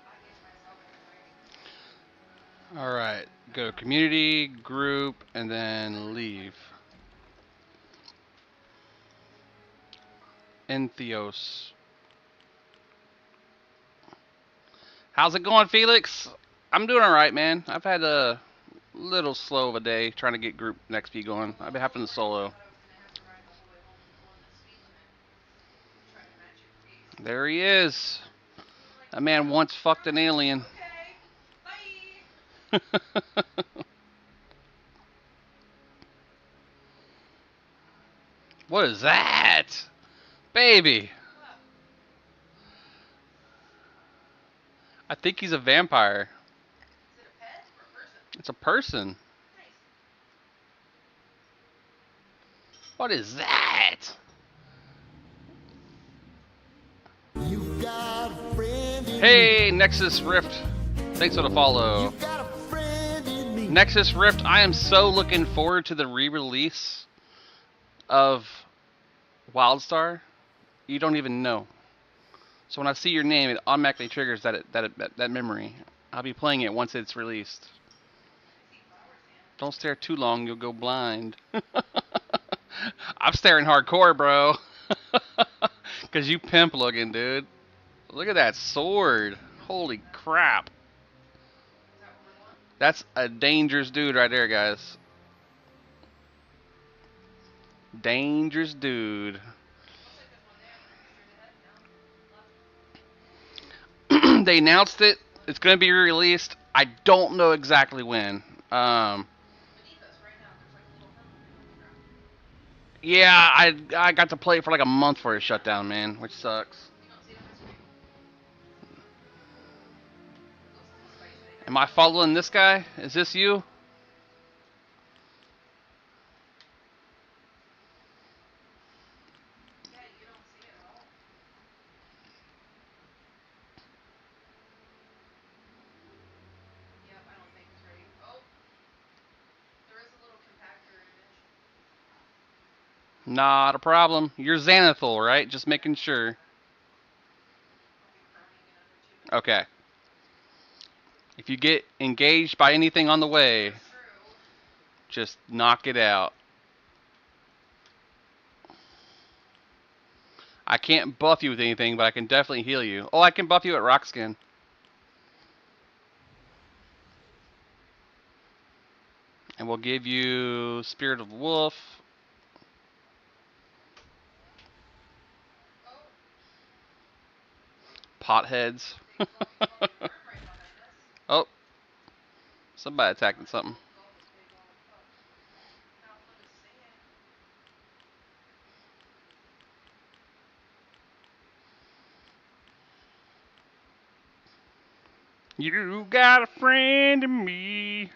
I get myself anyway. All right. Go community, group, and then leave. Entheos. How's it going, Felix? I'm doing all right, man. I've had a little slow of a day trying to get group next XP going. I've been Almost having to where I solo. thought I was gonna have to ride the whole way home going the speed limit, trying to match your pace. There he is. You're like, That man no, once fucked an darn it. alien. Okay, bye. What is that? Baby. What? I think he's a vampire. Is it a pet or a person? It's a person. Nice. What is that? You got a friend in Hey, Nexus Rift. Thanks for the follow. got a friend in me. Nexus Rift, I am so looking forward to the re-release of Wildstar. You don't even know. So when I see your name, it automatically triggers that memory. I'll be playing it once it's released. Don't stare too long, you'll go blind. I'm staring hardcore, bro. Cause you pimp looking, dude. Look at that sword. Holy crap. That's a dangerous dude right there, guys. Dangerous dude. They announced it. It's going to be released. I don't know exactly when. Yeah, I got to play it for like a month before it shut down, man, which sucks. Am I following this guy? Is this you? Not a problem. You're Xanathal, right? Just making sure. Okay. If you get engaged by anything on the way, just knock it out. I can't buff you with anything, but I can definitely heal you. Oh, I can buff you at Rock Skin. And we'll give you Spirit of the Wolf. Potheads. Oh. Somebody attacking something. You got a friend in me.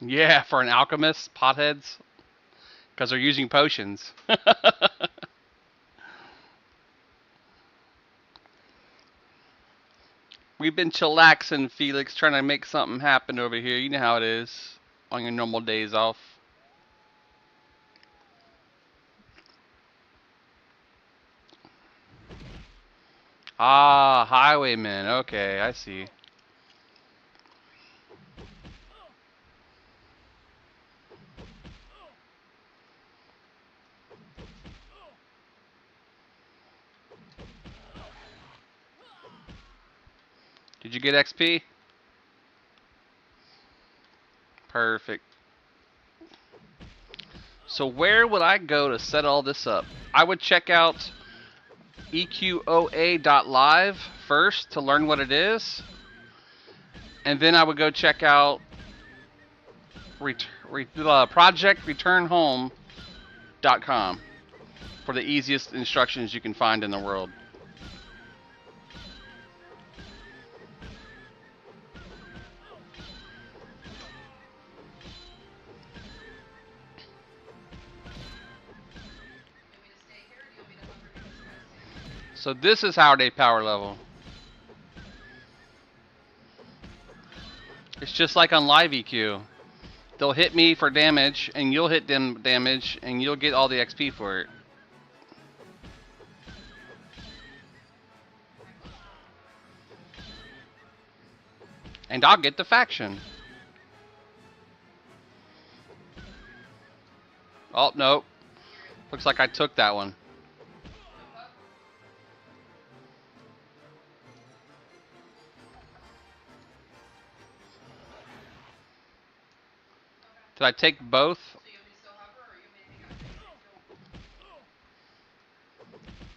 Yeah, for an alchemist, potheads. Because they're using potions. We've been chillaxing, Felix, trying to make something happen over here. You know how it is on your normal days off. Ah, highwaymen. Okay, I see. Did you get XP? Perfect. So where would I go to set all this up? I would check out EQOA.live first to learn what it is. And then I would go check out projectreturnhome.com for the easiest instructions you can find in the world. So this is how they power level. It's just like on live EQ. They'll hit me for damage, and you'll hit them damage, and you'll get all the XP for it. And I'll get the faction. Oh, no. Looks like I took that one. Did I take both?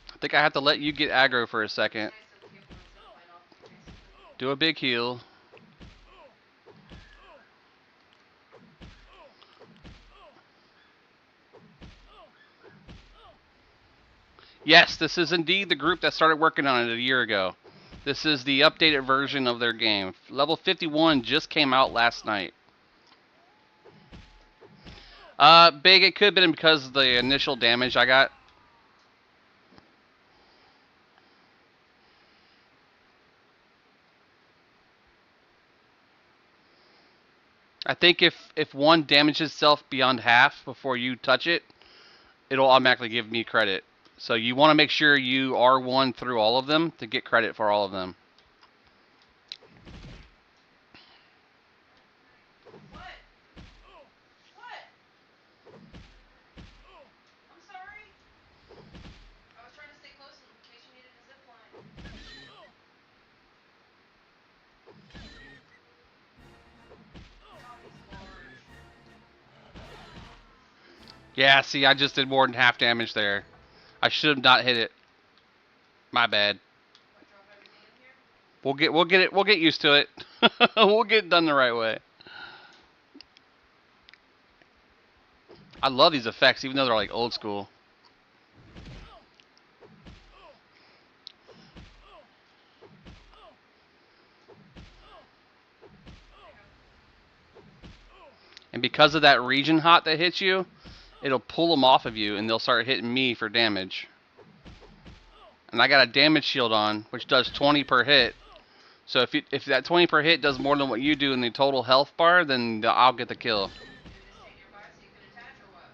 I think I have to let you get aggro for a second. Do a big heal. Yes, this is indeed the group that started working on it a year ago. This is the updated version of their game. Level 51 just came out last night. Big, it could have been because of the initial damage I got. I think if one damages itself beyond half before you touch it, it'll automatically give me credit. So you want to make sure you R1 through all of them to get credit for all of them. What? What? I'm sorry. I was trying to stay close in case you needed a zip line. God, he's large. Yeah, see, I just did more than half damage there. I should have not hit it. My bad. What, drop everything in here? We'll get used to it. We'll get it done the right way. I love these effects, even though they're like old school. And because of that region hot that hits you, it'll pull them off of you, and they'll start hitting me for damage. And I got a damage shield on, which does 20 per hit. So if that 20 per hit does more than what you do in the total health bar, then I'll get the kill. Do we just stay nearby so you can attach or what?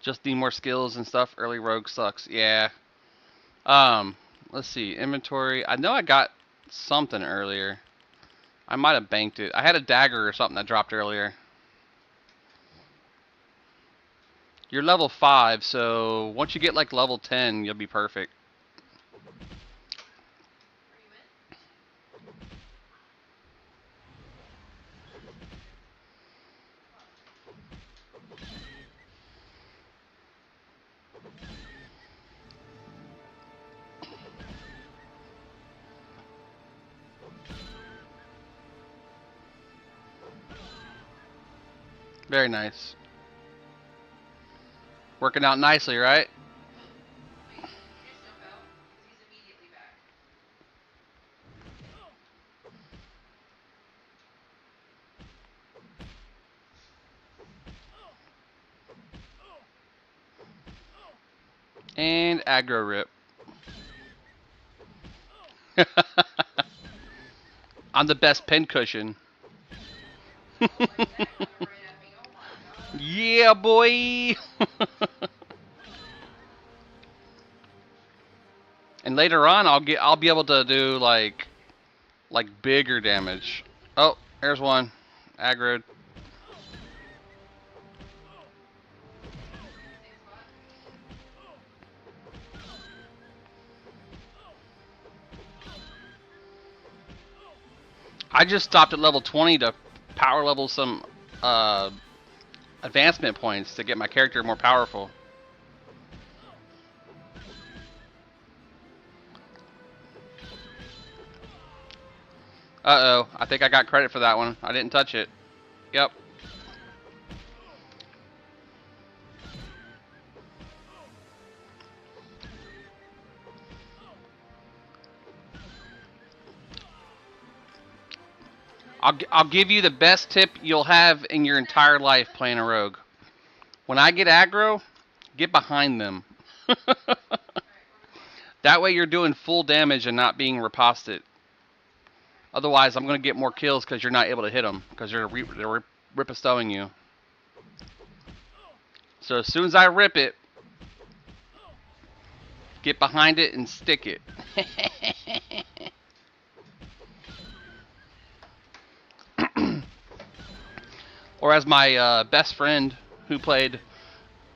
Just need more skills and stuff. Early rogue sucks. Yeah. Let's see. Inventory. I know I got something earlier. I might have banked it. I had a dagger or something that dropped earlier. You're level 5, so once you get like level 10, you'll be perfect. Are you in? Very nice. Working out nicely, right? Wait, did he just jump out? Because he's immediately back. And aggro rip. I'm the best pincushion. Oh, like that coming right at me. Oh my god. Yeah, boy. And later on, I'll be able to do like bigger damage. Oh, there's one. Aggroed. Same spot? I just stopped at level 20 to power level some advancement points to get my character more powerful. Uh-oh, I think I got credit for that one. I didn't touch it. Yep. I'll give you the best tip you'll have in your entire life playing a rogue. When I get aggro, get behind them. Alright, where are we going? That way you're doing full damage and not being riposted. Otherwise, I'm going to get more kills because you're not able to hit them because they're ripostowing you. So as soon as I rip it, get behind it and stick it. Or as my best friend who played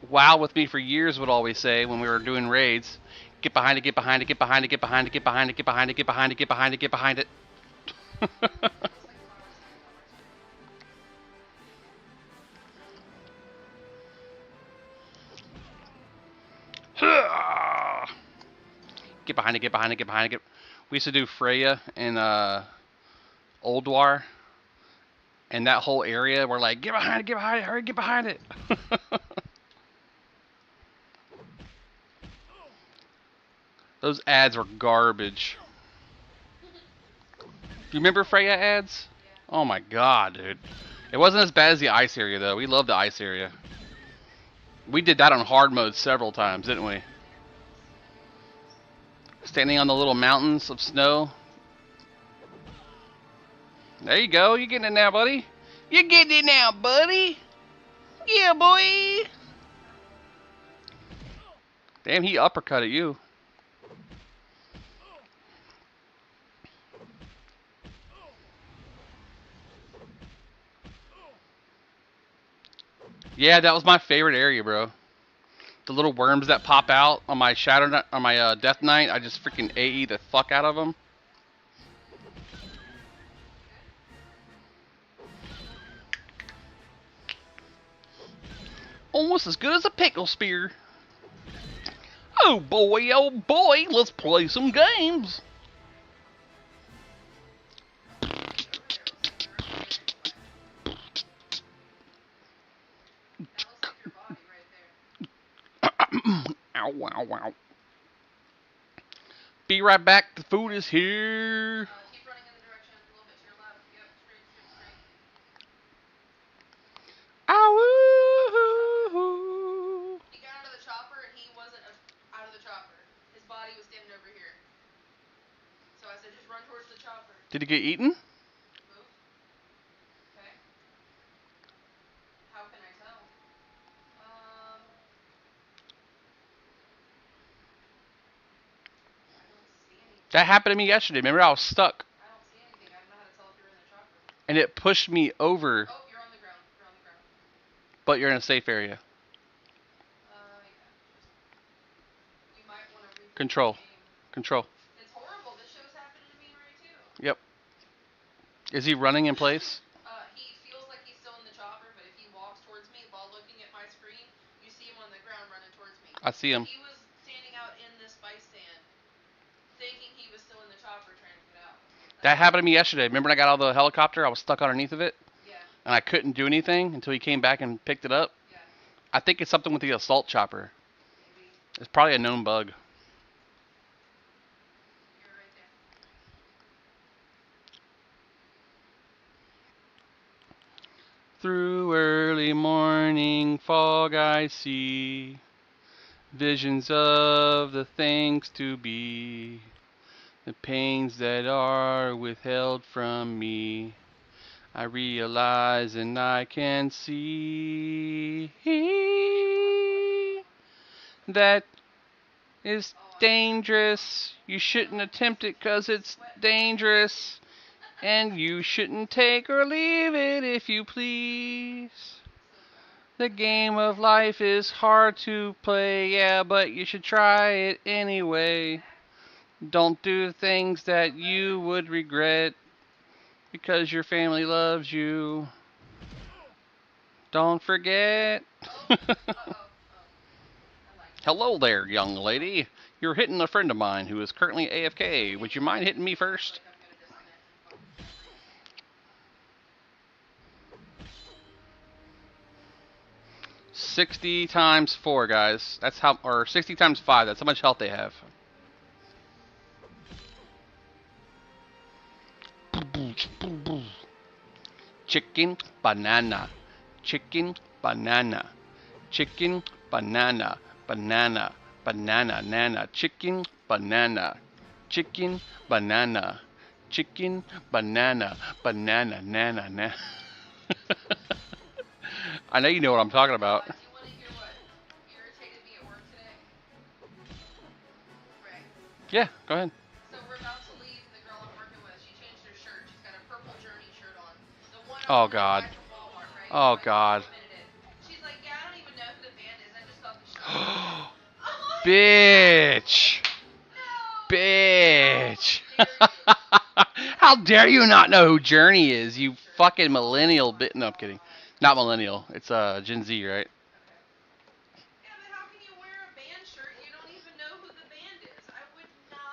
WoW with me for years would always say when we were doing raids, get behind it, get behind it, get behind it, get behind it, get behind it, get behind it, get behind it, get behind it, get behind it. Looks like flowers here, flowers here. Get behind it. Get behind it. Get behind it. We used to do Freya in Old War, and that whole area. We're like, get behind it. Get behind it. Hurry, get behind it. Those ads were garbage. You remember Freya ads? Yeah. Oh my god, dude. It wasn't as bad as the ice area though. We loved the ice area. We did that on hard mode several times, didn't we? Standing on the little mountains of snow. There you go. You getting it now, buddy? You getting it now, buddy? Yeah, boy. Damn, he uppercutted you. Yeah, that was my favorite area, bro. The little worms that pop out on my on my Death Knight, I just freaking AE the fuck out of them. Almost as good as a pickle spear. Oh boy, let's play some games. That looks like your body right there. Ow, ow, ow. Be right back. The food is here. Keep running in the direction a little bit to your left. Yep, straight, straight, straight. Ow. He got out of the chopper and he wasn't out of the chopper. His body was standing over here. So I said, just run towards the chopper. Did he get eaten? Move. Okay. How can I tell? I don't see anything. That happened to me yesterday. Remember, I was stuck. I don't see anything. I don't know how to tell if you're in the chopper. And it pushed me over, Oh, you're on the ground. You're on the ground. but you're in a safe area. Yeah. You might want to reboot Control. the game. Control. It's horrible. This show's happening to me right too. Yep. Is he running in place? He feels like he's still in the chopper, but if he walks towards me while looking at my screen, you see him on the ground running towards me. I see him. He was standing out in this spice stand, thinking he was still in the chopper trying to get out. That happened to me yesterday. Remember when I got out of the helicopter? I was stuck underneath of it, Yeah, and I couldn't do anything until he came back and picked it up. yeah, I think it's something with the assault chopper. maybe. It's probably a known bug. You're right there. Through early morning fog I see visions of the things to be, the pains that are withheld from me. I realize and I can see that is dangerous. You shouldn't attempt it 'cause it's dangerous. And you shouldn't take or leave it if you please. The game of life is hard to play, yeah, but you should try it anyway. Don't do things that you would regret because your family loves you. Don't forget. I like it. Hello there, young lady. You're hitting a friend of mine who is currently AFK. Would you mind hitting me first? Like I'm gonna disconnect and focus. 60 times 4, guys. That's how, or 60 times 5. That's how much health they have. Chicken, banana. Chicken, banana. Chicken, banana. Banana, banana, nana. Chicken, banana. Chicken, banana. Chicken, banana. Banana, nana, nana. I know you know what I'm talking about. Do you want to hear what irritated me at work today? Ray. Yeah, go ahead. So we're about to leave the girl I'm working with. She changed her shirt. She's got a purple Journey shirt on. The one I Oh, wanted to God. buy from Walmart, right? Oh, So I God. complimented it. She's like, yeah, I don't even know who the band is. I just thought the shirt was cool. I'm like, Bitch. no. Bitch. How dare you? How dare you not know who Journey is, you fucking millennial bit. No, I'm kidding. Not millennial. It's Gen Z, right? Yeah, but how can you wear a band shirt and you don't even know who the band is? I would not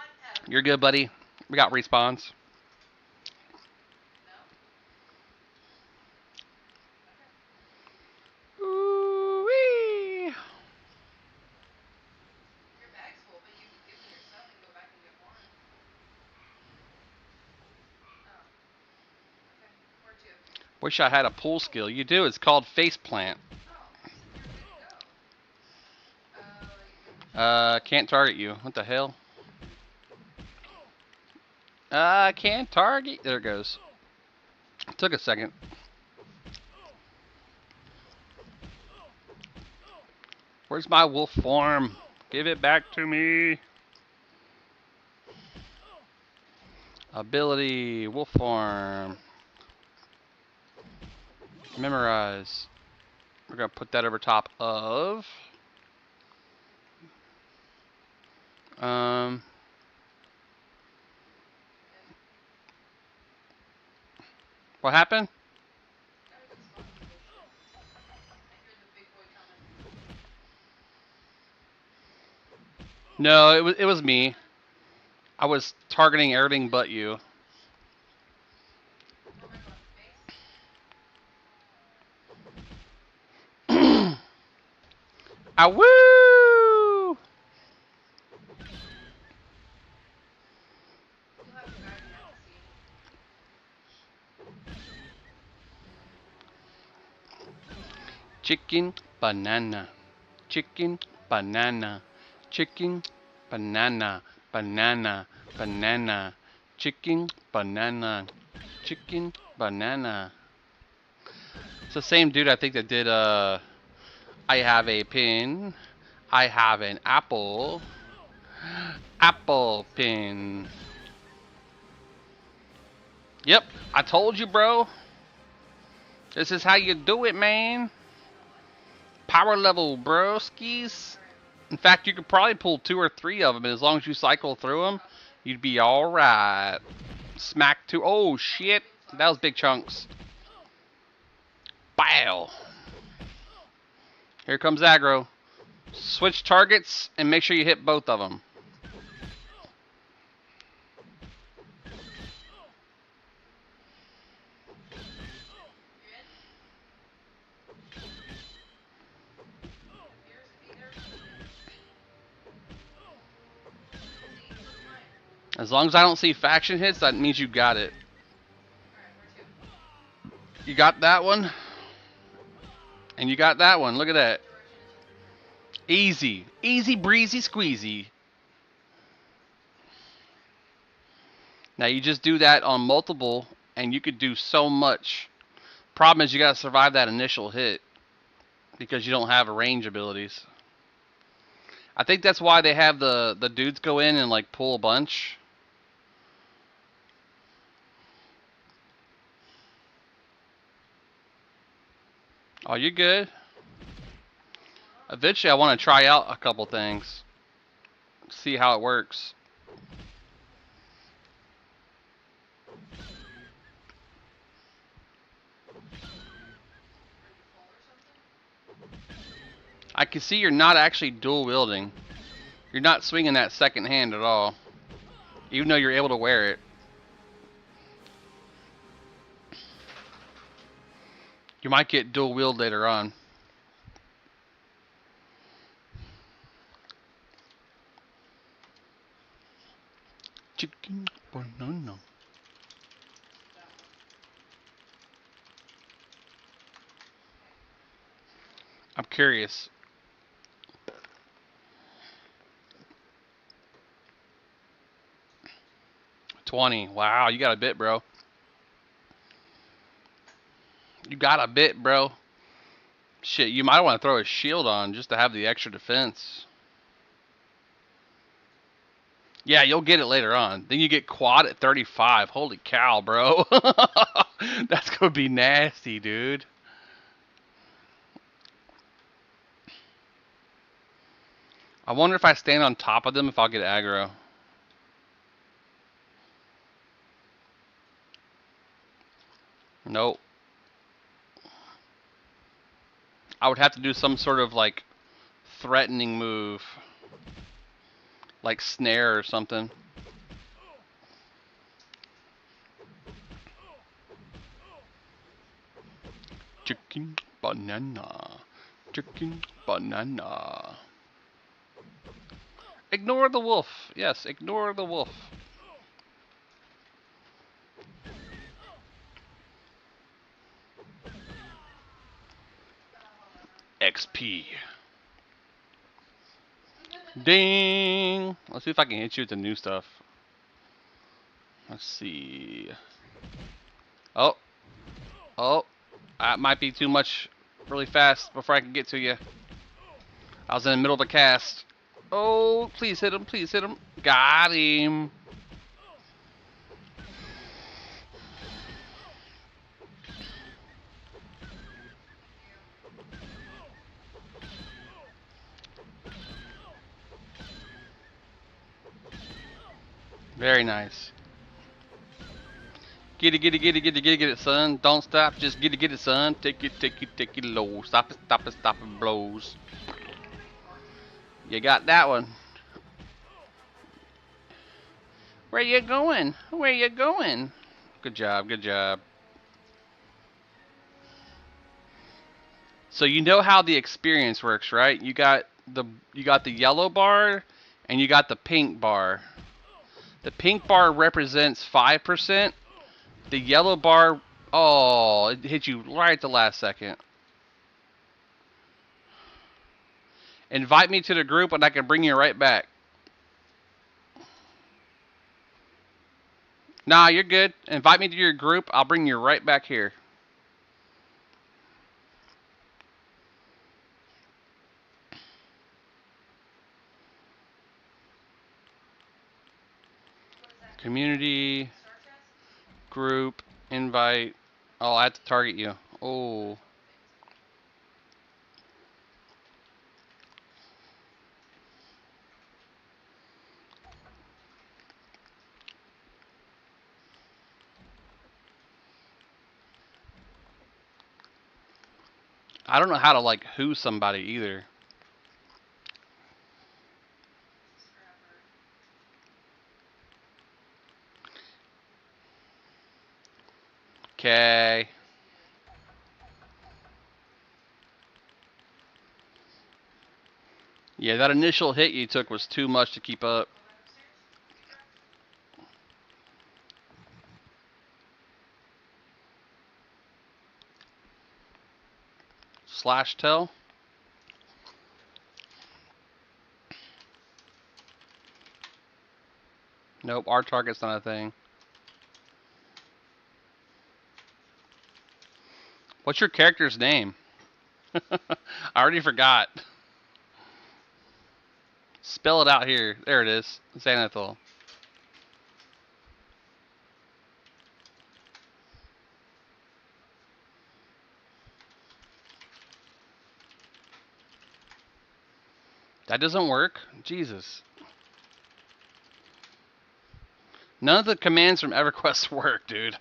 You're good, buddy. We got respawns. No? Okay. Ooh-wee. Your bag's full, but you can give me your stuff and go back and get more. Oh. Okay. Where to? Wish I had a pool skill. You do. It's called face plant. Oh, you said you were good to go. You can push it. Can't target you. What the hell? Can't target. There it goes. Took a second. Where's my wolf form? Give it back to me. Ability, wolf form. Memorize. We're gonna put that over top of. What happened? Got a good spot. Oh shit. I hear the big boy coming. No, it was me. I was targeting everything but you. Where am I going? Base? Ah woo! You'll have to guide me. I don't see any. Chicken banana. Chicken banana. Chicken banana. Banana. Banana. Chicken banana. Chicken banana. It's the same dude I think that did I have a pin. I have an apple. Apple pin. Yep, I told you, bro. This is how you do it, man. Power level, bro, skis. In fact, you could probably pull 2 or 3 of them, and as long as you cycle through them, you'd be alright. Smack 2. Oh, shit. That was big chunks. Bow. Here comes aggro. Switch targets and make sure you hit both of them. You in? Appears to be there somewhere. See, flip mine. As long as I don't see faction hits, that means you got it. Alright, where to? You got that one. And you got that one. Look at that. What direction is your movement? Easy. Easy breezy squeezy. Now you just do that on multiple and you could do so much. Problem is you gotta survive that initial hit because you don't have range abilities. I think that's why they have the dudes go in and like pull a bunch. Oh, you're good. Eventually I want to try out a couple things. See how it works. Are you full or something? I can see you're not actually dual wielding. You're not swinging that second hand at all. Even though you're able to wear it. You might get dual wield later on. Chicken banana. That one. I'm curious. $20. Wow, you got a bit, bro. You got a bit, bro. Shit, you might want to throw a shield on just to have the extra defense. Yeah, you'll get it later on. Then you get quad at 35. Holy cow, bro. That's going to be nasty, dude. I wonder if I stand on top of them if I'll get aggro. Nope. I would have to do some sort of like threatening move. Like snare or something. Chicken banana. Chicken banana. Ignore the wolf. Yes, ignore the wolf. XP. Ding! Let's see if I can hit you with the new stuff. Let's see. Oh. Oh. That might be too much really fast before I can get to you. I was in the middle of the cast. Oh, please hit him. Please hit him. Got him. Very nice. Get it, son. Don't stop. Just get it, son. Take it low. Stop it, blows. You got that one. Where you going? Where you going? Good job, good job. So you know how the experience works, right? You got the yellow bar and you got the pink bar. The pink bar represents 5%. The yellow bar, oh, it hit you right at the last second. Invite me to the group and I can bring you right back. Nah, you're good. Invite me to your group. I'll bring you right back here. Community, group, invite. Oh, I have to target you. Oh. I don't know how to like who somebody either. Okay. Yeah, that initial hit you took was too much to keep up. Slash tell. Nope, our target's not a thing. What's your character's name? I already forgot. Spell it out here. There it is. Xanathol. That doesn't work? Jesus. None of the commands from EverQuest work, dude.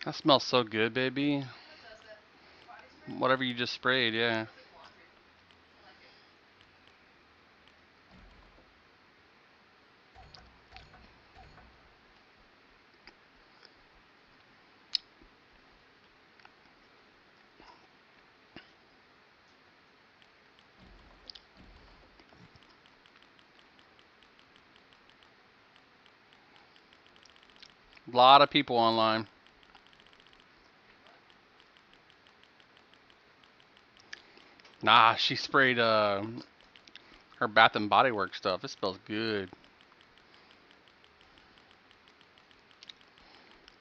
That smells so good, baby. Whatever you just sprayed, yeah. A lot of people online. Nah, she sprayed her Bath and Body Works stuff. It smells good.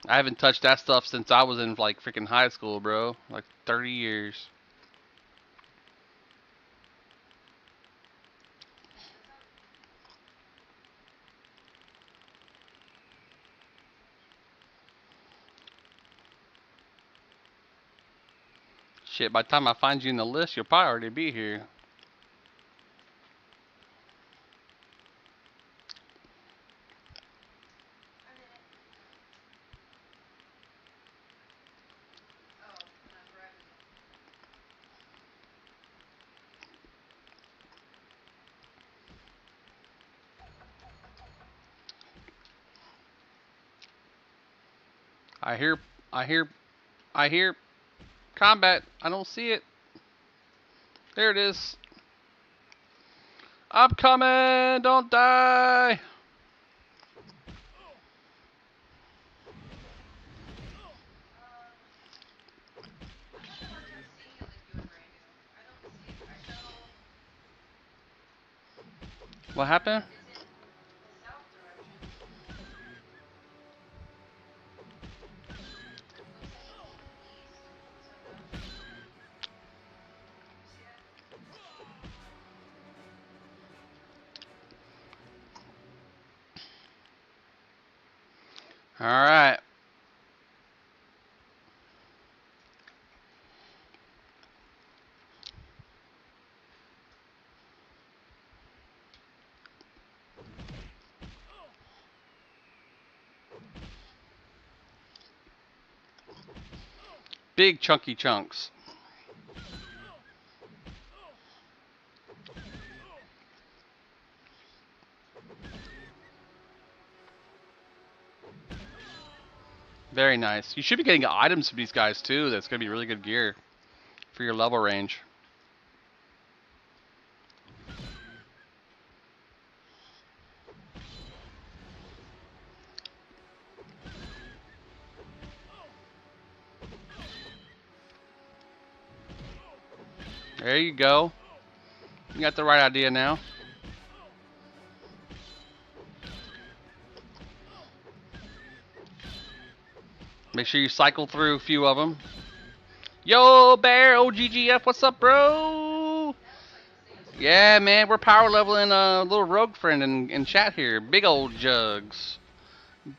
I haven't touched that stuff since I was in like freaking high school, bro. Like 30 years. Shit, by the time I find you in the list, you'll probably already be here. I hear, I hear, I hear combat. I don't see it. There it is. I'm coming. Don't die. I'm having a hard time seeing it like you and Randy. I don't see it. I show What happened? it's in the south direction. Looks like it's in the east, upside down. You see it? All right. Big chunky chunks. Very nice. You should be getting items from these guys too. That's gonna be really good gear for your level range. There you go. You got the right idea now. Make sure you cycle through a few of them. Yo, Bear, OGGF, what's up, bro? Yeah, man, we're power leveling a little rogue friend in chat here. Big old jugs.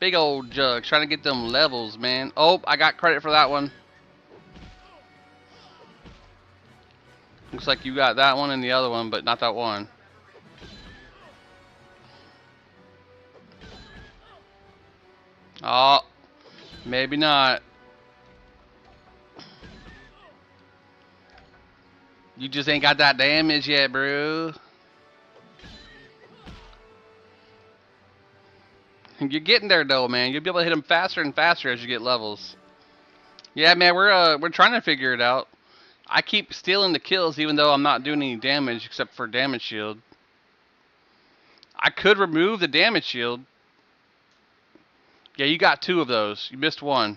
Big old jugs. Trying to get them levels, man. Oh, I got credit for that one. Looks like you got that one and the other one, but not that one. Oh, maybe not. You just ain't got that damage yet, bro. You're getting there though, man. You'll be able to hit them faster and faster as you get levels. Yeah, man, we're trying to figure it out. I keep stealing the kills even though I'm not doing any damage except for damage shield. I could remove the damage shield. Yeah, you got 2 of those. You missed 1.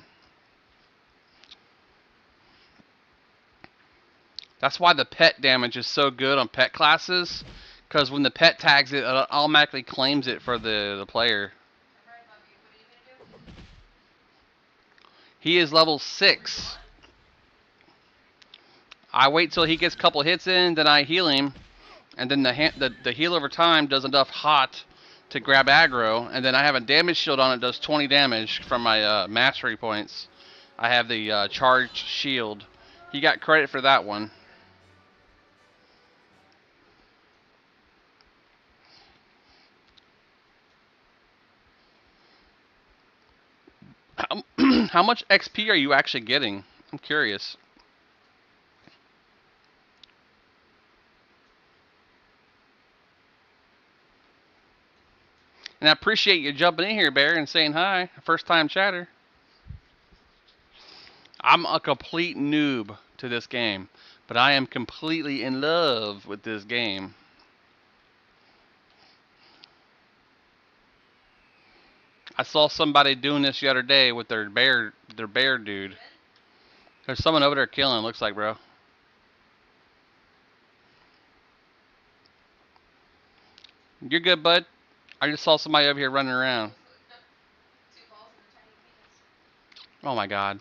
That's why the pet damage is so good on pet classes, because when the pet tags it, it automatically claims it for the player. He is level 6. I wait till he gets a couple hits in, then I heal him, and then the heal over time does enough hot to grab aggro, and then I have a damage shield on it, does 20 damage from my mastery points. I have the charged shield. He got credit for that one. How much XP are you actually getting? I'm curious. And I appreciate you jumping in here, Bear, and saying hi. First time chatter. I'm a complete noob to this game, but I am completely in love with this game. I saw somebody doing this the other day with their bear dude. There's someone over there killing, looks like, bro. You're good, bud. I just saw somebody over here running around. Oh my god.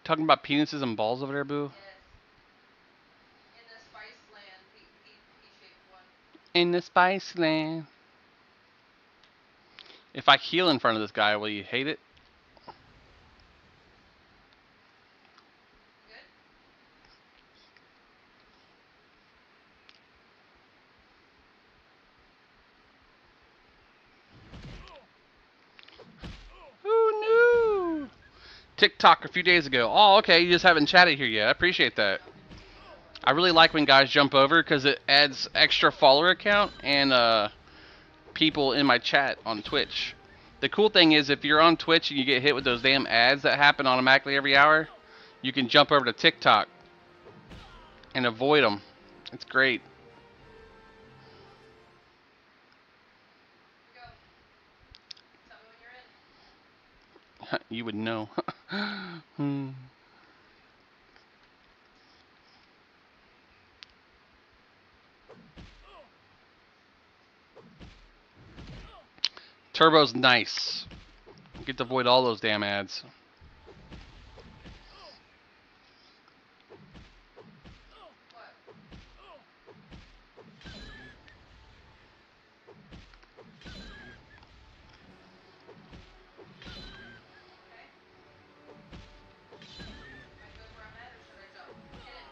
Talking about penises and balls over there, boo? In the spice land, he shaped one. In the spice land. If I heal in front of this guy, will you hate it? Good? Who knew? TikTok a few days ago. Oh, okay, you just haven't chatted here yet. I appreciate that. I really like when guys jump over because it adds extra follower count and people in my chat on Twitch. The cool thing is if you're on Twitch and you get hit with those damn ads that happen automatically every hour, you can jump over to TikTok and avoid them. It's great. Go. Tell me when you're in. You would know. Turbo's nice. You get to avoid all those damn ads. What? Okay. Am I good where I'm at, or should I jump? Hit it.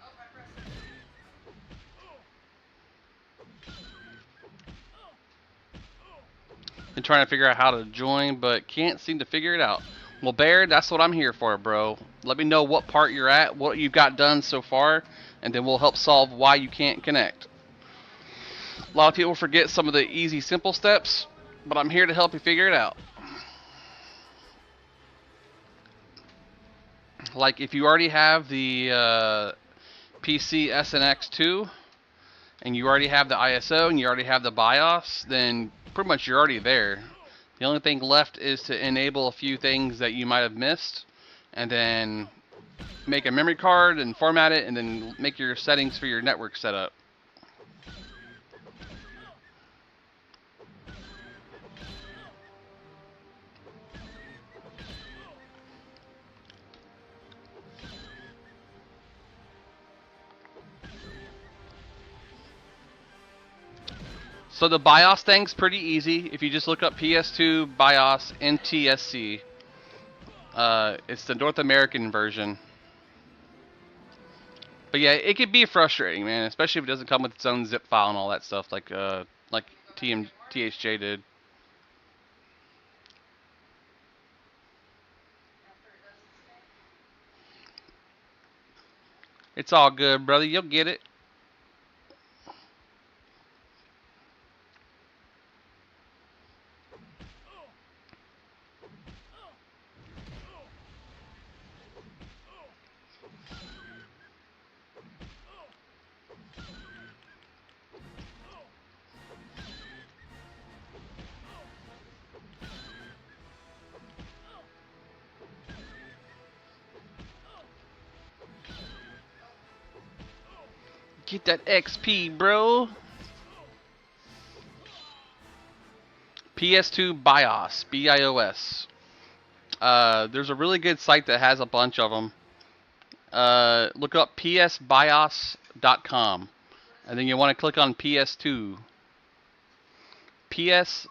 Oh, I pressed it. Been trying to figure out how to join, but can't seem to figure it out. Well, Bear, that's what I'm here for, bro. Let me know what part you're at, what you've got done so far, and then we'll help solve why you can't connect. A lot of people forget some of the easy, simple steps, but I'm here to help you figure it out. Like, if you already have the PC SNX2, and you already have the ISO, and you already have the BIOS, then pretty much you're already there. The only thing left is to enable a few things that you might have missed, and then make a memory card and format it, and then make your settings for your network setup. So the BIOS thing's pretty easy. If you just look up PS2 BIOS NTSC, it's the North American version. But yeah, it could be frustrating, man, especially if it doesn't come with its own zip file and all that stuff, like THJ did. After it does its thing. It's all good, brother. You'll get it. Get that XP, bro. PS2 BIOS, BIOS. There's a really good site that has a bunch of them. Look up psbios.com, and then you want to click on PS2. psbios.com.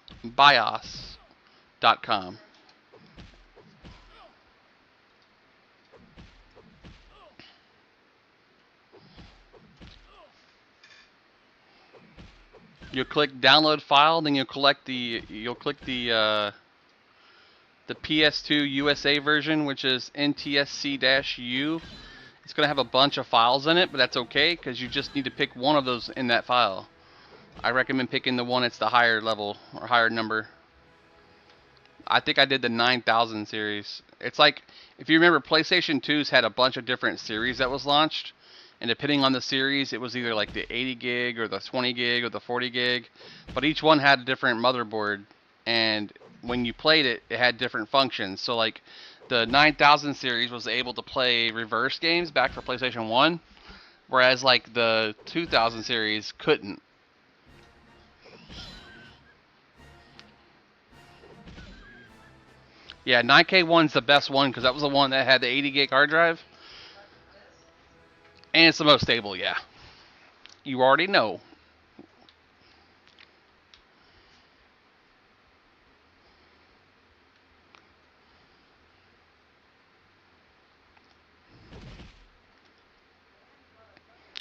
You'll click download file, then you'll click the PS2 USA version, which is NTSC-U. It's going to have a bunch of files in it, but that's okay because you just need to pick one of those in that file. I recommend picking the one that's the higher level or higher number. I think I did the 9000 series. It's like, if you remember, PlayStation 2's had a bunch of different series that was launched, and depending on the series, it was either like the 80 gig or the 20 gig or the 40 gig, but each one had a different motherboard, and when you played it, it had different functions. So like the 9000 series was able to play reverse games back for PlayStation 1, whereas like the 2000 series couldn't. Yeah, 9K1's the best one because that was the one that had the 80 gig hard drive. And it's the most stable, yeah. You already know.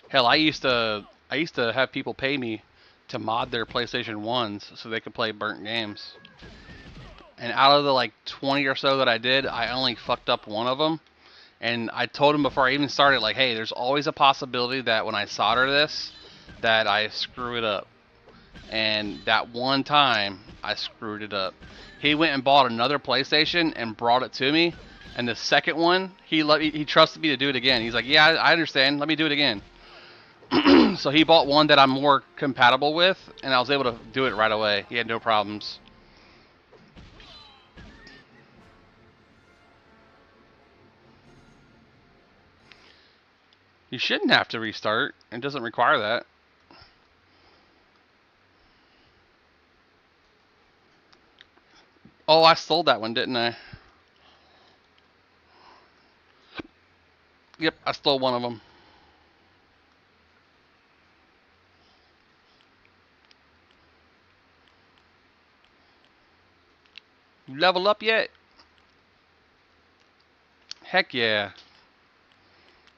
Hell, I used to have people pay me to mod their PlayStation 1s so they could play burnt games. And out of the like 20 or so that I did, I only fucked up one of them. And I told him before I even started, like, hey, there's always a possibility that when I solder this, that I screw it up. And that one time, I screwed it up. He went and bought another PlayStation and brought it to me. And the second one, he trusted me to do it again. He's like, yeah, I understand. Let me do it again. So he bought one that I'm more compatible with, and I was able to do it right away. He had no problems. You shouldn't have to restart. It doesn't require that. Oh, I stole that one, didn't I? Yep, I stole one of them. You level up yet? Heck yeah.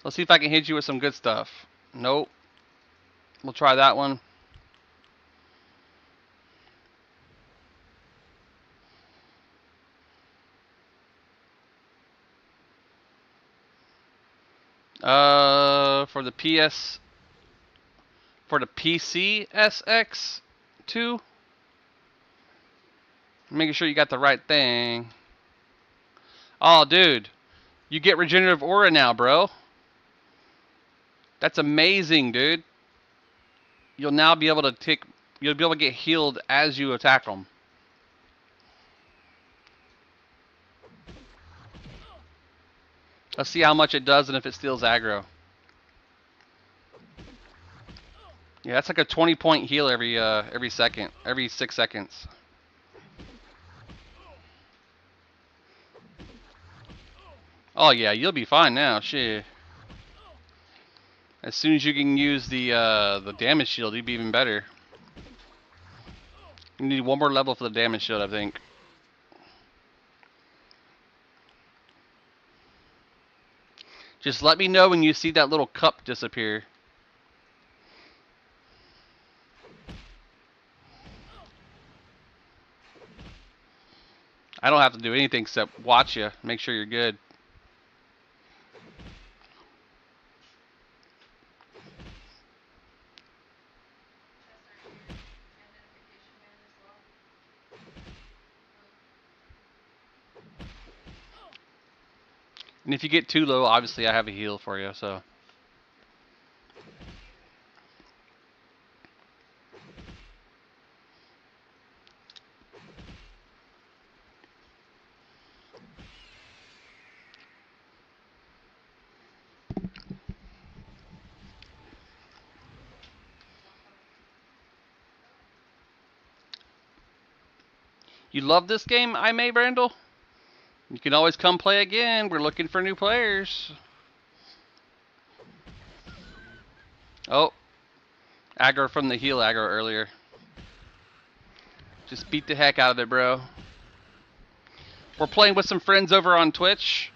Let's see if I can hit you with some good stuff. Nope. We'll try that one. For the for the PC SX2, making sure you got the right thing. Oh, dude, you get regenerative aura now, bro. That's amazing, dude. You'll now be able to you'll be able to get healed as you attack them. Let's see how much it does and if it steals aggro. Yeah, that's like a 20-point heal every second, every 6 seconds. Oh yeah, you'll be fine now. Shit. As soon as you can use the damage shield, you'd be even better. You need one more level for the damage shield, I think. Just let me know when you see that little cup disappear. I don't have to do anything except watch you, make sure you're good. And if you get too low, obviously I have a heal for you, so. You love this game, I May Brandle? You can always come play again. We're looking for new players. Oh, aggro from the heal aggro earlier. Just beat the heck out of it, bro. We're playing with some friends over on Twitch.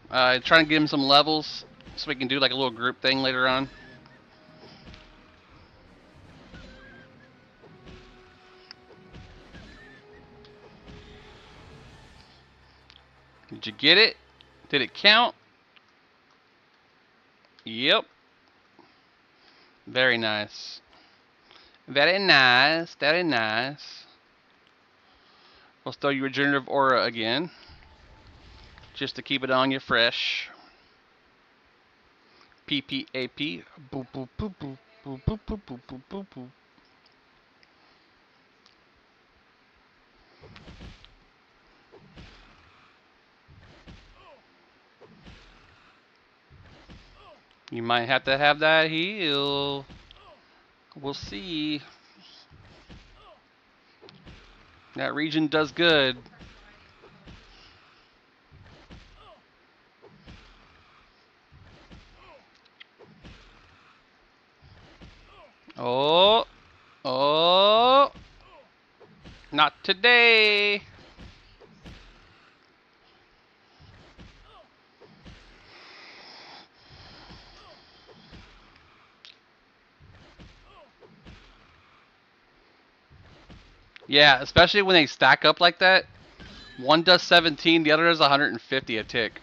Trying to give them some levels so we can do like a little group thing later on. Did you get it? Did it count? Yep. Very nice. Very nice. Very nice. We'll throw you regenerative aura again. Just to keep it on you fresh. PPAP. Boop boop boop boop boop boop boop boop boop boop boop. You might have to have that heal. We'll see. That region does good. Oh. Oh. Not today. Yeah, especially when they stack up like that. One does 17, the other does 150 a tick.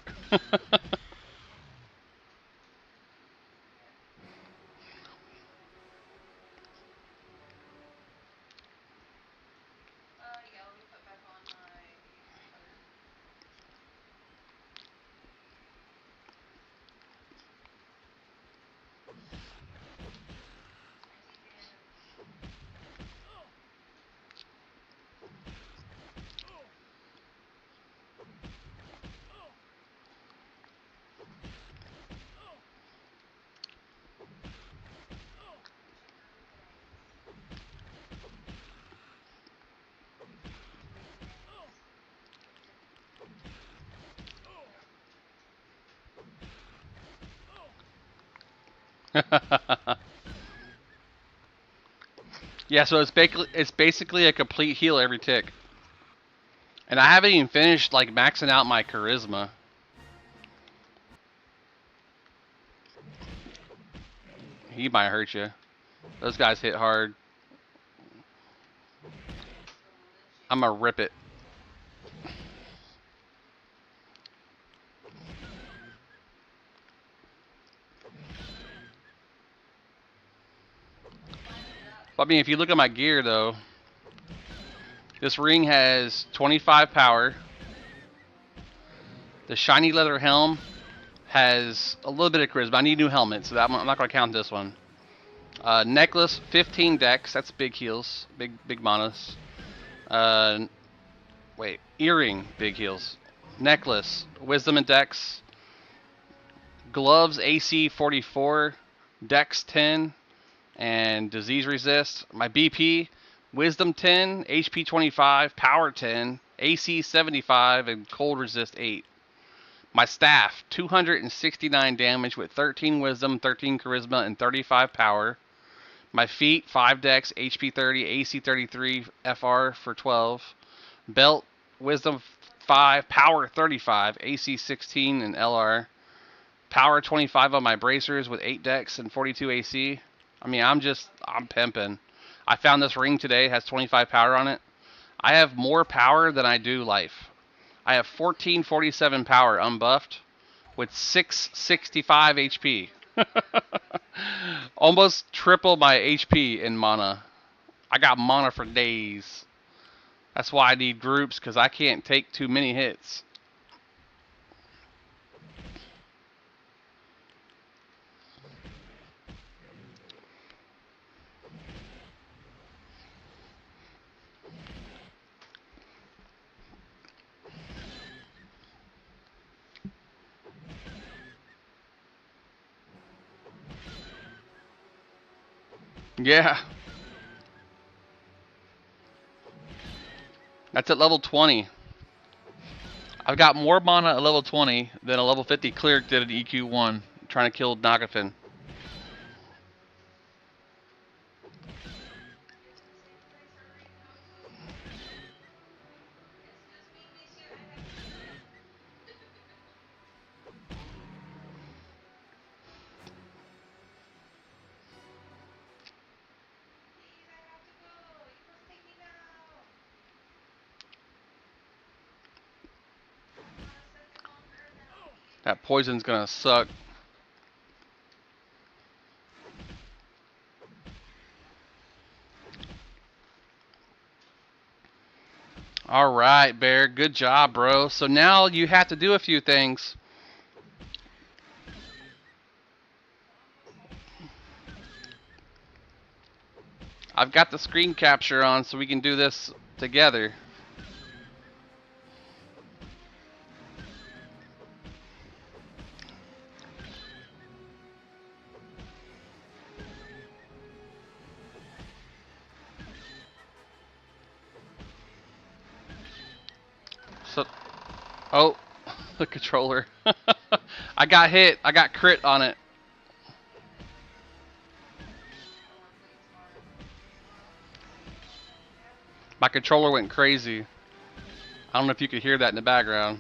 Yeah, so it's basically a complete heal every tick. And I haven't even finished like maxing out my charisma. He might hurt you. Those guys hit hard. I'm gonna rip it. But I mean, if you look at my gear though, this ring has 25 power. The shiny leather helm has a little bit of charisma. I need a new helmet, so I'm not gonna count this one. Necklace, 15 dex. That's big heals, big manas. Uh, Wait, earring, big heals. Necklace, wisdom and dex. Gloves, AC 44, dex 10, and disease resist. My BP, wisdom 10, HP 25, power 10, AC 75, and cold resist 8. My staff, 269 damage with 13 wisdom, 13 charisma, and 35 power. My feet, 5 dex, HP 30, AC 33, FR for 12. Belt, wisdom 5, power 35, AC 16, and LR. Power 25 on my bracers with 8 dex and 42 AC. I mean, I'm pimping. I found this ring today, has 25 power on it. I have more power than I do life. I have 1447 power unbuffed with 665 HP. Almost triple my HP in mana. I got mana for days. That's why I need groups, because I can't take too many hits. Yeah. That's at level 20. I've got more mana at level 20 than a level 50 cleric did at EQ1, trying to kill Nagafin. That poison's gonna suck. Alright, Bear. Good job, bro. So now you have to do a few things. I've got the screen capture on so we can do this together. So, oh, the controller. I got hit. I got crit on it. My controller went crazy. I don't know if you could hear that in the background.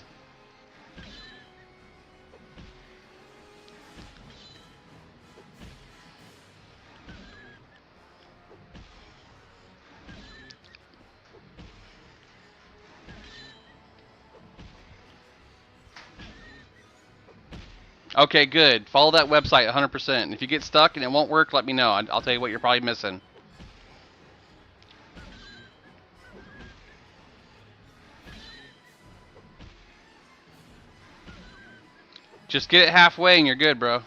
Okay, good. Follow that website 100%. And if you get stuck and it won't work, let me know. I'll tell you what you're probably missing. Just get it halfway and you're good, bro.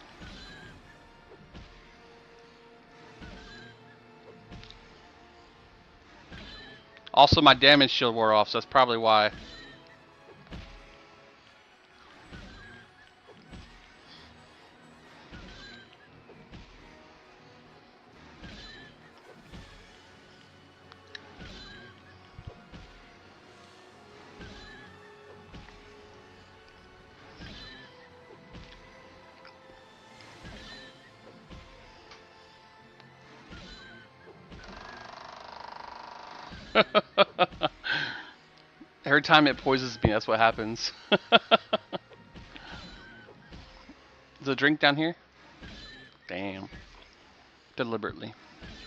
Also, my damage shield wore off, so that's probably why. Every time it poisons me, that's what happens. Is a drink down here? Damn. Deliberately. You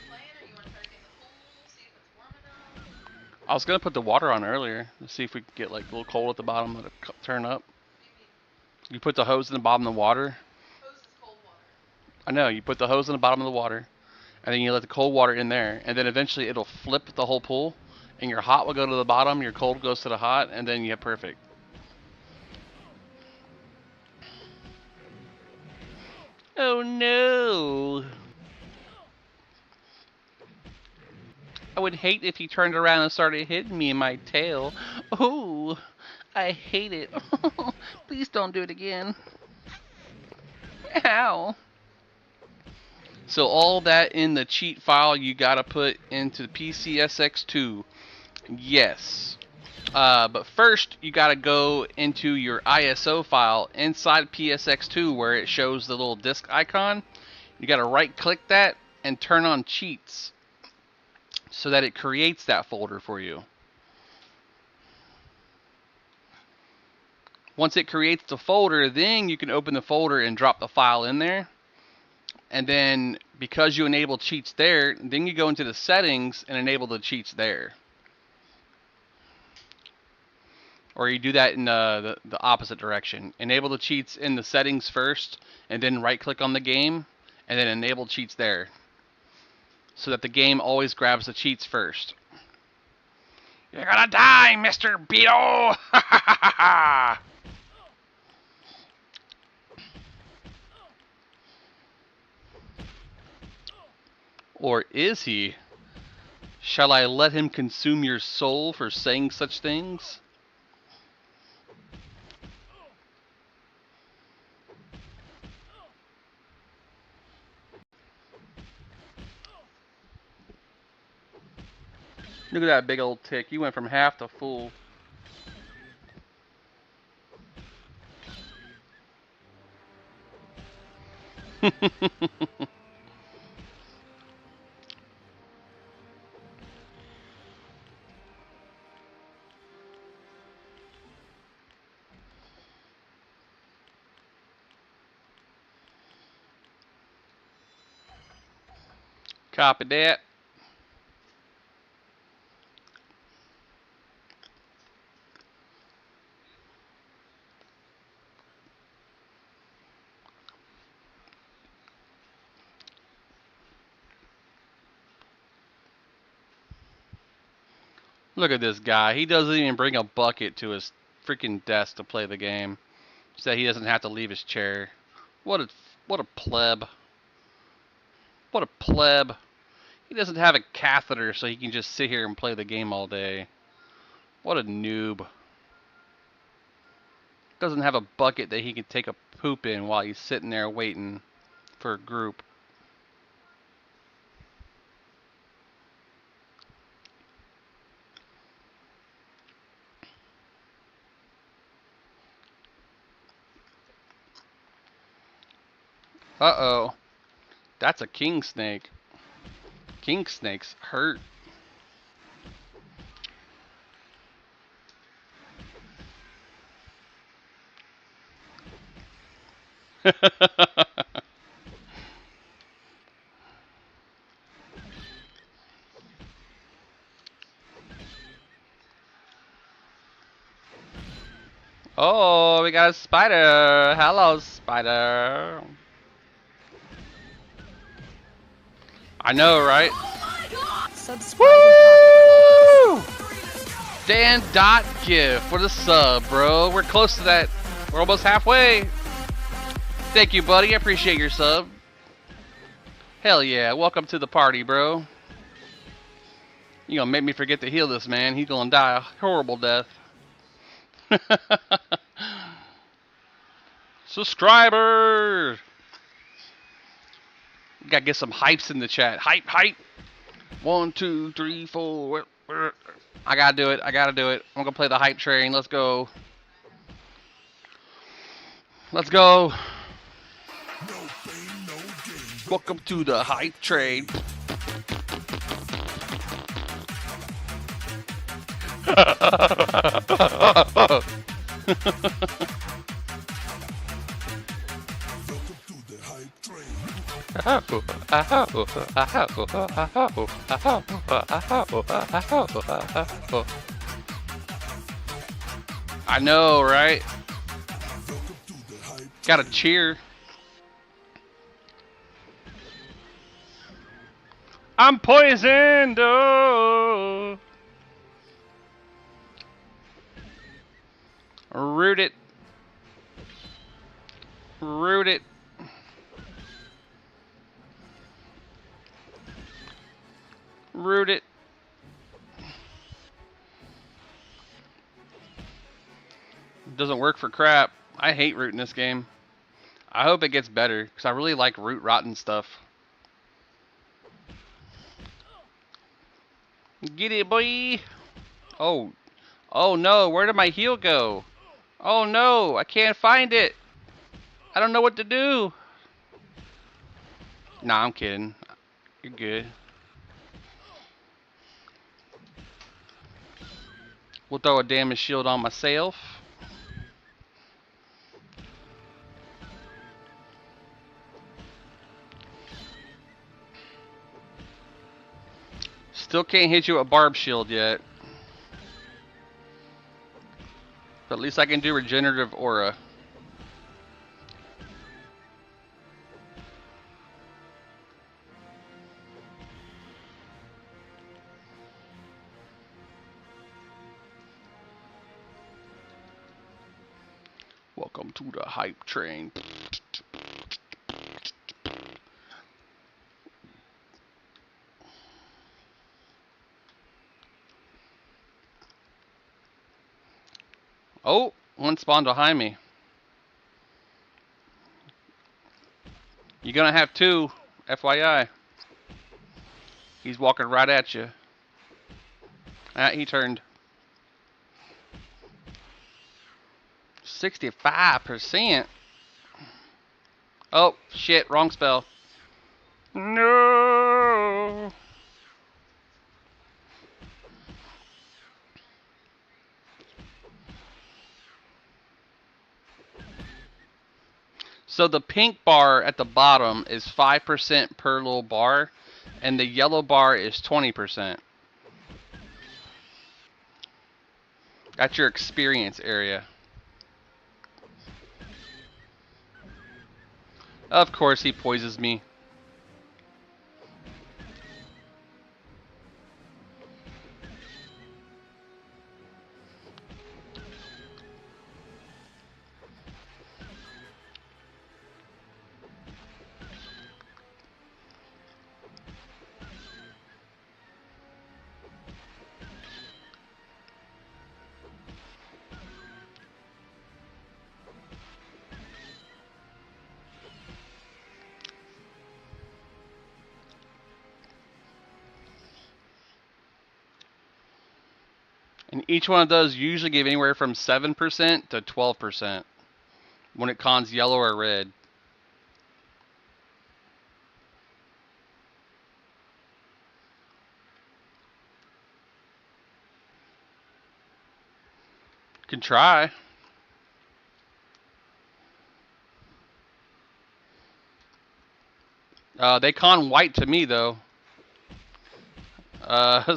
playing, or you want to try to get in the pool, see if it's warm enough? I was gonna put the water on earlier to see if we could get like a little cold at the bottom, let it turn up. What do you mean? You put the hose in the bottom of the water. Hose is cold water. I know, you put the hose in the bottom of the water, and then you let the cold water in there, and then eventually it'll flip the whole pool, and your hot will go to the bottom, your cold goes to the hot, and then you have perfect. Oh no! I would hate if he turned around and started hitting me in my tail. Oh, I hate it. Please don't do it again. Ow. So all that in the cheat file you gotta put into PCSX2. Yes. But first you gotta go into your ISO file inside PSX2 where it shows the little disk icon. You gotta right click that and turn on cheats so that it creates that folder for you. Once it creates the folder, then you can open the folder and drop the file in there. And then because you enable cheats there, then you go into the settings and enable the cheats there. Or you do that in the opposite direction. Enable the cheats in the settings first, and then right click on the game, and then enable cheats there. So that the game always grabs the cheats first. You're gonna die, Mr. Beetle! Or is he? Shall I let him consume your soul for saying such things? Look at that big old tick. You went from half to full. Copy that. Look at this guy. He doesn't even bring a bucket to his freaking desk to play the game, so he doesn't have to leave his chair. What a pleb. What a pleb. He doesn't have a catheter so he can just sit here and play the game all day. What a noob. Doesn't have a bucket that he can take a poop in while he's sitting there waiting for a group. Uh-oh. That's a king snake. King snakes hurt. Oh, we got a spider. Hello, spider. I know, right? Woo! Dan Dot Gift for the sub, bro. We're close to that. We're almost halfway. Thank you, buddy. I appreciate your sub. Hell yeah. Welcome to the party, bro. You gonna make me forget to heal this man. He's gonna die a horrible death. Subscribers! Gotta get some hypes in the chat. Hype, hype. 1, 2, 3, 4. I gotta do it. I gotta do it. I'm gonna play the hype train. Let's go. Let's go. No pain, no gain. Welcome to the hype train. Welcome to the hype train. I know, right? Welcome to the hype Gotta train. cheer. I'm poisoned. Oh. Root it. Root it. Root it. Doesn't work for crap. I hate root in this game. I hope it gets better because I really like root rotten stuff. Get it, boy. Oh, oh no, where did my heal go? Oh no, I can't find it. I don't know what to do. Nah, I'm kidding. You're good. We'll throw a damage shield on myself. Still can't hit you with barb shield yet. But at least I can do regenerative aura. Welcome to the hype train. Oh, one spawned behind me. You're gonna have two, FYI. He's walking right at you. Ah, he turned. 65%. Oh, shit, wrong spell. No. So the pink bar at the bottom is 5% per little bar, and the yellow bar is 20%. That's your experience area. Of course, he poisons me. And each one of those usually give anywhere from 7% to 12% when it cons yellow or red. Can try. They con white to me though.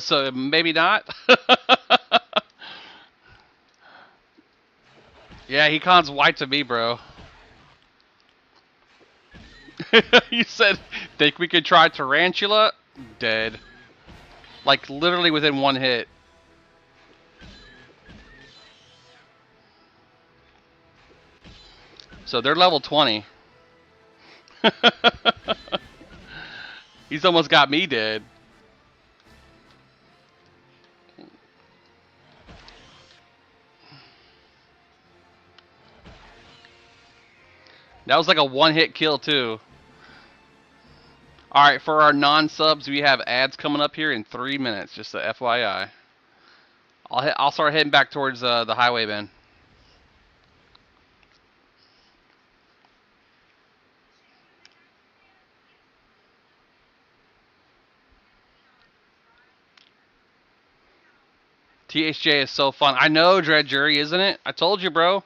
So maybe not. Yeah, he cons white to me, bro. You said, think we could try Tarantula? Dead. Like, literally within one hit. So they're level 20. He's almost got me dead. That was like a one-hit kill, too. Alright, for our non-subs, we have ads coming up here in 3 minutes, just a FYI. I'll start heading back towards the highway, man. THJ is so fun. I know, Dread Jury, isn't it? I told you, bro.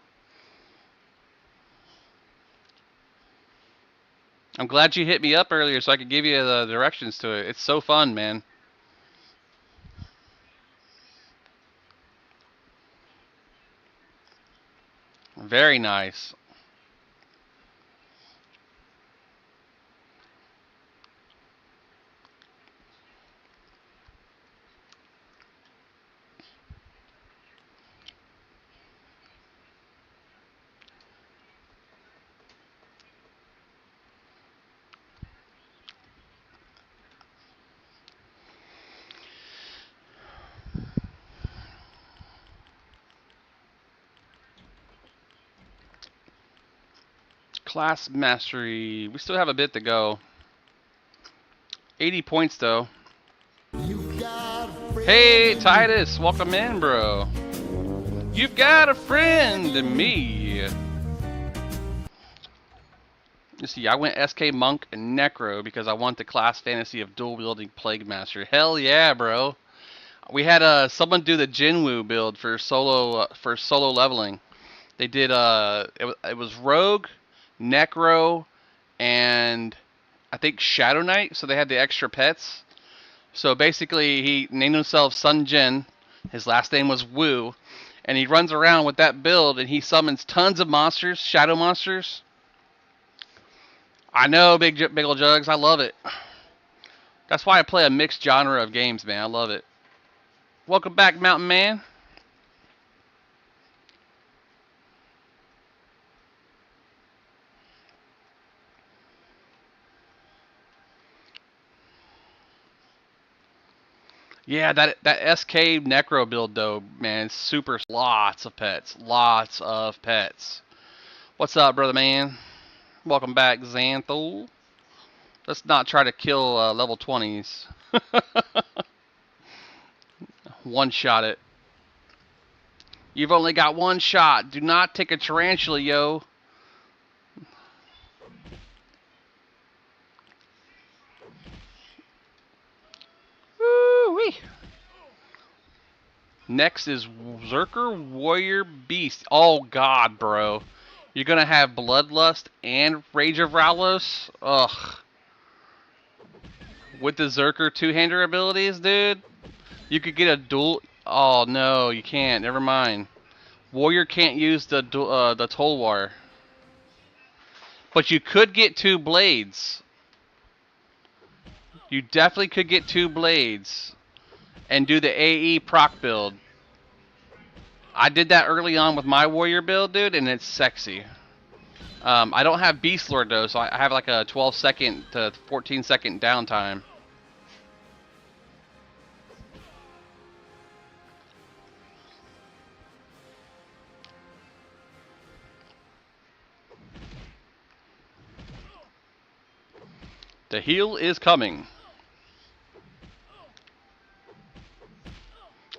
I'm glad you hit me up earlier so I could give you the directions to it. It's so fun, man. Very nice. Class mastery. We still have a bit to go. 80 points though. Hey Titus, welcome in, bro. You've got a friend in me. You see, I went SK Monk and Necro because I want the class fantasy of dual wielding Plague Master. Hell yeah, bro. We had someone do the Jinwoo build for solo leveling. They did it was Rogue, Necro, and I think Shadow Knight. So they had the extra pets. So basically, he named himself Sun Jin. His last name was Wu, and he runs around with that build and he summons tons of monsters, shadow monsters. I know, big ol' jugs. I love it. That's why I play a mixed genre of games, man. I love it. Welcome back, Mountain Man. Yeah, that SK Necro build though, man, super. Lots of pets. Lots of pets. What's up, brother man? Welcome back, Xanthul. Let's not try to kill level 20s. One shot it. You've only got one shot. Do not take a tarantula, yo. Woo-wee. Next is Zerker Warrior Beast. Oh god, bro. You're gonna have Bloodlust and Rage of Ralos? Ugh. With the Zerker two-hander abilities, dude? You could get a dual... Oh, no, you can't. Never mind. Warrior can't use the Tulwar. But you could get two blades. You definitely could get two blades. And do the AE proc build. I did that early on with my warrior build, dude, and it's sexy. I don't have Beast Lord though, so I have like a 12-second to 14-second downtime. The heal is coming.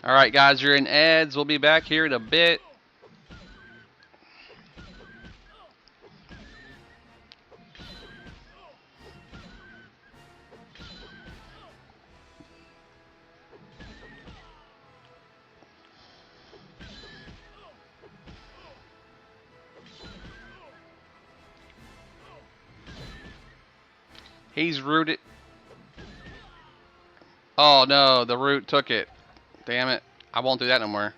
Alright guys, you're in ads. We'll be back here in a bit. He's rooted. Oh no, the root took it. Damn it. I won't do that no more.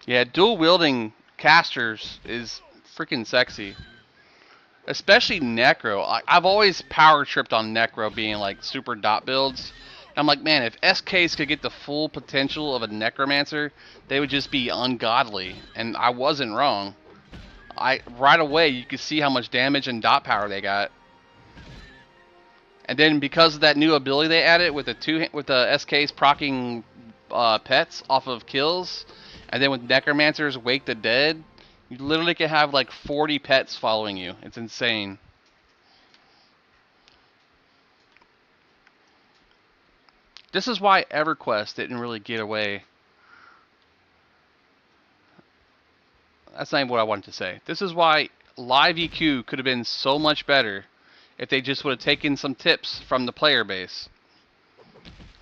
Yeah, dual wielding casters is freaking sexy. Especially Necro. I've always power tripped on Necro being like super dot builds. I'm like, man, if SKs could get the full potential of a Necromancer, they would just be ungodly. And I wasn't wrong. Right away you could see how much damage and dot power they got. And then because of that new ability they added with the SKs proccing pets off of kills, and then with Necromancers Wake the Dead, you literally can have like 40 pets following you. It's insane. This is why EverQuest didn't really get away. That's not even what I wanted to say. This is why live EQ could have been so much better if they just would have taken some tips from the player base.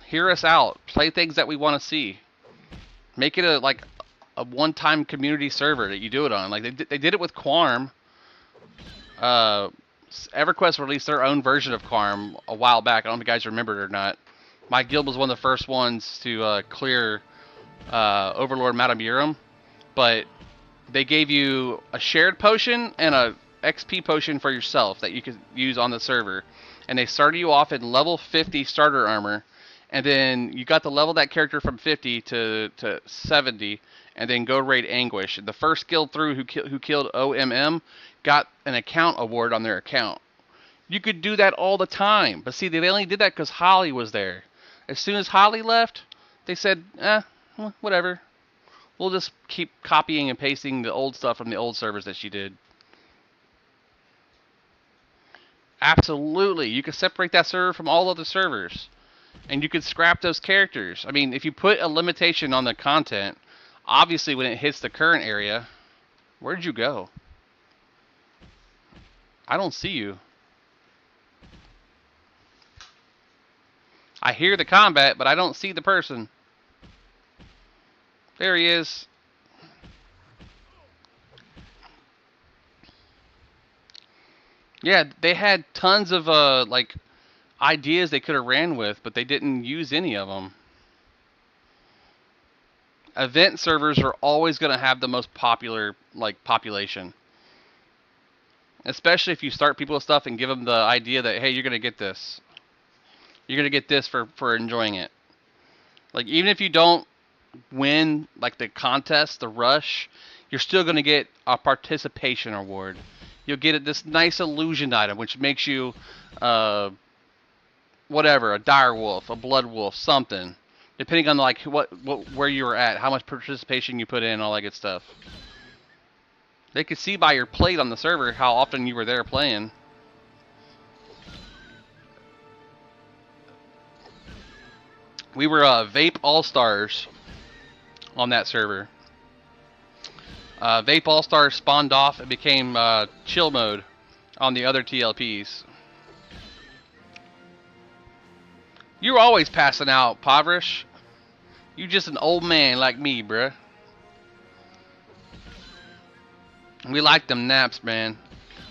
Hear us out. Play things that we want to see. Make it a one-time community server that you do it on. Like they did it with Quarm. EverQuest released their own version of Quarm a while back. I don't know if you guys remember it or not. My guild was one of the first ones to clear Overlord Matamurum, but they gave you a shared potion and a XP potion for yourself that you could use on the server. And they started you off in level 50 starter armor, and then you got to level that character from 50 to 70, and then go raid Anguish. The first guild through who killed OMM got an account award on their account. You could do that all the time, but see, they only did that because Holly was there. As soon as Holly left, they said, whatever. We'll just keep copying and pasting the old stuff from the old servers that she did. Absolutely. You could separate that server from all other servers. And you could scrap those characters. I mean, if you put a limitation on the content, obviously when it hits the current area, where'd you go? I don't see you. I hear the combat, but I don't see the person. There he is. Yeah, they had tons of ideas they could have ran with, but they didn't use any of them. Event servers are always going to have the most popular population. Especially if you start people with stuff and give them the idea that, hey, you're going to get this. You're going to get this for enjoying it. Like, even if you don't win the contest, the rush, you're still going to get a participation award. You'll get this nice illusion item, which makes you, whatever, a dire wolf, a blood wolf, something, depending on where you were at, how much participation you put in, all that good stuff. They could see by your plate on the server how often you were there playing. We were Vape All-Stars on that server. Vape All-Stars spawned off and became chill mode on the other TLPs. You're always passing out, Povrish. You just an old man like me, bruh. We like them naps, man.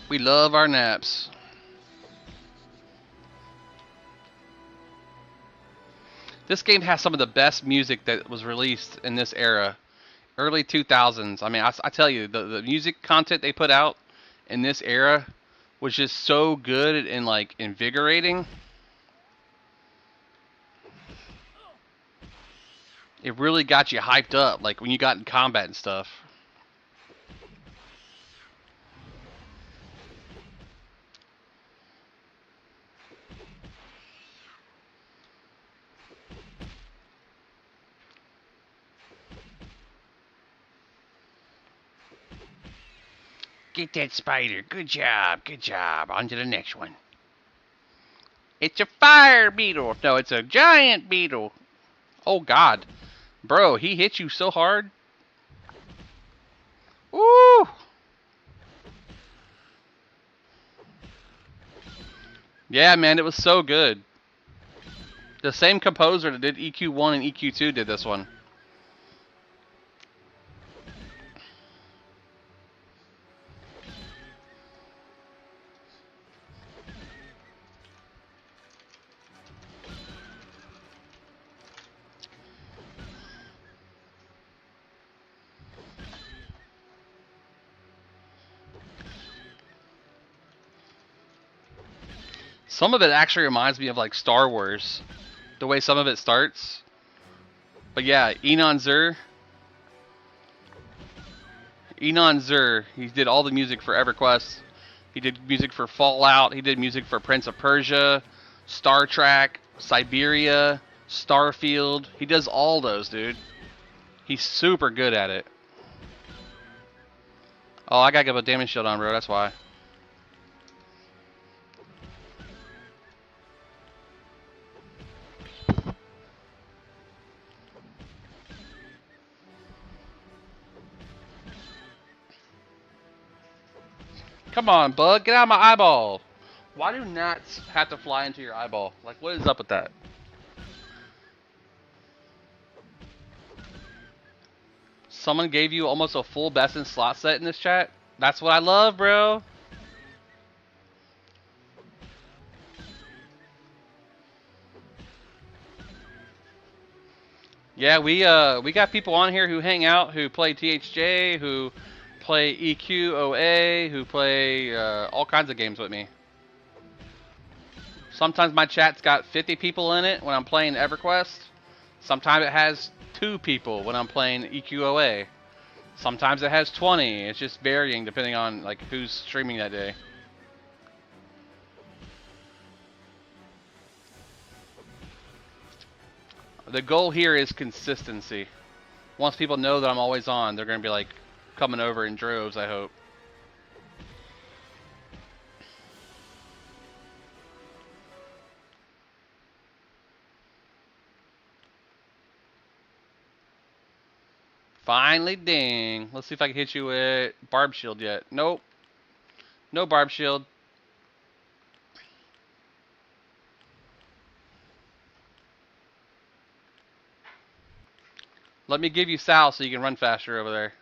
We love our naps. This game has some of the best music that was released in this era. Early 2000s. I mean, I tell you, the music content they put out in this era was just so good and invigorating. It really got you hyped up, like when you got in combat and stuff. Get that spider. Good job. Good job. On to the next one. It's a fire beetle. No, it's a giant beetle. Oh, God. Bro, he hit you so hard. Woo! Yeah, man, it was so good. The same composer that did EQ1 and EQ2 did this one. Some of it actually reminds me of Star Wars, the way some of it starts. But yeah, Enon Zur, he did all the music for EverQuest. He did music for Fallout. He did music for Prince of Persia, Star Trek, Siberia, Starfield. He does all those, dude. He's super good at it. Oh, I gotta get a damage shield on, bro. That's why. Come on, bug. Get out of my eyeball. Why do gnats have to fly into your eyeball? Like, what is up with that? Someone gave you almost a full best in slot set in this chat? That's what I love, bro. Yeah, we got people on here who hang out, who play THJ, who play EQOA, who play all kinds of games with me. Sometimes my chat's got 50 people in it when I'm playing EverQuest. Sometimes it has 2 people when I'm playing EQOA. Sometimes it has 20. It's just varying depending on like who's streaming that day. The goal here is consistency. Once people know that I'm always on, they're going to be like coming over in droves, I hope. Finally, ding. Let's see if I can hit you with barb shield yet. Nope. No barb shield. Let me give you Sal so you can run faster over there.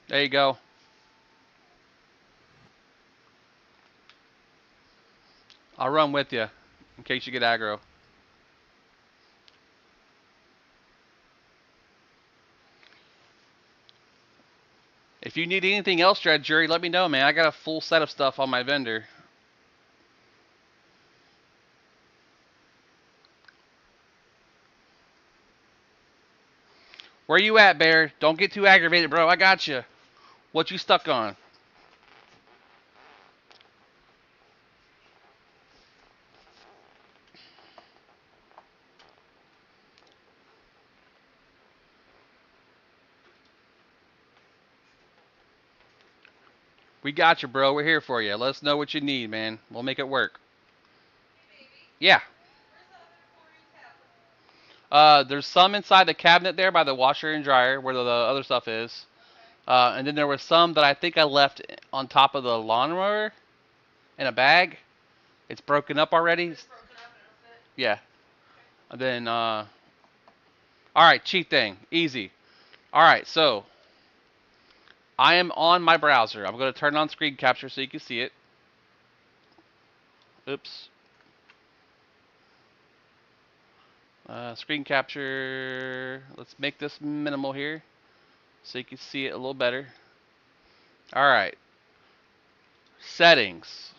There you go. I'll run with you in case you get aggro. If you need anything else, Dread Jury, let me know, man. I got a full set of stuff on my vendor. Where you at, Bear? Don't get too aggravated, bro. I got you. What you stuck on? We got you, bro. We're here for you. Let us know what you need, man. We'll make it work. Yeah. There's some inside the cabinet there by the washer and dryer where the other stuff is. And then there was some that I think I left on top of the lawnmower in a bag. It's broken up already. It's broken up and it'll fit. Yeah. And then, alright, cheat thing. Easy. Alright, so I am on my browser. I'm going to turn on screen capture so you can see it. Oops. Screen capture. Let's make this minimal here so you can see it a little better. Alright. Settings.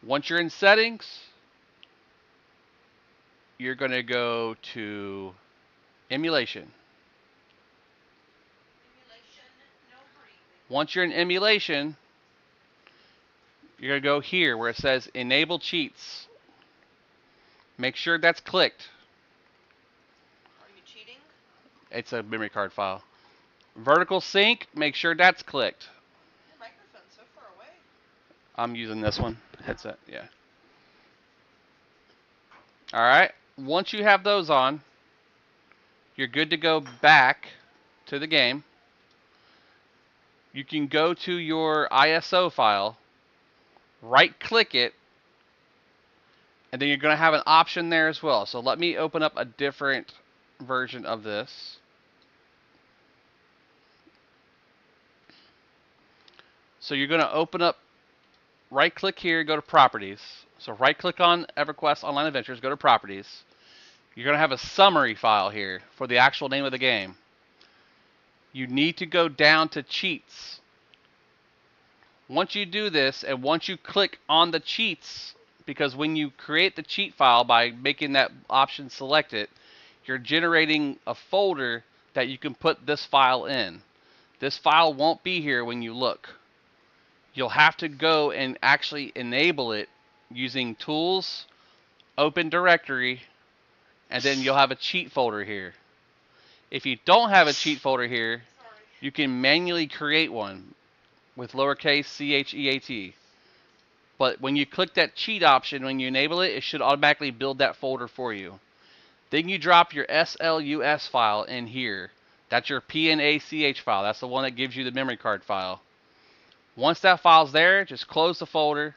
Once you're in settings, you're going to go to emulation. No breathing. Once you're in emulation, you're going to go here where it says enable cheats. Make sure that's clicked. Are you cheating? It's a memory card file. Vertical sync, make sure that's clicked. Your microphone's so far away. I'm using this one, headset, yeah. Alright, once you have those on, you're good to go back to the game. You can go to your ISO file, right click it, and then you're going to have an option there as well. So let me open up a different version of this. So you're going to open up, right click here, go to properties. So right click on EverQuest Online Adventures, go to properties. You're going to have a summary file here for the actual name of the game. You need to go down to cheats. Once you do this, and once you click on the cheats, because when you create the cheat file by making that option selected, you're generating a folder that you can put this file in. This file won't be here when you look. You'll have to go and actually enable it using Tools, Open Directory, and then you'll have a cheat folder here. If you don't have a cheat folder here, you can manually create one with lowercase cheat. But when you click that cheat option, when you enable it, it should automatically build that folder for you. Then you drop your SLUS file in here. That's your PNACH file. That's the one that gives you the memory card file. Once that file's there, just close the folder,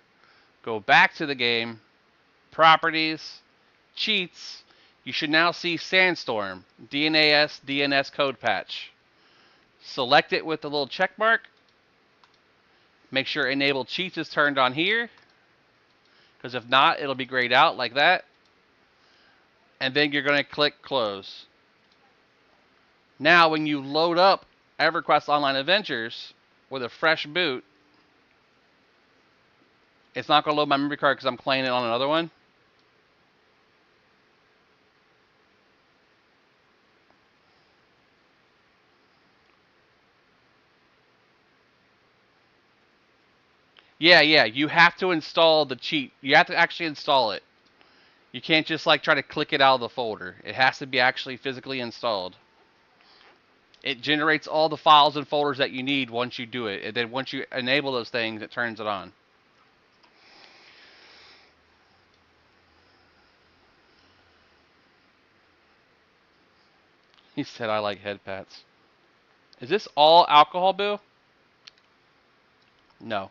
go back to the game, properties, cheats. You should now see Sandstorm, DNS code patch. Select it with the little check mark. Make sure enable cheats is turned on here, because if not, it'll be grayed out like that. And then you're going to click close. Now, when you load up EverQuest Online Adventures with a fresh boot, it's not going to load my memory card because I'm playing it on another one. Yeah, you have to install the cheat. You have to actually install it. You can't just like try to click it out of the folder. It has to be actually physically installed. It generates all the files and folders that you need once you do it. And then once you enable those things, it turns it on. He said I like head pats. Is this all alcohol, Boo? No.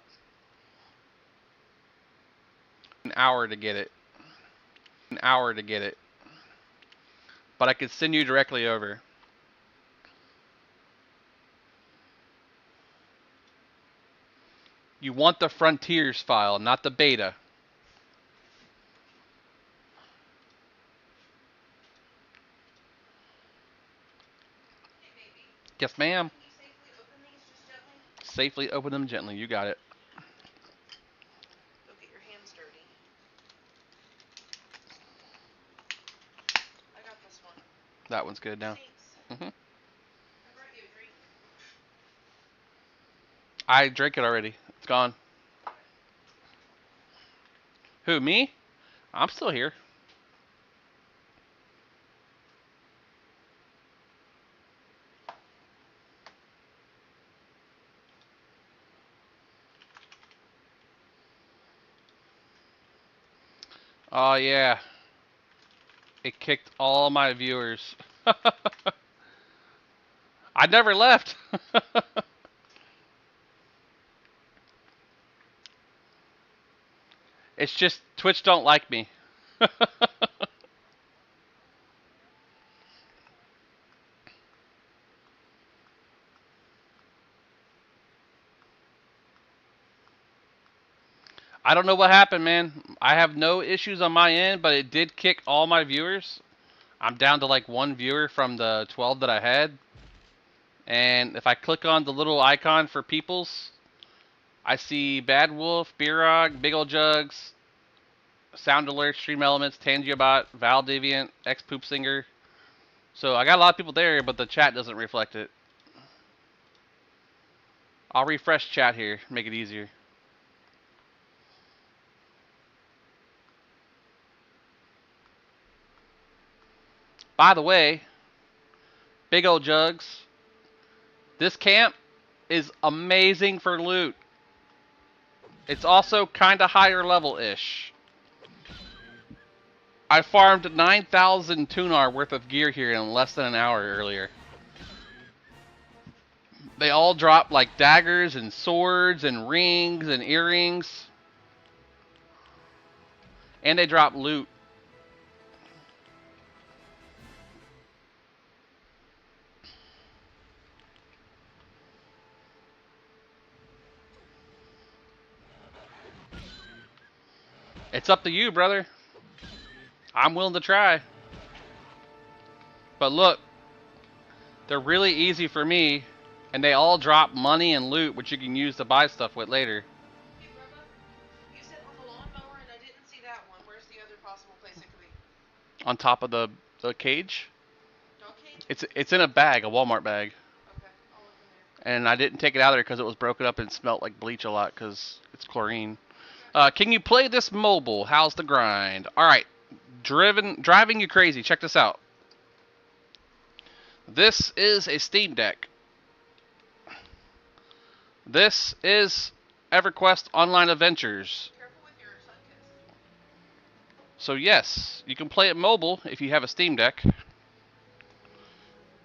An hour to get it. An hour to get it. But I could send you directly over. You want the Frontiers file, not the beta. Hey, baby. Yes, ma'am. Can you safely open these just gently? Safely open them gently. You got it. Go get your hands dirty. I got this one. That one's good now. Thanks. hmm I brought you a drink. I drank it already. It's gone. Who, me? I'm still here. Oh, yeah. It kicked all my viewers. I never left. It's just Twitch don't like me. I don't know what happened, man. I have no issues on my end, but it did kick all my viewers. I'm down to like one viewer from the 12 that I had. And if I click on the little icon for peoples, I see Bad Wolf, Beerog, Big Ol' Jugs, Sound Alert, Stream Elements, Tangiabot, Val Deviant, X Poop Singer. So I got a lot of people there, but the chat doesn't reflect it. I'll refresh chat here, make it easier. By the way, Big Ol' Jugs, this camp is amazing for loot. It's also kind of higher level-ish. I farmed 9,000 tunar worth of gear here in less than an hour earlier. They all drop like daggers and swords and rings and earrings. And they drop loot. It's up to you, brother. I'm willing to try. But look, they're really easy for me, and they all drop money and loot, which you can use to buy stuff with later. Hey, Grandma. You said on the lawnmower, and I didn't see that one. Where's the other possible place it could be? On top of the cage. Dog cage? It's in a bag, a Walmart bag. Okay, I'll look in there. And I didn't take it out of there because it was broken up and smelled like bleach a lot because it's chlorine. Can you play this mobile? How's the grind? Alright. Driving you crazy. Check this out. This is a Steam Deck. This is EverQuest Online Adventures. Careful So yes, you can play it mobile if you have a Steam Deck.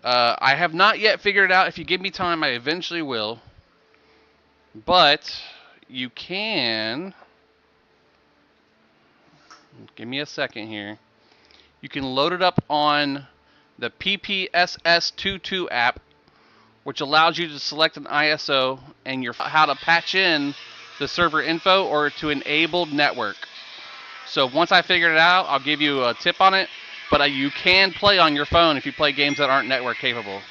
I have not yet figured it out. If you give me time, I eventually will. But you can. Give me a second here. You can load it up on the PPSS22 app, which allows you to select an ISO and how to patch in the server info or to enable network. So once I figure it out, I'll give you a tip on it. But you can play on your phone if you play games that aren't network capable.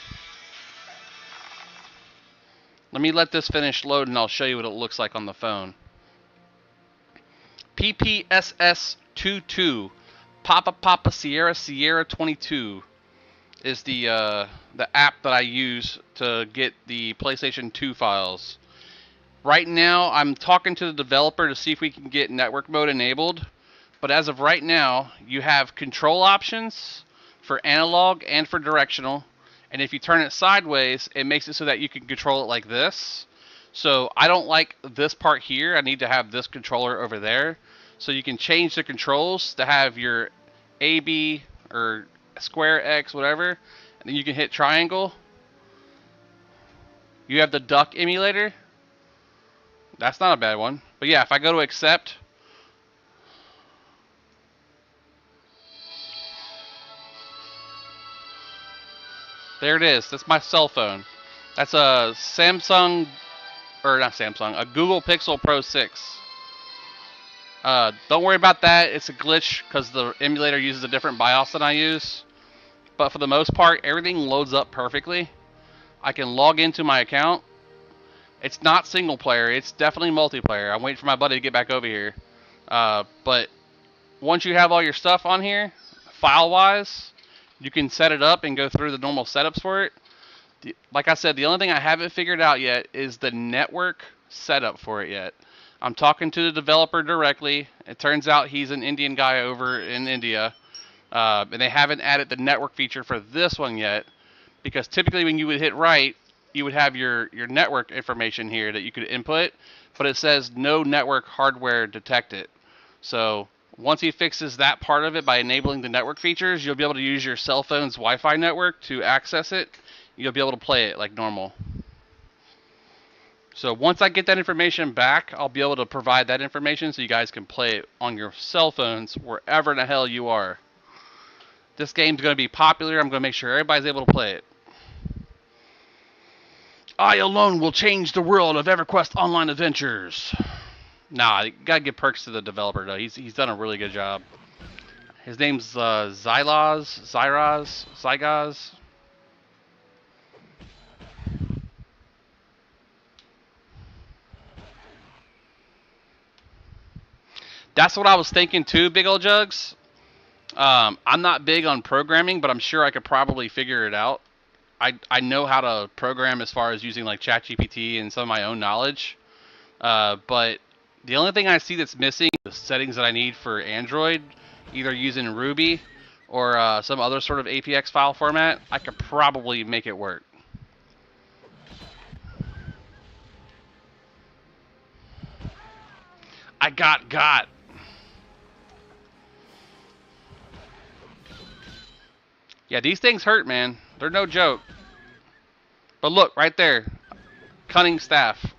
Let me let this finish load and I'll show you what it looks like on the phone. PPSS22, Papa Sierra Sierra 22 is the app that I use to get the PlayStation 2 files. Right now, I'm talking to the developer to see if we can get network mode enabled. But as of right now, you have control options for analog and for directional. And if you turn it sideways, it makes it so that you can control it like this. So I don't like this part here. I need to have this controller over there. So you can change the controls to have your AB or square X, whatever. And then you can hit triangle. You have the duck emulator. That's not a bad one. But yeah, if I go to accept, there it is. That's my cell phone. That's a Samsung, or not Samsung, a Google Pixel Pro 6. Don't worry about that. It's a glitch because the emulator uses a different BIOS than I use. But for the most part, everything loads up perfectly. I can log into my account. It's not single player. It's definitely multiplayer. I'm waiting for my buddy to get back over here. But once you have all your stuff on here, file-wise, you can set it up and go through the normal setups for it. Like I said, the only thing I haven't figured out yet is the network setup for it yet. I'm talking to the developer directly. It turns out he's an Indian guy over in India. And they haven't added the network feature for this one yet. Because typically when you would hit right, you would have your network information here that you could input. But it says no network hardware detected. So once he fixes that part of it by enabling the network features, you'll be able to use your cell phone's Wi-Fi network to access it. You'll be able to play it like normal. So once I get that information back, I'll be able to provide that information so you guys can play it on your cell phones wherever in the hell you are. This game's going to be popular. I'm going to make sure everybody's able to play it. I alone will change the world of EverQuest Online Adventures. Nah, you gotta give perks to the developer though. He's done a really good job. His name's Zygaz. That's what I was thinking too, Big Ol' Jugs. I'm not big on programming, but I'm sure I could probably figure it out. I know how to program as far as using like ChatGPT and some of my own knowledge. But the only thing I see that's missing is the settings that I need for Android, either using Ruby or some other sort of APX file format. I could probably make it work. I got. Yeah, these things hurt, man. They're no joke. But look, right there. Cunning staff.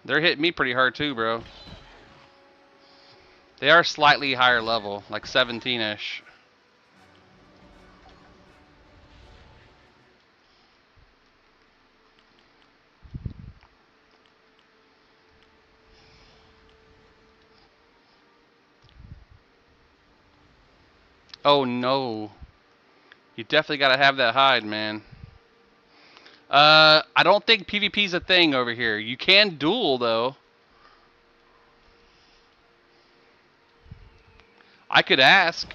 They're hitting me pretty hard too, bro. They are slightly higher level, like 17-ish. Oh no. You definitely gotta have that hide, man. I don't think PvP's a thing over here. You can duel though. I could ask.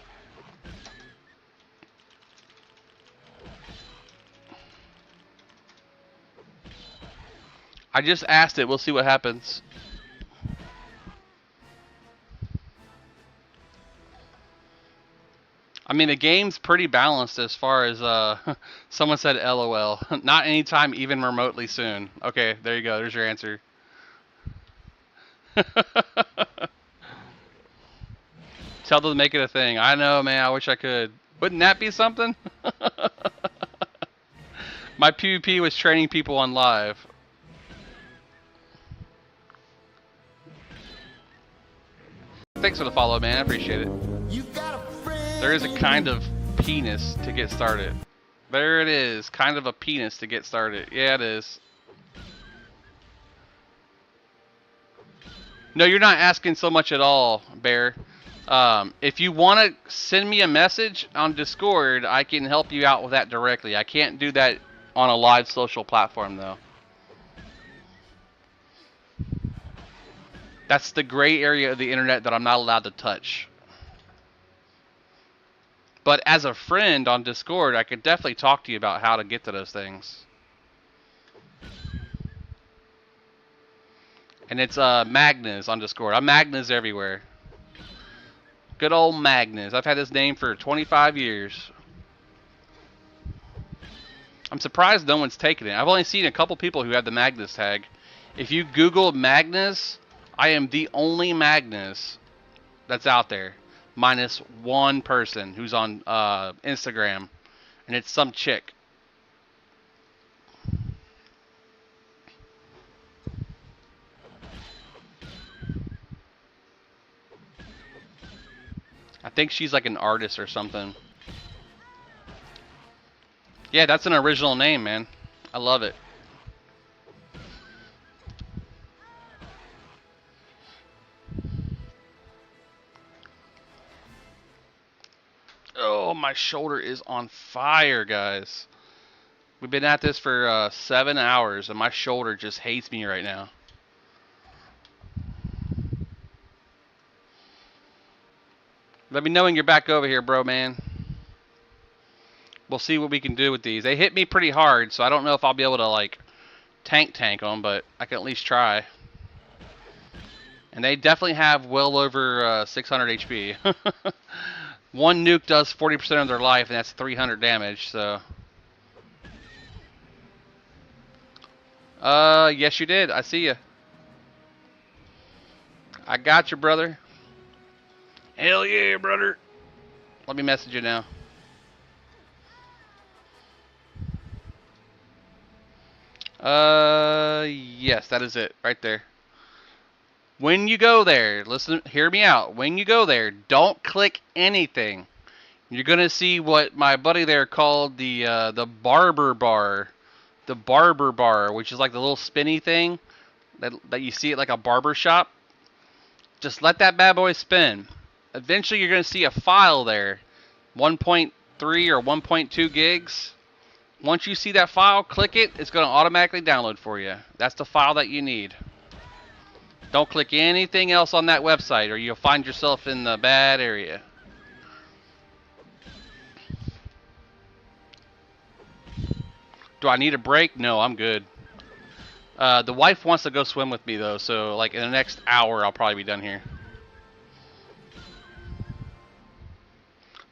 I just asked it. We'll see what happens. I mean, the game's pretty balanced as far as, someone said LOL. Not anytime even remotely soon. Okay, there you go. There's your answer. Tell them to make it a thing. I know, man. I wish I could. Wouldn't that be something? My PvP was training people on live. Thanks for the follow, man. I appreciate it. There is a kind of penis to get started. There it is. Kind of a penis to get started. Yeah, it is. No, you're not asking so much at all, Bear. If you want to send me a message on Discord, I can help you out with that directly. I can't do that on a live social platform, though. That's the gray area of the internet that I'm not allowed to touch. But as a friend on Discord, I could definitely talk to you about how to get to those things. And it's Magnus on Discord. I'm Magnus everywhere. Good old Magnus. I've had this name for 25 years. I'm surprised no one's taken it. I've only seen a couple people who have the Magnus tag. If you Google Magnus, I am the only Magnus that's out there. Minus one person who's on Instagram. And it's some chick. I think she's like an artist or something. Yeah, that's an original name, man. I love it. Oh, my shoulder is on fire, guys. We've been at this for 7 hours, and my shoulder just hates me right now. Let me know when you're back over here, bro, man. We'll see what we can do with these. They hit me pretty hard, so I don't know if I'll be able to, like, tank them, but I can at least try. And they definitely have well over 600 HP. One nuke does 40% of their life, and that's 300 damage, so... yes you did. I see you. I got you, brother. Hell yeah, brother. Let me message you now. Yes, that is it, right there. When you go there, listen, hear me out. When you go there, don't click anything. You're gonna see what my buddy there called the barber bar. The barber bar, which is like the little spinny thing that you see at like a barber shop. Just let that bad boy spin. Eventually you're going to see a file there, 1.3 or 1.2 gigs. Once you see that file, click it, it's going to automatically download for you. That's the file that you need. Don't click anything else on that website or you'll find yourself in the bad area. Do I need a break? No, I'm good. The wife wants to go swim with me though, so like in the next hour I'll probably be done here.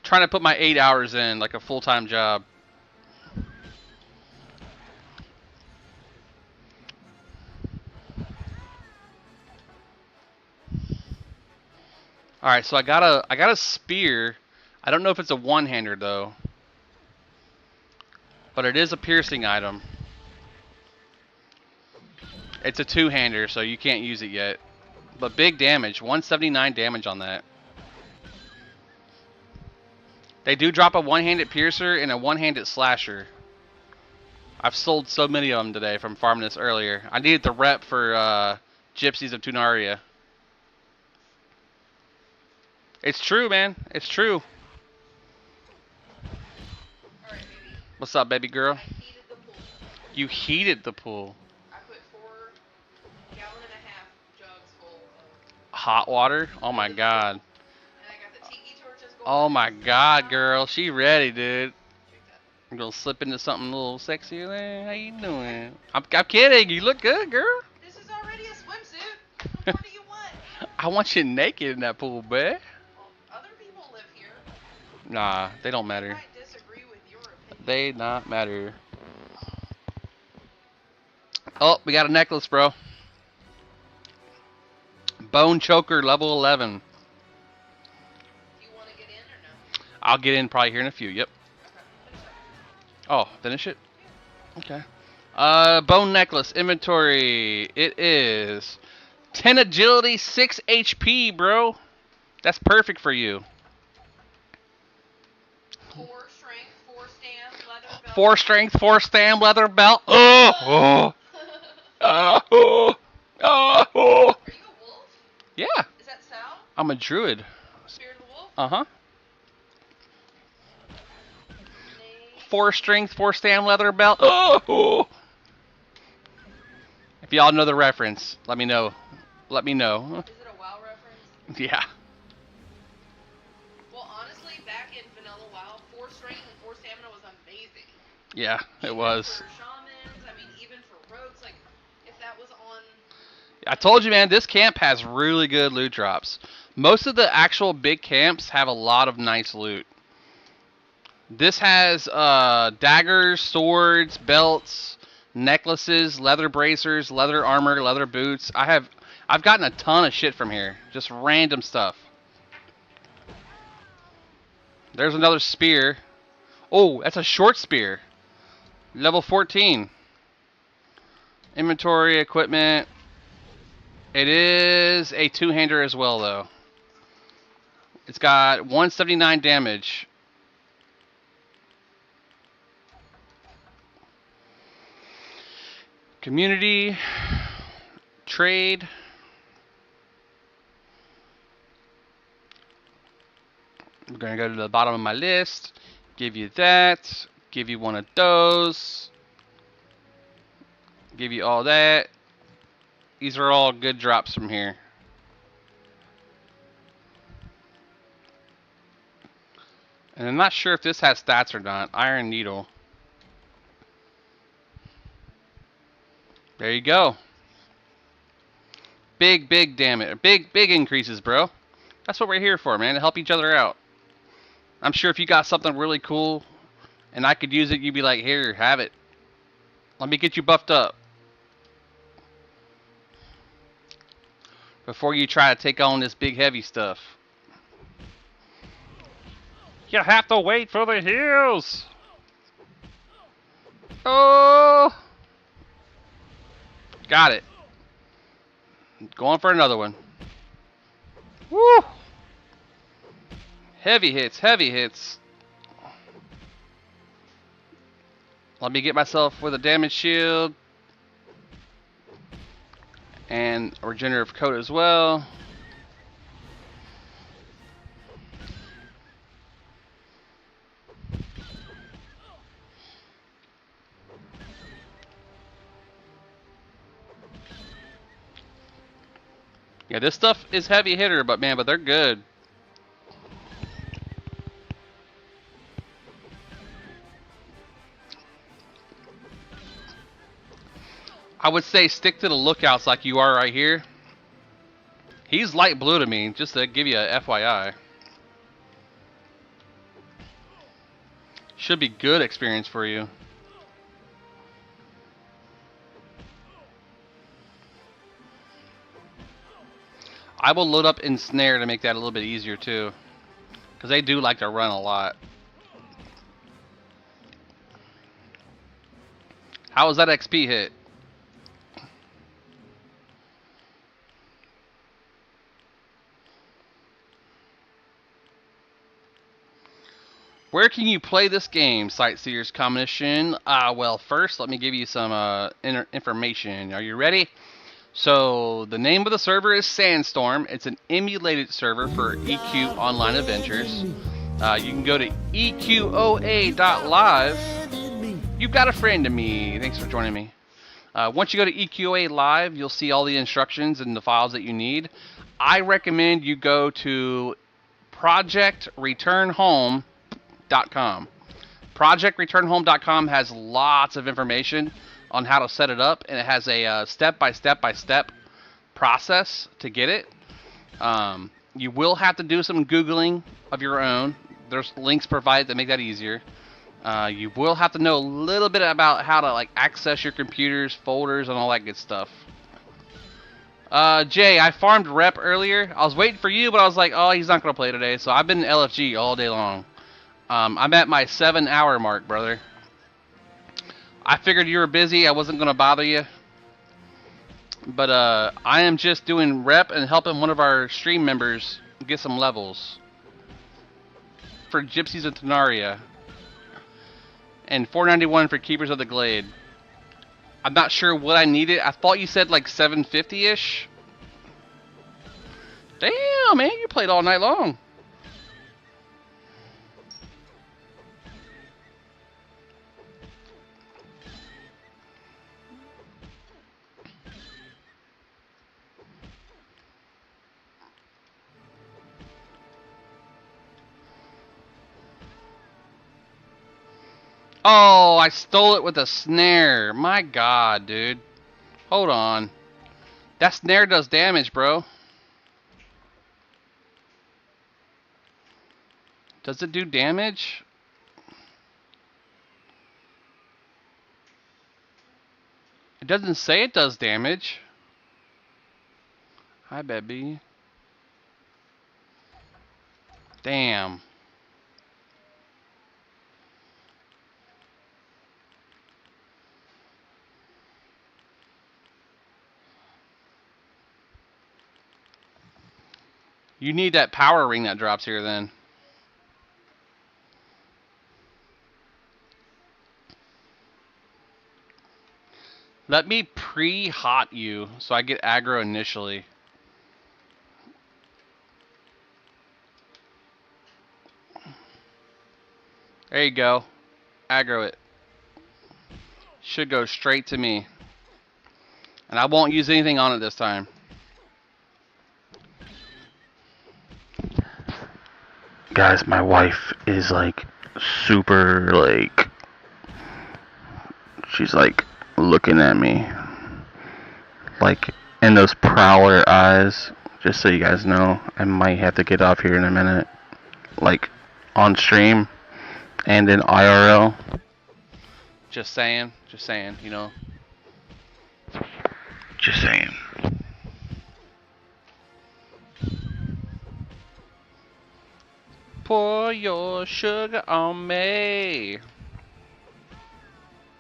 Trying to put my 8 hours in like a full-time job. All right, so I got a spear. I don't know if it's a one-hander though, but it is a piercing item. It's a two-hander, so you can't use it yet. But big damage, 179 damage on that. They do drop a one-handed piercer and a one-handed slasher. I've sold so many of them today from farming this earlier. I needed the rep for Gypsies of Tunaria. It's true, man. It's true. Alright, baby. What's up, baby girl? I heated the pool. You heated the pool. I put 4.5 gallon jugs full of... Hot water? Oh my god. And I got the tiki torches going. Oh my god, girl. She ready, dude. Check that. I'm gonna slip into something a little sexy there. How you doing? I'm kidding. You look good, girl. This is already a swimsuit. What more do you want? I want you naked in that pool, babe. Well, other people live here. Nah, they don't I matter. might disagree with your opinion. They not matter. Oh, we got a necklace, bro. Bone choker level 11. Do you want to get in or no? I'll get in probably here in a few. Yep. Okay, finish that. Oh, finish it. Okay. Bone necklace inventory. It is 10 agility, 6 HP, bro. That's perfect for you. 4 strength, 4 stam, leather belt. 4 strength, 4 stam, leather belt. Oh, oh. Are you a wolf? Yeah, Is that Sal? I'm a druid. Spirit of the wolf? Uh-huh. Name. 4 strength, 4 stam, leather belt. Oh. If y'all know the reference, let me know. Let me know. Is it a WoW reference? Yeah. Well, honestly, back in Vanilla WoW, 4 strength and 4 stamina was amazing. Yeah, it Even was. for shamans, I mean, even for rogues, like, if that was on... I told you, man, this camp has really good loot drops. Most of the actual big camps have a lot of nice loot. This has daggers, swords, belts, necklaces, leather bracers, leather armor, leather boots. I've gotten a ton of shit from here. Just random stuff. There's another spear. Oh, that's a short spear. Level 14. Inventory, equipment. It is a two-hander as well, though. It's got 179 damage. Community. Trade. I'm going to go to the bottom of my list. Give you that. Give you one of those. Give you all that. These are all good drops from here. And I'm not sure if this has stats or not. Iron Needle. There you go. Big damage. Big increases, bro. That's what we're here for, man. To help each other out. I'm sure if you got something really cool and I could use it, you'd be like, here, have it. Let me get you buffed up. Before you try to take on this big heavy stuff. You have to wait for the heals. Oh. Got it. Going for another one. Woo. Heavy hits, heavy hits. Let me get myself with a damage shield. And a regenerative coat as well. Yeah, this stuff is heavy hitter, but man, they're good. I would say stick to the lookouts like you are right here. He's light blue to me, just to give you a FYI. Should be good experience for you. I will load up Ensnare to make that a little bit easier too. Because they do like to run a lot. How was that XP hit? Where can you play this game, Sightseers Combination? Well, first, let me give you some information. Are you ready? So, the name of the server is Sandstorm. It's an emulated server for EQ Online Adventures. You can go to EQOA.live. You've got a friend in me. Thanks for joining me. Once you go to EQOA Live, you'll see all the instructions and the files that you need. I recommend you go to projectreturnhome.com. Projectreturnhome.com has lots of information on how to set it up, and it has a step-by-step process to get it. You will have to do some Googling of your own. There's links provided that make that easier. You will have to know a little bit about how to access your computers, folders, and all that good stuff. Jay, I farmed rep earlier. I was waiting for you, but I was like, oh, he's not gonna play today. So I've been in LFG all day long. I'm at my 7-hour mark, brother. I figured you were busy. I wasn't gonna bother you. But I am just doing rep and helping one of our stream members get some levels for Gypsies of Tenaria, and 491 for Keepers of the Glade. I'm not sure what I needed. I thought you said like 750-ish. Damn, man, you played all night long. Oh, I stole it with a snare. My god, dude. Hold on. That snare does damage, bro. Does it do damage? It doesn't say it does damage. Hi, baby. Damn. You need that power ring that drops here then. Let me pre-hot you so I get aggro initially. There you go. Aggro it. Should go straight to me. And I won't use anything on it this time. Guys, my wife is like super like, she's like looking at me like in those prowler eyes. Just so you guys know, I might have to get off here in a minute, like on stream and in IRL. Just saying, you know. Just saying. Pour your sugar on me.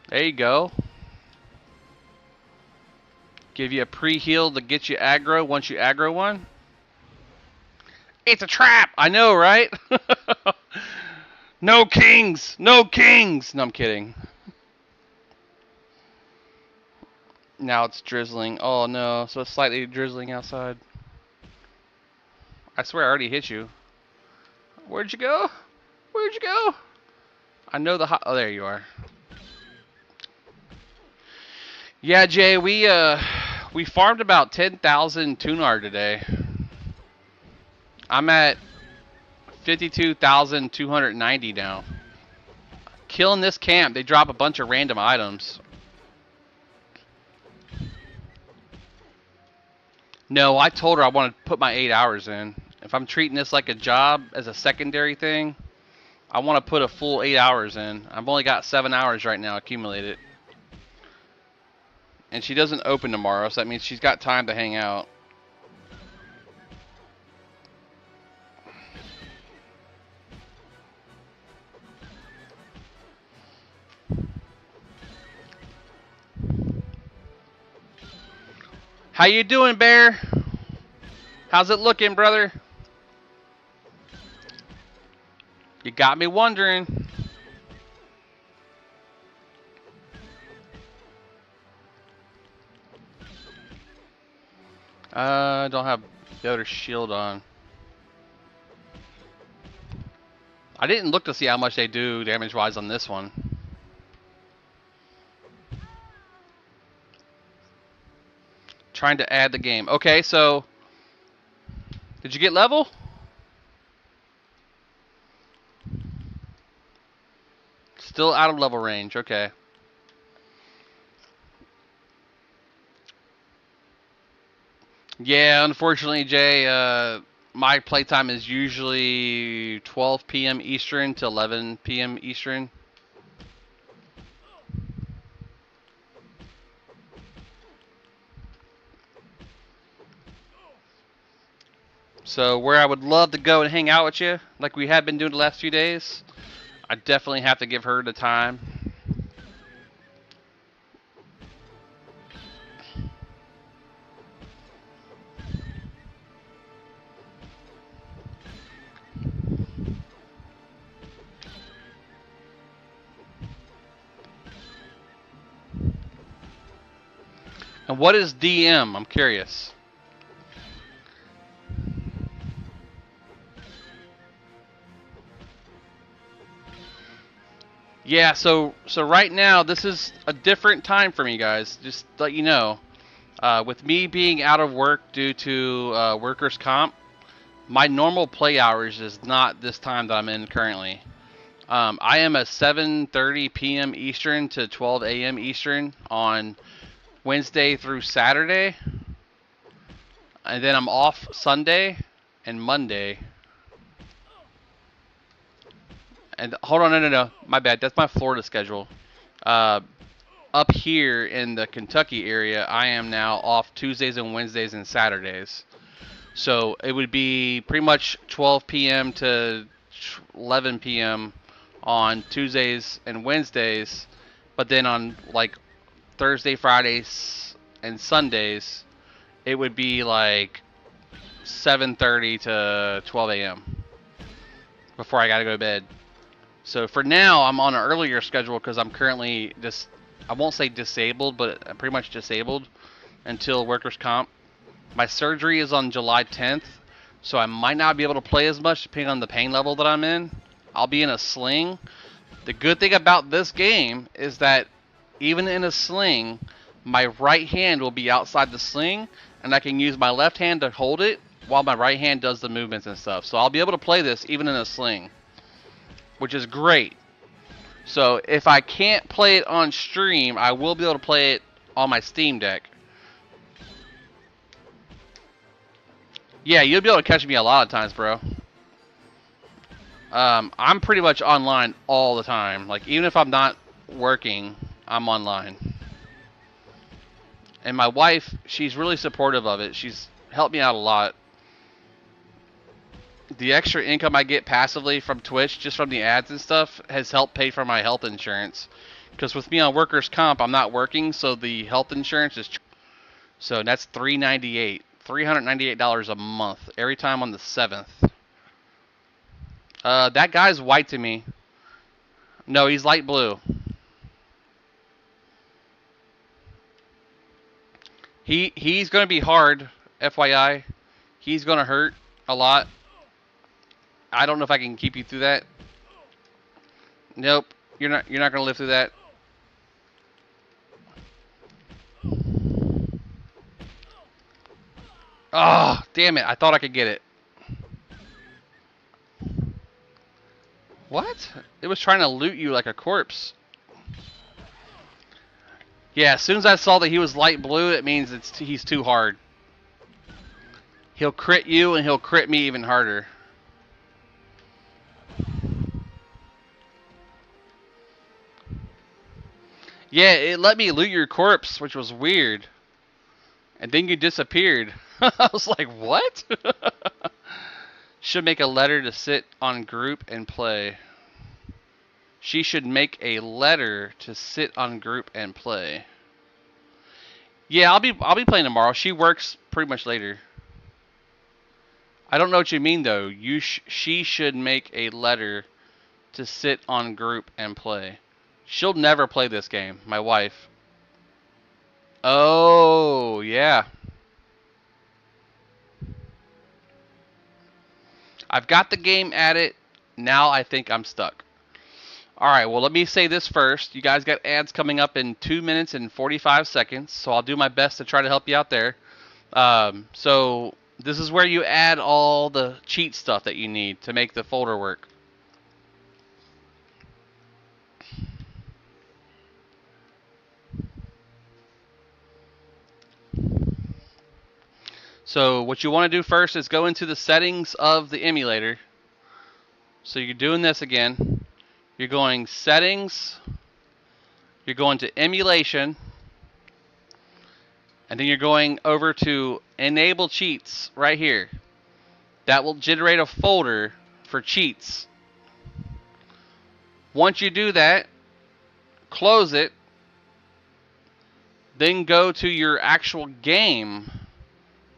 There you go. Give you a pre-heal to get you aggro once you aggro one. It's a trap! I know, right? No kings! No kings! No, I'm kidding. Now it's drizzling. Oh no, so it's slightly drizzling outside. I swear I already hit you. Where'd you go? Where'd you go? I know the hot. Oh, there you are. Yeah, Jay, we farmed about 10,000 tunar today. I'm at 52,290 now. Killing this camp, they drop a bunch of random items. No, I told her I want to put my 8 hours in. If I'm treating this like a job as a secondary thing, I want to put a full 8 hours in. I've only got 7 hours right now accumulated. And she doesn't open tomorrow, so that means she's got time to hang out. How you doing, Bear? How's it looking, brother? You got me wondering. Don't have Yoder shield on. I didn't look to see how much they do damage-wise on this one. Trying to add the game. Okay, so did you get level? Still out of level range. Okay. Yeah, unfortunately, Jay, my playtime is usually 12 p.m. Eastern to 11 p.m. Eastern. So where I would love to go and hang out with you, like we have been doing the last few days, I definitely have to give her the time. And what is DM? I'm curious. Yeah, so right now this is a different time for me, guys. Just to let you know, with me being out of work due to workers' comp, my normal play hours is not this time that I'm in currently. I am a 7:30 p.m. Eastern to 12 a.m. Eastern on Wednesday through Saturday, and then I'm off Sunday and Monday. And hold on, no, my bad. That's my Florida schedule. Uh, Up here in the Kentucky area, I am now off Tuesdays and Wednesdays and Saturdays. So it would be pretty much 12 p.m. to 11 p.m. on Tuesdays and Wednesdays, but then on like Thursday, Fridays, and Sundays, it would be like 7:30 to 12 a.m. before I gotta go to bed. So for now, I'm on an earlier schedule because I'm currently just, I won't say disabled, but I'm pretty much disabled until workers' comp. My surgery is on July 10th, so I might not be able to play as much depending on the pain level that I'm in. I'll be in a sling. The good thing about this game is that even in a sling, my right hand will be outside the sling, and I can use my left hand to hold it while my right hand does the movements and stuff. So I'll be able to play this even in a sling, which is great. So if I can't play it on stream, I will be able to play it on my Steam Deck. Yeah, you'll be able to catch me a lot of times, bro. I'm pretty much online all the time. Like, even if I'm not working, I'm online. And my wife, she's really supportive of it. She's helped me out a lot. The extra income I get passively from Twitch, just from the ads and stuff, has helped pay for my health insurance. Because with me on workers' comp, I'm not working, so the health insurance is... So that's $398 a month every time on the 7th. That guy's white to me. No, he's light blue. He's gonna be hard, FYI. He's gonna hurt a lot. I don't know if I can keep you through that. Nope, you're not gonna live through that. Oh, damn it! I thought I could get it. What? It was trying to loot you like a corpse. Yeah, as soon as I saw that he was light blue, it means he's too hard. He'll crit you, and he'll crit me even harder. Yeah, it let me loot your corpse, which was weird. And then you disappeared. I was like, what? Should make a letter to sit on group and play. She should make a letter to sit on group and play. Yeah, I'll be playing tomorrow. She works pretty much later. I don't know what you mean though. She should make a letter to sit on group and play. She'll never play this game, my wife. Oh, yeah. I've got the game at it. Now I think I'm stuck. Alright, well, let me say this first. You guys got ads coming up in 2 minutes and 45 seconds, so I'll do my best to try to help you out there. So this is where you add all the cheat stuff that you need to make the folder work. So what you want to do first is go into the settings of the emulator. So you're doing this again. You're going settings. You're going to emulation. And then you're going over to enable cheats right here. that will generate a folder for cheats. Once you do that, close it, then go to your actual game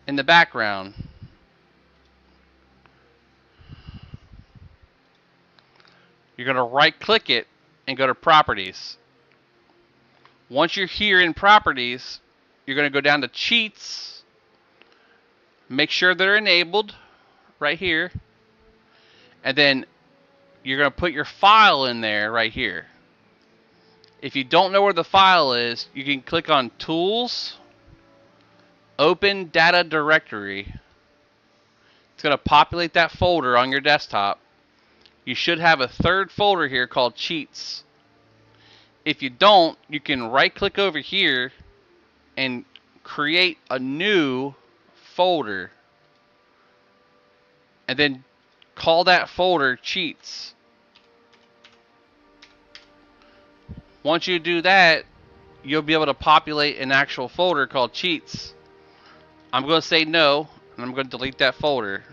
in the background. You're going to right click it and go to properties. Once you're here in properties, you're going to go down to cheats, make sure they're enabled right here, and then you're going to put your file in there right here. If you don't know where the file is, you can click on Tools, Open Data Directory. It's going to populate that folder on your desktop. You should have a third folder here called Cheats. If you don't, you can right click over here and create a new folder. And then call that folder Cheats. Once you do that, you'll be able to populate an actual folder called Cheats. I'm going to say no, and I'm going to delete that folder.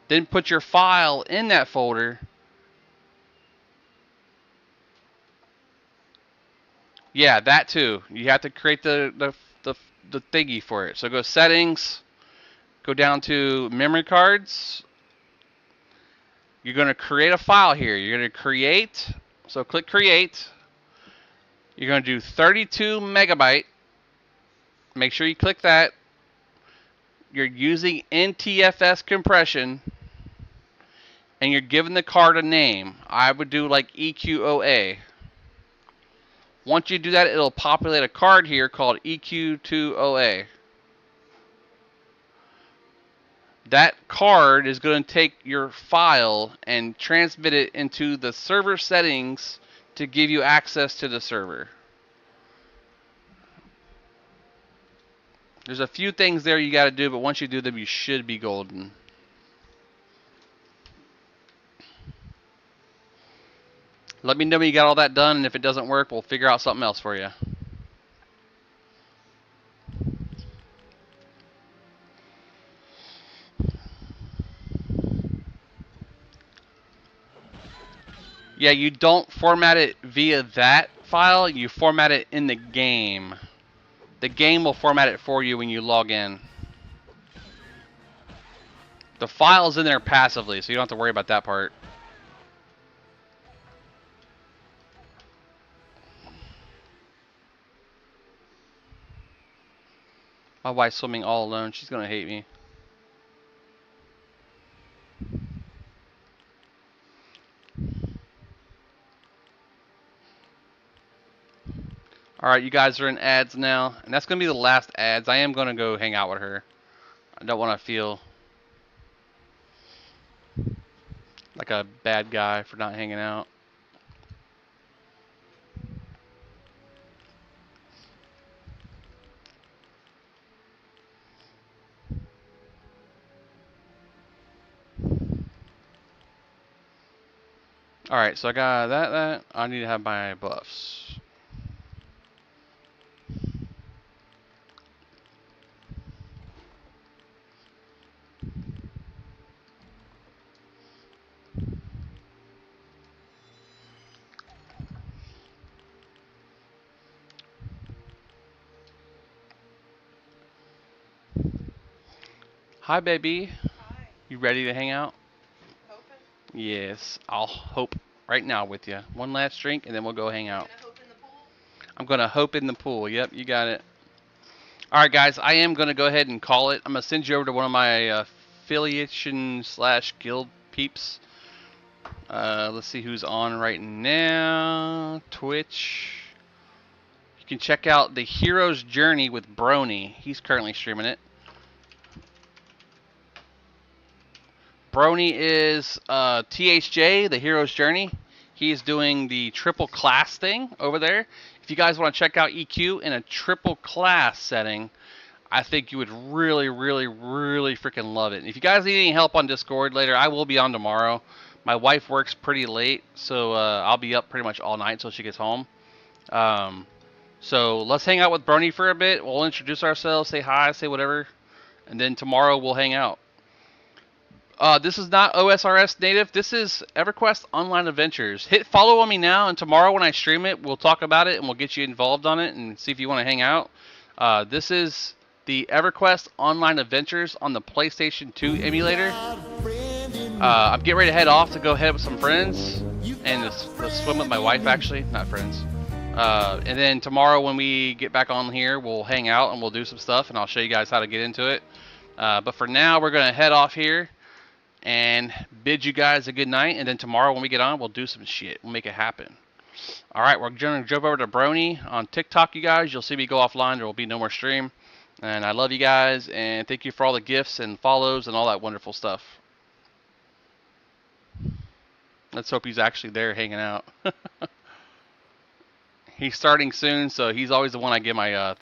Then put your file in that folder. Yeah, that too. You have to create the thingy for it. So go Settings, go down to Memory Cards. You're going to create a file here. You're going to create, so click Create. You're going to do 32 megabyte. Make sure you click that. You're using NTFS compression, and you're giving the card a name. I would do like EQOA. Once you do that, it'll populate a card here called EQ2OA. That card is going to take your file and transmit it into the server settings to give you access to the server. There's a few things there you got to do, but once you do them, you should be golden. Let me know when you got all that done, and if it doesn't work, we'll figure out something else for you. Yeah, you don't format it via that file, you format it in the game. The game will format it for you when you log in. The file's in there passively, so you don't have to worry about that part. My wife's swimming all alone. She's going to hate me. Alright, you guys are in ads now. And that's going to be the last ads. I am going to go hang out with her. I don't want to feel like a bad guy for not hanging out. Alright, so I got that. I need to have my buffs. Hi, baby. Hi. You ready to hang out? Hoping. Yes, I'll hope right now with you. One last drink, and then we'll go hang out. Gonna hope in the pool. I'm going to hope in the pool. Yep, you got it. Alright, guys, I am going to go ahead and call it. I'm going to send you over to one of my affiliation / guild peeps. Let's see who's on right now. Twitch. You can check out The Hero's Journey with Brony. He's currently streaming it. Brony is THJ, The Hero's Journey. He's doing the triple class thing over there. If you guys want to check out EQ in a triple class setting, I think you would really, really, really freaking love it. And if you guys need any help on Discord later, I will be on tomorrow. My wife works pretty late, so I'll be up pretty much all night until she gets home. So let's hang out with Brony for a bit. We'll introduce ourselves, say hi, say whatever, and then tomorrow we'll hang out. This is not OSRS native. This is EverQuest Online Adventures. Hit follow on me now, and tomorrow when I stream it, we'll talk about it and we'll get you involved on it and see if you want to hang out. This is the EverQuest Online Adventures on the PlayStation 2 emulator. I'm getting ready to head off to go head with some friends and to swim with my wife, actually, not friends. And then tomorrow when we get back on here, we'll hang out and we'll do some stuff, and I'll show you guys how to get into it. But for now, we're going to head off here and bid you guys a good night, and then tomorrow when we get on, we'll do some shit. We'll make it happen. Alright, we're going to jump over to Brony on TikTok, you guys. You'll see me go offline. There will be no more stream. And I love you guys, and thank you for all the gifts and follows and all that wonderful stuff. Let's hope he's actually there hanging out. He's starting soon, so he's always the one I give my